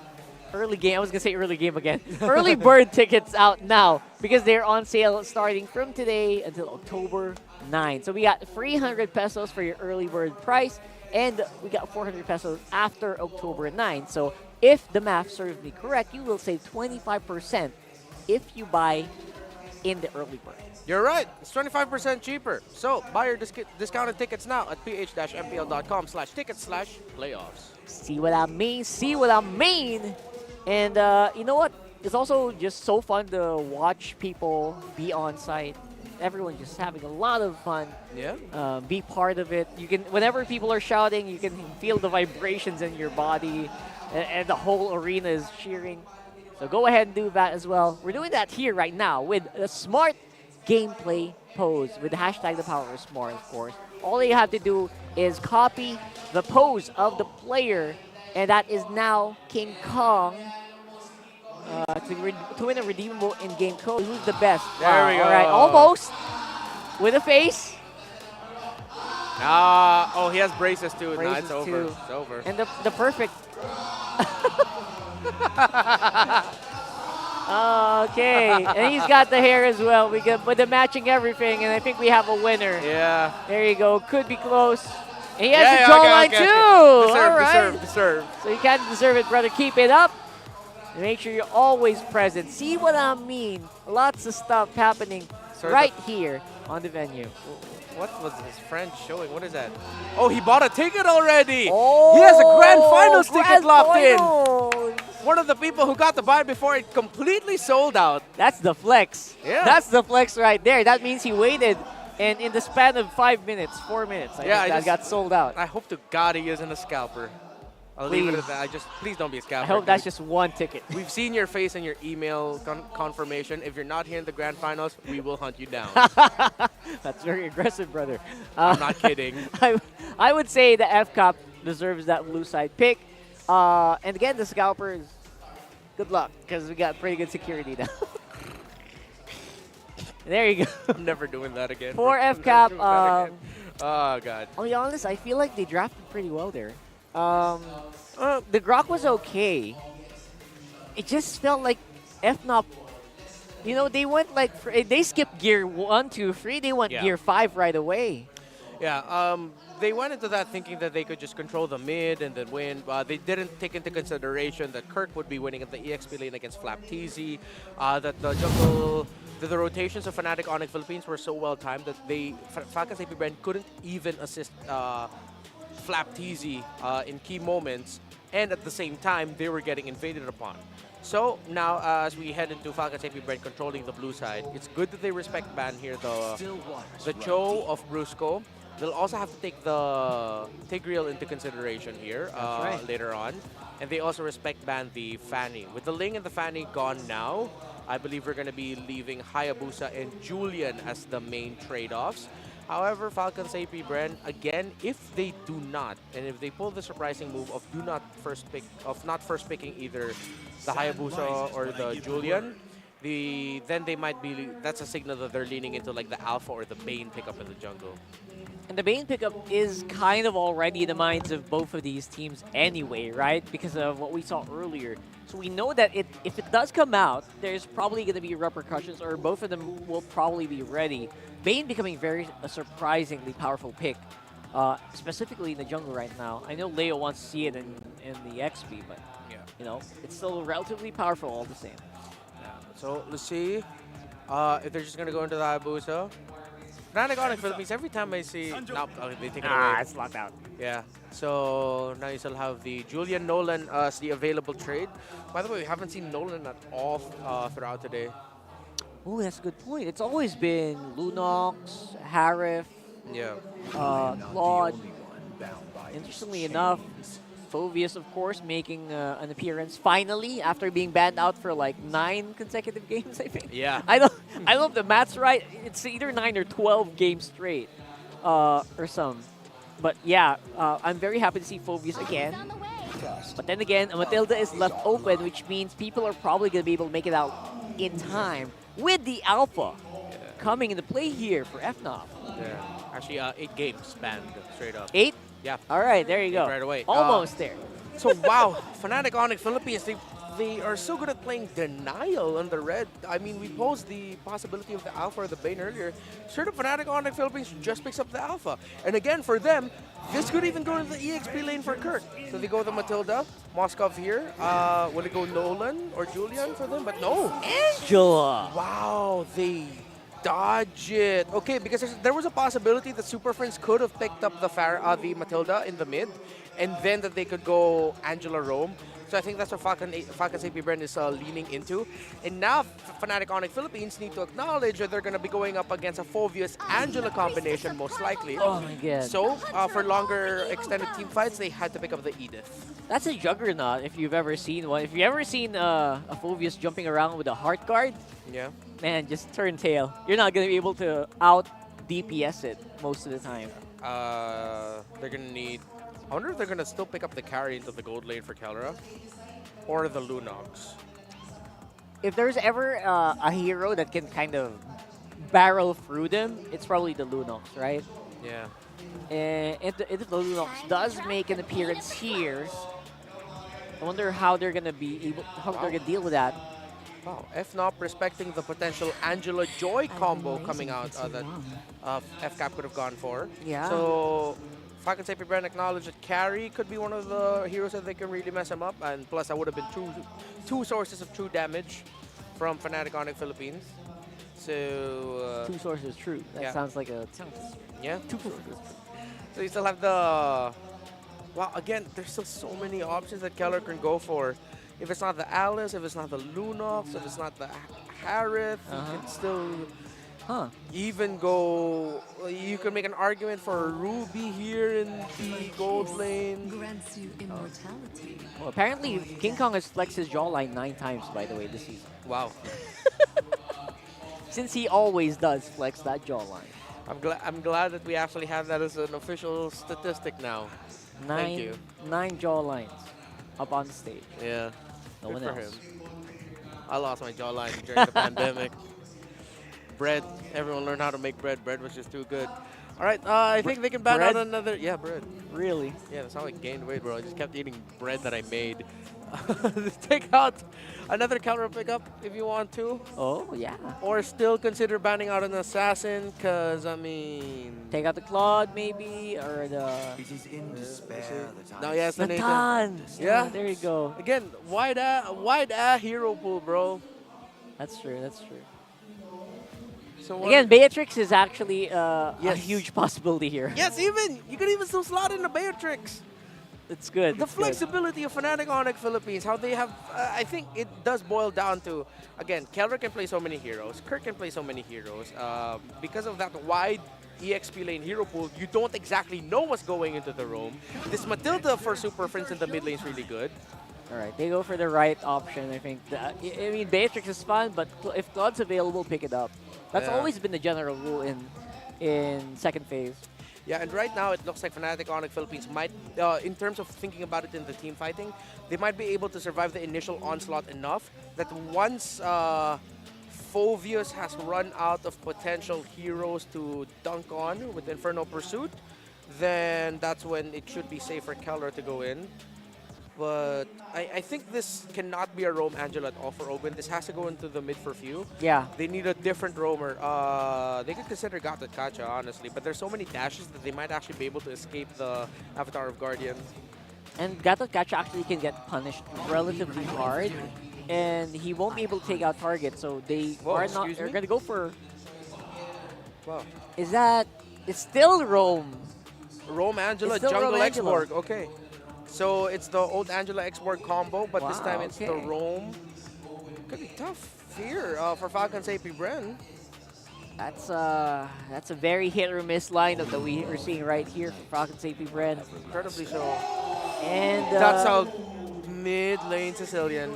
Early game. I was going to say early game again. Early bird tickets out now because they're on sale starting from today until October 9. So we got 300 pesos for your early bird price, and we got 400 pesos after October 9. So if the math serves me correct, you will save 25% if you buy in the early bird. You're right. It's 25% cheaper. So buy your discounted tickets now at ph-mpl.com/tickets/playoffs. See what I mean? See what I mean? And you know what? It's also just so fun to watch people be on site. Everyone just having a lot of fun. Yeah. Be part of it. You can, whenever people are shouting, you can feel the vibrations in your body, and the whole arena is cheering. So go ahead and do that as well. We're doing that here right now with a smart gameplay pose with the hashtag #ThePowerSmart, of course. All you have to do is copy the pose of the player, and that is now King Kong. To win a redeemable in-game code. Who's the best? There we go. All right, almost. With a face. Oh, he has braces too. Nah, Braces it's over. too. It's over. And the perfect. Okay, and he's got the hair as well. We get with the matching everything, and I think we have a winner. Yeah. There you go. Could be close. And he has Yeah, a yeah, jawline okay. too. Deserve, All right. deserve. So you can't deserve it, brother. Keep it up. And make sure you're always present. See what I mean? Lots of stuff happening right here on the venue. What was his friend showing? What is that? Oh, he bought a ticket already. Oh, he has a grand finals ticket grand locked in. finals. One of the people who got to buy before it completely sold out. That's the flex. Yeah. That's the flex right there. That means he waited, and in the span of 5 minutes, 4 minutes, I think that got sold out. I hope to God he isn't a scalper. I'll leave it at that. Please don't be a scalper. I hope dude. that's just one ticket. We've seen your face in your email confirmation. If you're not here in the grand finals, we will hunt you down. That's very aggressive, brother. I'm not kidding. I would say the FCAP deserves that blue side pick. And again, the scalpers, good luck, because we got pretty good security now. There you go. I'm never doing that again. For I'm never FCAP, doing that again. Oh, God. I'll be honest, I feel like they drafted pretty well there. The Grok was okay. It just felt like FNOP, they went like, they skipped gear 1, 2, 3. They went gear 5 right away. Yeah, they went into that thinking that they could just control the mid and then win. They didn't take into consideration that Kirk would be winning at the EXP lane against FlapTZ, that the jungle, the rotations of Fnatic Onic Philippines were so well timed that Falcons APBren couldn't even assist FlapTZ in key moments, and at the same time, they were getting invaded upon. So now, as we head into Falcons APBren controlling the blue side, it's good that they respect ban here, the Cho of Brusco. They'll also have to take the Tigreal into consideration here later on. And they also respect ban the Fanny. With the Ling and the Fanny gone now, I believe we're going to be leaving Hayabusa and Julian as the main trade-offs. However, Falcons APBren, again, if they do not, and if they pull the surprising move of not first picking either the Hayabusa or the Julian, then they might be, that's a signal that they're leaning into like the Alpha or the Bane pickup in the jungle. And the Bane pickup is kind of already in the minds of both of these teams anyway, right? Because of what we saw earlier. So we know that if it does come out, there's probably going to be repercussions, or both of them will probably be ready. Bane becoming a surprisingly powerful pick, specifically in the jungle right now. I know Leo wants to see it in the XP, but it's still relatively powerful all the same. Yeah. So let's see if they're just going to go into the Hayabusa. Fnatic Onic Philippines, every time I see... Nope, they take it away. It's locked out. Yeah. So now you still have the Julian Nolan as the available trade. By the way, we haven't seen Nolan at all throughout today. Oh, that's a good point. It's always been Lunox, Harif, Claude. Interestingly enough, Phovius, of course, making an appearance finally after being banned out for like 9 consecutive games, I think. Yeah. I don't know if the math's right. It's either 9 or 12 games straight or some. But yeah, I'm very happy to see Phovius again. But then again, Matilda is left open, which means people are probably going to be able to make it out in time with the Alpha coming into play here for FNOP. Yeah. Actually, 8 games banned straight up. 8? Yeah. All right, there you go. Right away. Almost there. So, wow, Fnatic Onic Philippines, they are so good at playing denial on the red. I mean, we posed the possibility of the Alpha or the Bane earlier. Sure, Fnatic Onic Philippines just picks up the Alpha. And again, for them, this could even go to the EXP lane for Kirk. So they go the Matilda, Moskov here. Will it go Nolan or Julian for them? But no. Angela. Wow, they dodge it. Okay, because there was a possibility that Super Friends could have picked up the Matilda in the mid, and then that they could go Angela Rome. So I think that's what Falcons APBren is leaning into. And now Fnatic Onic Philippines need to acknowledge that they're going to be going up against a Phovius-Angela combination, most likely. Oh my god. So for longer extended team fights, they had to pick up the Edith. That's a juggernaut if you've ever seen one. If you've ever seen a Phovius jumping around with a heart guard, yeah, man, just turn tail. You're not going to be able to out DPS it most of the time. They're going to need... I wonder if they're going to still pick up the carry into the gold lane for Kelra or the Lunox. If there's ever a hero that can kind of barrel through them, it's probably the Lunox, right? Yeah. And if the Lunox does make an appearance here, I wonder how they're gonna they're gonna deal with that. Wow, FNOP respecting the potential Angela Joy combo coming out that FCAP could have gone for. Yeah. So Falcons APBren acknowledged that Carry could be one of the heroes that they can really mess him up, and plus that would have been two sources of true damage from Fnatic Onic Philippines. So two sources true. That sounds like a yeah. Two sources. So you still have the wow. Again, there's still so many options that Keller can go for. If it's not the Alice, if it's not the Lunox, if it's not the Harith, you can still even go. You can make an argument for Ruby here in the gold lane. Grants you immortality. Well, apparently King Kong has flexed his jawline 9 times, by the way, this season. Wow. Since he always does flex that jawline. I'm glad that we actually have that as an official statistic now. Thank you. 9 jawlines up on stage. Yeah. No one Good for else. him. I lost my jawline during the pandemic. Bread. Everyone learned how to make bread. Bread was just too good. All right. I think they can ban out another. Yeah, bread. Really? Yeah, that's how I gained weight, bro. I just kept eating bread that I made. Take out another counter pickup if you want to. Oh, yeah. Or still consider banning out an assassin, because, I mean... Take out the Claude, maybe, or the... It is in despair that No, yes, the Nathan. Yeah. There you go. Again, wide hero pool, bro. That's true, that's true. So again, Beatrix is actually a huge possibility here. Yes, even you could even still slot in a Beatrix. It's good. The flexibility of Fnatic Onic Philippines, how they have, I think it does boil down to, again, Keller can play so many heroes, Kirk can play so many heroes. Because of that wide EXP lane hero pool, you don't exactly know what's going into the roam. This Matilda for Super Friends in the mid lane is really good. All right, they go for the right option, I think. I mean, Beatrix is fun, but if Claude's available, pick it up. That's always been the general rule in second phase. Yeah, and right now it looks like Fnatic Onic Philippines might, in terms of thinking about it in the team fighting, they might be able to survive the initial onslaught enough that once Phoveus has run out of potential heroes to dunk on with Inferno Pursuit, then that's when it should be safe for Keller to go in. But I think this cannot be a roam Angela at all for Open. This has to go into the mid for few. Yeah. They need a different roamer. They could consider Gatot Kacha, honestly. But there's so many dashes that they might actually be able to escape the Avatar of Guardian. And Gatot Kacha actually can get punished relatively hard. And he won't be able to take out targets. So they are not. They're going to go for... Wow. Is that... It's still roam. Roam Angela, Jungle X-Borg. Okay. So it's the old Angela X-Borg combo, but this time it's the roam. Could be tough here for Falcons APBren. That's a very hit or miss lineup that we are seeing right here for Falcons APBren. Incredibly so. And that's how mid lane Sicilian.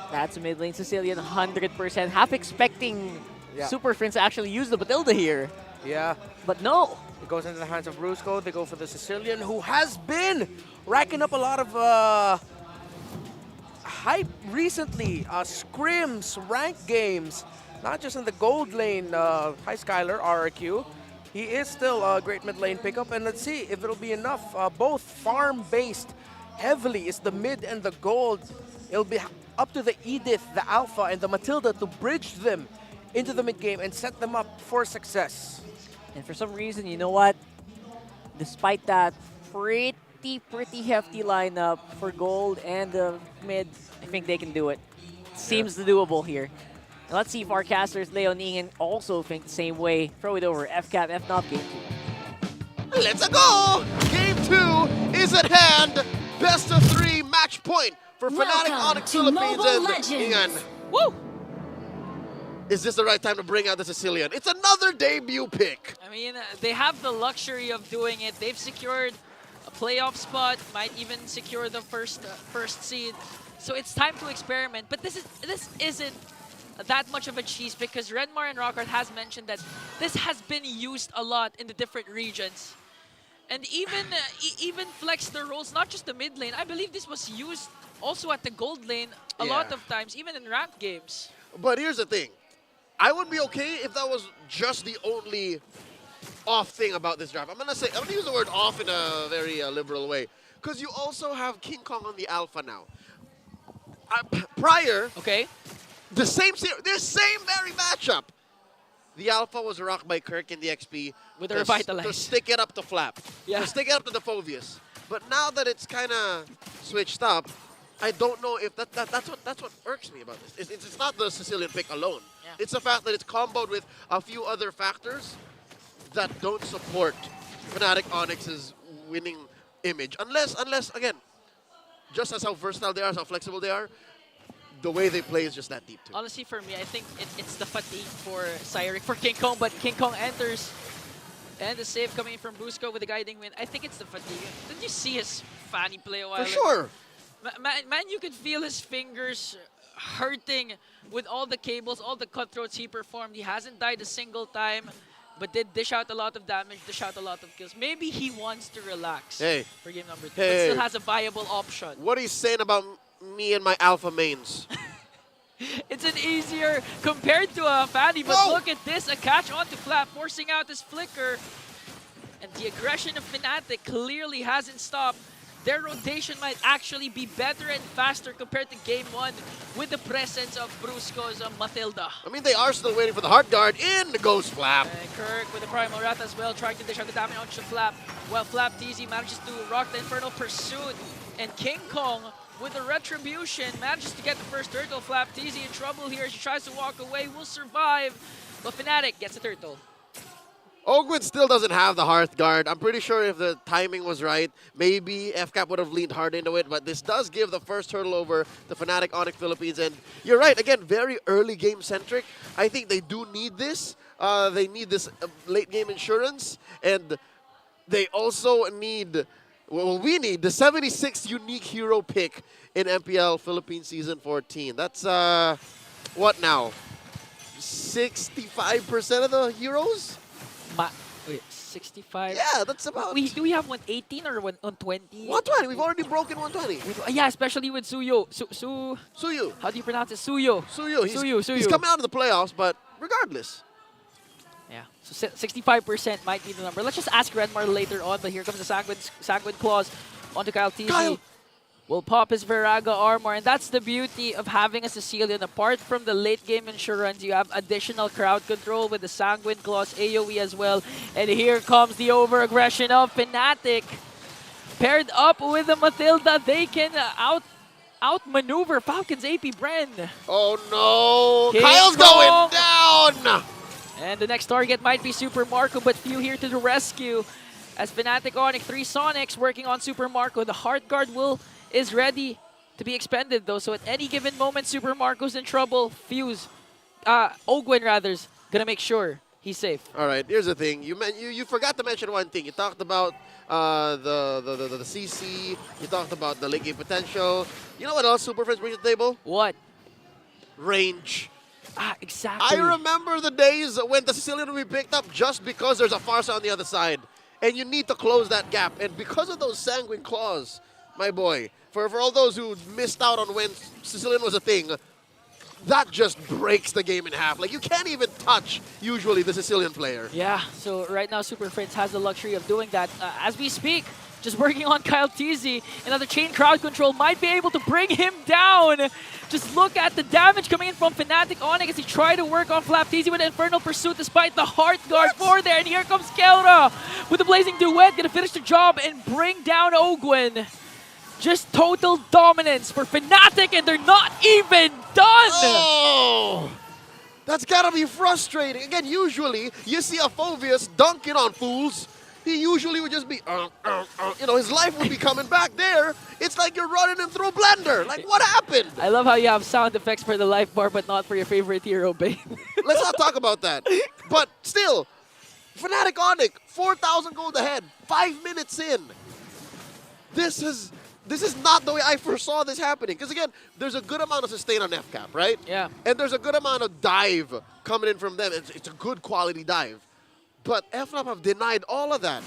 That's a mid lane Sicilian, 100%. Half expecting Super Friends to actually use the Matilda here. Yeah. But no. It goes into the hands of Brusco. They go for the Sicilian, who has been racking up a lot of hype recently. Scrims, ranked games, not just in the gold lane. Hi, Skylar, RRQ. He is still a great mid lane pickup, and let's see if it'll be enough. Both farm-based heavily is the mid and the gold. It'll be up to the Edith, the Alpha, and the Matilda to bridge them into the mid game and set them up for success. And for some reason, you know what? Despite that pretty hefty lineup for gold and the mid, I think they can do it. Seems doable here. And let's see if our casters, Leo and Ian, also think the same way. Throw it over. FCAP, FNOP, Game 2. Let's go! Game 2 is at hand. Best of 3 match point for Fnatic Onic Philippines and Ian. Woo! Is this the right time to bring out the Sicilian? It's another debut pick. I mean, they have the luxury of doing it. They've secured a playoff spot, might even secure the first seed. So it's time to experiment. But this isn't that much of a cheese because Renmar and Rockhart has mentioned that this has been used a lot in the different regions. And even flex their roles, not just the mid lane. I believe this was used also at the gold lane a lot of times, even in ranked games. But here's the thing. I would be okay if that was just the only off thing about this draft. I'm gonna use the word off in a very liberal way, because you also have King Kong on the alpha now. Prior, okay, this same very matchup, the alpha was rocked by Kirk in the XP with the Revitalize to stick it up to Flap, to stick it up to the Phovius. But now that it's kind of switched up, I don't know if that's what irks me about this. It's not the Sicilian pick alone. Yeah. It's the fact that it's comboed with a few other factors that don't support Fnatic Onyx's winning image. Unless again, just as how versatile they are, as how flexible they are, the way they play is just that deep too. Honestly, for me, I think it's the fatigue for Cyric, for King Kong, but King Kong enters. And the save coming in from Busco with the guiding win. I think it's the fatigue. Did you see his Fanny play a while For sure. Man, you could feel his fingers hurting with all the cables, all the cutthroats he performed. He hasn't died a single time, but did dish out a lot of damage, dish out a lot of kills. Maybe he wants to relax for game number 2, but still has a viable option. What are you saying about me and my alpha mains? It's an easier compared to a Fanny, but look at this, a catch onto Flap, forcing out his flicker. And the aggression of Fnatic clearly hasn't stopped. Their rotation might actually be better and faster compared to Game 1 with the presence of Brusco's Matilda. I mean, they are still waiting for the Heart Guard. In goes Flap. And Kirk with the Primal Wrath as well, trying to dish out the damage onto Flap. Well, Flap TZ manages to rock the Infernal Pursuit. And King Kong with the Retribution manages to get the first turtle. Flap TZ in trouble here as he tries to walk away, will survive. But Fnatic gets the turtle. Ogwin still doesn't have the Hearth Guard. I'm pretty sure if the timing was right, maybe FCAP would have leaned hard into it, but this does give the first hurdle over the Fnatic Onic Philippines. And you're right, again, very early game centric. I think they do need this. They need this late game insurance, and they also need, well, we need the 76th unique hero pick in MPL Philippines Season 14. That's, what now? 65% of the heroes? Wait, 65? Yeah, that's about... Do we have 118 or 120? 120. We've already broken 120. Yeah, especially with Suyo. Suyu. How do you pronounce it? Suyo. Suyu. He's coming out of the playoffs, but regardless. Yeah, so 65% might be the number. Let's just ask Redmar later on, but here comes the Sanguine Claws onto Kyle TZ. Will pop his Viraga armor, and that's the beauty of having a Sicilian. Apart from the late game insurance, you have additional crowd control with the Sanguine Claws AoE as well. And here comes the over-aggression of Fnatic. Paired up with the Matilda, they can outmaneuver Falcons APBren. Oh no! King Kyle's Kong. going down! And the next target might be Super Marco, but few here to the rescue. As Fnatic Onic, 3 Sonics working on Super Marco. The Heart Guard is ready to be expended though, so at any given moment, Super Marco's in trouble. Ogwin rather's gonna make sure he's safe. All right, here's the thing. You forgot to mention one thing. You talked about the CC. You talked about the late game potential. You know what else Super Friends brings to the table? What? Range. Exactly. I remember the days when the Sicilian would be picked up just because there's a Farsa on the other side. And you need to close that gap. And because of those Sanguine Claws, my boy, for all those who missed out on when Sicilian was a thing, that just breaks the game in half. Like, you can't even touch, usually, the Sicilian player. Yeah, so right now Super Friends has the luxury of doing that. As we speak, just working on Kyle TZ. Another chain crowd control might be able to bring him down. Just look at the damage coming in from Fnatic Onic as he tried to work on Flap TZ with an Infernal Pursuit despite the Heart Guard for there. And here comes Kelra with the Blazing Duet, gonna finish the job and bring down Ogwin. Just total dominance for Fnatic, and they're not even done! Oh! That's gotta be frustrating. Again, usually, you see a Phovius dunking on fools. He usually would just be, you know, his life would be coming back there. It's like you're running him through a blender. Like, what happened? I love how you have sound effects for the life bar, but not for your favorite hero, Bane. Let's not talk about that. But still, Fnatic Onic, 4,000 gold ahead, 5 minutes in. This is not the way I foresaw this happening. Because again, there's a good amount of sustain on FCAP, right? Yeah. And there's a good amount of dive coming in from them. It's a good quality dive. But FNOP have denied all of that.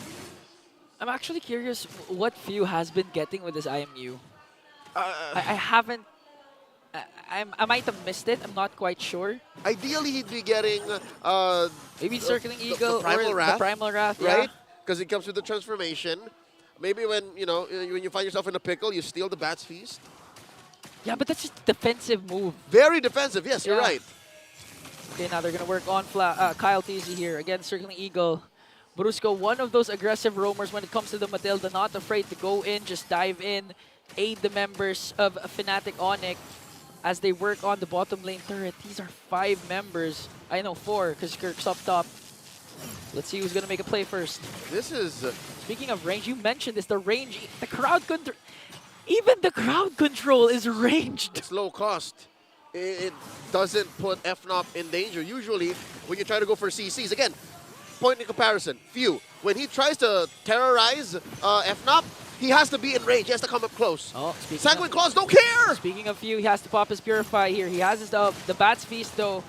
I'm actually curious what Few has been getting with this IMU. I haven't I might have missed it. I'm not quite sure. Ideally, he'd be getting maybe Circling Eagle the Primal or Wrath, the Primal Wrath, right? Because it comes with the transformation. Maybe when you find yourself in a pickle, you steal the Bat's Feast. Yeah, but that's just a defensive move. Very defensive. Yes, you're right. Okay, now they're gonna work on Kyle TZ here again. Circling Eagle. Brusco, one of those aggressive roamers when it comes to the Matilda, not afraid to go in, just dive in, aid the members of Fnatic Onic as they work on the bottom lane turret. These are 5 members. I know 4 because Kirk's up top. Let's see who's gonna make a play first. This is... Speaking of range, you mentioned this, the range, the crowd control, even the crowd control is ranged. It's low cost. It doesn't put FNOP in danger. Usually, when you try to go for CCs, again, point in comparison, Few, when he tries to terrorize FNOP, he has to be in range. He has to come up close. Sanguine Claws don't care! Speaking of Few, he has to pop his Purify here. He has his, the Bat's Feast though.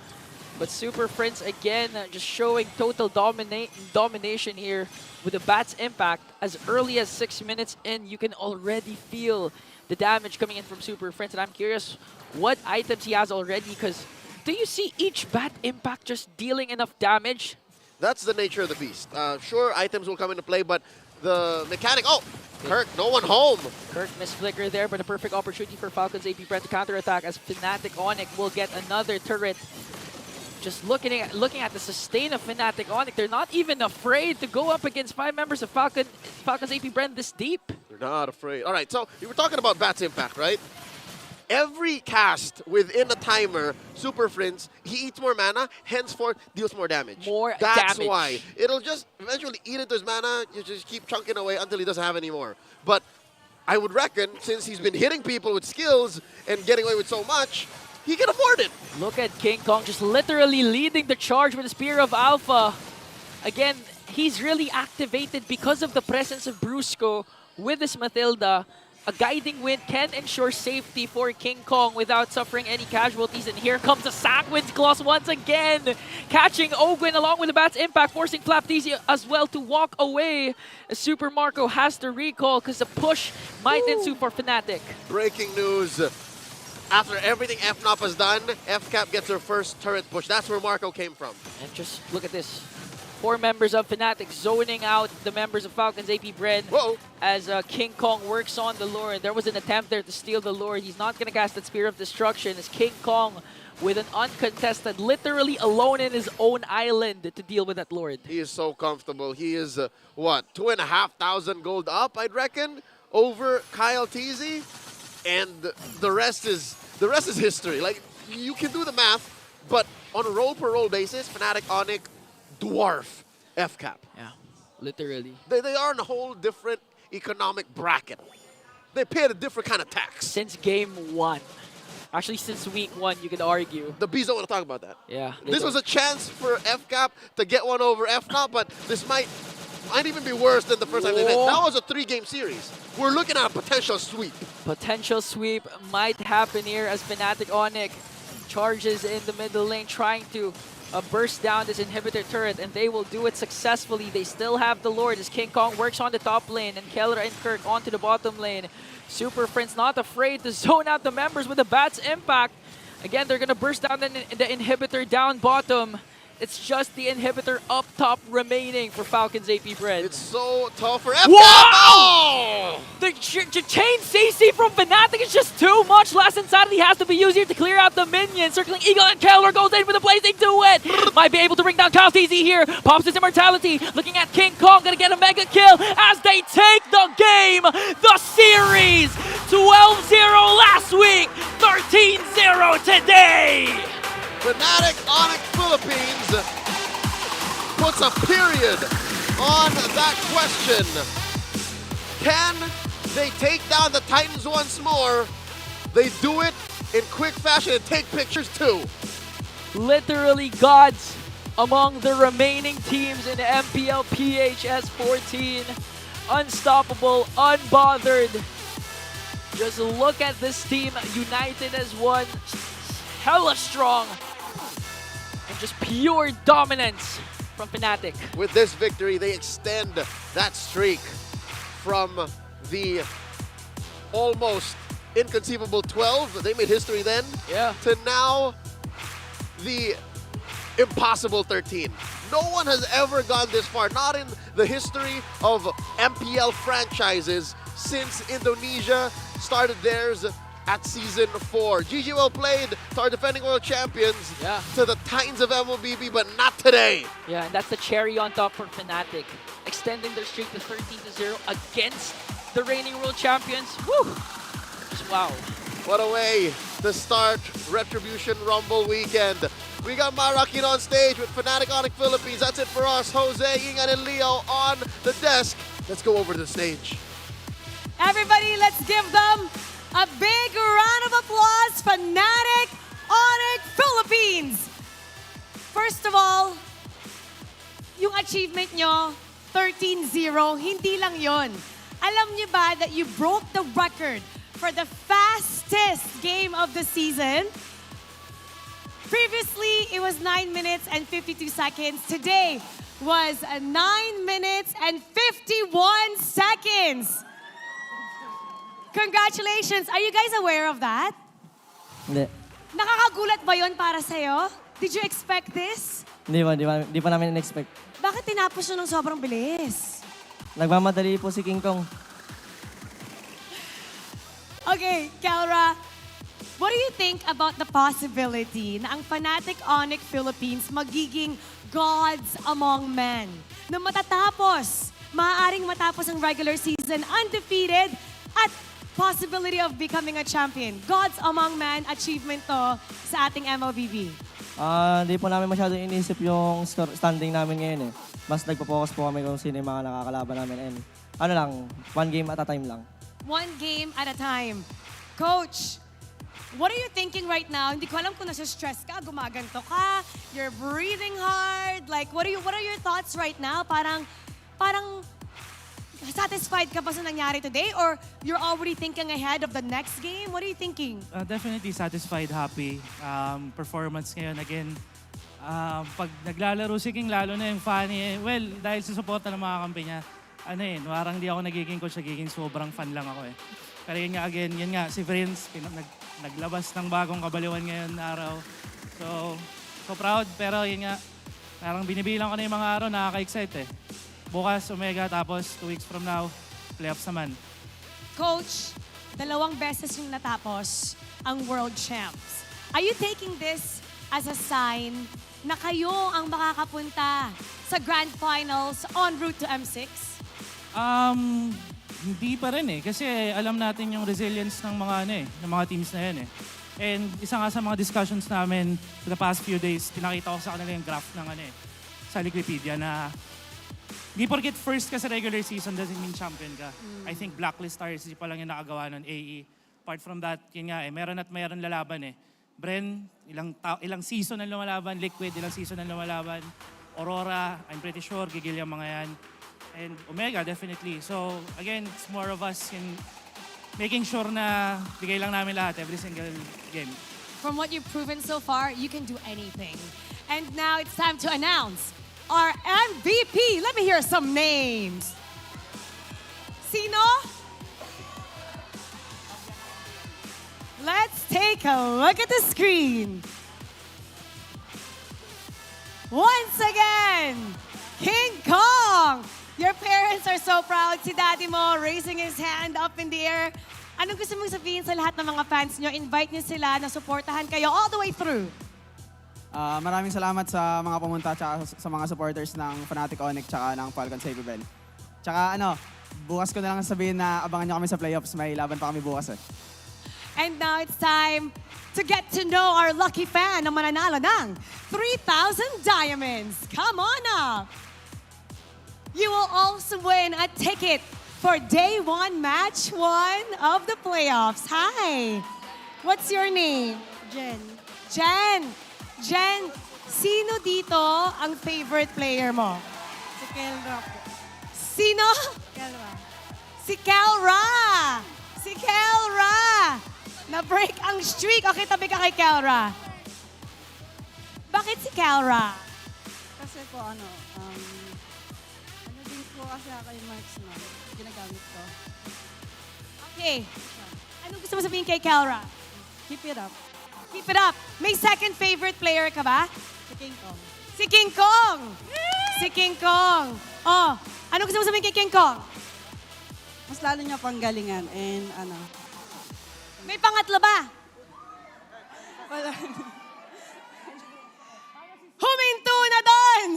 But Super Friends again just showing total domination here with the Bat's Impact. As early as 6 minutes in, you can already feel the damage coming in from Super Friends. And I'm curious what items he has already, because do you see each Bat Impact just dealing enough damage? That's the nature of the beast. Sure, items will come into play, but the mechanic... Oh! Kirk, no one home. Kirk missed Flicker there, but a perfect opportunity for Falcons APBren to counterattack as Fnatic Onic will get another turret. Just looking at the sustain of Fnatic Onic, they're not even afraid to go up against 5 members of Falcons APBren this deep. They're not afraid. All right, so you were talking about Bat's Impact, right? Every cast within a timer, Super Friends, he eats more mana, henceforth deals more damage. That's why. It'll just eventually eat into his mana, you just keep chunking away until he doesn't have any more. But I would reckon, since he's been hitting people with skills and getting away with so much, he can afford it. Look at King Kong just literally leading the charge with the Spear of Alpha. Again, he's really activated because of the presence of Brusco with his Matilda. A Guiding Wind can ensure safety for King Kong without suffering any casualties. And here comes the Sanguine's Claws once again, catching Ogwin along with the Bat's Impact, forcing Flaptizia as well to walk away. Super Marco has to recall because the push might ensue for Fnatic. Breaking news. After everything FNOP has done, FCAP gets their first turret push. That's where Marco came from. And just look at this. 4 members of Fnatic zoning out the members of Falcons APBren as King Kong works on the Lord. There was an attempt there to steal the Lord. He's not going to cast that Spear of Destruction as King Kong with an uncontested, literally alone in his own island to deal with that Lord. He is so comfortable. He is, what, 2,500 gold up, I'd reckon, over Kyle TZ. And the rest is history. Like, you can do the math, but on a roll-per-roll basis, Fnatic Onic dwarf FCAP. Yeah, literally. They are in a whole different economic bracket. They paid a different kind of tax. Since game 1. Actually, since week 1, you could argue. The Bees don't want to talk about that. Yeah. This was a chance for FCAP to get one over FNOP, but this might even be worse than the first time they met. That was a 3-game series. We're looking at a potential sweep. Potential sweep might happen here as Fnatic Onic charges in the middle lane, trying to burst down this inhibitor turret, and they will do it successfully. They still have the Lord as King Kong works on the top lane, and Keller and Kirk onto the bottom lane. Super Friends not afraid to zone out the members with the Bat's Impact. Again, they're going to burst down the inhibitor down bottom. It's just the inhibitor up top remaining for Falcons APBren. It's so tough for FCAP. Wow! The chain CC from Fnatic is just too much. Last Insanity has to be used here to clear out the minions. Circling Eagle and Keller goes in with a blazing duet. Might be able to bring down Kyle TZ here. Pops his immortality. Looking at King Kong, gonna get a mega kill as they take the game, the series. 12-0 last week, 13-0 today. Fnatic Onic Philippines puts a period on that question. Can they take down the Titans once more? They do it in quick fashion and take pictures too. Literally gods among the remaining teams in the MPL PHS 14. Unstoppable, unbothered. Just look at this team united as one. Hella strong. And just pure dominance from Fnatic. With this victory, they extend that streak from the almost inconceivable 12. They made history then. Yeah. To now, the impossible 13. No one has ever gone this far, not in the history of MPL franchises since Indonesia started theirs at Season 4. GG well played to our defending world champions, to the Titans of MLBB, but not today. Yeah, and that's the cherry on top for Fnatic, extending their streak to 13-0 against the reigning world champions. Woo! Just wow. What a way to start Retribution Rumble weekend. We got Marakin on stage with Fnatic Onic Philippines. That's it for us. Jose, Ingan, and Leo on the desk. Let's go over to the stage. Everybody, let's give them a big round of applause, Fnatic Onic Philippines! First of all, yung achievement nyo, 13-0, hindi lang yon. Alam nyo ba that you broke the record for the fastest game of the season? Previously, it was 9 minutes and 52 seconds. Today was 9 minutes and 51 seconds. Congratulations! Are you guys aware of that? Hindi. Nakakagulat ba yon para sa'yo? Did you expect this? Hindi pa namin in-expect. Bakit tinapos nyo ng sobrang bilis? Nagmamadali po si King Kong. Okay, Kelra, what do you think about the possibility na ang Fnatic Onic Philippines magiging gods among men? Na maaaring matapos ang regular season undefeated at possibility of becoming a champion. Gods among men achievement to sa ating MLBB. Hindi po namin masyado inisip yung standing namin ngayon eh. Mas nagpo-focus po kami kung sino yung mga nakakalaban namin. And ano lang, one game at a time lang. One game at a time. Coach, what are you thinking right now? Hindi ko alam kung nasa-stress ka, gumaganto ka, you're breathing hard. Like, what are your thoughts right now? Parang satisfied ka ba sa nangyari today? Or you're already thinking ahead of the next game? What are you thinking? Definitely satisfied, happy. Performance ngayon, again, pag naglalaro si King, lalo na yung funny, well, dahil sa suporta ng mga kampi niya, parang di ako nagiging coach, nagiging sobrang fan lang ako eh. Pero yun nga, again, si Vince, naglabas ng bagong kabaliwan ngayon araw. So proud, pero yun nga, parang binibilang ko na yung mga araw, nakaka-excite eh. Bukas, Omega, tapos 2 weeks from now, playoffs naman. Coach, 2 beses yung natapos ang World Champs. Are you taking this as a sign na kayo ang makakapunta sa Grand Finals en route to M6? Hindi pa rin eh. Kasi alam natin yung resilience ng mga teams na yan eh. And isa nga sa mga discussions namin for the past few days, pinakita ko sa kanila yung graph ng sa Wikipedia na hindi porket first ka sa regular season doesn't mean champion ka. I think Blacklist RSG pa lang yung nakagawa nun, AE. Apart from that, yun nga meron at meron lalaban eh. Bren, ilang season ang lumalaban. Liquid, ilang season ang lumalaban. Aurora, I'm pretty sure, gigil yung mga yan. And Omega, definitely. So, again, it's more of us in making sure na bigay lang namin lahat every single game. From what you've proven so far, you can do anything. And now it's time to announce our MVP. Let me hear some names. Sino? Let's take a look at the screen. Once again, King Kong. Your parents are so proud. Si daddy mo raising his hand up in the air. Anong gusto mong sabihin sa lahat ng mga fans nyo? Invite nyo sila na supportahan kayo all the way through. Maraming salamat sa mga pumunta at sa mga supporters ng Fnatic Onic at ng Falcons APBren. Tsaka bukas ko na lang sabihin na abangan nyo kami sa playoffs. May laban pa kami bukas eh. And now it's time to get to know our lucky fan na mananalo ng 3,000 diamonds. Come on up! You will also win a ticket for day 1, match 1 of the playoffs. Hi! What's your name? Jen. Jen! Jen, sino dito ang favorite player mo? Si Kelra po. Sino? Kelra. Si Kelra! Si Kelra! Na-break ang streak. Okay, tabi ka kay Kelra. Bakit si Kelra? Kasi po din po kasi ako yung marksman. Ginagamit ko. Okay. Anong gusto mo sabihin kay Kelra? Keep it up. Keep it up. May second favorite player ka ba? Si King Kong. Si King Kong! Si King Kong. Oh, anong gusto mo sabihin kay King Kong? Mas lalo niya pang galingan and ano. May pangatlo ba? Wala. Huminto na doon!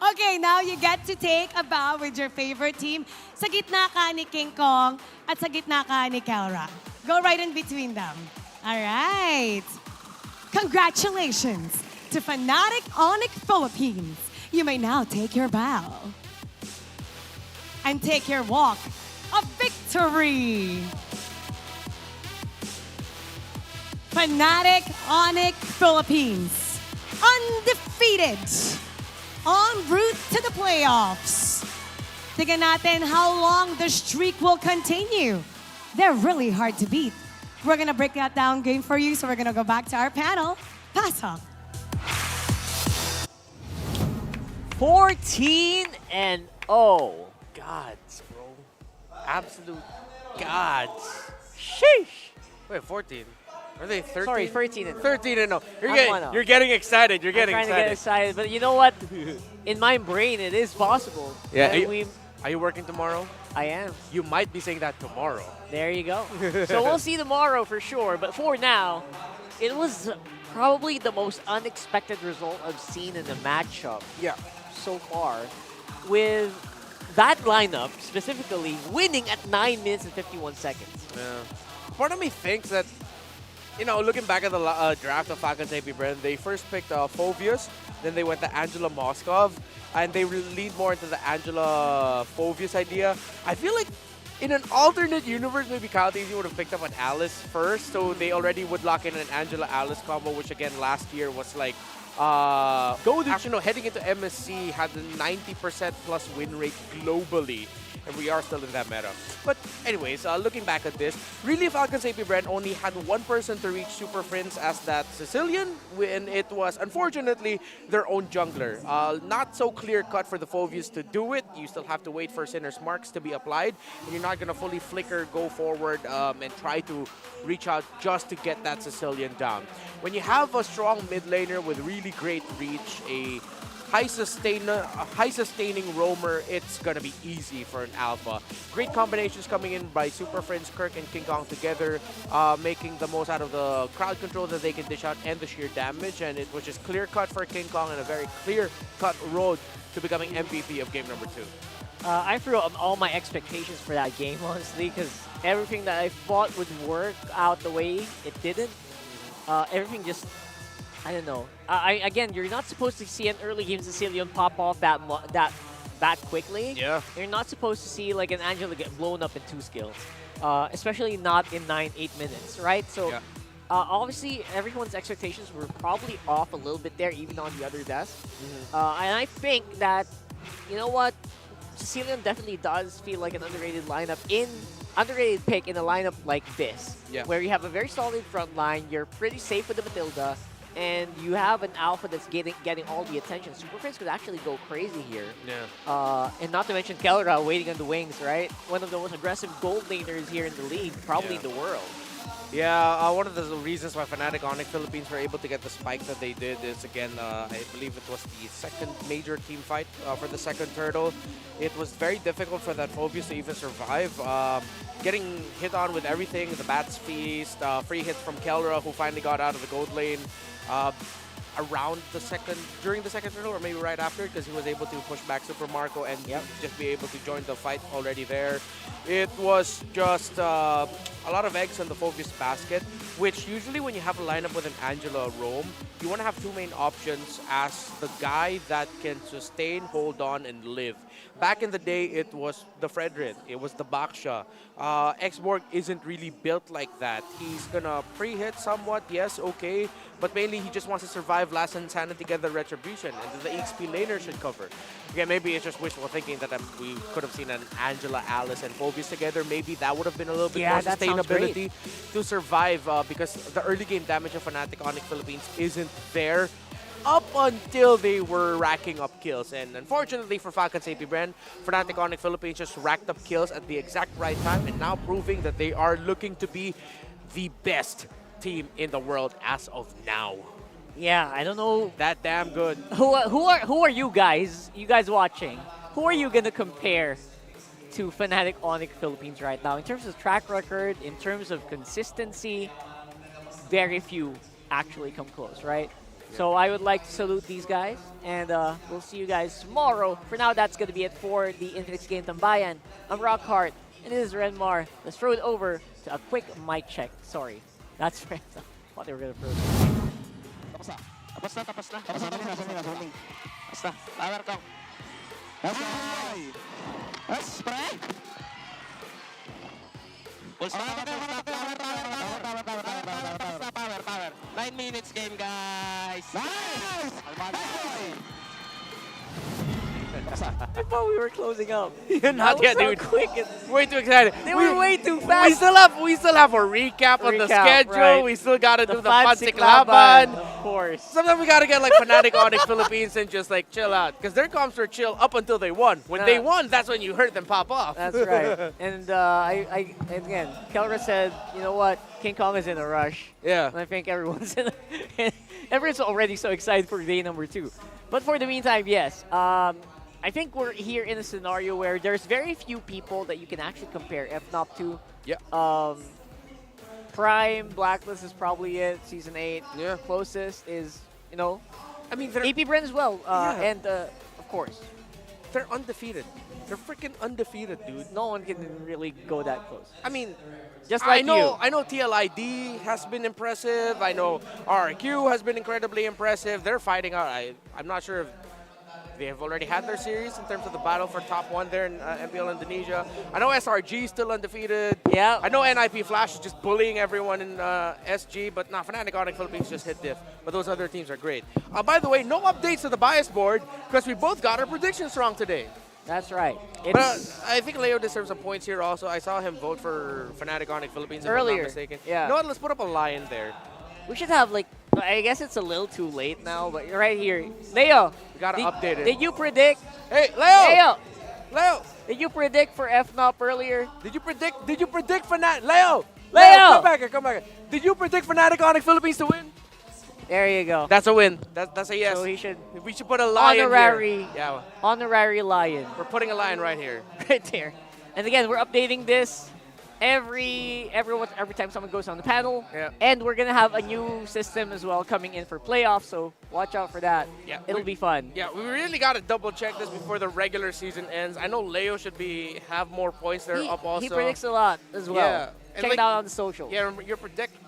Okay, now you get to take a bow with your favorite team. Sa gitna ka ni King Kong at sa gitna ka ni Kelra. Go right in between them. All right. Congratulations to Fnatic Onic Philippines. You may now take your bow and take your walk of victory. Fnatic Onic Philippines, undefeated, en route to the playoffs. Tignan natin how long the streak will continue. They're really hard to beat. We're gonna break that down game for you, so we're gonna go back to our panel. Pasok. 14-0. Gods, bro. Absolute gods. Sheesh. Wait, 14. Are they 13? Sorry, 13 and 13 and 0. I'm You're getting excited. You're getting I'm trying to get excited, but you know what? In my brain, it is possible. Yeah. And Are you working tomorrow? I am. You might be saying that tomorrow. There you go. So we'll see tomorrow for sure. But for now, it was probably the most unexpected result I've seen in a matchup so far. With that lineup specifically winning at 9 minutes and 51 seconds. Yeah. Part of me thinks that, you know, looking back at the draft of Falcons APBren, they first picked Phovius, then they went to Angela Moskov, and they leaned more into the Angela Phovius idea. I feel like in an alternate universe, maybe Kyle Daisy would have picked up an Alice first, so they already would lock in an Angela-Alice combo, which again last year was like, actually no, heading into MSC had the 90% plus win rate globally. And we are still in that meta. But anyways, looking back at this, really Falcons APBren only had one person to reach Super Prince as that Sicilian, when it was unfortunately their own jungler. Not so clear cut for the Phovius to do it. You still have to wait for Sinner's Marks to be applied, and you're not gonna fully flicker, go forward, and try to reach out just to get that Sicilian down. When you have a strong mid laner with really great reach, a high sustaining roamer, it's gonna be easy for an alpha. Great combinations coming in by Super Friends, Kirk and King Kong together, making the most out of the crowd control that they can dish out and the sheer damage, and it was just clear cut for King Kong and a very clear cut road to becoming MVP of game number 2. I threw up all my expectations for that game, honestly, because everything that I thought would work out the way it didn't. Everything just, I don't know. Again, you're not supposed to see an early game Sicilian pop off that quickly. Yeah. You're not supposed to see like an Angela get blown up in 2 skills, especially not in 9-8 minutes, right? So obviously everyone's expectations were probably off a little bit there, even on the other desk. And I think that, you know what, Sicilian definitely does feel like an underrated pick in a lineup like this, where you have a very solid front line, you're pretty safe with the Matilda, and you have an alpha that's getting all the attention. Super Prince could actually go crazy here. Yeah. And not to mention Kelra waiting on the wings, right? One of the most aggressive gold laners here in the league, probably in the world. Yeah, one of the reasons why Fnatic Onic Philippines were able to get the spike that they did is, again, I believe it was the second major team fight for the second turtle. It was very difficult for that Phobius to even survive. Getting hit on with everything, the Bat's Feast, free hits from Kelra, who finally got out of the gold lane during the second turtle, or maybe right after, because he was able to push back Super Marco and just be able to join the fight already there. It was just a lot of eggs in the Phobius basket, which usually when you have a lineup with an Angela roam, you want to have 2 main options as the guy that can sustain, hold on, and live. Back in the day, it was the Fredrin, it was the Baksha. Xborg isn't really built like that. He's gonna pre-hit somewhat, yes, okay, but mainly he just wants to survive last Insanity, get the Retribution, and the XP laner should cover. Again, maybe it's just wishful thinking that we could have seen an Angela, Alice, and Phobius together. Maybe that would have been a little bit more sustainability to survive, because the early game damage of Fnatic Onic Philippines isn't there. up until they were racking up kills. And unfortunately for Falcons APBren, Fnatic Onic Philippines just racked up kills at the exact right time and now proving that they are looking to be the best team in the world as of now. Yeah, I don't know. That damn good. Who are you guys? You guys watching? Who are you gonna compare to Fnatic Onic Philippines right now in terms of track record, in terms of consistency? Very few actually come close, right? So I would like to salute these guys, and we'll see you guys tomorrow. For now, that's gonna be it for the Infinix Game Tambayan. I'm Rockhart, and this is Renmar. Let's throw it over to a quick mic check. Sorry, that's right. I thought they were gonna throw it. Tapos na. Tapos na, tapos na. Tapos na, tapos na. Power count. Yes, pre. Full stop. Power. 9 minutes game, guys. Nice! I thought we were closing up. Not yet, dude. Quick. Way too excited. They were way too fast. We still have a recap on the schedule. Right. We still gotta do the Fancy Fancy Laban. Of course. Sometimes we gotta get like Fnatic Onic Philippines and just like chill out, because their comps were chill up until they won. When they won, that's when you heard them pop off. That's right. And and again, Kelra said, you know what, King Kong is in a rush. Yeah. And I think everyone's everyone's already so excited for day number 2. But for the meantime, yes. I think we're here in a scenario where there's very few people that you can actually compare FNOP to. Yeah. Prime, Blacklist is probably it. Season 8. Yeah. Closest is, you know, I mean, they're APBren as well. Yeah. And, of course, they're undefeated. They're freaking undefeated, dude. no one can really go that close. I mean, Just like I know TLID has been impressive. I know RQ has been incredibly impressive. They're fighting out. I'm not sure if they have already had their series in terms of the battle for top 1 there in MPL Indonesia. I know SRG is still undefeated. Yeah. I know NIP Flash is just bullying everyone in SG, but Fnatic Onic Philippines just hit diff. But those other teams are great. By the way, no updates to the bias board because we both got our predictions wrong today. That's right. But I think Leo deserves some points here also. I saw him vote for Fnatic Onic Philippines if I'm Earlier. not mistaken. Yeah. You know what? Let's put up a lion there. We should have, like, I guess it's a little too late now, but right here. Leo! We gotta update it. Did you predict? Hey, Leo! Leo! Did you predict for FNOP earlier? Did you predict Fnatic? Leo! Leo! Come back here. Did you predict Fnatic Onic Philippines to win? There you go. That's a win. That's a yes. So we should put a lion honorary, here. Yeah. honorary lion. We're putting a lion right here. Right there. And again, we're updating this every time someone goes on the panel. Yeah. And we're gonna have a new system as well coming in for playoffs, so watch out for that. Yeah, It'll be fun. Yeah, we really got to double check this before the regular season ends. I know Leo should have more points there up also. He predicts a lot as well. Yeah. And Check it out on the social. Yeah,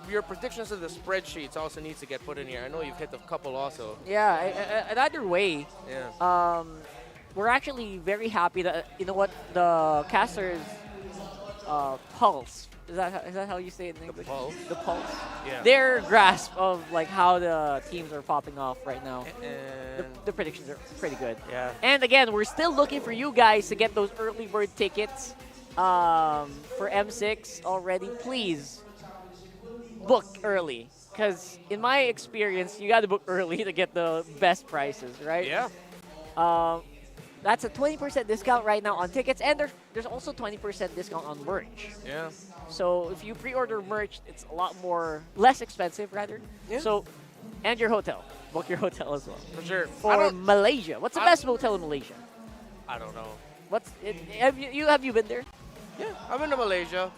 your predictions of the spreadsheets also needs to get put in here. I know you've hit a couple also. Yeah, and either way, Yeah. we're actually very happy that, you know what, the casters pulse. Is that how you say it in English? The pulse. The pulse. Yeah. Their grasp of like how the teams are popping off right now. And The predictions are pretty good. Yeah. And again, we're still looking for you guys to get those early bird tickets for M6 already. Please book early, because in my experience, you got to book early to get the best prices, right? Yeah. That's a 20% discount right now on tickets, and there's also 20% discount on merch. Yeah. So if you pre-order merch, it's a lot less expensive rather. Yeah. So, and your hotel. Book your hotel as well. For sure. For Malaysia. What's the best hotel in Malaysia? I don't know. Have you been there? Yeah, I've been to Malaysia.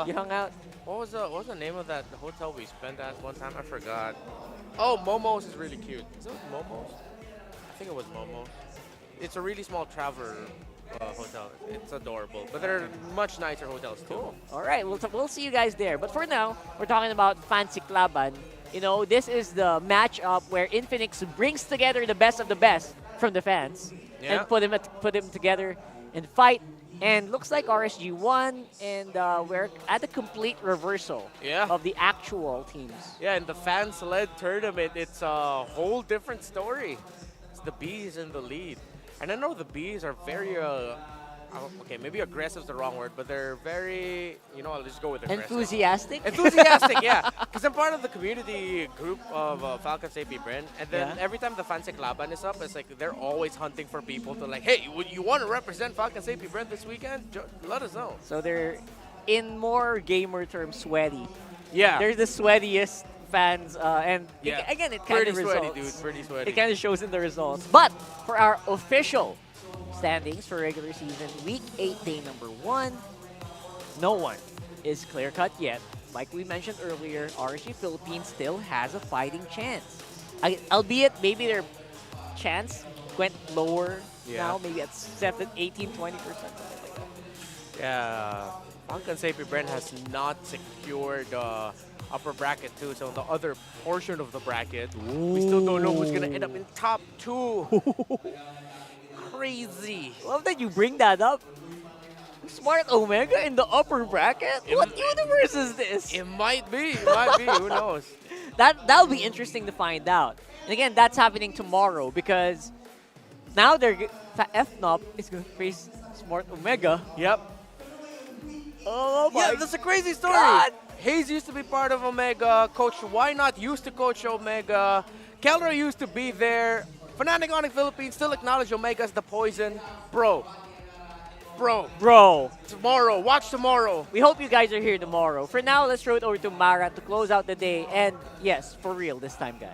You hung out? What was the name of that hotel we spent at one time? I forgot. Oh, Momo's is really cute. Is it Momo's? I think it was Momo's. It's a really small traveler hotel. It's adorable, but there are much nicer hotels too. Cool. All right, we'll see you guys there. But for now, we're talking about Fancy Laban. You know, this is the matchup where Infinix brings together the best of the best from the fans and put them together and fight. And looks like RSG won, and we're at a complete reversal of the actual teams. Yeah, in the fans-led tournament, it's a whole different story. It's the Bees in the lead. And I know the Bees are very okay, maybe aggressive is the wrong word, but they're very, I'll just go with aggressive. Enthusiastic? Enthusiastic, yeah. Because I'm part of the community group of Falcons APBren, and then every time the Fansec Laban is up, it's like they're always hunting for people to like, hey, would you want to represent Falcons APBren this weekend? Let us know. So they're, in more gamer terms, sweaty. Yeah. They're the sweatiest fans, and again, it kind of results. Pretty sweaty, dude. Pretty sweaty. It kind of shows in the results. But for our official standings for regular season, Week 8, Day number 1, no one is clear-cut yet. Like we mentioned earlier, RSG Philippines still has a fighting chance. Albeit, maybe their chance went lower now, maybe at 7, 18, 20%. Yeah. Falcons APBren has not secured upper bracket too, so the other portion of the bracket, we still don't know who's gonna end up in top 2. Crazy. Love that you bring that up. Smart Omega in the upper bracket? What universe is this? It might be. It might be. Who knows? That'll be interesting to find out. And again, that's happening tomorrow because now FNOP is going to face Smart Omega. Yep. Oh my that's a crazy story. God. Hayes used to be part of Omega. Coach Why Not used to coach Omega. Keller used to be there. Fnatic Onic Philippines still acknowledge Omega as the poison. Bro. Tomorrow. Watch tomorrow. We hope you guys are here tomorrow. For now, let's throw it over to Mara to close out the day. And yes, for real this time, guys.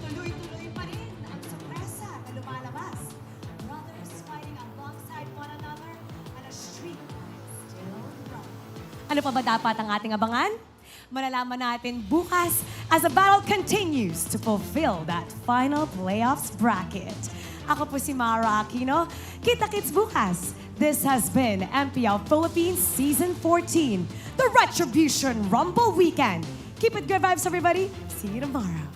Tuloy-tuloy pa rin ang sorpresa na lumalabas. Brothers fighting alongside one another and a streak still running. Ano pa ba dapat ang ating abangan? Malalaman natin bukas as the battle continues to fulfill that final playoffs bracket. Ako po si Mara Aquino. Kita-kits bukas. This has been MPL Philippines Season 14, the Retribution Rumble Weekend. Keep it good vibes, everybody. See you tomorrow.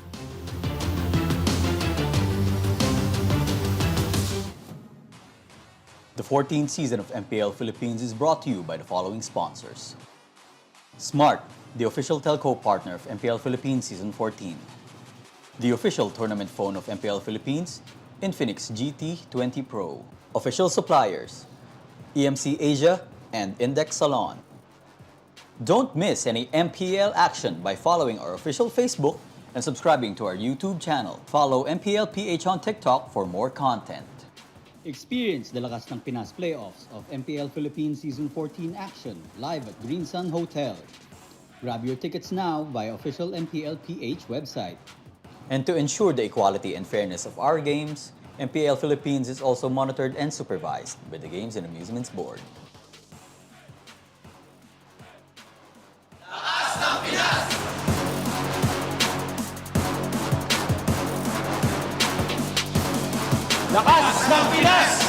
The 14th season of MPL Philippines is brought to you by the following sponsors. Smart, the official telco partner of MPL Philippines Season 14. The official tournament phone of MPL Philippines, Infinix GT20 Pro. Official suppliers, EMC Asia and Index Salon. Don't miss any MPL action by following our official Facebook and subscribing to our YouTube channel. Follow MPL PH on TikTok for more content. Experience the lakas ng Pinas playoffs of MPL Philippines Season 14 action live at Green Sun Hotel. Grab your tickets now via official MPL PH website. And to ensure the equality and fairness of our games, MPL Philippines is also monitored and supervised by the Games and Amusements Board. Lakas ng Pinas!